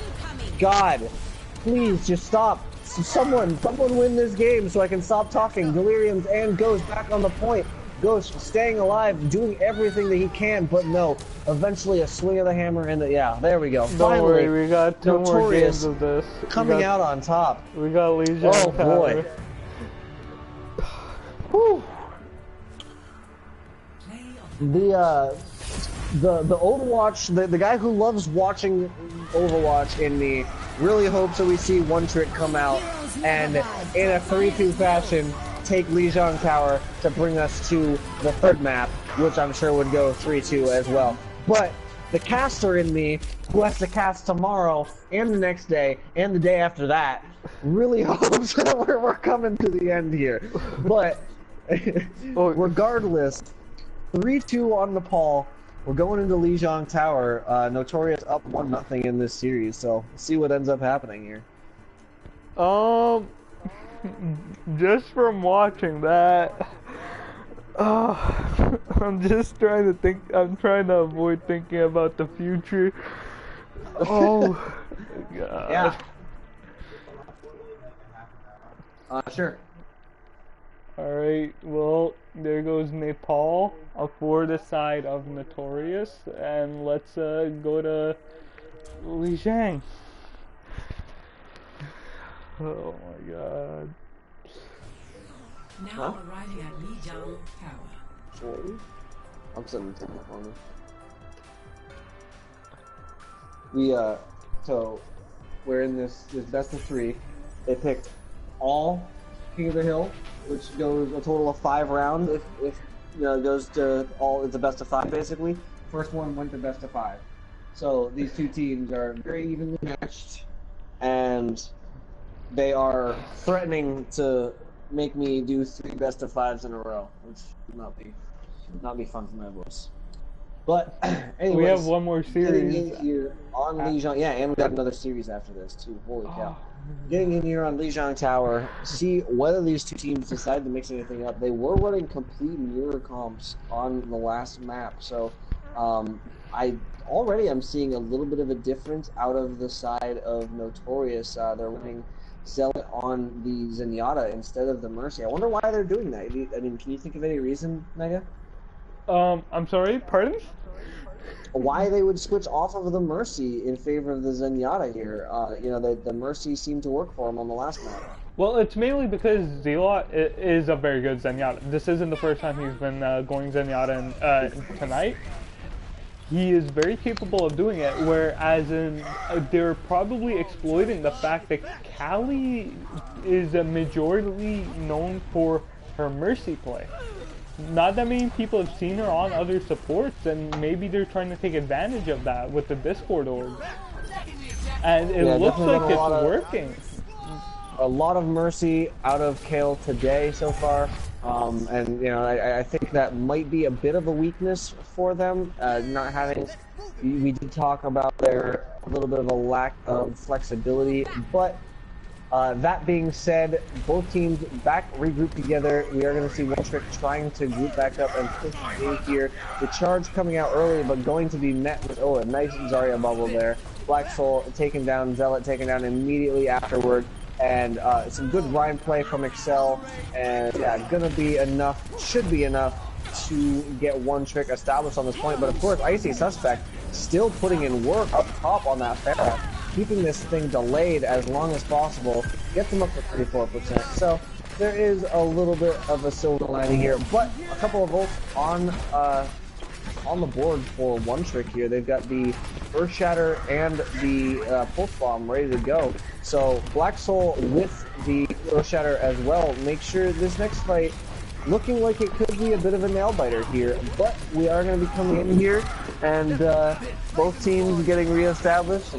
God, please just stop. Someone win this game so I can stop talking. Deliriums and Ghost back on the point. Ghost staying alive, doing everything that he can, but no. Eventually a swing of the hammer and yeah, there we go. Don't worry, we got 2 more games of this. Coming out on top. We got Legion. Oh boy. Whew. The Overwatch, the guy who loves watching Overwatch in me really hopes that we see One Trick come out and in a 3-2 fashion take Lijiang Tower to bring us to the 3rd map, which I'm sure would go 3-2 as well. But the caster in me, who has to cast tomorrow and the next day and the day after that, really hopes that we're coming to the end here. But regardless, 3-2 on Nepal. We're going into Lijiang Tower. Notorious up 1-0 in this series, so see what ends up happening here. Just from watching that, I'm just trying to think. I'm trying to avoid thinking about the future. Oh, God. Yeah. Sure. Alright, well, there goes Nepal for the side of Notorious, and let's go to Lijiang. Oh my God. Now arriving at Lijiang Tower. I'm sending the ticket on me. So we're in this best of 3. They picked all King of the Hill, which goes a total of 5 rounds. If you know, it goes to all, it's a best of 5 basically. First one went to best of 5. So these 2 teams are very evenly matched, and they are threatening to make me do 3 best of 5s in a row, which would not be fun for my voice. But anyways, We have one more getting series. in here on Lijiang, yeah, and we got another series after this too. Holy cow! Getting in here on Lijiang Tower, see whether these two teams decide to mix anything up. They were running complete mirror comps on the last map, so I'm seeing a little bit of a difference out of the side of Notorious. They're running Zealot on the Zenyatta instead of the Mercy. I wonder why they're doing that. I mean, can you think of any reason, Mega? I'm sorry, pardon? Why they would switch off of the Mercy in favor of the Zenyatta here? The Mercy seemed to work for him on the last map. Well, it's mainly because Zealot is a very good Zenyatta. This isn't the first time he's been going Zenyatta tonight. He is very capable of doing it, whereas they're probably exploiting the fact that Callie is a majority known for her Mercy play. Not that many people have seen her on other supports, and maybe they're trying to take advantage of that with the Discord org. And it looks like it's working. A lot of Mercy out of Kale today so far. I think that might be a bit of a weakness for them, not having. We did talk about a little bit of a lack of flexibility, but that being said, both teams regroup together. We are going to see One Trick trying to group back up and push in here. The charge coming out early, but going to be met with a nice Zarya bubble there. Black Soul taken down, Zealot taken down immediately afterward. And some good Ryan play from Excel, and yeah, should be enough to get One Trick established on this point. But of course, Icy Suspect still putting in work up top on that Pharah, keeping this thing delayed as long as possible, gets them up to 34%. So there is a little bit of a silver lining here, but a couple of ults on the board for One Trick here. They've got the Earth Shatter and the Pulse Bomb ready to go. So Black Soul with the Earth Shatter as well. Make sure this next fight looking like it could be a bit of a nail biter here, but we are going to be coming in here and both teams getting reestablished.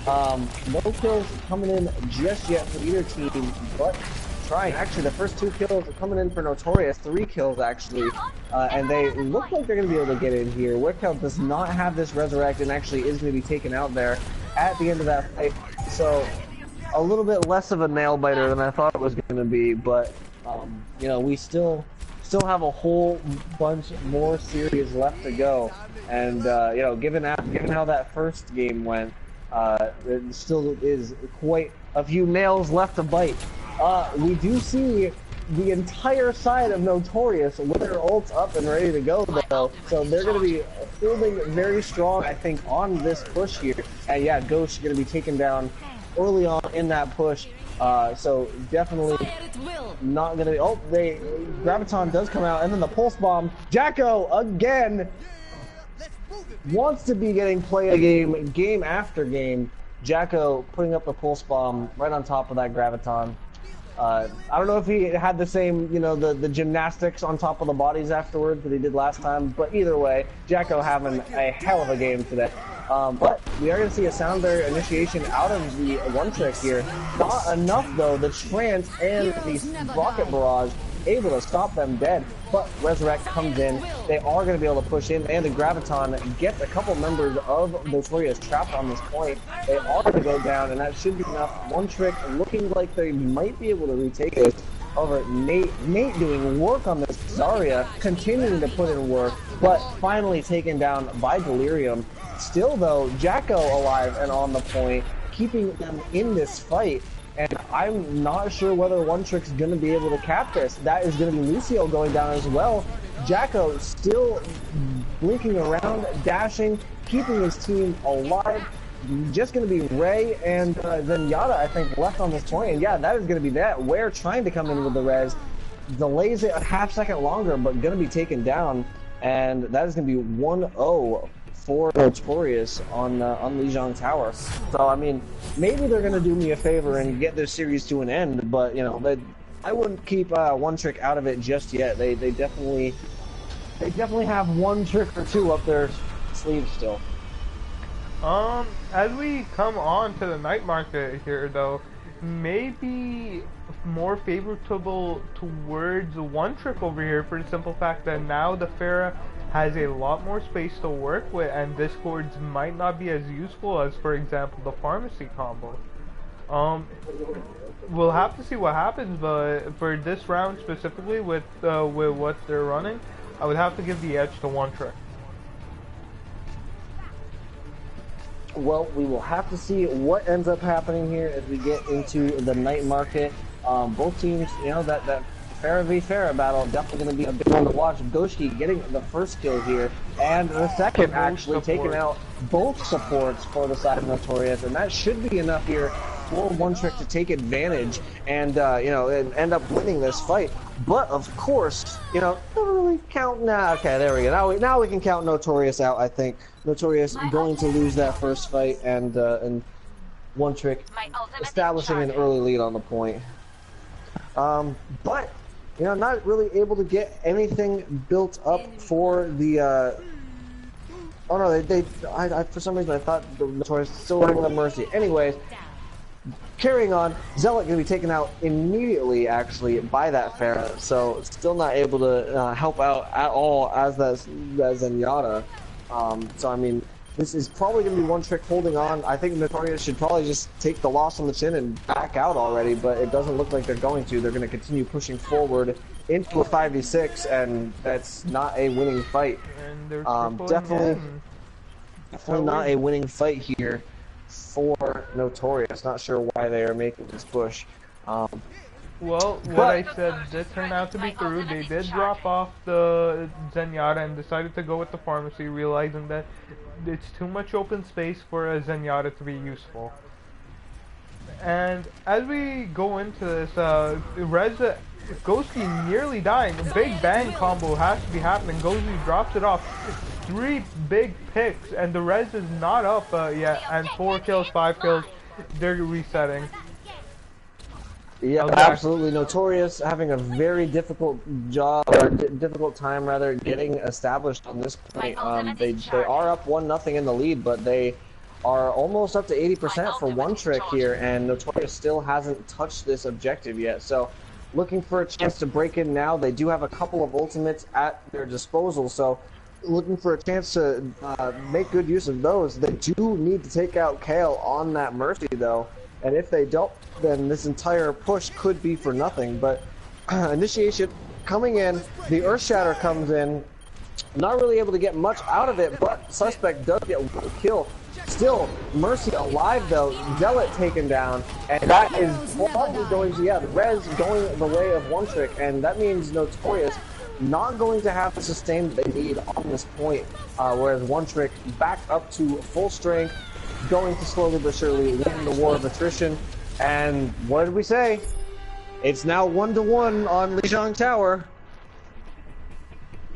No kills coming in just yet for either team, but trying. Actually, the first 2 kills are coming in for Notorious, 3 kills actually, and they look like they're going to be able to get in here. Wickhell does not have this resurrect and actually is going to be taken out there at the end of that fight, so a little bit less of a nail biter than I thought it was going to be, but we still have a whole bunch more series left to go, and given how that first game went, it still is quite a few nails left to bite. We do see the entire side of Notorious with their ults up and ready to go, though, so they're going to be holding very strong, I think, on this push here. And yeah, Ghost is going to be taken down early on in that push, so definitely not going to be. Oh, Graviton does come out, and then the Pulse Bomb. Jacko again wants to be getting play game after game. Jacko putting up the Pulse Bomb right on top of that Graviton. I don't know if he had the same, the gymnastics on top of the bodies afterwards that he did last time, but either way, Jacko having a hell of a game today. But we are going to see a sound barrier initiation out of the One Trick here. Not enough, though. The Trance and the Rocket Barrage able to stop them dead, but Resurrect comes in. They are going to be able to push in, and the Graviton gets a couple members of Notorious trapped on this point. They are going to go down, and that should be enough. One Trick looking like they might be able to retake it. However, Nate doing work on this Zarya, continuing to put in work, but finally taken down by Delirium. Still, though, Jacko alive and on the point, keeping them in this fight. And I'm not sure whether One Trick's going to be able to cap this. That is going to be Lucio going down as well. Jacko still blinking around, dashing, keeping his team alive. Just going to be Ray and Zenyatta, I think, left on this point. And yeah, that is going to be that. Ware trying to come in with the res. Delays it a half second longer, but going to be taken down. And that is going to be 1-0 for Notorious on Lijiang Tower. So, I mean, maybe they're going to do me a favor and get this series to an end, but, I wouldn't keep One Trick out of it just yet. They definitely have one trick or two up their sleeve still. As we come on to the night market here, though, maybe more favorable towards one trick over here for the simple fact that now the Pharah has a lot more space to work with, and discords might not be as useful as, for example, the pharmacy combo. We'll have to see what happens, but for this round specifically, with what they're running, I would have to give the edge to one trick. Well, we will have to see what ends up happening here as we get into the night market. Both teams, you know, that Pharah v Pharah battle definitely going to be a big one to watch. Goshki getting the first kill here, and the second actually taking out both supports for the side of Notorious, and that should be enough here for one trick to take advantage and you know, and end up winning this fight. But of course, you know, don't really count. Nah, okay, there we go. Now we can count Notorious out. I think Notorious going to lose that first fight, and one trick establishing an early lead on the point. But you know, not really able to get anything built up for the. Oh no, I for some reason I thought the Notorious still running the Mercy. Anyways. Carrying on, Zealot going to be taken out immediately, actually, by that Pharah, so still not able to help out at all as Zenyatta. So, I mean, this is probably going to be one trick holding on. I think Notorious should probably just take the loss on the chin and back out already, but it doesn't look like they're going to. They're going to continue pushing forward into a 5v6, and that's not a winning fight. Definitely not a winning fight here for Notorious. Not sure why they are making this push. Well, what I said did turn out to be true. They did drop off the Zenyatta and decided to go with the pharmacy, realizing that it's too much open space for a Zenyatta to be useful. And as we go into this, Ghosty nearly dying. A big bang combo has to be happening. Ghosty drops it off. 3 big picks, and the res is not up yet. And 4 kills, 5 kills. They're resetting. Yeah, absolutely. Notorious having a very difficult job, or difficult time rather, getting established on this point. They are up 1-0 in the lead, but they are almost up to 80% for one trick here, and Notorious still hasn't touched this objective yet. So, looking for a chance to break in now. They do have a couple of ultimates at their disposal, so looking for a chance to make good use of those. They do need to take out Kale on that Mercy, though. And if they don't, then this entire push could be for nothing. But initiation coming in, the Earthshatter comes in, not really able to get much out of it, but Suspect does get one kill. Still, Mercy alive though, Zealot taken down, and that is probably going to, the res going the way of one trick, and that means Notorious not going to have the sustain that they need on this point, whereas one trick back up to full strength, going to slowly but surely win the war of attrition. And what did we say? It's now 1-1 on Lijiang Tower.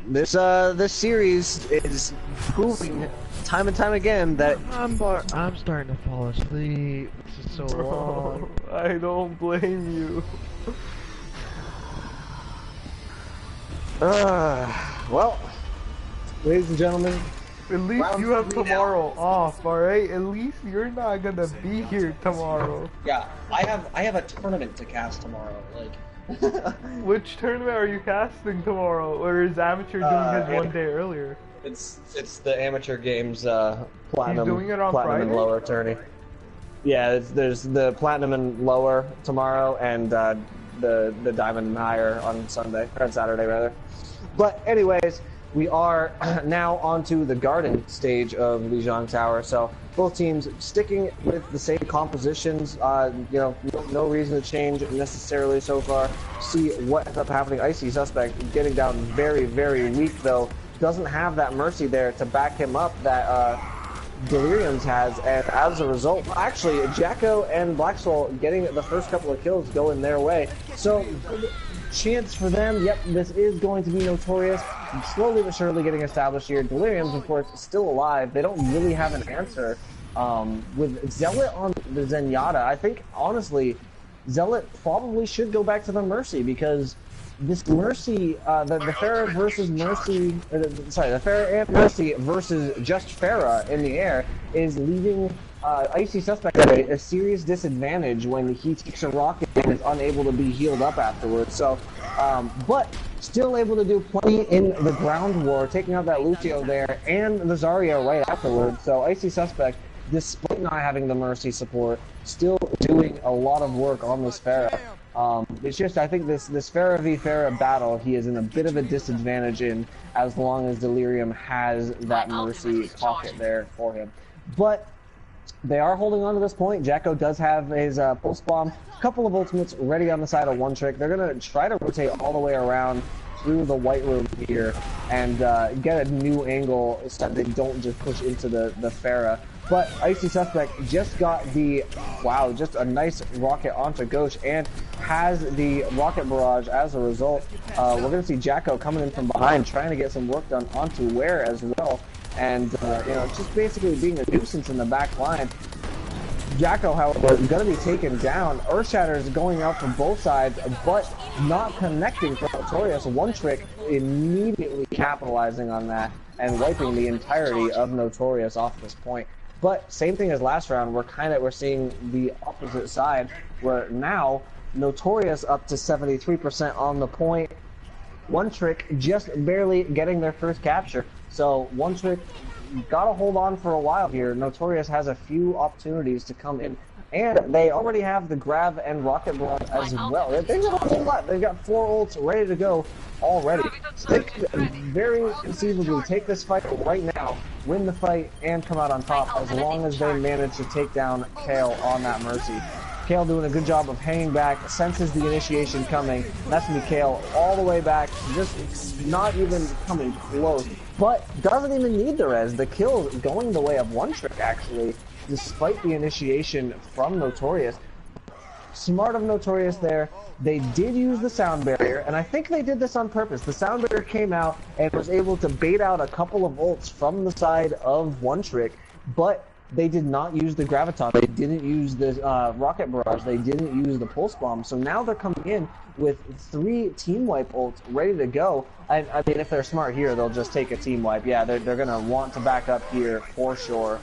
This series is proving time and time again that I'm starting to fall asleep. This is so long. I don't blame you. Well, ladies and gentlemen, at least you have tomorrow off, alright? At least you're not gonna be here tomorrow. Yeah, I have a tournament to cast tomorrow. Like, which tournament are you casting tomorrow? Or is Amateur doing his one day earlier? It's the Amateur Games Platinum. He's doing it on Platinum Friday? and Lower tourney. Yeah, there's the Platinum and Lower tomorrow, and the Diamond and Higher on Sunday, or on Saturday rather. But anyways, we are now onto the Garden stage of Lijiang Tower. So both teams sticking with the same compositions. You know, no reason to change necessarily so far. See what ends up happening. Icy Suspect getting down very, very weak though. Doesn't have that Mercy there to back him up that Delirium's has, and as a result, actually, Jacko and Black Soul getting the first couple of kills going their way. So, chance for them. Yep, this is going to be Notorious. Slowly but surely getting established here. Delirium's, of course, still alive. They don't really have an answer. With Zealot on the Zenyatta, I think, honestly, Zealot probably should go back to the Mercy, because this Mercy, the Pharah versus Mercy, sorry, the Pharah and Mercy versus just Pharah in the air is leaving Icy Suspect at a serious disadvantage when he takes a rocket and is unable to be healed up afterwards. So, but still able to do plenty in the ground war, taking out that Lucio there and the Zarya right afterwards. So Icy Suspect, despite not having the Mercy support, still doing a lot of work on this Pharah. It's just, I think this Pharah v Pharah battle, he is in a bit of a disadvantage in, as long as Delirium has that Mercy pocket there for him. But they are holding on to this point. Jacko does have his pulse bomb, a couple of ultimates ready on the side of One Trick. They're going to try to rotate all the way around through the white room here and get a new angle so that they don't just push into the Pharah. But Icy Suspect just got the, wow, just a nice rocket onto Ghosh and has the rocket barrage as a result. We're going to see Jacko coming in from behind, trying to get some work done onto Ware as well. And, you know, just basically being a nuisance in the back line. Jacko, however, is going to be taken down. Earthshatter is going out from both sides, but not connecting for Notorious. One Trick immediately capitalizing on that and wiping the entirety of Notorious off this point. But same thing as last round, we're seeing the opposite side, where now Notorious up to 73% on the point. One Trick just barely getting their first capture. So One Trick gotta hold on for a while here. Notorious has a few opportunities to come in. And they already have the grab and rocket barrage as well. They've got a whole lot. They've got 4 ults ready to go already. So they could very conceivably take this fight right now, win the fight, and come out on top as long as they manage to take down Kale on that Mercy. Kale doing a good job of hanging back, senses the initiation coming. That's me, Kale, all the way back, just not even coming close. But doesn't even need the res. The kill going the way of One Trick, actually, despite the initiation from Notorious. Smart of Notorious there. They did use the sound barrier, and I think they did this on purpose. The sound barrier came out and was able to bait out a couple of ults from the side of One Trick, but they did not use the Graviton. They didn't use the Rocket Barrage. They didn't use the Pulse Bomb. So now they're coming in with 3 Team Wipe ults ready to go. I mean, if they're smart here, they'll just take a Team Wipe. Yeah, they're going to want to back up here for sure.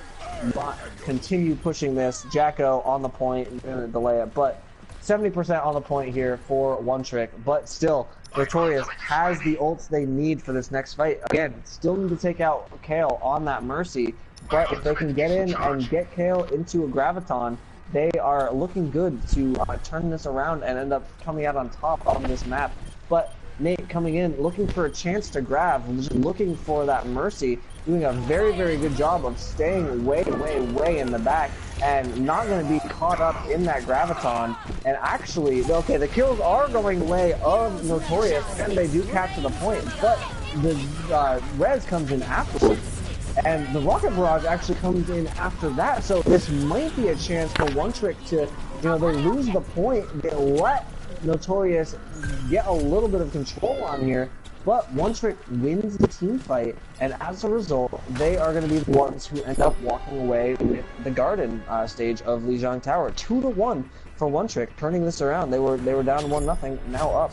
Continue pushing this. Jacko on the point, going to delay it, but 70% on the point here for One Trick, but still, Notorious has the ults they need for this next fight. Again, still need to take out Kale on that Mercy, but if they can get in and get Kale into a Graviton, they are looking good to turn this around and end up coming out on top on this map. But Nate coming in, looking for a chance to grab, just looking for that Mercy, doing a very, very good job of staying way, way, way in the back and not going to be caught up in that Graviton. And actually, okay, the kills are going the way of Notorious, and they do capture the point, but the res comes in afterwards. And the Rocket Barrage actually comes in after that, so this might be a chance for One Trick to, you know, they lose the point, they let Notorious get a little bit of control on here, but One Trick wins the team fight, and as a result, they are going to be the ones who end up walking away with the Garden stage of Lijiang Tower. 2-1 for One Trick, turning this around. They were down 1-0, now up.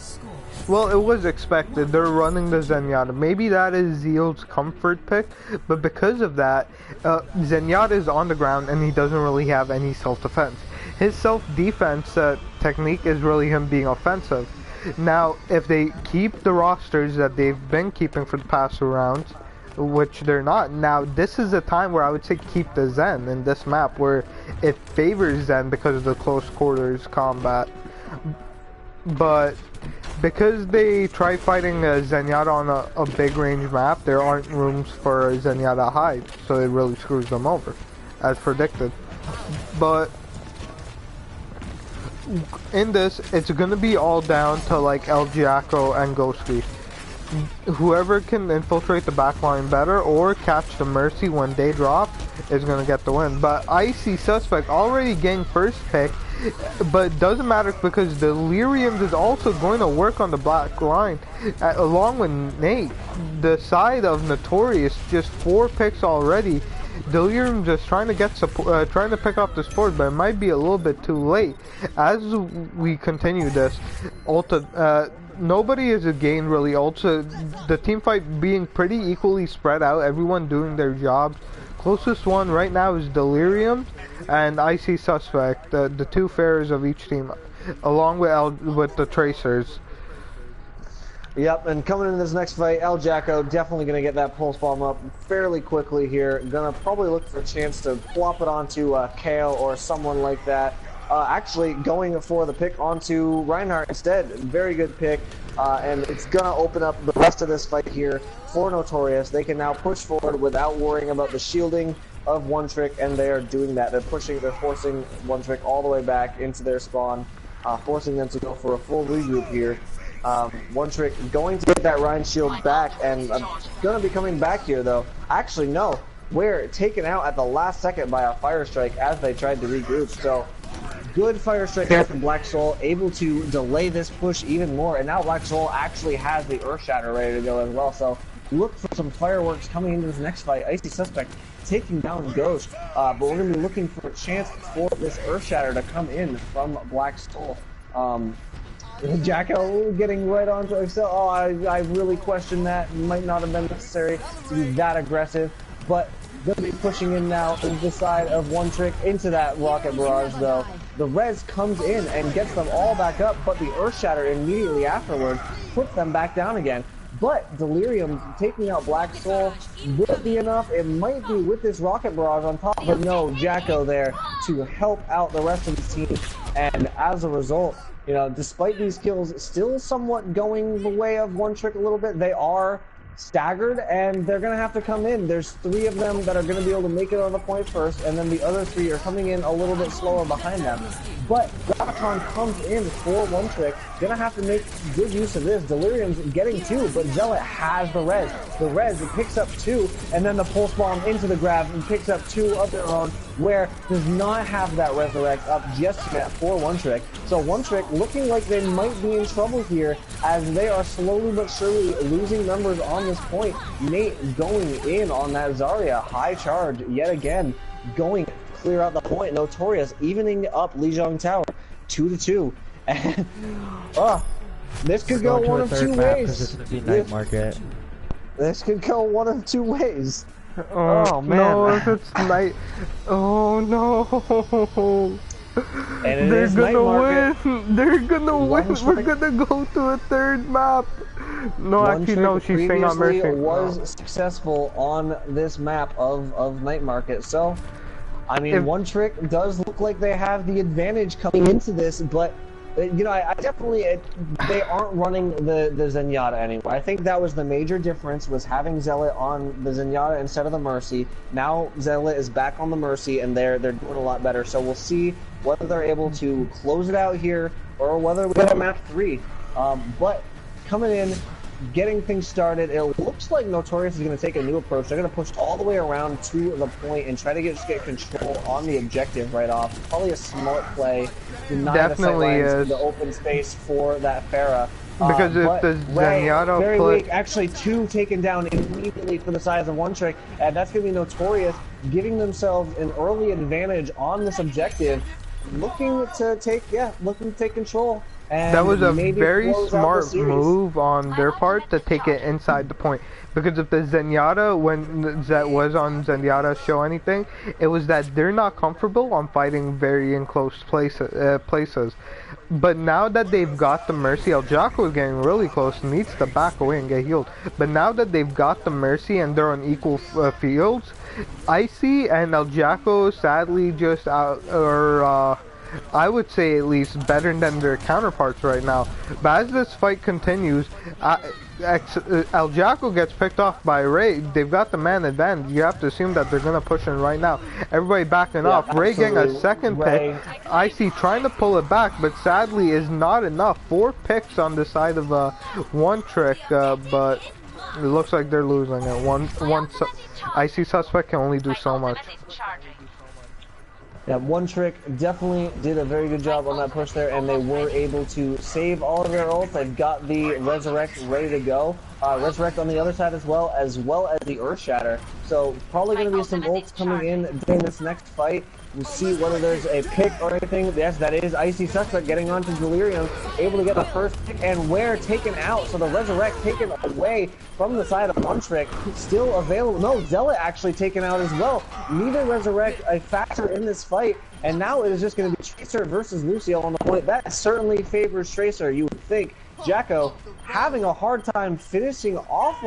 Well, it was expected. They're running the Zenyatta. Maybe that is Zeal's comfort pick, but because of that, Zenyatta is on the ground and he doesn't really have any self-defense. His self-defense technique is really him being offensive. Now, if they keep the rosters that they've been keeping for the past 2 rounds, which they're not, now this is a time where I would say keep the Zen in this map, where it favors Zen because of the close quarters combat. But because they try fighting Zenyatta on a big range map, there aren't rooms for Zenyatta to hide, so it really screws them over, as predicted. But in this, it's gonna be all down to like El Giaco and Ghosty. Whoever can infiltrate the backline better or catch the Mercy when they drop is gonna get the win. But Icy Suspect already getting first pick, but doesn't matter because Delirium is also going to work on the black line along with Nate. The side of Notorious, just 4 picks already. Delirium just trying to get support, trying to pick up the support, but it might be a little bit too late. As we continue this, Ulta, nobody is gained really. Ulta, the team fight being pretty equally spread out, everyone doing their jobs. Closest one right now is Delirium and IC Suspect, the two Pharaohs of each team, along with the Tracers. Yep, and coming into this next fight, El Jacko definitely going to get that pulse bomb up fairly quickly here. Going to probably look for a chance to plop it onto Kale or someone like that. Actually going for the pick onto Reinhardt instead. Very good pick, and it's going to open up the rest of this fight here for Notorious. They can now push forward without worrying about the shielding of One Trick, and they are doing that. They're forcing One Trick all the way back into their spawn, forcing them to go for a full regroup here. One Trick going to get that Ryan shield back, and going to be coming back here though. Actually, no. We're taken out at the last second by a Fire Strike as they tried to regroup. So, good Fire Strike there from Black Soul, able to delay this push even more. And now Black Soul actually has the Earth Shatter ready to go as well. So, look for some fireworks coming into this next fight. Icy Suspect taking down Ghost, but we're going to be looking for a chance for this Earth Shatter to come in from Black Soul. Jacko getting right onto Excel. Oh, I really question that. Might not have been necessary to be that aggressive, but going to be pushing in now to the side of One Trick into that Rocket Barrage though. The Res comes in and gets them all back up, but the Earth Shatter immediately afterward puts them back down again. But Delirium taking out Black Soul, will it be enough? It might be with this Rocket Barrage on top, but no, Jacko there to help out the rest of the team, and as a result, you know, despite these kills still somewhat going the way of One Trick a little bit, they are staggered, and they're going to have to come in. There's 3 of them that are going to be able to make it on the point first, and then the other 3 are coming in a little bit slower behind them. But Graviton comes in for One Trick. Gonna have to make good use of this. Delirium's getting 2, but Zealot has the res. The res picks up 2, and then the pulse bomb into the grab and picks up 2 of their own, where does not have that resurrect up just yet for One Trick. So One Trick looking like they might be in trouble here, as they are slowly but surely losing numbers on this point. Nate going in on that Zarya. High charge yet again. Going clear out the point. Notorious evening up Lijiang Tower 2-2. And this could go one of 2 ways. This could go one of 2 ways. Oh man. No, if it's night. Oh no. And they're gonna win. They're gonna win. We're gonna go to a 3rd map. No, actually, no. She's staying on Mercy. Was successful on this map of Night Market. So, I mean, One Trick does look like they have the advantage coming into this, but you know, I definitely they aren't running the Zenyatta anymore. I think that was the major difference, was having Zealot on the Zenyatta instead of the Mercy. Now Zealot is back on the Mercy, and they're doing a lot better. So we'll see whether they're able to close it out here or whether we get a map 3. But coming in, getting things started, it looks like Notorious is going to take a new approach. They're going to push all the way around to the point and try to get control on the objective right off. Probably a smart play. Definitely is. The open space for that Pharah. Because if the Zenyatta very weak. Actually, 2 taken down immediately for the size of One Trick, and that's going to be Notorious giving themselves an early advantage on this objective, looking to take control. And that was a very smart move on their part to take it inside the point. Because if the Zenyatta, when Zet was on Zenyatta, show anything, it was that they're not comfortable on fighting very in close places. But now that they've got the Mercy, El Jacko is getting really close, needs to back away and get healed. But now that they've got the Mercy and they're on equal fields, Icy and El Jacko sadly just I would say at least better than their counterparts right now. But as this fight continues, El Jacko gets picked off by Ray. They've got the man advantage. You have to assume that they're going to push in right now. Everybody backing off. Ray getting a 2nd pick. Icy trying to pull it back, but sadly is not enough. 4 picks on the side of One Trick, but it looks like they're losing it. Icy Suspect can only do so much. Yeah, One Trick definitely did a very good job on that push there, and they were able to save all of their ults. They've got the Resurrect ready to go. Resurrect on the other side as well as the Earth Shatter. So probably going to be some ults coming in during this next fight. We'll see whether there's a pick or anything. Yes, that is Icy Suspect getting onto Delirium, able to get the first pick, and Ware taken out. So the Resurrect taken away from the side of One Trick, still available. No, Zealot actually taken out as well. Neither Resurrect a factor in this fight, and now it is just going to be Tracer versus Lucio on the point. That certainly favors Tracer, you would think. Jacko having a hard time finishing off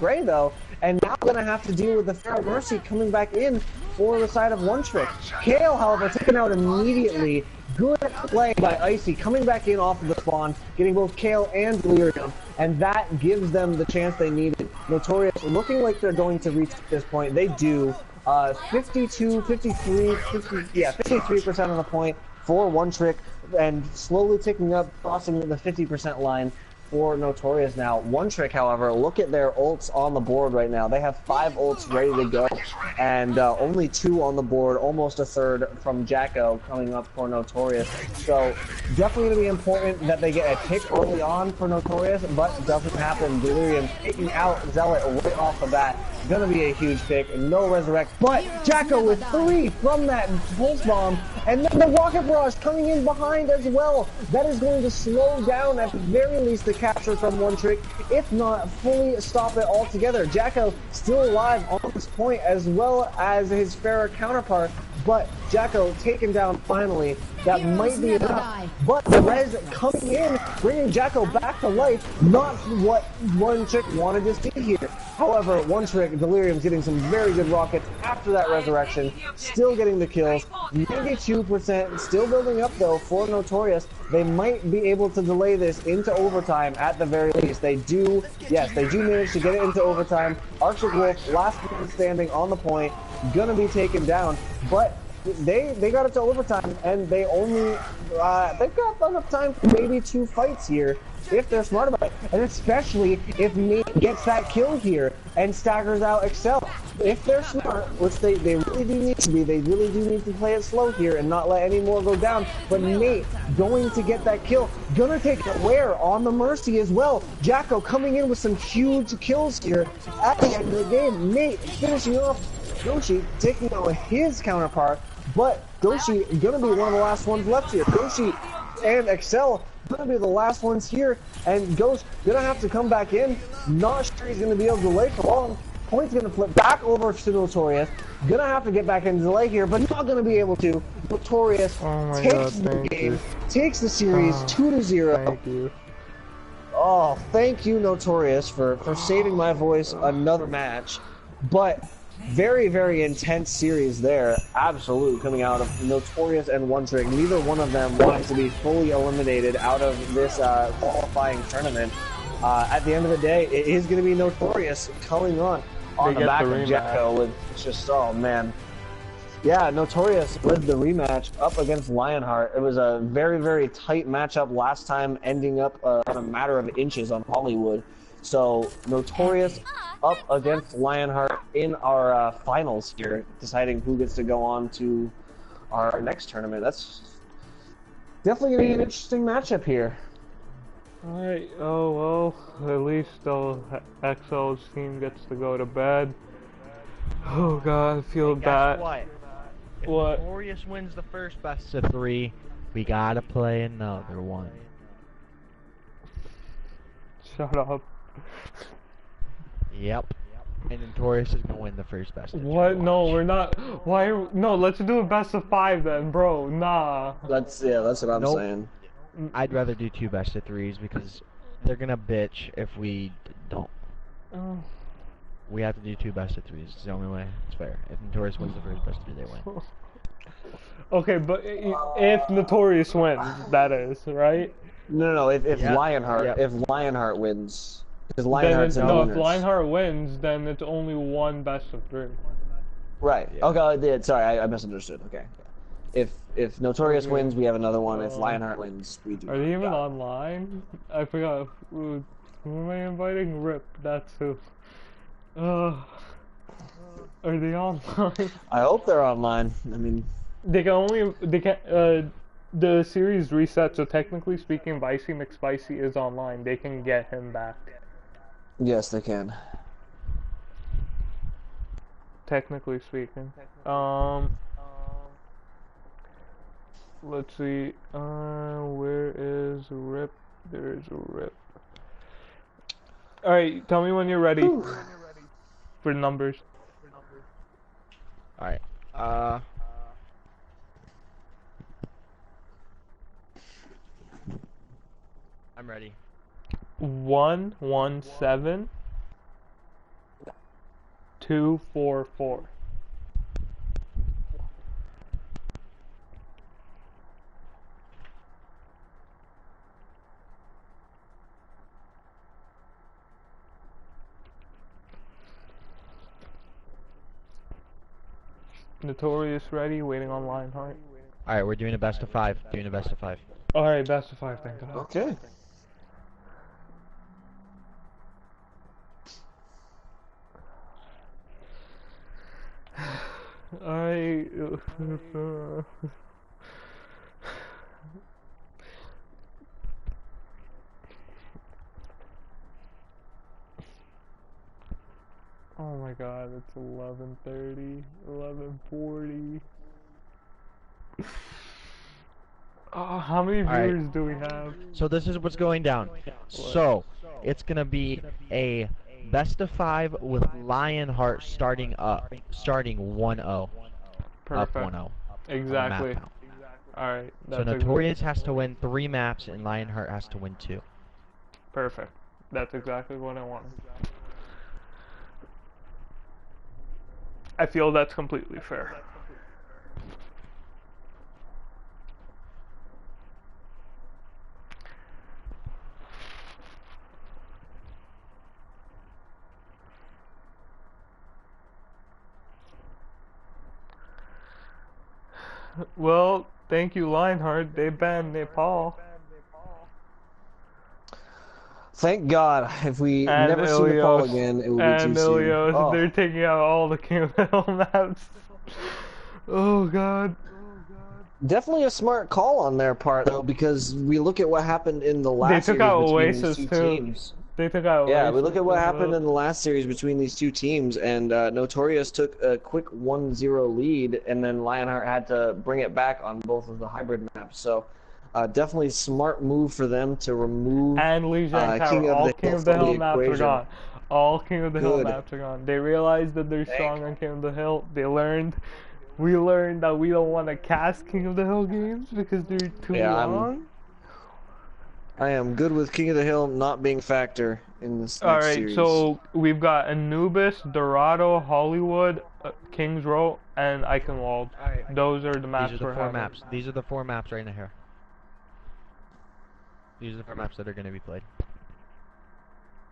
Gray though, and now going to have to deal with the Pharaoh Mercy coming back in for the side of One Trick. Kale, however, taken out immediately. Good play by Icy, coming back in off of the spawn, getting both Kale and Delirium, and that gives them the chance they needed. Notorious looking like they're going to reach this point. They do. 53% on the point for One Trick, and slowly ticking up, crossing the 50% line for Notorious now. One Trick, however, look at their ults on the board right now. They have 5 ults ready to go, and only 2 on the board, almost a third from Jacko coming up for Notorious. So definitely going to be important that they get a pick early on for Notorious, but it doesn't happen. Delirium taking out Zealot right off the bat. Gonna be a huge pick, no Resurrect, but Jacko with 3 from that Pulse Bomb, and then the Rocket Barrage coming in behind as well. That is going to slow down, at the very least, the capture from One Trick, if not fully stop it altogether. Jacko still alive on this point, as well as his Farah counterpart, but Jacko taken down finally. That might be enough, but the res coming in, bringing Jacko back to life, not what One Trick wanted to see here. However, One Trick, Delirium's getting some very good rockets after that resurrection, still getting the kills, 92%, still building up though for Notorious. They might be able to delay this into overtime at the very least. They do, yes, they do manage to get it into overtime. Arctic Wolf, last man standing on the point, gonna be taken down, but they got it to overtime, and they only they've got enough time for maybe 2 fights here if they're smart about it, and especially if Nate gets that kill here and staggers out Excel. If they're smart, which they really do need to be, they really do need to play it slow here and not let any more go down. But Nate going to get that kill, gonna take Ware on the Mercy as well. Jacko coming in with some huge kills here at the end of the game. Nate finishing off Goshi, taking out his counterpart, but Goshi gonna be one of the last ones left here. Goshi and Excel gonna be the last ones here, and Ghost gonna have to come back in. Not sure he's gonna be able to delay for long. Point's gonna flip back over to Notorious. Gonna have to get back in delay here, but not gonna be able to. Notorious takes the game, takes the series 2-0. Thank you. Oh, thank you, Notorious, for saving my voice another match. But very, very intense series there. Absolute coming out of Notorious and One Trick. Neither one of them wanted to be fully eliminated out of this qualifying tournament. At the end of the day, it is going to be Notorious coming on the back of Jacko with just, oh man. Yeah, Notorious with the rematch up against Lionheart. It was a very, very tight matchup last time, ending up on a matter of inches on Hollywood. So, Notorious up against Lionheart in our finals here, deciding who gets to go on to our next tournament. That's definitely going to be an interesting matchup here. Alright, oh well, at least XL's team gets to go to bed. Oh god, I feel bad. What? If What? Notorious wins the first best of 3, we gotta play another one. Shut up. Yep. And Notorious is gonna win the first best of 3. What? No, we're not. Why? No, let's do a best of 5 then, bro. Nah. That's what I'm Nope. saying. I'd rather do 2 best of 3s because they're gonna bitch if we don't. Oh. We have to do 2 best of 3s. It's the only way. It's fair. If Notorious wins the first best of 3, they win. Okay, but if Notorious wins, that is, right? No, if Yep. Lionheart, Yep. if Lionheart wins, because Then Lionheart's in the no, if winners. Lionheart wins, then it's only 1 best of 3. Right. Yeah. Okay, I did. Sorry, I misunderstood. Okay. If Notorious Okay. wins, we have another one. If Lionheart wins, we do. Are they even Got it. online? I forgot. Who am I inviting? Rip, that's who. Are they online? I hope they're online. I mean, The series resets, so technically speaking, Vicey McSpicy is online. They can get him back. yes, they can. Technically speaking. Let's see. Where is Rip? There's Rip. All right, tell me when you're ready for the numbers. All right. I'm ready. 117 244. Notorious ready, waiting on Lionheart. All right, we're doing a best of 5. Alright, best of 5, thank God. Okay. Alright. Oh my God, it's 11:30, 11:40. Oh, how many viewers do we have? So this is what's going down. So it's gonna be a best of 5 with Lionheart starting 1-0. Perfect. Up 1-0. Exactly. Alright. So Notorious has to win 3 maps and Lionheart has to win 2. Perfect. That's exactly what I wanted. I feel that's completely fair. Well, thank you, Lionheart. They banned Nepal. Thank God. If we And never see Nepal again, it will be too soon. Ilios, Oh. they're taking out all the King of the Hill maps. Oh God. Definitely a smart call on their part, though, because we look at what happened in the last They took out series between Oasis these two too. teams. They took out Yeah, Oasis we look at what as happened well. in the last series between these two teams, and Notorious took a quick 1-0 lead, and then Lionheart had to bring it back on both of the hybrid maps. So, definitely a smart move for them to remove And Liu Zhang King Tower. of All the King Hill of the from Hill the maps are equation. gone. All King of the Hill Good. maps are gone. They realized that they're strong on King of the Hill. They learned. We learned that we don't want to cast King of the Hill games because they're too long. I am good with King of the Hill not being a factor in this next Alright, series. so we've got Anubis, Dorado, Hollywood, Kings Row, and Eichenwald. Those are the maps These are we're the 4 having. maps. These are the 4 maps right in here. These are the 4 maps that are going to be played.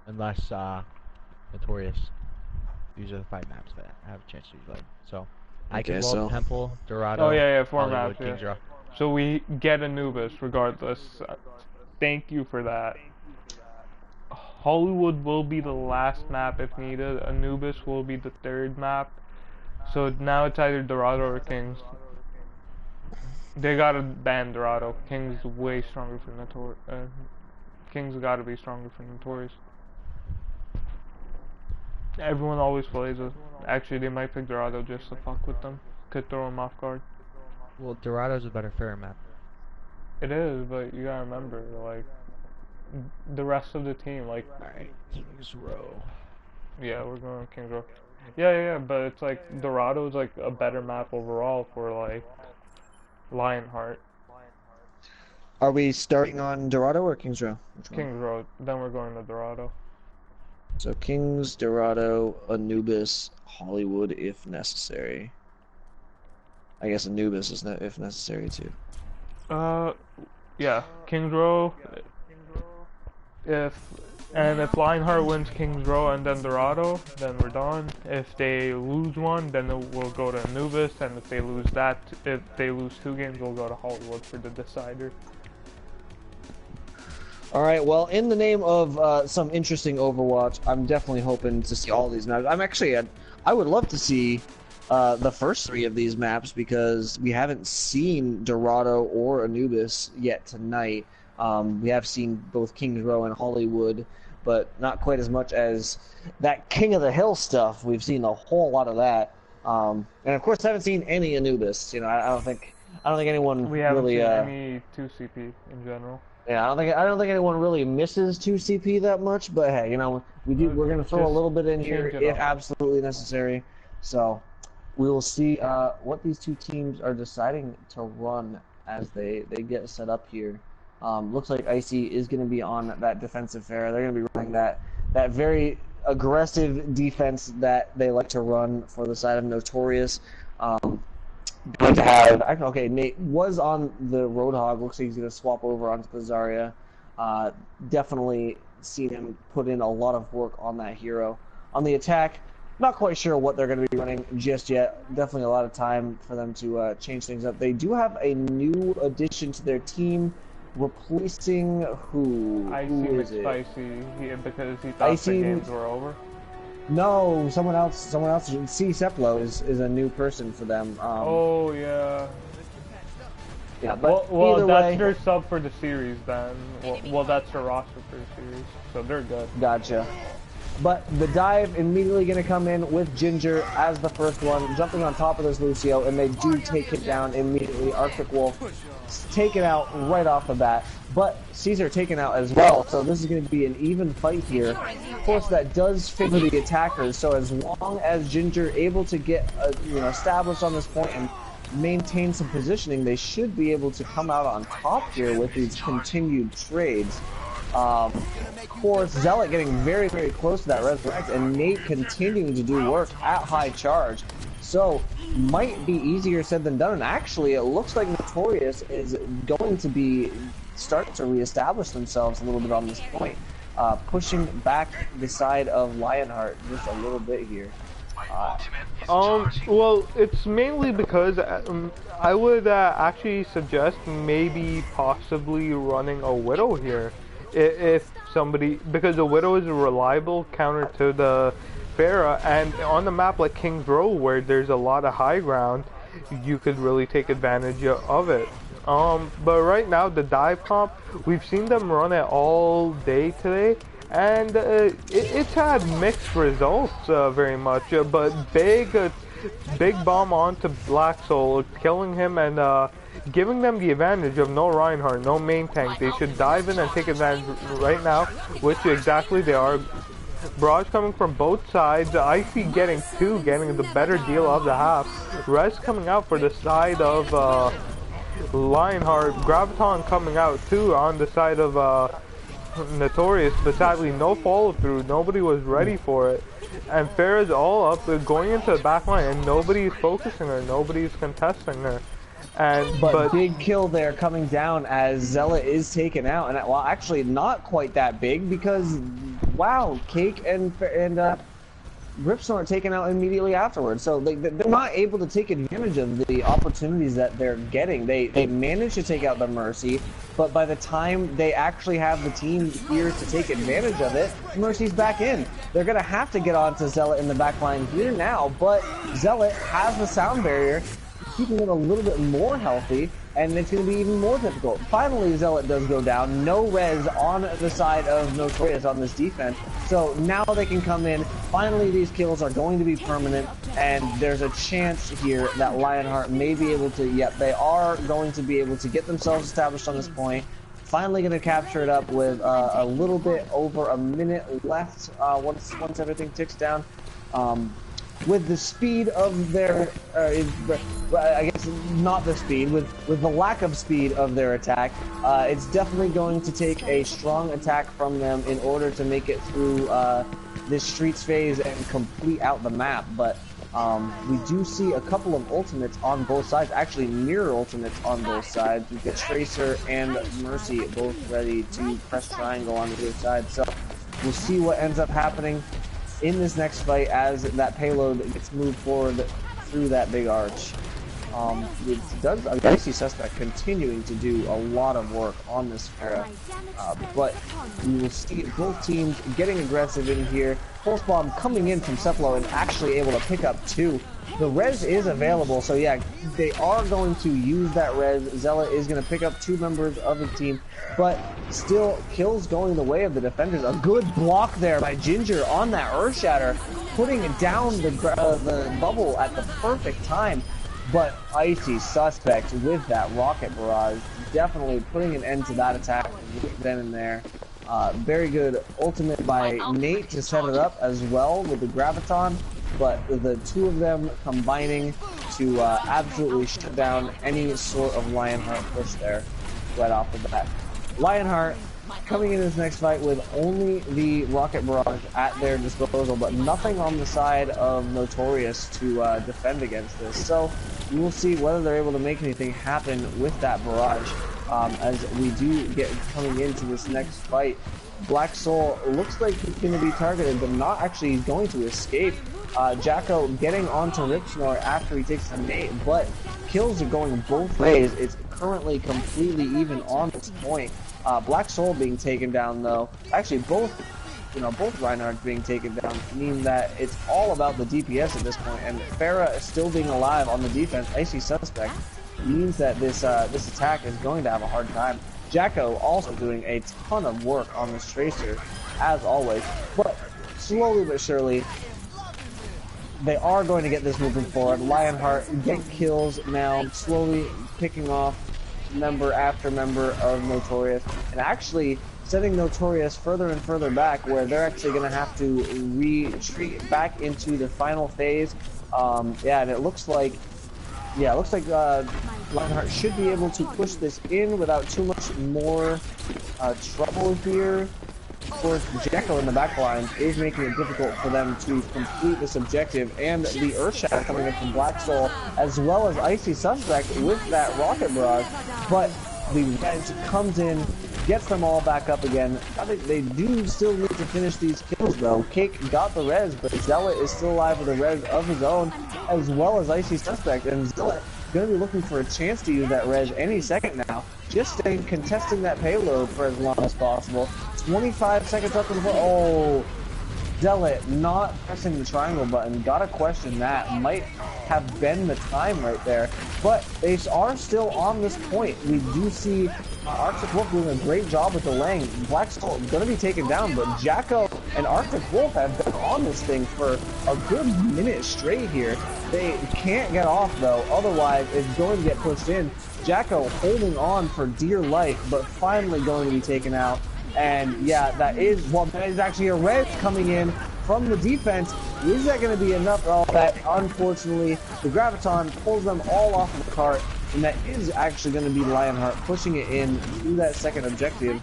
Unless, Notorious. These are the 5 maps that have a chance to be played. So, Okay, Eichenwald, so- Temple, Dorado, Oh yeah, 4 Hollywood, maps, Kings yeah. Row. So we get Anubis regardless. Thank you for that. Hollywood will be the last map if needed. Anubis will be the 3rd map. So now it's either Dorado or Kings. They gotta ban Dorado. Kings way stronger for Notorious. Kings gotta be stronger for Notorious. Everyone always plays it. Actually, they might pick Dorado just to fuck with them. Could throw them off guard. Well, Dorado's a better fair map. It is, but you gotta remember, like, the rest of the team, like... Alright, Kings Row. Yeah, we're going to Kings Row. Yeah, but it's like, Dorado's like a better map overall for, like, Lionheart. Are we starting on Dorado or Kings Row? Which one? Kings Row, then we're going to Dorado. So Kings, Dorado, Anubis, Hollywood if necessary. I guess Anubis is if necessary too. Yeah, Kings Row. If Lionheart wins Kings Row and then Dorado, then we're done. If they lose one, then we'll go to Anubis, and if they lose 2 games, we'll go to Hollywood for the decider. Alright, well, in the name of some interesting Overwatch, I'm definitely hoping to see all these maps. I would love to see the first 3 of these maps because we haven't seen Dorado or Anubis yet tonight. We have seen both Kings Row and Hollywood, but not quite as much as that King of the Hill stuff. We've seen a whole lot of that, and of course, I haven't seen any Anubis. You know, I don't think anyone We haven't really. seen any 2CP in general. Yeah, I don't think anyone really misses 2CP that much. But hey, you know, we're gonna throw a little bit in here if absolutely necessary. So we will see what these 2 teams are deciding to run as they get set up here. Looks like Icy is going to be on that defensive Pharah. They're going to be running that very aggressive defense that they like to run for the side of Notorious. Going to have okay. Nate was on the Roadhog. Looks like he's going to swap over onto the Zarya. Definitely seen him put in a lot of work on that hero. On the attack, not quite sure what they're going to be running just yet. Definitely a lot of time for them to change things up. They do have a new addition to their team, replacing who? Who is it? Icy, because he thought the games were over. No, someone else. C. Seplo is a new person for them. Oh yeah. Yeah, but well, either that's way, their sub for the series then. Well, that's their roster for the series, so they're good. Gotcha. But the dive immediately going to come in with Ginger as the first one, jumping on top of this Lucio, and they do take it down immediately. Arctic Wolf taken out right off the bat, but Caesar taken out as well, so this is going to be an even fight here. Of course, that does favor the attackers, so as long as Ginger able to get established on this point and maintain some positioning, they should be able to come out on top here with these continued trades. Of course, Zealot getting very, very close to that resurrect, and Nate continuing to do work at high charge. So, might be easier said than done, and actually it looks like Notorious is going to be starting to reestablish themselves a little bit on this point, pushing back the side of Lionheart just a little bit here. Well, it's mainly because I would actually suggest maybe possibly running a Widow here. If somebody, because the Widow is a reliable counter to the Pharah, and on the map like Kings Row where there's a lot of high ground, you could really take advantage of it. But right now the dive comp, we've seen them run it all day today, and it's had mixed results very much. But big bomb onto Black Soul, killing him and giving them the advantage of no Reinhardt, no main tank. They should dive in and take advantage right now, which exactly they are. Barrage coming from both sides. Icy getting the better deal of the half. Rez coming out for the side of Lionheart. Graviton coming out too on the side of Notorious, but sadly no follow through. Nobody was ready for it. And Pharah's all up, going into the back line, and nobody's focusing her, nobody's contesting her. But big kill there coming down as Zealot is taken out, and well, actually not quite that big because wow, Cake and Ripsnort are taken out immediately afterwards. So they're not able to take advantage of the opportunities that they're getting. They manage to take out the Mercy, but by the time they actually have the team here to take advantage of it, Mercy's back in. They're gonna have to get onto Zealot in the back line here now, but Zealot has the sound barrier, keeping it a little bit more healthy, and it's going to be even more difficult. Finally, Zealot does go down. No res on the side of Notorious on this defense, so now they can come in. Finally, these kills are going to be permanent, and there's a chance here that Lionheart may be able to, they are going to be able to get themselves established on this point. Finally going to capture it up with a little bit over a minute left once everything ticks down. With the speed of their, I guess not the speed, with the lack of speed of their attack, it's definitely going to take a strong attack from them in order to make it through this Streets phase and complete out the map. But we do see a couple of ultimates on both sides, actually mirror ultimates on both sides. We've got Tracer and Mercy both ready to press triangle on the other side. So we'll see what ends up happening in this next fight as that payload gets moved forward through that big arch. It does, I see Suspect continuing to do a lot of work on this Pharah, but we will see both teams getting aggressive in here. Pulse Bomb coming in from Cephalor and actually able to pick up 2. The res is available, so yeah, they are going to use that res. Zealot is going to pick up 2 members of the team, but still kills going the way of the defenders. A good block there by Ginger on that Earthshatter, putting down the bubble at the perfect time. But Icy Suspect with that Rocket Barrage, definitely putting an end to that attack then and there. Very good ultimate by Nate to set it up as well with the Graviton, but the 2 of them combining to absolutely shut down any sort of Lionheart push there right off the bat. Lionheart coming in this next fight with only the Rocket Barrage at their disposal, but nothing on the side of Notorious to defend against this. So we will see whether they're able to make anything happen with that barrage as we do get coming into this next fight. Black Soul looks like he's going to be targeted, but not actually going to escape. Jacko getting onto Ripsnore after he takes the nade, but kills are going both ways. It's currently completely even on this point. Black Soul being taken down though, actually both Reinhardt being taken down mean that it's all about the DPS at this point, and Pharah still being alive on the defense. Icy Suspect means that this attack is going to have a hard time. Jacko also doing a ton of work on this Tracer, as always, but slowly but surely, they are going to get this moving forward. Lionheart get kills now, slowly picking off member after member of Notorious, and actually setting Notorious further and further back, where they're actually going to have to retreat back into the final phase. Yeah, and it looks like Lionheart should be able to push this in without too much more trouble here. Of course, Jacko in the back line is making it difficult for them to complete this objective, and the Earthshatter coming in from Black Soul, as well as Icy Suspect with that Rocket Barrage, but the Res comes in, gets them all back up again. I think they do still need to finish these kills though. Cake got the res, but Zealot is still alive with a res of his own, as well as Icy Suspect, and Zealot going to be looking for a chance to use that res any second now. Just staying contesting that payload for as long as possible. 25 seconds left in the oh, Zealot not pressing the triangle button. Gotta question that. Might have been the time right there. But they are still on this point. We do see Arctic Wolf doing a great job with delaying. Black Soul gonna be taken down, but Jacko and Arctic Wolf have been on this thing for a good minute straight here. They can't get off though, otherwise it's going to get pushed in. Jacko holding on for dear life, but finally going to be taken out. And yeah, that is actually a res coming in from the defense. Is that going to be enough? Oh, that unfortunately the Graviton pulls them all off of the cart, and that is actually going to be Lionheart pushing it in to that second objective,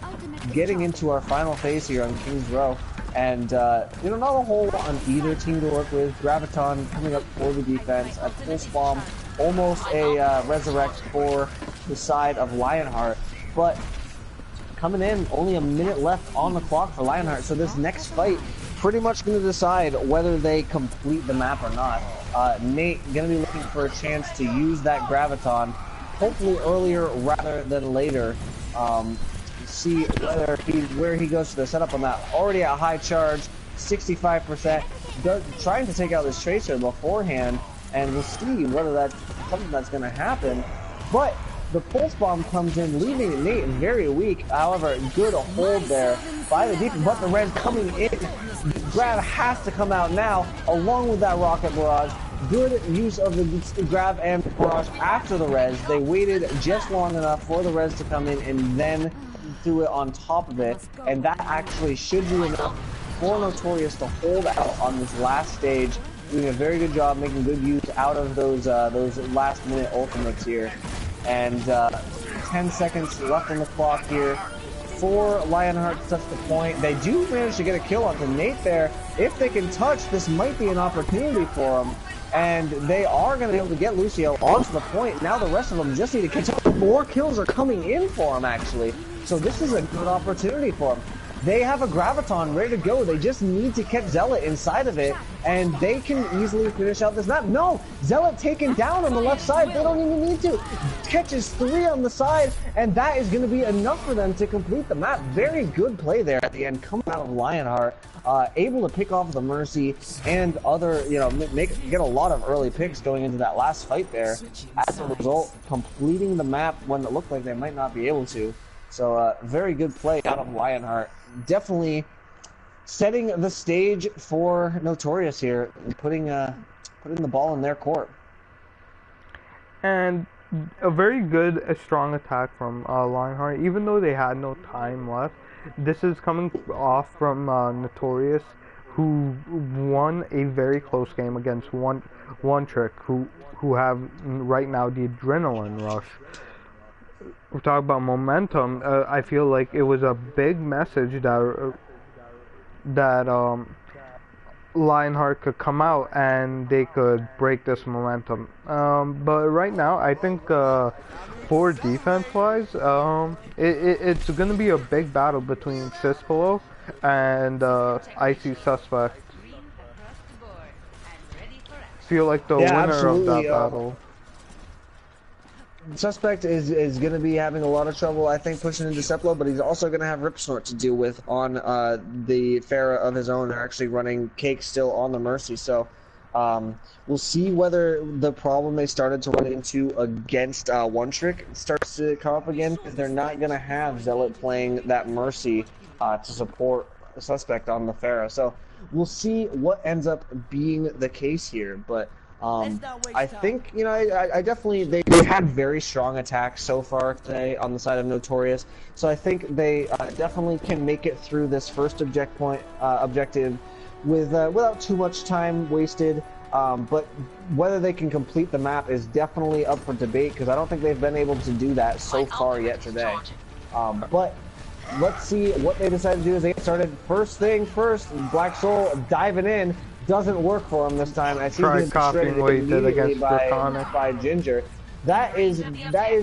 getting into our final phase here on King's Row. And not a whole lot on either team to work with. Graviton coming up for the defense, a Pulse Bomb, almost a resurrect for the side of Lionheart, but coming in, only a minute left on the clock for Lionheart, so this next fight pretty much going to decide whether they complete the map or not. Nate going to be looking for a chance to use that Graviton, hopefully earlier rather than later. See where he goes to the setup on that. Already at high charge, 65%. Trying to take out this Tracer beforehand, and we'll see whether that's something that's going to happen. But the Pulse Bomb comes in, leaving Nate very weak. However, good hold there by the defense, but the res coming in. Grab has to come out now, along with that Rocket Barrage. Good use of the grab and barrage after the res. They waited just long enough for the res to come in and then threw it on top of it. And that actually should be enough for Notorious to hold out on this last stage. Doing a very good job making good use out of those last minute ultimates here. And 10 seconds left on the clock here for Lionheart to touch the point. They do manage to get a kill onto Nate there. If they can touch, this might be an opportunity for them. And they are going to be able to get Lucio onto the point. Now the rest of them just need to catch up. More kills are coming in for him, actually. So this is a good opportunity for him. they have a Graviton ready to go. They just need to catch Zealot inside of it, and they can easily finish out this map. No! Zealot taken down on the left side. They don't even need to. Catches 3 on the side, and that is going to be enough for them to complete the map. Very good play there at the end, coming out of Lionheart. Able to pick off the Mercy and other, you know, get a lot of early picks going into that last fight there. As a result, completing the map when it looked like they might not be able to. So, very good play out of Lionheart. Definitely setting the stage for Notorious here, and putting the ball in their court. And a very good, strong attack from Lionheart, even though they had no time left. This is coming off from Notorious, who won a very close game against one Trick, who have right now the adrenaline rush. We're talking about momentum. I feel like it was a big message that Lionheart could come out and they could break this momentum. But right now, I think for defense-wise, it's going to be a big battle between Cispolo and Icy Suspect. Feel like the winner of that battle. Suspect is going to be having a lot of trouble, I think, pushing into Seplo, but he's also going to have Rip Snort to deal with on the Pharah of his own. They're actually running Cake still on the Mercy, so we'll see whether the problem they started to run into against One Trick starts to come up again, because they're not going to have Zealot playing that Mercy to support the Suspect on the Pharah. So we'll see what ends up being the case here, but I think, you know, I definitely, they had very strong attacks so far today on the side of Notorious, so I think they definitely can make it through this first objective with without too much time wasted, but whether they can complete the map is definitely up for debate, because I don't think they've been able to do that so far yet today. But let's see what they decide to do as they get started. First thing first, Black Soul diving in. Doesn't work for him this time, as he's been shredded immediately by Ginger. That is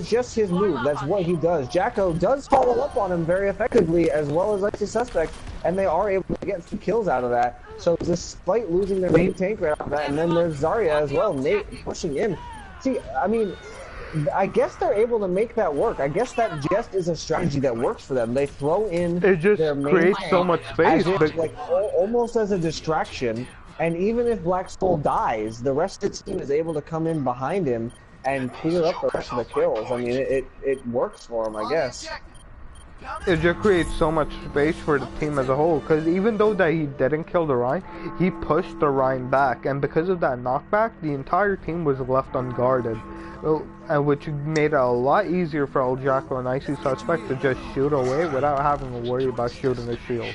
just his move. That's what he does. Jacko does follow up on him very effectively, as well as Icy Suspect, and they are able to get some kills out of that. So despite losing their main tank right off that, and then there's Zarya as well, Nate pushing in. See, I mean, I guess they're able to make that work. I guess that just is a strategy that works for them. They throw in it just their main creates tank so much space, as like almost as a distraction. And even if Black Soul dies, the rest of the team is able to come in behind him and clear up the rest of the kills. I mean, it works for him, I guess. It just creates so much space for the team as a whole, because even though that he didn't kill the Rhine, he pushed the Rhine back, and because of that knockback, the entire team was left unguarded, which made it a lot easier for El Jacko and Icy Suspect to just shoot away without having to worry about shooting the shield.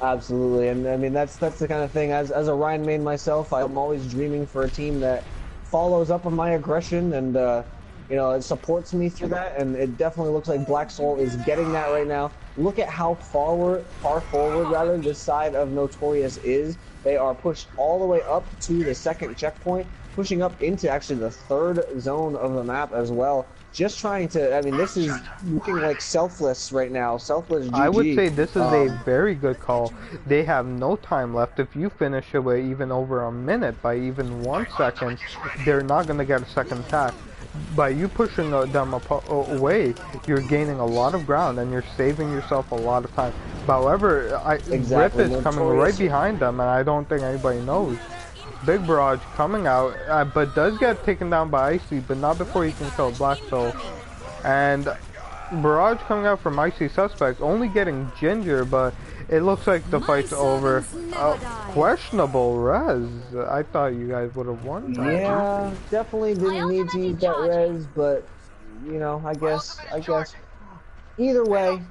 Absolutely, and I mean that's the kind of thing. As a Ryan main myself, I'm always dreaming for a team that follows up on my aggression and you know, it supports me through that. And it definitely looks like Black Soul is getting that right now. Look at how far forward rather this side of Notorious is. They are pushed all the way up to the second checkpoint, pushing up into actually the third zone of the map as well. Just trying to, I mean, this is looking like selfless right now. Selfless GG. I would say this is a very good call. They have no time left. If you finish away even over a minute by even 1 second, they're not going to get a second attack. By you pushing them away, you're gaining a lot of ground and you're saving yourself a lot of time. However, Rip is coming right behind them, and I don't think anybody knows. Big Barrage coming out, but does get taken down by Icy, but not before he can kill Black Soul. And Barrage coming out from Icy Suspect, only getting Ginger, but it looks like the fight's over. Questionable res. I thought you guys would have won that. Yeah, definitely didn't need to use that res, but you know, I guess. Either way,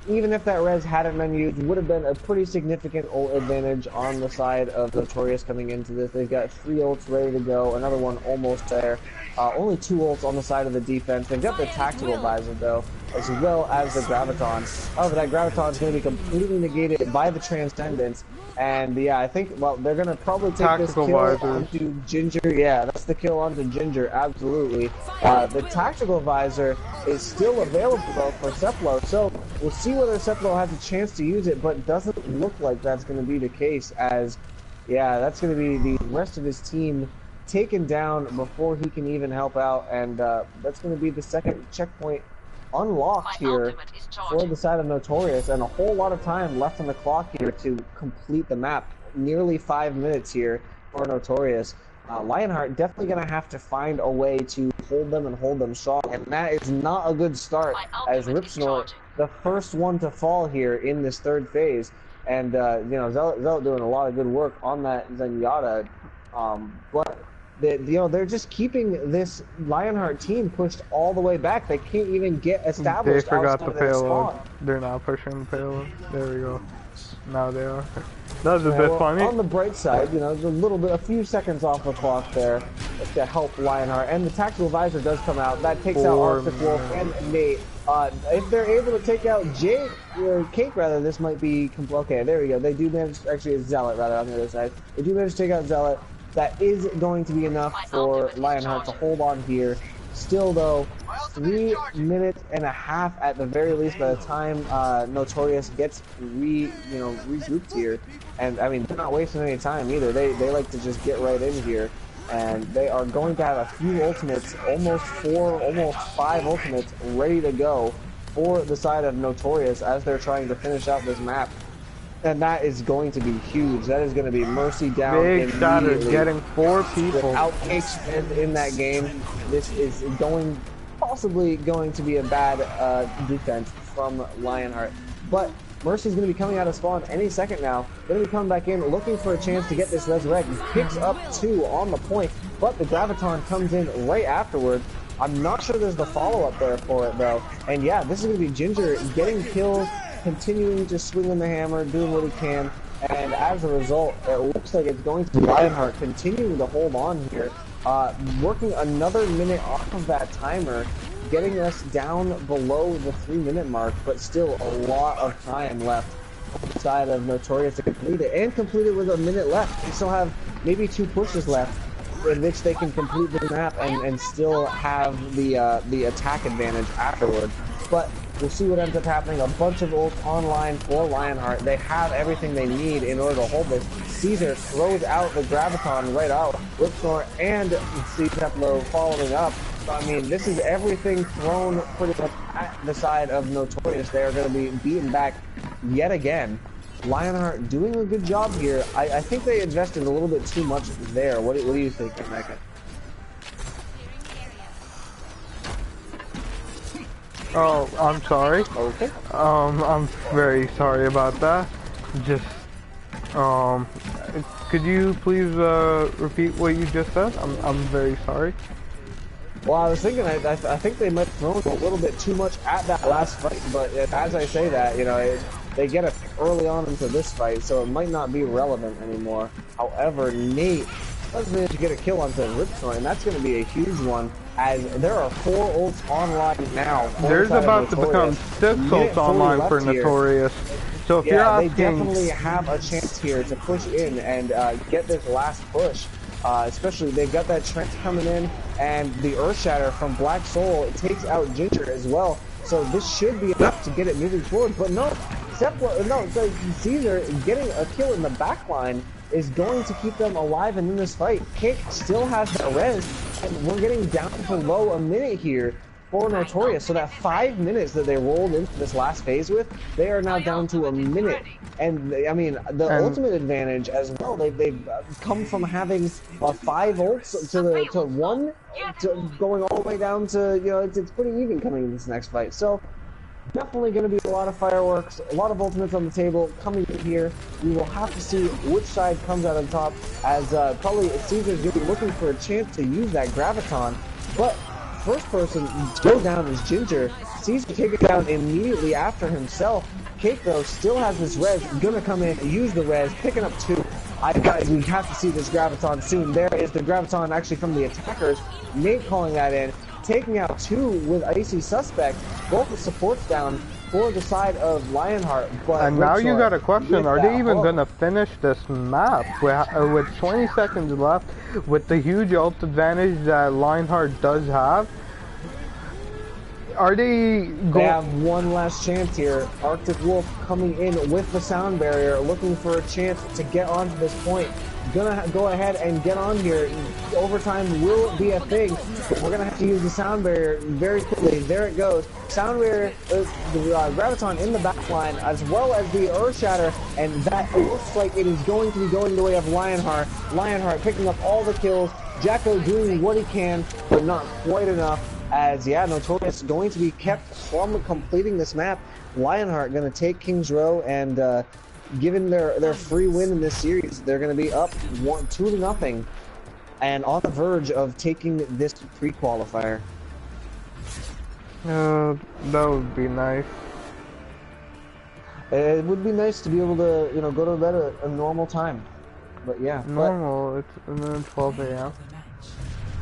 even if that res hadn't been used, would have been a pretty significant ult advantage on the side of Notorious coming into this. They've got 3 ults ready to go, another one almost there. Only 2 ults on the side of the defense. They've got the tactical visor though, as well as the Graviton. However, that Graviton is going to be completely negated by the Transcendence. And yeah, I think, well, they're going to probably take Tactical this kill visors. onto Ginger. Yeah, that's the kill onto Ginger, absolutely. The Tactical Visor is still available, though, for Ceplo. So we'll see whether Ceplo has a chance to use it, but it doesn't look like that's going to be the case, as, yeah, that's going to be the rest of his team taken down before he can even help out. And that's going to be the second checkpoint unlocked here for the side of Notorious, and a whole lot of time left on the clock here to complete the map. Nearly 5 minutes here for Notorious. Lionheart definitely going to have to find a way to hold them and hold them strong, and that is not a good start, as Ripsnort, the first one to fall here in this third phase. And you know, Zealot doing a lot of good work on that Zenyatta, but they're just keeping this Lionheart team pushed all the way back. They can't even get established. They forgot outside the of their payload. spawn. They're not pushing the payload. There we go. Now they are. That was a Yeah, bit well, funny. on the bright side, you know, there's a little bit, a few seconds off the clock there to help Lionheart, and the Tactical Visor does come out. That takes out Arctic Wolf and Nate. If they're able to take out Jake, or Kate rather, this might be okay. There we go. They do manage, actually, it's Zealot rather on the other side. They do manage to take out Zealot. That is going to be enough for Lionheart to hold on here. Still, though, 3 minutes and a half at the very least by the time Notorious gets regrouped here. And I mean, they're not wasting any time either. They like to just get right in here, and they are going to have a few ultimates, almost 5 ultimates ready to go for the side of Notorious as they're trying to finish out this map. And that is going to be huge. That is going to be Mercy down Big Shatter getting 4 people. Without Cake in that game, this is possibly going to be a bad defense from Lionheart. But Mercy's going to be coming out of spawn any second now. Going to be coming back in, looking for a chance to get this resurrect. He picks up 2 on the point, but the Graviton comes in right afterward. I'm not sure there's the follow-up there for it, though. And yeah, this is going to be Ginger getting kills, continuing to swing on the hammer, doing what he can, and as a result, it looks like it's going to be Lionheart continuing to hold on here, working another minute off of that timer, getting us down below the 3-minute mark, but still a lot of time left on the side of Notorious to complete it, and complete it with a minute left. They still have maybe 2 pushes left in which they can complete the map and still have the attack advantage afterward. But we'll see what ends up happening. A bunch of ults online for Lionheart. They have everything they need in order to hold this. Caesar throws out the Graviton right out. Ripsnort and Ceplo following up. So, I mean, this is everything thrown pretty much at the side of Notorious. They are going to be beaten back yet again. Lionheart doing a good job here. I think they invested a little bit too much there. What do you think, Mecca? Oh, I'm sorry. Okay. I'm very sorry about that. Just, could you please repeat what you just said? I'm very sorry. Well, I was thinking, I think they might have thrown a little bit too much at that last fight, but as I say that, you know, they get it early on into this fight, so it might not be relevant anymore. However, Nate does manage to get a kill onto Ripsnort, and that's going to be a huge one, as there are 4 ults online now. There's about to become 6 ults online for Notorious. So if you're asking... they definitely have a chance here to push in and get this last push. Especially, they've got that Trent coming in, and the Earthshatter from Black Soul takes out Ginger as well. So this should be enough to get it moving forward. But no, Caesar getting a kill in the backline is going to keep them alive and in this fight. Cake still has the res, and we're getting down below a minute here for Notorious. So that 5 minutes that they rolled into this last phase with, they are now down to a minute. And I mean, the ultimate advantage as well. They've come from having 5 ults to 1, to going all the way down to, you know, it's pretty even coming in this next fight. So definitely going to be a lot of fireworks, a lot of ultimates on the table coming in here. We will have to see which side comes out on top, as probably Caesar's going to be looking for a chance to use that Graviton. But first person to go down is Ginger. Caesar taking it down immediately after himself. Cake, though, still has this res, gonna come in, use the res, picking up 2. Guys, we have to see this Graviton soon. There is the Graviton actually from the attackers. Nate calling that in. taking out 2 with Icy Suspect. Both the supports down for the side of Lionheart. But And now you Ripsnort got a question, with are they that even hook. gonna finish this map? With 20 seconds left, with the huge ult advantage that Lionheart does have, are they They going... have one last chance here. Arctic Wolf coming in with the sound barrier, looking for a chance to get onto this point. Gonna go ahead and get on here. Overtime will be a thing. We're gonna have to use the sound barrier very quickly. There it goes. Sound barrier, the Graviton in the back line, as well as the Earth Shatter, and that looks like it is going to be going the way of Lionheart. Lionheart picking up all the kills. Jacko doing what he can, but not quite enough. As, yeah, Notorious going to be kept from completing this map. Lionheart going to take Kings Row, and given their free win in this series, they're going to be up 2-0 and on the verge of taking this pre-qualifier. that would be nice. It would be nice to be able to, you know, go to bed at a normal time. But yeah. Normal, it's 12 a.m.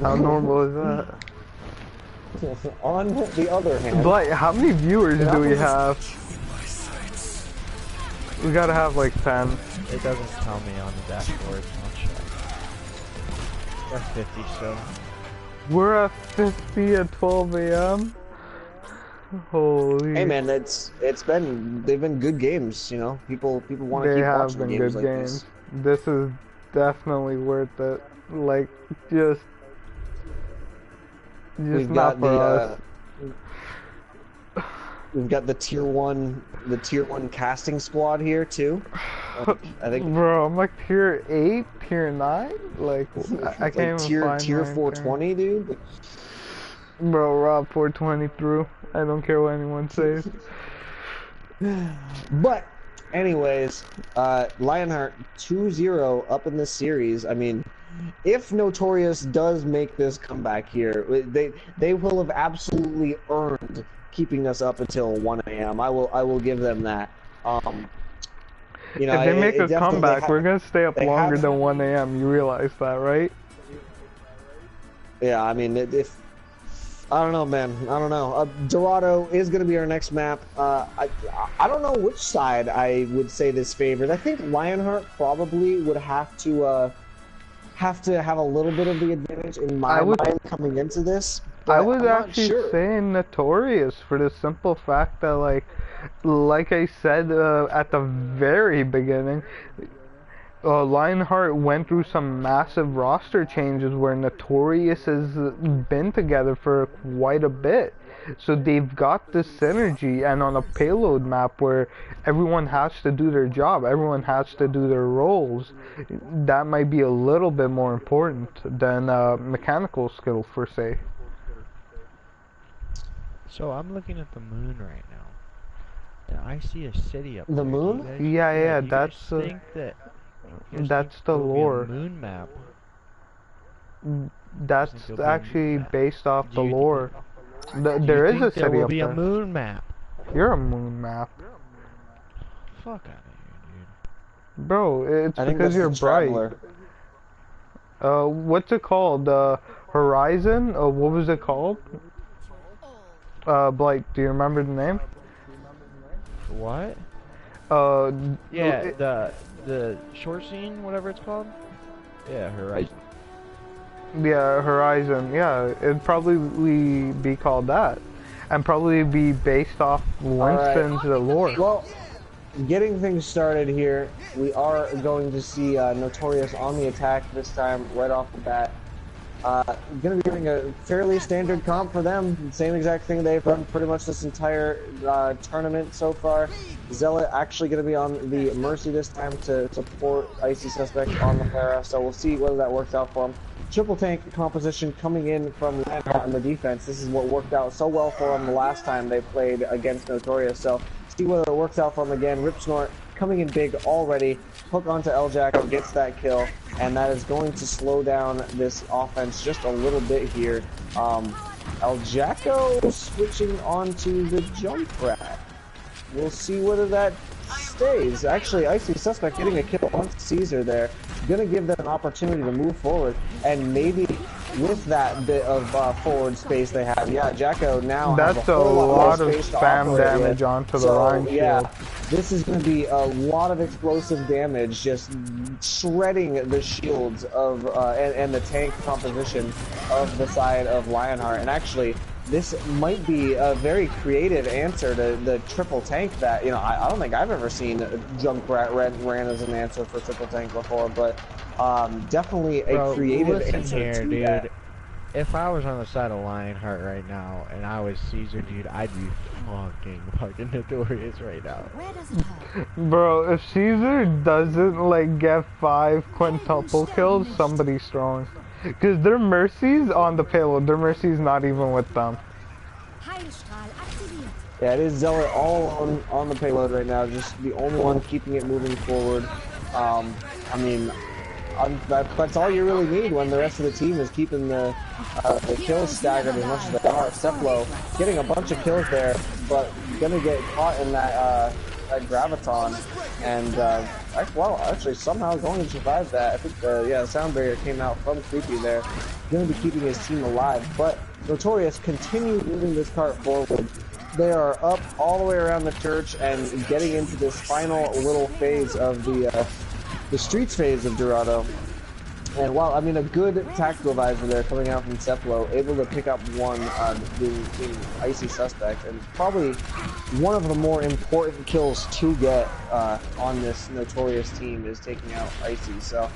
How normal is that? On the other hand... But how many viewers do we have? We gotta have like 10. It doesn't tell me on the dashboard. I'll check. We're at 50 still. We're at 50 at 12 a.m. Holy. Hey man, they've been good games, you know. People want to keep watching been games good like games. This is definitely worth it. Like, just We've not got for us. We've got the tier 1 casting squad here too. I think Bro, I'm like tier 8, tier 9? Like, I like can't even find tier mine, 420, dude. Bro, Rob 420 through. I don't care what anyone says. But anyways, Lionheart 2-0 up in this series. I mean, if Notorious does make this comeback here, they will have absolutely earned keeping us up until 1 a.m. I will give them that. You know, if they make a definitely comeback, we're gonna stay up longer than 1 a.m. You realize that, right? Yeah, I mean, if I don't know, man. I don't know. Dorado is going to be our next map. I don't know which side I would say this favors. I think Lionheart probably would have to have a little bit of the advantage in my mind coming into this. I was I'm actually saying Notorious for the simple fact that, like I said at the very beginning, Lionheart went through some massive roster changes where Notorious has been together for quite a bit. So they've got this synergy, and on a payload map where everyone has to do their job, everyone has to do their roles, that might be a little bit more important than mechanical skill per se. So I'm looking at the moon right now, and I see a city up there. The moon? Yeah, do you that's guys think that that's the there'll be a lore. moon map. That's actually based off the lore. There is a city there will up be there. a moon map. You're a moon map. Fuck out of here, dude. Bro, it's because you're bright. What's it called? Horizon? What was it called? Blake, do you remember the name? What? Yeah, the short scene, whatever it's called. Yeah, Horizon. Yeah, Horizon. Yeah, it'd probably be called that, and probably be based off Winston's lore. Well, getting things started here, we are going to see Notorious on the attack this time, right off the bat. Going to be doing a fairly standard comp for them. Same exact thing they've done pretty much this entire tournament so far. Zealot actually going to be on the Mercy this time to support Icy Suspect on the Pharah, so we'll see whether that works out for him. Triple tank composition coming in from Lionheart on the defense. This is what worked out so well for them the last time they played against Notorious, so see whether it works out for them again. Ripsnort coming in big already. Hook onto El Jacko, gets that kill, and that is going to slow down this offense just a little bit here. El Jacko switching onto the jump rat. We'll see whether that stays. Actually, Icy Suspect getting a kill on Caesar there. Gonna give them an opportunity to move forward and maybe with that bit of forward space they have. Yeah, Jacko now has That's a a whole lot more lot of space to spam operate damage with. onto the So, Rhine yeah, shield. this is going to be a lot of explosive damage, just shredding the shields of and the tank composition of the side of Lionheart. And actually, this might be a very creative answer to the triple tank that, you know, I don't think I've ever seen Junkrat ran as an answer for triple tank before, but definitely a Bro, creative listen answer here, to dude. that. If I was on the side of Lionheart right now and I was Caesar, dude, I'd be fucking notorious right now. Where does it hurt? Bro, if Caesar doesn't like get 5 quintuple kills, somebody's strong. Cause their Mercy's on the payload, their Mercy's not even with them. Heilstrahl aktiviert. Yeah, it is Zealot all on the payload right now, just the only one keeping it moving forward. I mean, that's all you really need when the rest of the team is keeping the kills staggered as much as they are. Ceplo getting a bunch of kills there, but gonna get caught in that graviton, and actually somehow going to survive that. I think the sound barrier came out from Creepy there, gonna be keeping his team alive. But Notorious continue moving this cart forward. They are up all the way around the church and getting into this final little phase of the streets phase of Dorado. And while, I mean, a good tactical advisor there coming out from Ceplo, able to pick up one the Icy Suspect, and probably one of the more important kills to get on this Notorious team is taking out Icy. So,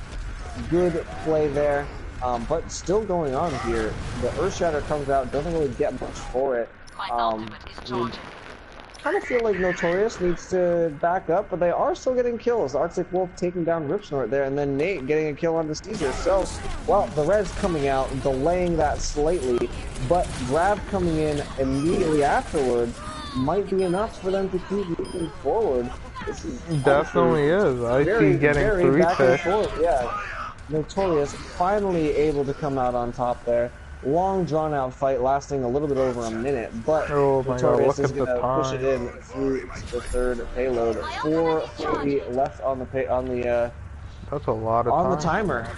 good play there, but still going on here. The Earthshatter comes out, doesn't really get much for it. Kind of feel like Notorious needs to back up, but they are still getting kills. Arctic Wolf taking down Ripsnort there, and then Nate getting a kill on the Caesar. So, well, the Res coming out, delaying that slightly, but Grav coming in immediately afterwards might be enough for them to keep moving forward. This is Definitely is. I see getting very back and 3 forth. Yeah, Notorious finally able to come out on top there. Long drawn out fight lasting a little bit over a minute, but Oh my God, Notorious look is at the going to push it time. in through the third payload. 4:40 left on the That's a lot of time. the timer.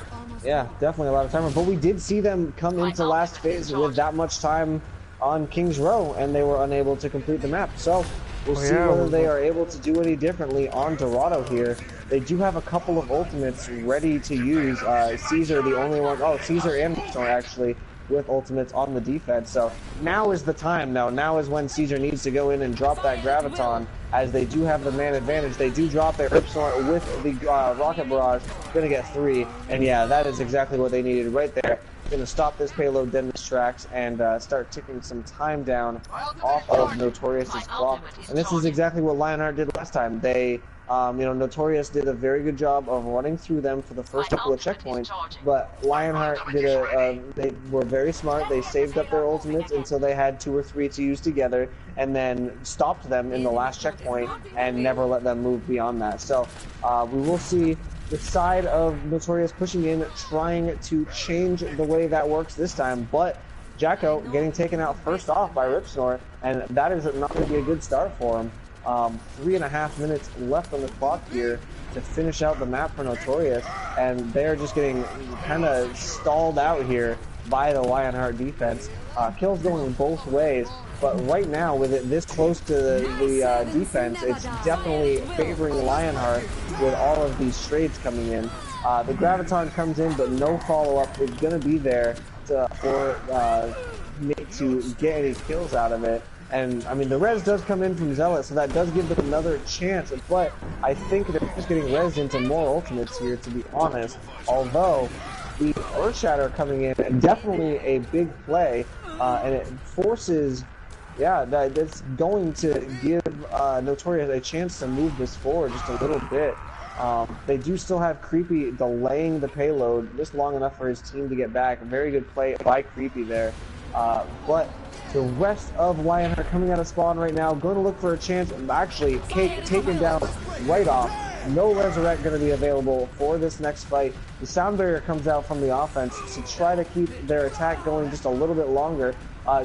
Yeah, definitely a lot of timer. But we did see them come into last phase with that much time on King's Row, and they were unable to complete the map. So we'll see whether they are able to do any differently on Dorado here. They do have a couple of ultimates ready to use. Caesar, the only one. Oh, Caesar and Storm actually with ultimates on the defense. So now is the time. Now is when Caesar needs to go in and drop that Graviton, as they do have the man advantage. They do drop their Ripsnort with the Rocket Barrage. Gonna get 3, and yeah, that is exactly what they needed right there. Gonna stop this payload dead in its tracks and start ticking some time down off of Notorious's clock. And this is exactly what Lionheart did last time. They Notorious did a very good job of running through them for the first couple of checkpoints, but Lionheart they were very smart. They saved up their ultimates until they had 2 or 3 to use together, and then stopped them in the last checkpoint and never let them move beyond that. So we will see the side of Notorious pushing in, trying to change the way that works this time, but Jacko getting taken out first off by Ripsnort, and that is not going to be a good start for him. 3.5 minutes left on the clock here to finish out the map for Notorious, and they're just getting kind of stalled out here by the Lionheart defense. Kills going both ways, but right now with it this close to the defense, it's definitely favoring Lionheart with all of these trades coming in. The Graviton comes in, but no follow-up is going to be there for Nate to get any kills out of it. And, I mean, the res does come in from Zealot, so that does give them another chance, but I think they're just getting res into more ultimates here, to be honest. Although, the Earthshatter coming in, definitely a big play, and it forces, that's going to give Notorious a chance to move this forward just a little bit. They do still have Creepy delaying the payload just long enough for his team to get back. Very good play by Creepy there. But the rest of Lionheart coming out of spawn right now, going to look for a chance. Actually, Cake taken down right off. No Resurrect going to be available for this next fight. The sound barrier comes out from the offense to try to keep their attack going just a little bit longer.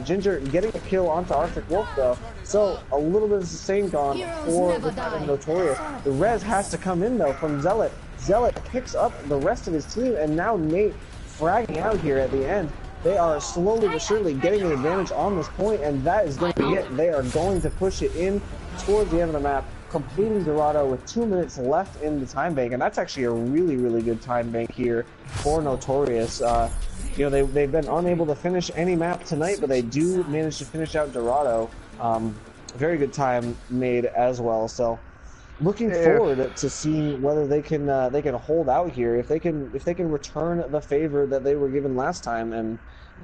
Ginger getting a kill onto Arctic Wolf though, so a little bit of sustain gone for the side of Notorious. The res has to come in though from Zealot. Zealot picks up the rest of his team, and now Nate fragging out here at the end. They are slowly but surely getting an advantage on this point, and that is going to be it. They are going to push it in towards the end of the map, completing Dorado with 2 minutes left in the time bank, and that's actually a really, really good time bank here for Notorious. You know, they've been unable to finish any map tonight, but they do manage to finish out Dorado. Very good time made as well. So, looking forward to seeing whether they can hold out here. If they can return the favor that they were given last time and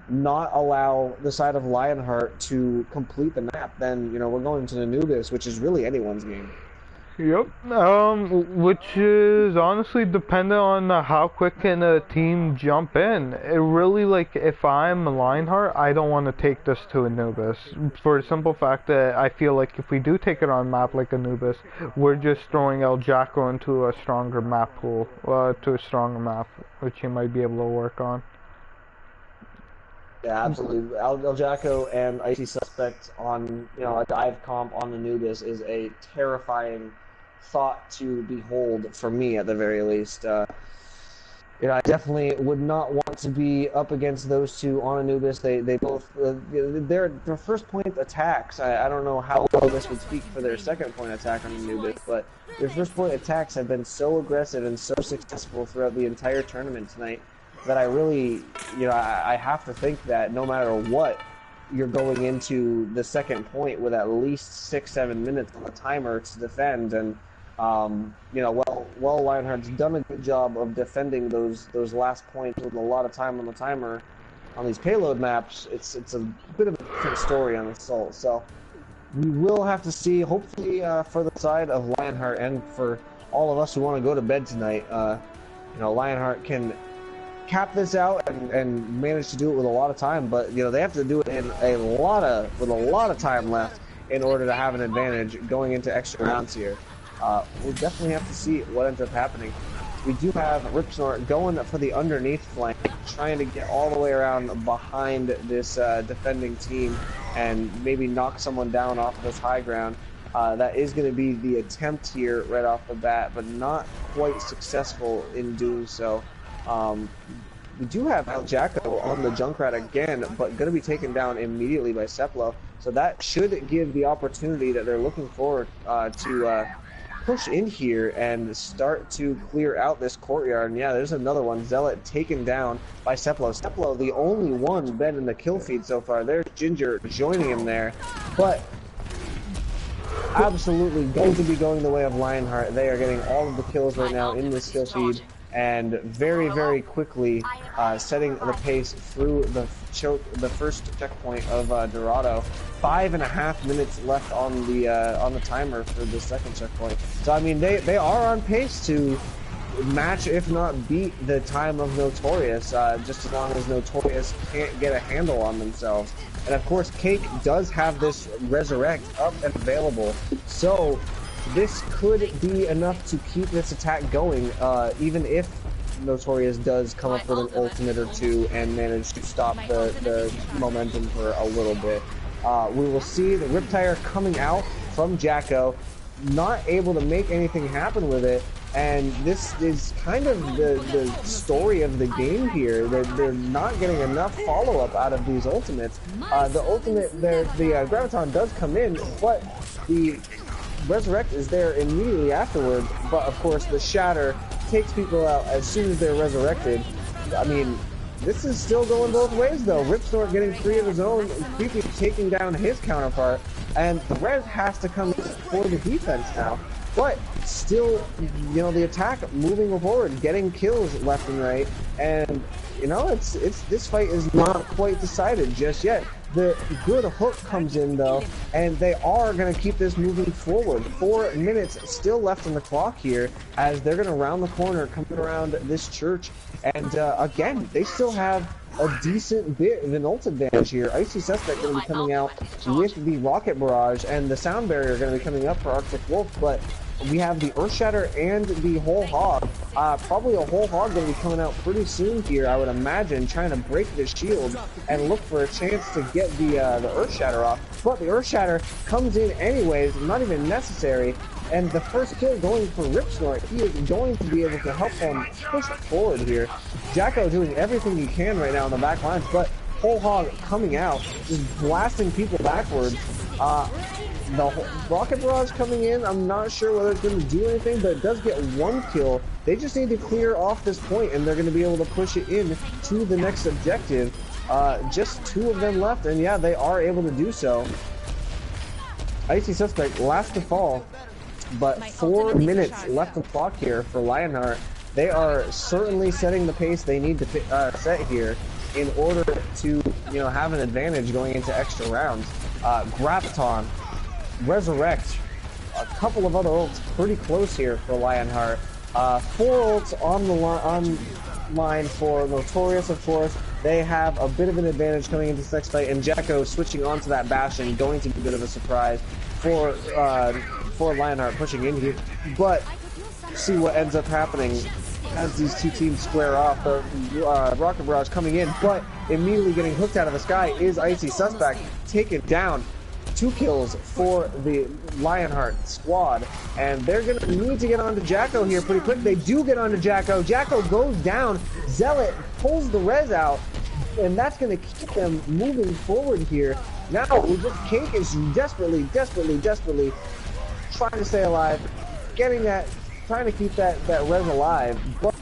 not allow the side of Lionheart to complete the map, then you know we're going to Anubis, which is really anyone's game. Yep. Which is honestly dependent on how quick can a team jump in. It really, like, if I'm Lionheart, I don't want to take this to Anubis for the simple fact that I feel like if we do take it on a map like Anubis, we're just throwing El Jacko into a stronger map pool, to a stronger map, which he might be able to work on. Yeah, absolutely. El Jacko and Icy Suspect on, you know, a dive comp on Anubis is a terrifying thought to behold for me, at the very least. You know, I definitely would not want to be up against those two on Anubis. They both their first point attacks. I don't know how well this would speak for their second point attack on Anubis, but their first point attacks have been so aggressive and so successful throughout the entire tournament tonight that I really, you know, I have to think that no matter what, you're going into the second point with at least 6-7 minutes on the timer to defend, and you know, well, Lionheart's done a good job of defending those last points with a lot of time on the timer on these payload maps. It's a bit of a different story on Assault, so we will have to see. Hopefully, for the side of Lionheart and for all of us who want to go to bed tonight, you know, Lionheart can cap this out and manage to do it with a lot of time, but you know they have to do it in with a lot of time left in order to have an advantage going into extra rounds here. We'll definitely have to see what ends up happening. We do have Ripsnort going for the underneath flank, trying to get all the way around behind this defending team and maybe knock someone down off of this high ground. That is going to be the attempt here right off the bat, but not quite successful in doing so. We do have El Jacko on the Junkrat again, but going to be taken down immediately by Seplo. So that should give the opportunity that they're looking forward to push in here and start to clear out this courtyard. And yeah, there's another one. Zealot taken down by Seplo. Seplo, the only one been in the kill feed so far. There's Ginger joining him there, but absolutely going to be going the way of Lionheart. They are getting all of the kills right now in this kill feed, and very, very quickly setting the pace through the first checkpoint of Dorado. 5.5 minutes left on the timer for the second checkpoint. So I mean, they are on pace to match, if not beat, the time of Notorious, just as long as Notorious can't get a handle on themselves. And of course, Cake does have this Resurrect up and available, so this could be enough to keep this attack going, even if Notorious does come up with an ultimate or two and manage to stop the momentum for a little bit. We will see the Riptire coming out from Jacko, not able to make anything happen with it, and this is kind of the story of the game here. They're not getting enough follow-up out of these ultimates. The ultimate, the Graviton does come in, but the Resurrect is there immediately afterward, but of course the Shatter takes people out as soon as they're resurrected. I mean, this is still going both ways though. Ripsnort getting free of his own, Creepy taking down his counterpart, and the Res has to come for the defense now. But still, you know, the attack moving forward, getting kills left and right, and you know, this fight is not quite decided just yet. The good hook comes in though, and they are going to keep this moving forward. 4 minutes still left on the clock here as they're going to round the corner, coming around this church. And again, they still have a decent bit of an ult advantage here. Icy Suspect going to be coming out with the Rocket Barrage, and the Sound Barrier are going to be coming up for Arctic Wolf, but we have the Earth Shatter and the Whole Hog. Probably a Whole Hog going to be coming out pretty soon here, I would imagine, trying to break the shield and look for a chance to get the Earth Shatter off. But the Earth Shatter comes in anyways, not even necessary. And the first kill going for Ripsnort, he is going to be able to help them push forward here. Jacko doing everything he can right now in the back lines, but whole hog coming out, just blasting people backwards. The rocket barrage coming in, I'm not sure whether it's going to do anything, but it does get one kill. They just need to clear off this point, and they're going to be able to push it in to the next objective. Just 2 of them left, and yeah, they are able to do so. Icy Suspect last to fall, but 4 minutes left to clock here for Lionheart. They are certainly setting the pace they need to set here in order to, have an advantage going into extra rounds. Graviton, Resurrect, a couple of other ults pretty close here for Lionheart. 4 ults on the line for Notorious, of course. They have a bit of an advantage coming into this next fight, and Jacko switching onto that Bastion, going to be a bit of a surprise for Lionheart pushing in here. But see what ends up happening as these two teams square off. The Rocket Barrage coming in, but immediately getting hooked out of the sky is Icy Suspect, taken down. 2 kills for the Lionheart squad, and they're going to need to get onto Jacko here pretty quick. They do get onto Jacko. Jacko goes down. Zealot pulls the res out, and that's going to keep them moving forward here. Now, Cake is desperately trying to stay alive, trying to keep that res alive, but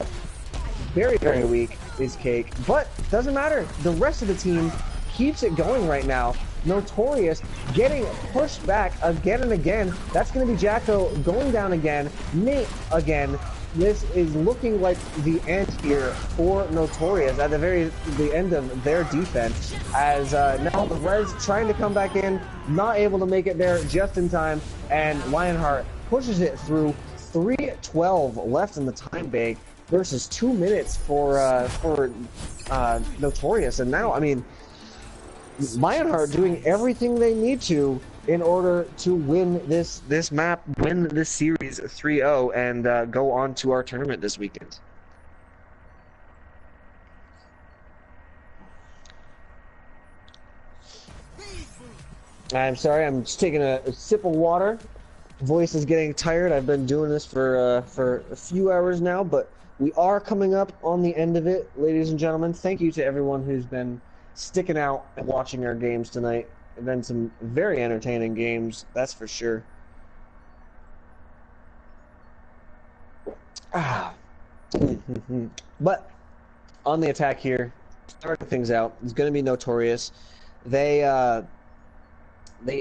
very, very weak is Cake. But doesn't matter. The rest of the team keeps it going right now. Notorious getting pushed back again and again. That's going to be Jacko going down again. Nate again. This is looking like the end here for Notorious at the end of their defense. As now the Reds trying to come back in, not able to make it there just in time, and Lionheart pushes it through. 3:12 left in the time bank versus 2 minutes for Notorious, and now Lionheart doing everything they need to in order to win this map, win this series 3-0, and go on to our tournament this weekend. I'm sorry, I'm just taking a sip of water. Voice is getting tired. I've been doing this for a few hours now, but we are coming up on the end of it, ladies and gentlemen. Thank you to everyone who's been sticking out and watching our games tonight. It's been some very entertaining games, that's for sure. But on the attack here, starting things out, it's going to be Notorious. They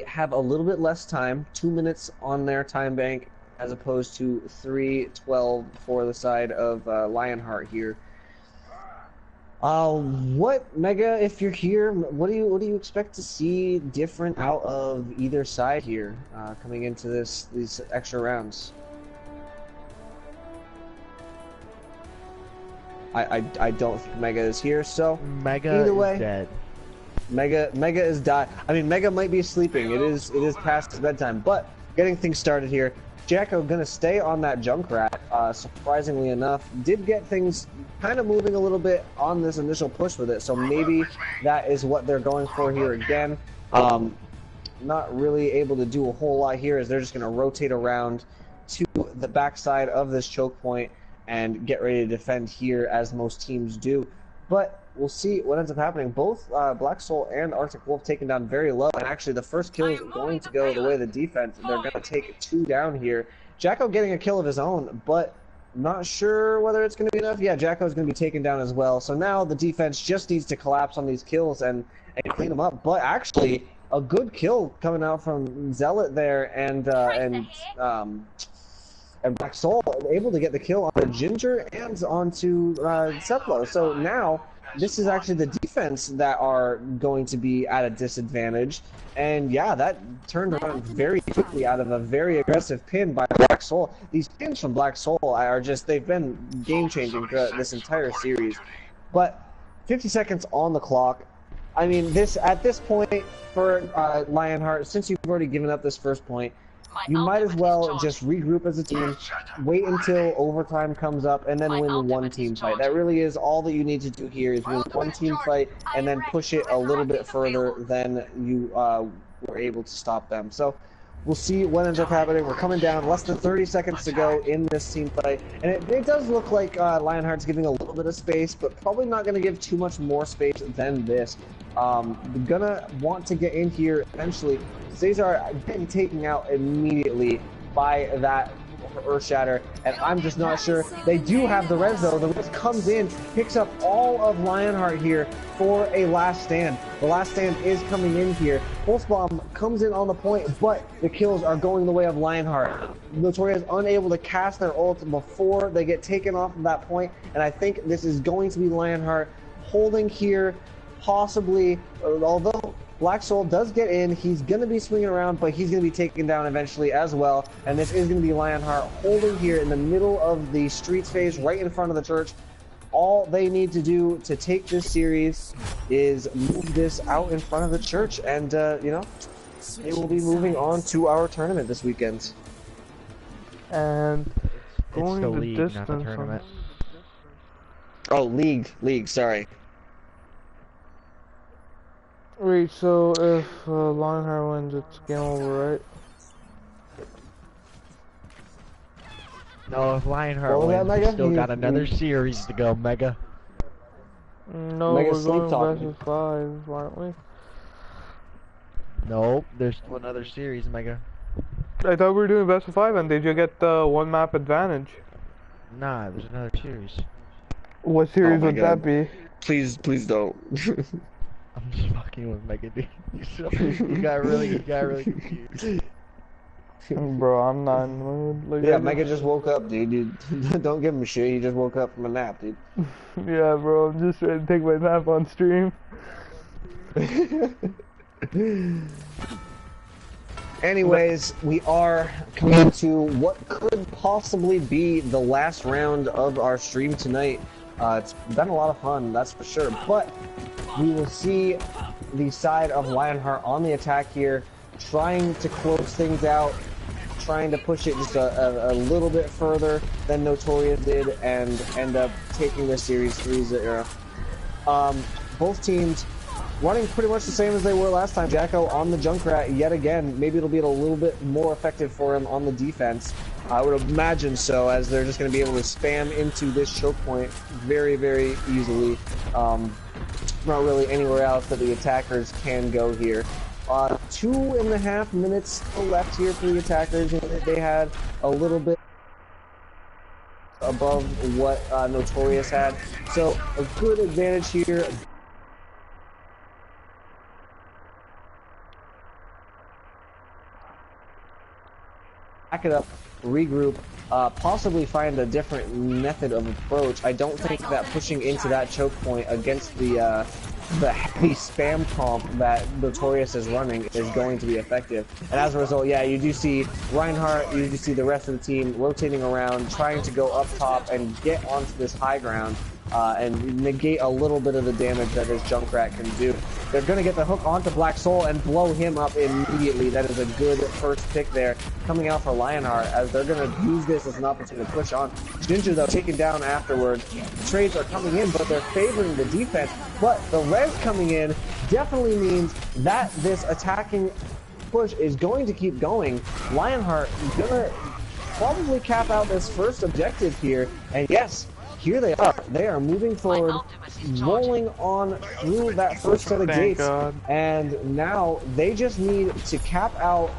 have a little bit less time, 2 minutes on their time bank, as opposed to 3:12 for the side of Lionheart here. What, Mega, if you're here, what do you expect to see different out of either side here coming into these extra rounds? I don't think Mega is here, so Mega either way, is dead. Mega is died. Mega might be sleeping. It is past his bedtime, but getting things started here. Jacko gonna stay on that Junkrat, surprisingly enough. Did get things kind of moving a little bit on this initial push with it, so maybe that is what they're going for here again. Not really able to do a whole lot here, as they're just gonna rotate around to the backside of this choke point and get ready to defend here, as most teams do. But we'll see what ends up happening. Both Black Soul and Arctic Wolf taken down very low, and actually the first kill is going to go the way of the defense. They're going to take 2 down here. Jacko getting a kill of his own, but not sure whether it's going to be enough. Yeah, Jacko's going to be taken down as well. So now the defense just needs to collapse on these kills and clean them up. But actually, a good kill coming out from Zealot there and Black Soul, able to get the kill on Ginger and onto Seplo. So now this is actually the defense that are going to be at a disadvantage. And yeah, that turned around very quickly out of a very aggressive pin by Black Soul. These pins from Black Soul are just, they've been game-changing throughout this entire series. But 50 seconds on the clock. I mean, at this point for Lionheart, since you've already given up this first point, you might as well just regroup as a team, wait until overtime comes up, and then win one team fight. That really is all that you need to do here, is win one team fight and then push it a little bit further than you were able to stop them. So We'll see what ends up happening. We're coming down, less than 30 seconds to go in this team fight. And it does look like Lionheart's giving a little bit of space, but probably not going to give too much more space than this. Gonna want to get in here eventually. Cesar getting taken out immediately by that Earthshatter, and I'm just not sure. They do have the res though. The res comes in, picks up all of Lionheart here for a last stand. The last stand is coming in here. Pulse Bomb comes in on the point, but the kills are going the way of Lionheart. Notorious unable to cast their ult before they get taken off of that point, and I think this is going to be Lionheart holding here, possibly, although Black Soul does get in. He's going to be swinging around, but he's going to be taken down eventually as well. And this is going to be Lionheart holding here in the middle of the streets phase, right in front of the church. All they need to do to take this series is move this out in front of the church. And, you know, they will be moving on to our tournament this weekend. And It's the league, not the tournament. Oh, league, sorry. Wait, so if Lionheart wins, it's game over, right? No, if Lionheart wins, we still got another series to go, Mega. No, Mega we're sleep going talking. best of 5, aren't we? Nope, there's still another series, Mega. I thought we were doing best of 5, and did you get the one map advantage? Nah, there's another series. What series my would God. that be? Please don't. I'm just fucking with Mega, dude. You got really confused. Bro, I'm not in the mood. Like, Yeah, Mega just woke up, dude. Don't give him shit. He just woke up from a nap, dude. Yeah, bro, I'm just trying to take my nap on stream. Anyways, we are coming to what could possibly be the last round of our stream tonight. It's been a lot of fun, that's for sure. But we will see the side of Lionheart on the attack here, trying to close things out, trying to push it just a little bit further than Notorious did, and end up taking this series 3-0. Both teams running pretty much the same as they were last time. Jacko on the Junkrat yet again. Maybe it'll be a little bit more effective for him on the defense. I would imagine so, as they're just going to be able to spam into this choke point very, very easily. Not really anywhere else that the attackers can go here. 2.5 minutes still left here for the attackers. They had a little bit above what Notorious had, so a good advantage here. Back it up, regroup, possibly find a different method of approach. I don't think that pushing into that choke point against the heavy spam comp that Notorious is running is going to be effective. And as a result, yeah, you do see Reinhardt, you do see the rest of the team rotating around, trying to go up top and get onto this high ground. And negate a little bit of the damage that this Junkrat can do. They're going to get the hook onto Black Soul and blow him up immediately. That is a good first pick there coming out for Lionheart, as they're going to use this as an opportunity to push on. Ginger, though, taken down afterward. Trades are coming in, but they're favoring the defense. But the res coming in definitely means that this attacking push is going to keep going. Lionheart going to probably cap out this first objective here. And yes, here they are. They are moving forward, rolling on through that first set of gates, and now they just need to cap out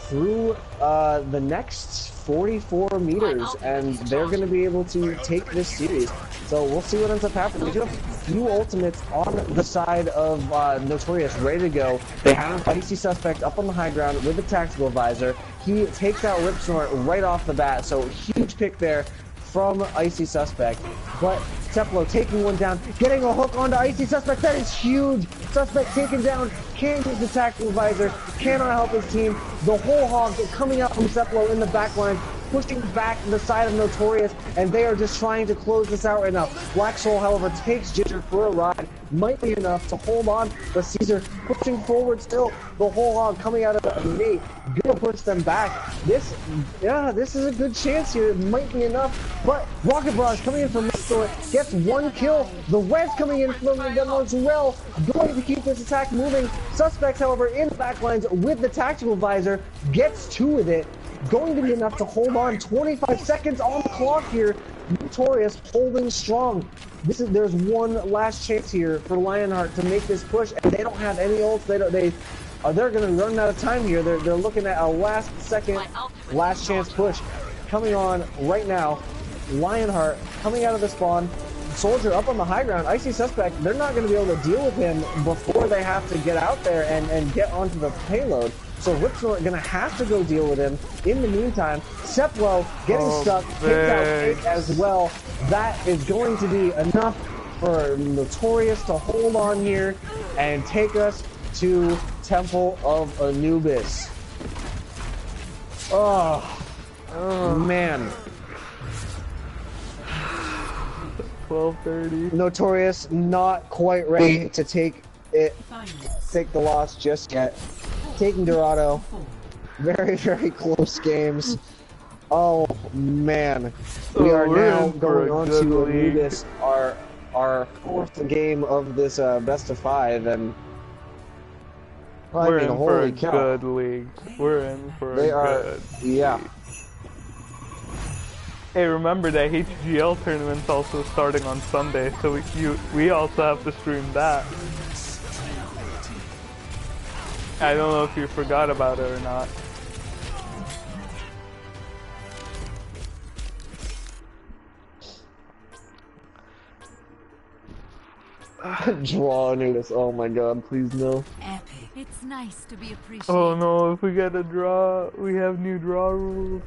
through the next 44 meters, and they're going to be able to take this series. So we'll see what ends up happening. They do have a few ultimates on the side of Notorious ready to go. They have an Icy Suspect up on the high ground with a Tactical Visor. He takes out Rip Snort right off the bat, so huge pick there from Icy Suspect. But Teplo taking one down, getting a hook onto Icy Suspect. That is huge. Suspect taken down, can't use the Tactical Visor, cannot help his team. The whole hog coming out from Teplo in the back line, pushing back the side of Notorious, and they are just trying to close this out right now. Black Soul, however, takes Ginger for a ride, might be enough to hold on, but Caesar pushing forward still. The whole hog coming out of the Nate, gonna push them back. This is a good chance here. It might be enough, but Rocket Barrage coming in from Restore gets one kill. The Reds coming in from them as well, going to keep this attack moving. Suspects, however, in the backlines with the tactical visor, gets two with it. Going to be enough to hold on. 25 seconds on the clock here. Notorious holding strong. There's one last chance here for Lionheart to make this push, and they don't have any ults. They're going to run out of time here. They're looking at a last chance push coming on right now. Lionheart coming out of the spawn. Soldier up on the high ground. Icy Suspect, they're not going to be able to deal with him before they have to get out there and get onto the payload. So Ripsnort going to have to go deal with him. In the meantime, Seplo getting stuck, kicked out Kate as well. That is going to be enough for Notorious to hold on here and take us to Temple of Anubis. Oh man. 12:30. Notorious not quite ready to take the loss just yet. Taking Dorado. Very, very close games. Oh man. We are now going on to Anubis, our fourth game of this best of 5, and we're in for a cow. good league. We're in for a good yeah. Hey, remember that HGL tournament's also starting on Sunday, so we also have to stream that. I don't know if you forgot about it or not. Draw Anubis. Oh my god, please no. Epic. It's nice to be appreciated. Oh no, if we get a draw, we have new draw rules.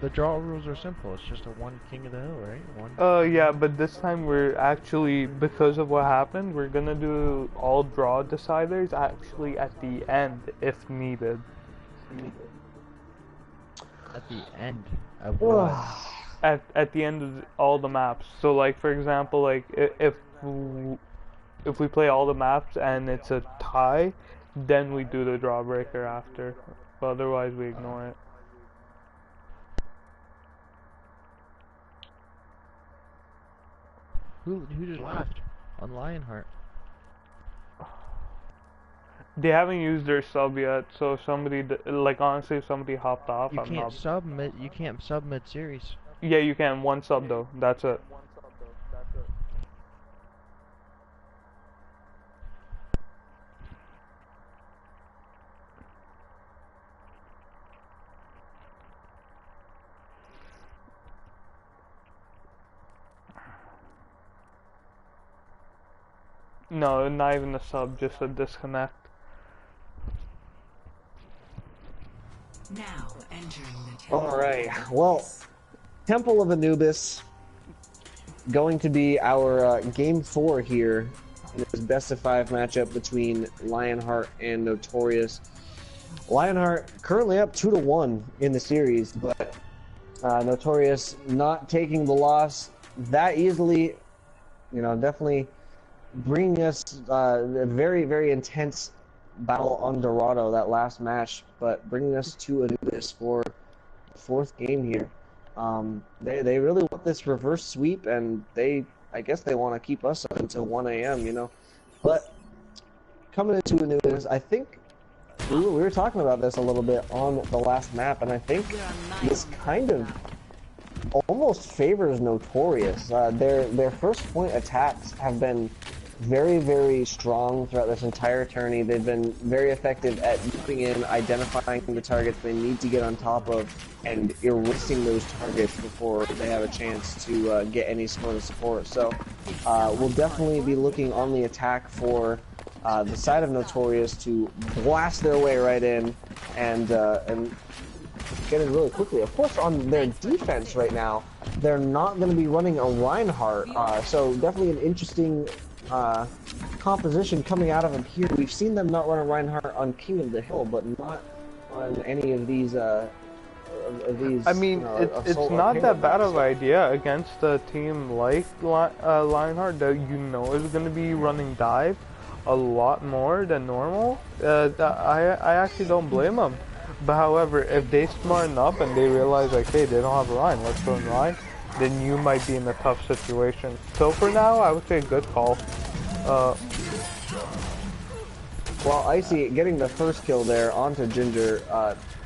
The draw rules are simple. It's just a one King of the Hill, right? Yeah, but this time we're actually, because of what happened, we're gonna do all draw deciders actually at the end, if needed. At the end of what? At the end of all the maps. So like, for example, like if we play all the maps and it's a tie, then we do the draw breaker after. But otherwise we ignore it. Who just left on Lionheart? They haven't used their sub yet, so if somebody, like honestly, if somebody hopped off, You can't sub mid-series. Yeah, you can. One sub though. That's it. No, not even a sub, just a disconnect. Now entering the temple. Alright, well, Temple of Anubis going to be our game 4 here in this best of 5 matchup between Lionheart and Notorious. Lionheart currently up 2-1 in the series, but Notorious not taking the loss that easily, you know, definitely bringing us a very, very intense battle on Dorado, that last match, but bringing us to Anubis for the 4th game here. They really want this reverse sweep, and I guess they want to keep us up until 1 AM, you know. But coming into Anubis, I think we were talking about this a little bit on the last map, and I think this kind of almost favors Notorious. Their first point attacks have been very, very strong throughout this entire tourney. They've been very effective at moving in, identifying the targets they need to get on top of, and erasing those targets before they have a chance to get any sort of support. So we'll definitely be looking on the attack for the side of Notorious to blast their way right in and get it really quickly. Of course, on their defense right now, they're not going to be running a Reinhardt, so definitely an interesting composition coming out of them here. We've seen them not run a Reinhardt on King of the Hill, but not on any of these these. I mean, it's not that bad of an idea against a team like Lionheart that you know is going to be running dive a lot more than normal. I actually don't blame them. But however, if they smarten up and they realize like, hey, they don't have Ryan, let's go in Ryan, then you might be in a tough situation. So for now, I would say good call. Well, Icy getting the first kill there onto Ginger,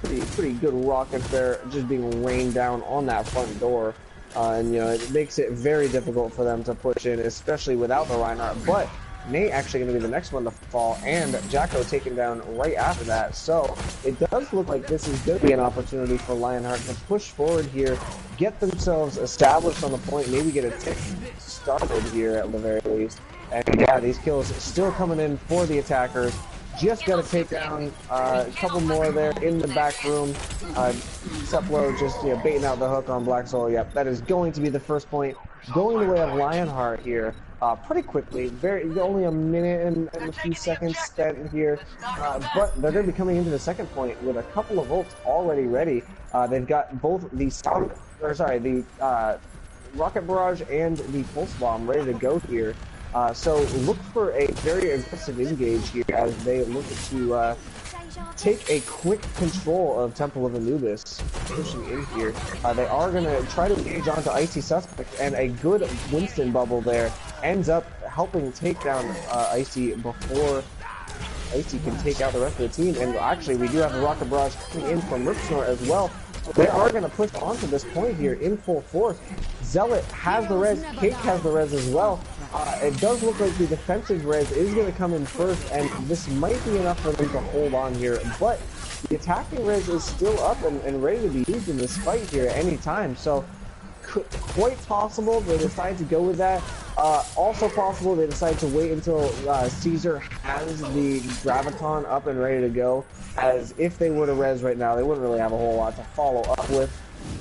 pretty good rocket there, just being rained down on that front door, and you know it makes it very difficult for them to push in, especially without the Reinhardt. But Nate actually going to be the next one to fall, and Jacko taken down right after that. So it does look like this is going to be an opportunity for Lionheart to push forward here, get themselves established on the point, maybe get a tick started here at the very least. And yeah, these kills still coming in for the attackers. Just got to take down a couple more there in the back room. Seplo just baiting out the hook on Black Soul. Yep, that is going to be the first point. Going the way of Lionheart here pretty quickly. Only a minute and a few seconds spent here. But they're going to be coming into the second point with a couple of ults already ready. They've got both the Rocket Barrage and the Pulse Bomb ready to go here. So look for a very aggressive engage here as they look to take a quick control of Temple of Anubis, pushing in here. They are going to try to engage onto Icy Suspect, and a good Winston bubble there ends up helping take down Icy before Icy can take out the rest of the team. And actually, we do have a Rocket Barrage coming in from Ripsnore as well. They are going to push onto this point here in full force. Zealot has the res, Cake has the res as well. It does look like the defensive res is going to come in first, and this might be enough for them to hold on here. But the attacking res is still up and ready to be used in this fight here at any time. So quite possible they decide to go with that. Also possible they decide to wait until Caesar has the Graviton up and ready to go, as if they were to res right now, they wouldn't really have a whole lot to follow up with.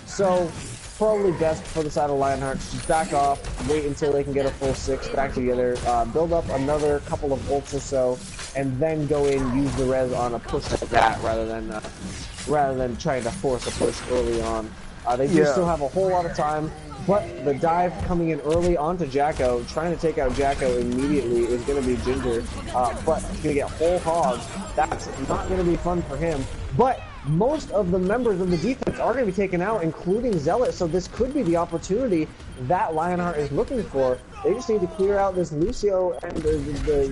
So probably best for the side of Lionheart to just back off, wait until they can get a full 6 back together, build up another couple of ults or so, and then go in, use the res on a push like that rather than trying to force a push early on. They do still have a whole lot of time, but the dive coming in early onto Jacko, trying to take out Jacko immediately is going to be Ginger, but he's going to get whole hogs. That's not going to be fun for him, but most of the members of the defense are going to be taken out, including Zealot, so this could be the opportunity that Lionheart is looking for. They just need to clear out this Lucio and the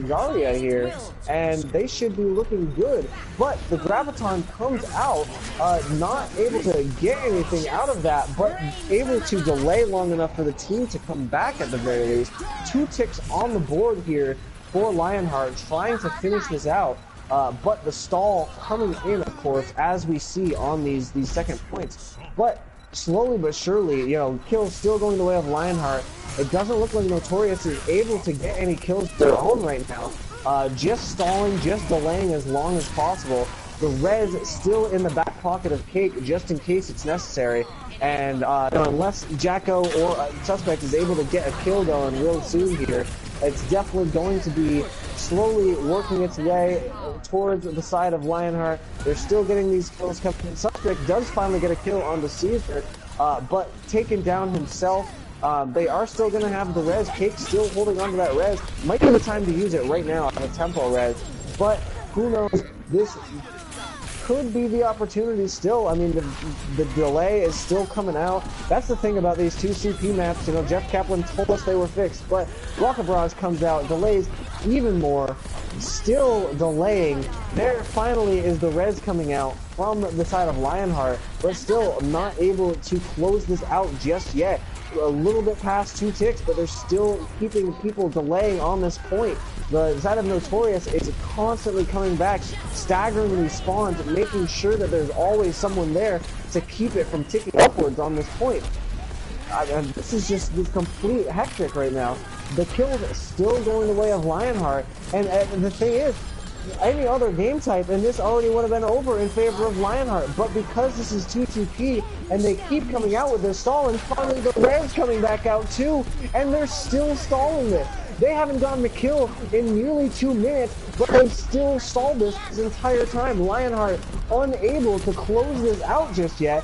Zarya here, and they should be looking good. But the Graviton comes out, not able to get anything out of that, but able to delay long enough for the team to come back at the very least. 2 ticks on the board here for Lionheart, trying to finish this out. But the stall coming in, of course, as we see on these second points. But slowly but surely, you know, kills still going the way of Lionheart. It doesn't look like Notorious is able to get any kills of their own right now. Just stalling, just delaying as long as possible. The res still in the back pocket of Cake, just in case it's necessary. And unless Jacko or Suspect is able to get a kill going real soon here, it's definitely going to be slowly working its way towards the side of Lionheart. They're still getting these kills coming in. Suspect does finally get a kill on the Caesar, but taken down himself. They are still going to have the res. Cake still holding on to that res. Might be the time to use it right now on the tempo res, but who knows? This could be the opportunity still. I mean, the delay is still coming out. That's the thing about these 2 CP maps. You know, Jeff Kaplan told us they were fixed, but Rocket Barrage comes out, delays even more, still delaying. There finally is the res coming out from the side of Lionheart, but still not able to close this out just yet. A little bit past 2 ticks, but they're still keeping people delaying on this point. The side of Notorious is constantly coming back, staggering these spawns, making sure that there's always someone there to keep it from ticking upwards on this point. This is just this complete hectic right now. The kills are still going the way of Lionheart, and the thing is, any other game type, and this already would have been over in favor of Lionheart, but because this is 2TP, and they keep coming out with their stall, and finally the Rams coming back out too, and they're still stalling this. They haven't gotten a kill in nearly 2 minutes, but they've still stalled this entire time. Lionheart unable to close this out just yet.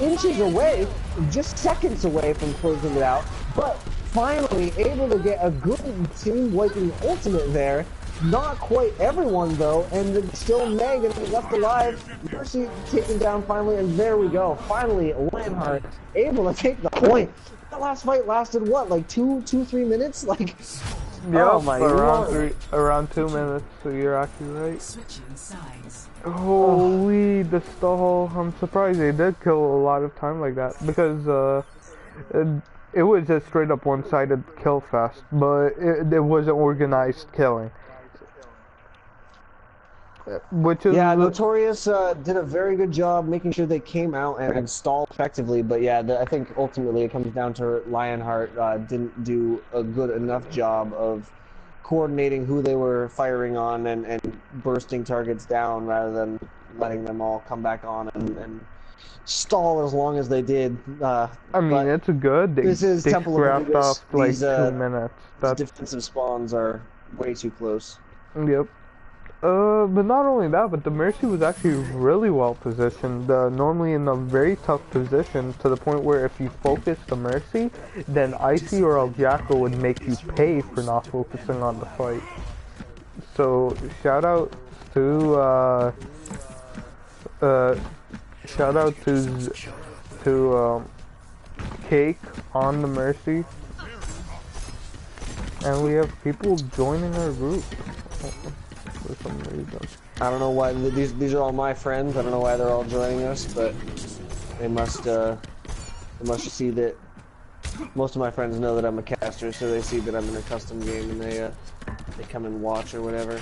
Inches away, just seconds away from closing it out, but finally able to get a good team wiping ultimate there. Not quite everyone though, and still Meg and left alive. Mercy taken down finally, and there we go. Finally, Lionheart able to take the point. That last fight lasted what, like 2-3 minutes? Like, yep, oh my lord. around 2 minutes. So you're actually right. Switching sides. Holy, the stall! I'm surprised they did kill a lot of time like that because it was just straight up one-sided kill fest, but it wasn't organized killing. Which is yeah, Notorious did a very good job making sure they came out and stalled effectively, but yeah, I think ultimately it comes down to Lionheart didn't do a good enough job of coordinating who they were firing on and bursting targets down rather than letting them all come back on and stall as long as they did. I mean, it's good. This is they Temple of scrapped Anubis. off like These 2 minutes. That's... defensive spawns are way too close. Yep. But not only that, but the Mercy was actually really well positioned, normally in a very tough position, to the point where if you focus the Mercy, then Icy or El Jacko would make you pay for not focusing on the fight. So, shout out to Cake on the Mercy. And we have people joining our group. For some reason. I don't know why these are all my friends. I don't know why they're all joining us, but they must see that most of my friends know that I'm a caster, so they see that I'm in a custom game and they come and watch or whatever.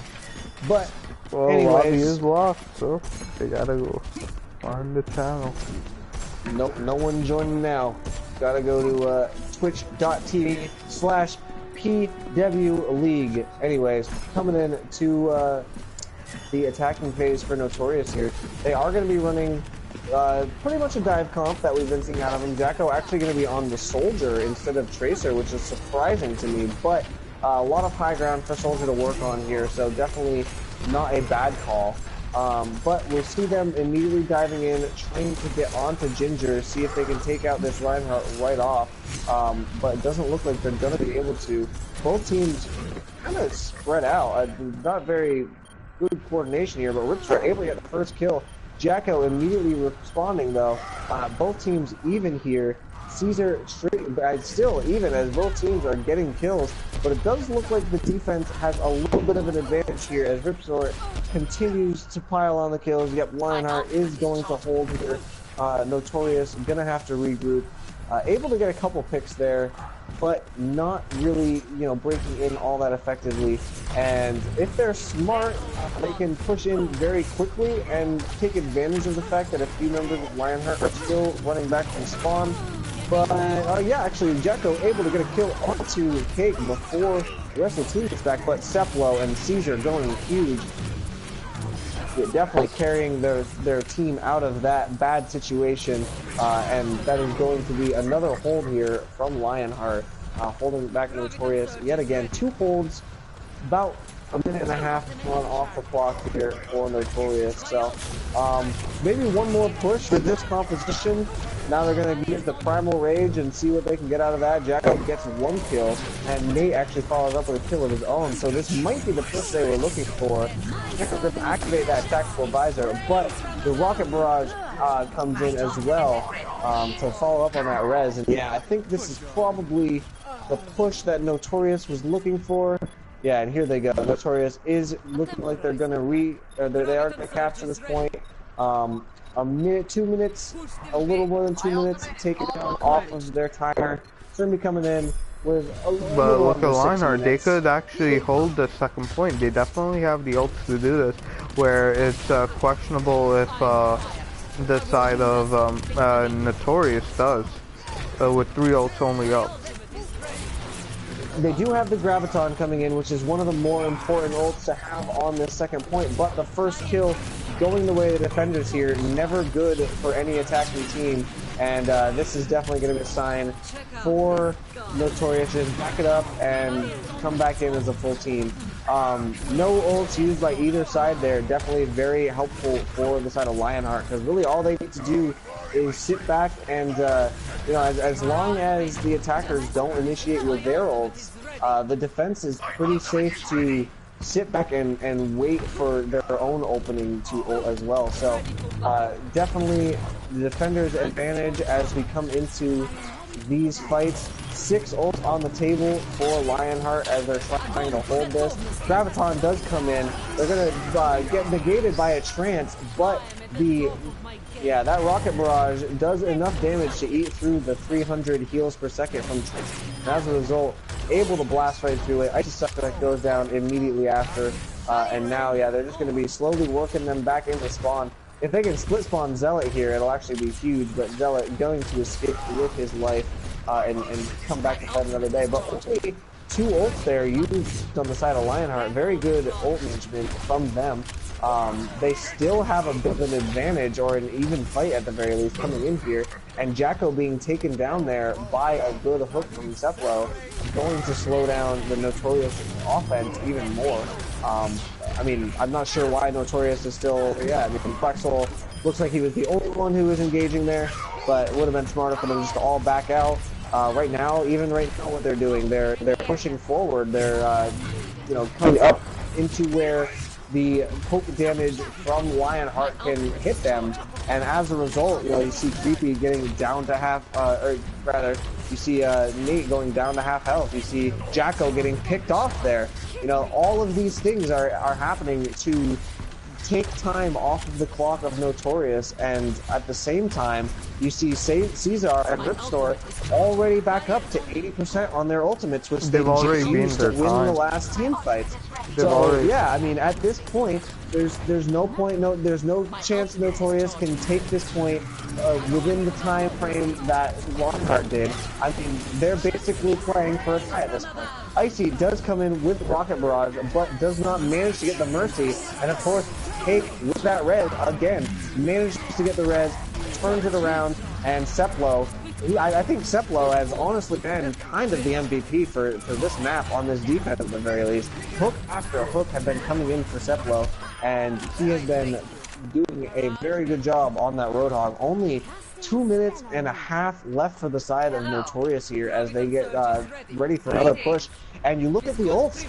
But well, anyways, lobby is locked, so they gotta go find the channel. Nope, no one joining now. Gotta go to twitch.tv/PW League. Anyways, coming in to the attacking phase for Notorious here. They are going to be running pretty much a dive comp that we've been seeing out of them. Jacko actually going to be on the Soldier instead of Tracer, which is surprising to me, but a lot of high ground for Soldier to work on here, so definitely not a bad call. But we'll see them immediately diving in, trying to get onto Ginger, see if they can take out this Reinhardt right off. But it doesn't look like they're going to be able to. Both teams kind of spread out. Not very good coordination here, but Rips are able to get the first kill. Jacko immediately responding though. Both teams even here. Caesar still even as both teams are getting kills, but it does look like the defense has a little bit of an advantage here as Ripsor continues to pile on the kills. Yep, Lionheart is going to hold here. Notorious gonna have to regroup. Able to get a couple picks there, but not really, breaking in all that effectively. And if they're smart, they can push in very quickly and take advantage of the fact that a few members of Lionheart are still running back from spawn. But, yeah, actually, Jacko able to get a kill onto Cake before the rest of the team gets back, but Seplo and Caesar going huge. Yeah, definitely carrying their team out of that bad situation, and that is going to be another hold here from Lionheart, holding back Notorious. Yet again, 2 holds, about a minute and a half run off the clock here for Notorious. So maybe one more push with this composition. Now they're going to use the Primal Rage and see what they can get out of that. Jacko gets 1 kill, and Nate actually follows up with a kill of his own. So this might be the push they were looking for. They're going to activate that Tactical Visor, but the Rocket Barrage comes in as well to follow up on that res. And yeah, I think this is probably the push that Notorious was looking for. Yeah, and here they go. Notorious is looking like they're going to they are going to capture this point. A minute, 2 minutes, a little more than 2 minutes, take it down off of their timer. It's going to be coming in with a little But look under at 6 Lionheart, they minutes. could actually hold the second point. They definitely have the ults to do this, where it's questionable if the side of Notorious does, with 3 ults only up. They do have the Graviton coming in, which is one of the more important ults to have on this second point, but the first kill going the way of the defenders here, never good for any attacking team. and this is definitely going to be a sign for Notorious to just back it up and come back in as a full team. No ults used by either side there, definitely very helpful for the side of Lionheart, because really all they need to do is sit back and, you know, as long as the attackers don't initiate with their ults, the defense is pretty safe to sit back and wait for their own opening to ult as well. So definitely the defender's advantage as we come into these fights. 6 ults on the table for Lionheart as they're trying to hold this. Graviton does come in. They're gonna get negated by a trance, but that Rocket Barrage does enough damage to eat through the 300 heals per second from Trance. And as a result, able to blast right through it. Icy Suspect goes down immediately after, and now, they're just going to be slowly working them back into spawn. If they can split spawn Zealot here, it'll actually be huge, but Zealot going to escape with his life and come back to fight another day. But only 2 ults there used on the side of Lionheart. Very good ult management from them. They still have a bit of an advantage, or an even fight at the very least, coming in here. And Jacko being taken down there by a good hook from Ceplo, going to slow down the Notorious offense even more. I mean, I'm not sure why Notorious is still, I mean, Flexel looks like he was the only one who was engaging there, but it would have been smarter for them just to all back out. Right now, what they're doing, they're pushing forward. They're, you know, coming up into where the poke damage from Lionheart can hit them, and as a result, you know, you see Creepy getting down to half, or rather, you see Nate going down to half health. You see Jacko getting picked off there. You know, all of these things are happening to take time off of the clock of Notorious, and at the same time, you see Caesar and Ripstore already back up to 80% on their ultimates, which they've already used to win the last team fights. So yeah, I mean, at this point, there's no point, there's no chance Notorious can take this point within the time frame that Lionheart did. I mean, they're basically playing for a tie at this point. Icy does come in with Rocket Barrage, but does not manage to get the Mercy, and of course, Cake with that res again manages to get the res, turns it around, and Ceplo. I think Ceplo has honestly been kind of the MVP for this map on this defense at the very least. Hook after hook have been coming in for Ceplo, and he has been doing a very good job on that Roadhog. Only 2 minutes and a half left for the side of Notorious here as they get ready for another push. And you look at the ults,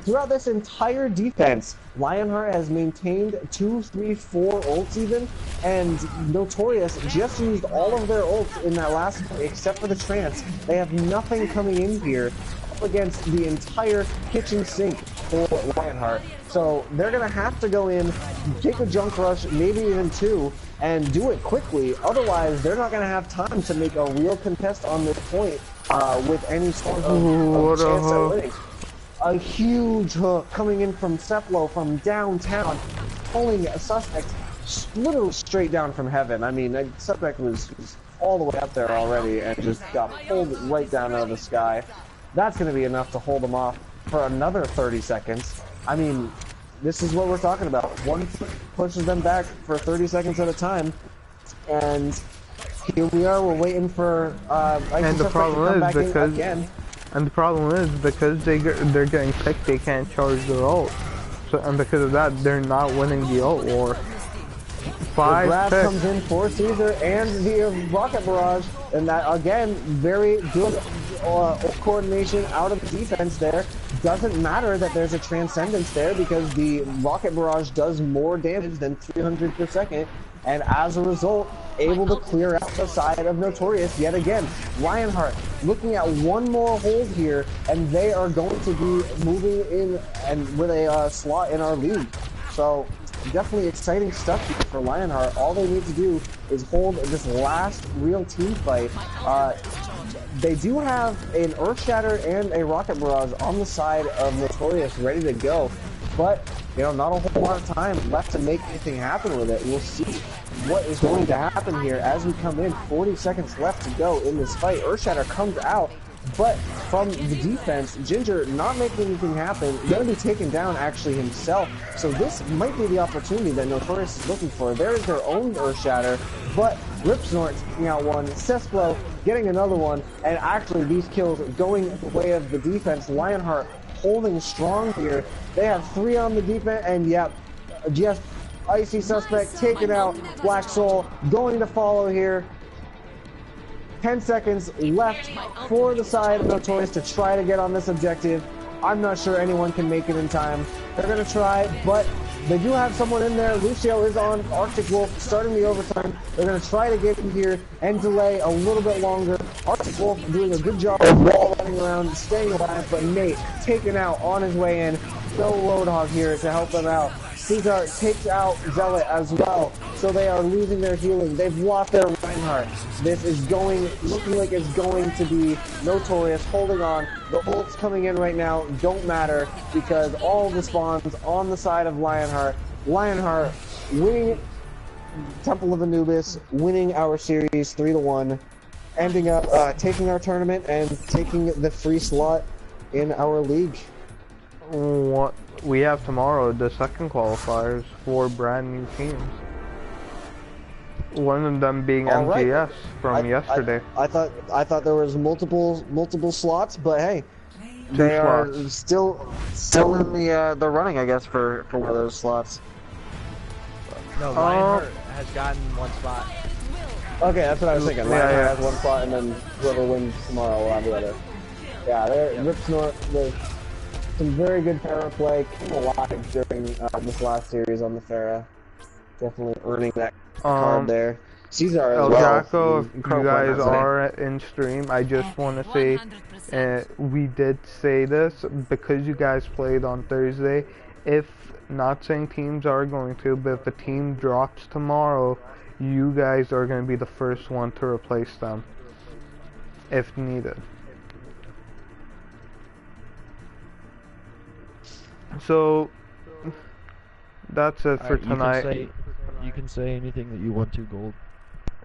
throughout this entire defense, Lionheart has maintained 2, 3, 4 ults even, and Notorious just used all of their ults in that last fight except for the trance. They have nothing coming in here up against the entire kitchen sink for Lionheart. So they're going to have to go in, take a junk rush, maybe even 2, and do it quickly. Otherwise, they're not going to have time to make a real contest on this point with any sort of chance at winning. A huge hook coming in from Ceplo from downtown, pulling a Suspect literally straight down from heaven. I mean, Suspect was all the way up there already and just got pulled right down out of the sky. That's going to be enough to hold them off for another 30 seconds. I mean, this is what we're talking about. One pushes them back for 30 seconds at a time, and here we are. We're waiting for and the problem is because they're getting picked, they can't charge their ult. So, and because of that, they're not winning the ult war. 5 Grab comes in for Caesar and the Rocket Barrage, and that again, very good coordination out of the defense there. Doesn't matter that there's a Transcendence there because the Rocket Barrage does more damage than 300 per second, and as a result, able to clear out the side of Notorious yet again. Lionheart looking at one more hold here, and they are going to be moving in and with a slot in our league. So definitely exciting stuff here for Lionheart. All they need to do is hold this last real team fight. They do have an Earthshatter and a Rocket Barrage on the side of Notorious ready to go, but you know, not a whole lot of time left to make anything happen with it. We'll see what is going to happen here as we come in. 40 seconds left to go in this fight. Earthshatter comes out, but from the defense, Ginger not making anything happen, going to be taken down actually himself. So this might be the opportunity that Notorious is looking for. There is their own Earth Shatter, but Ripsnort taking out one, Cesplo getting another one, and actually these kills going the way of the defense. Lionheart holding strong here. They have 3 on the defense, and yep, just Icy Suspect taken out. Black Soul going to follow here. 10 seconds left for the side of Notorious to try to get on this objective. I'm not sure anyone can make it in time. They're going to try, but they do have someone in there. Lucio is on. Arctic Wolf starting the overtime. They're going to try to get in here and delay a little bit longer. Arctic Wolf doing a good job of wall running around, staying alive, but Nate taken out on his way in. No Roadhog here to help them out. Caesar takes out Zealot as well, so they are losing their healing. They've lost their Reinhardt. This is looking like it's going to be Notorious holding on. The ults coming in right now don't matter because all the spawns on the side of Lionheart. Lionheart winning Temple of Anubis, winning our series 3-1, ending up taking our tournament and taking the free slot in our league. What we have tomorrow, the second qualifiers for brand new teams. One of them being MGS from yesterday. I thought there was multiple slots, but hey, they are still in the running, I guess, for one of those slots. No, Lionheart has gotten 1 spot. Okay, that's what I was thinking. Lionheart has 1 spot, and then whoever wins tomorrow will have the other. Yeah, Ripsnort with some very good Pharah play, came alive during this last series on the Pharah. Definitely earning that card there. Caesar as well. Jacko, if you guys are in stream, I just want to say, we did say this because you guys played on Thursday. If, not saying teams are going to, but if a team drops tomorrow, you guys are going to be the first one to replace them, if needed. So that's it for tonight. You can say anything that you want to, Gold.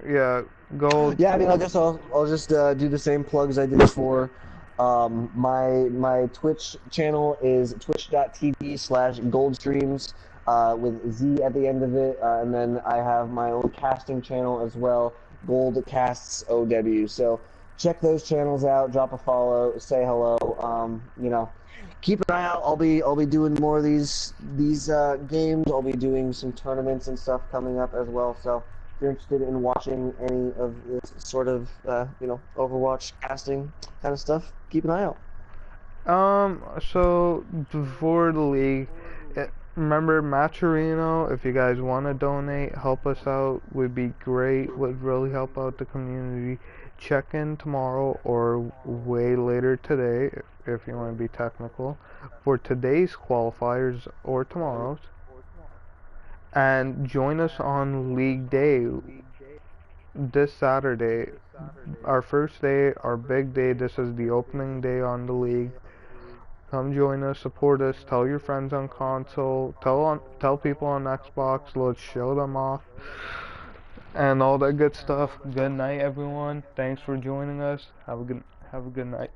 Yeah, Gold. Yeah, I mean, I guess I'll just do the same plugs I did before. My Twitch channel is twitch.tv/goldstreams with Z at the end of it, and then I have my own casting channel as well, Gold Casts OW. So check those channels out, drop a follow, say hello. You know, keep an eye out. I'll be doing more of these games. I'll be doing some tournaments and stuff coming up as well. So if you're interested in watching any of this sort of you know, Overwatch casting kind of stuff, keep an eye out. So for the league, remember Maturino, if you guys want to donate, help us out, would be great, would really help out the community. Check in tomorrow or way later today, if you want to be technical, for today's qualifiers or tomorrow's. And join us on League Day this Saturday. Our first day, our big day. This is the opening day on the league. Come join us, support us, tell your friends on console, tell people on Xbox, let's show them off, and all that good stuff. Good night, everyone. Thanks for joining us. Have a good night.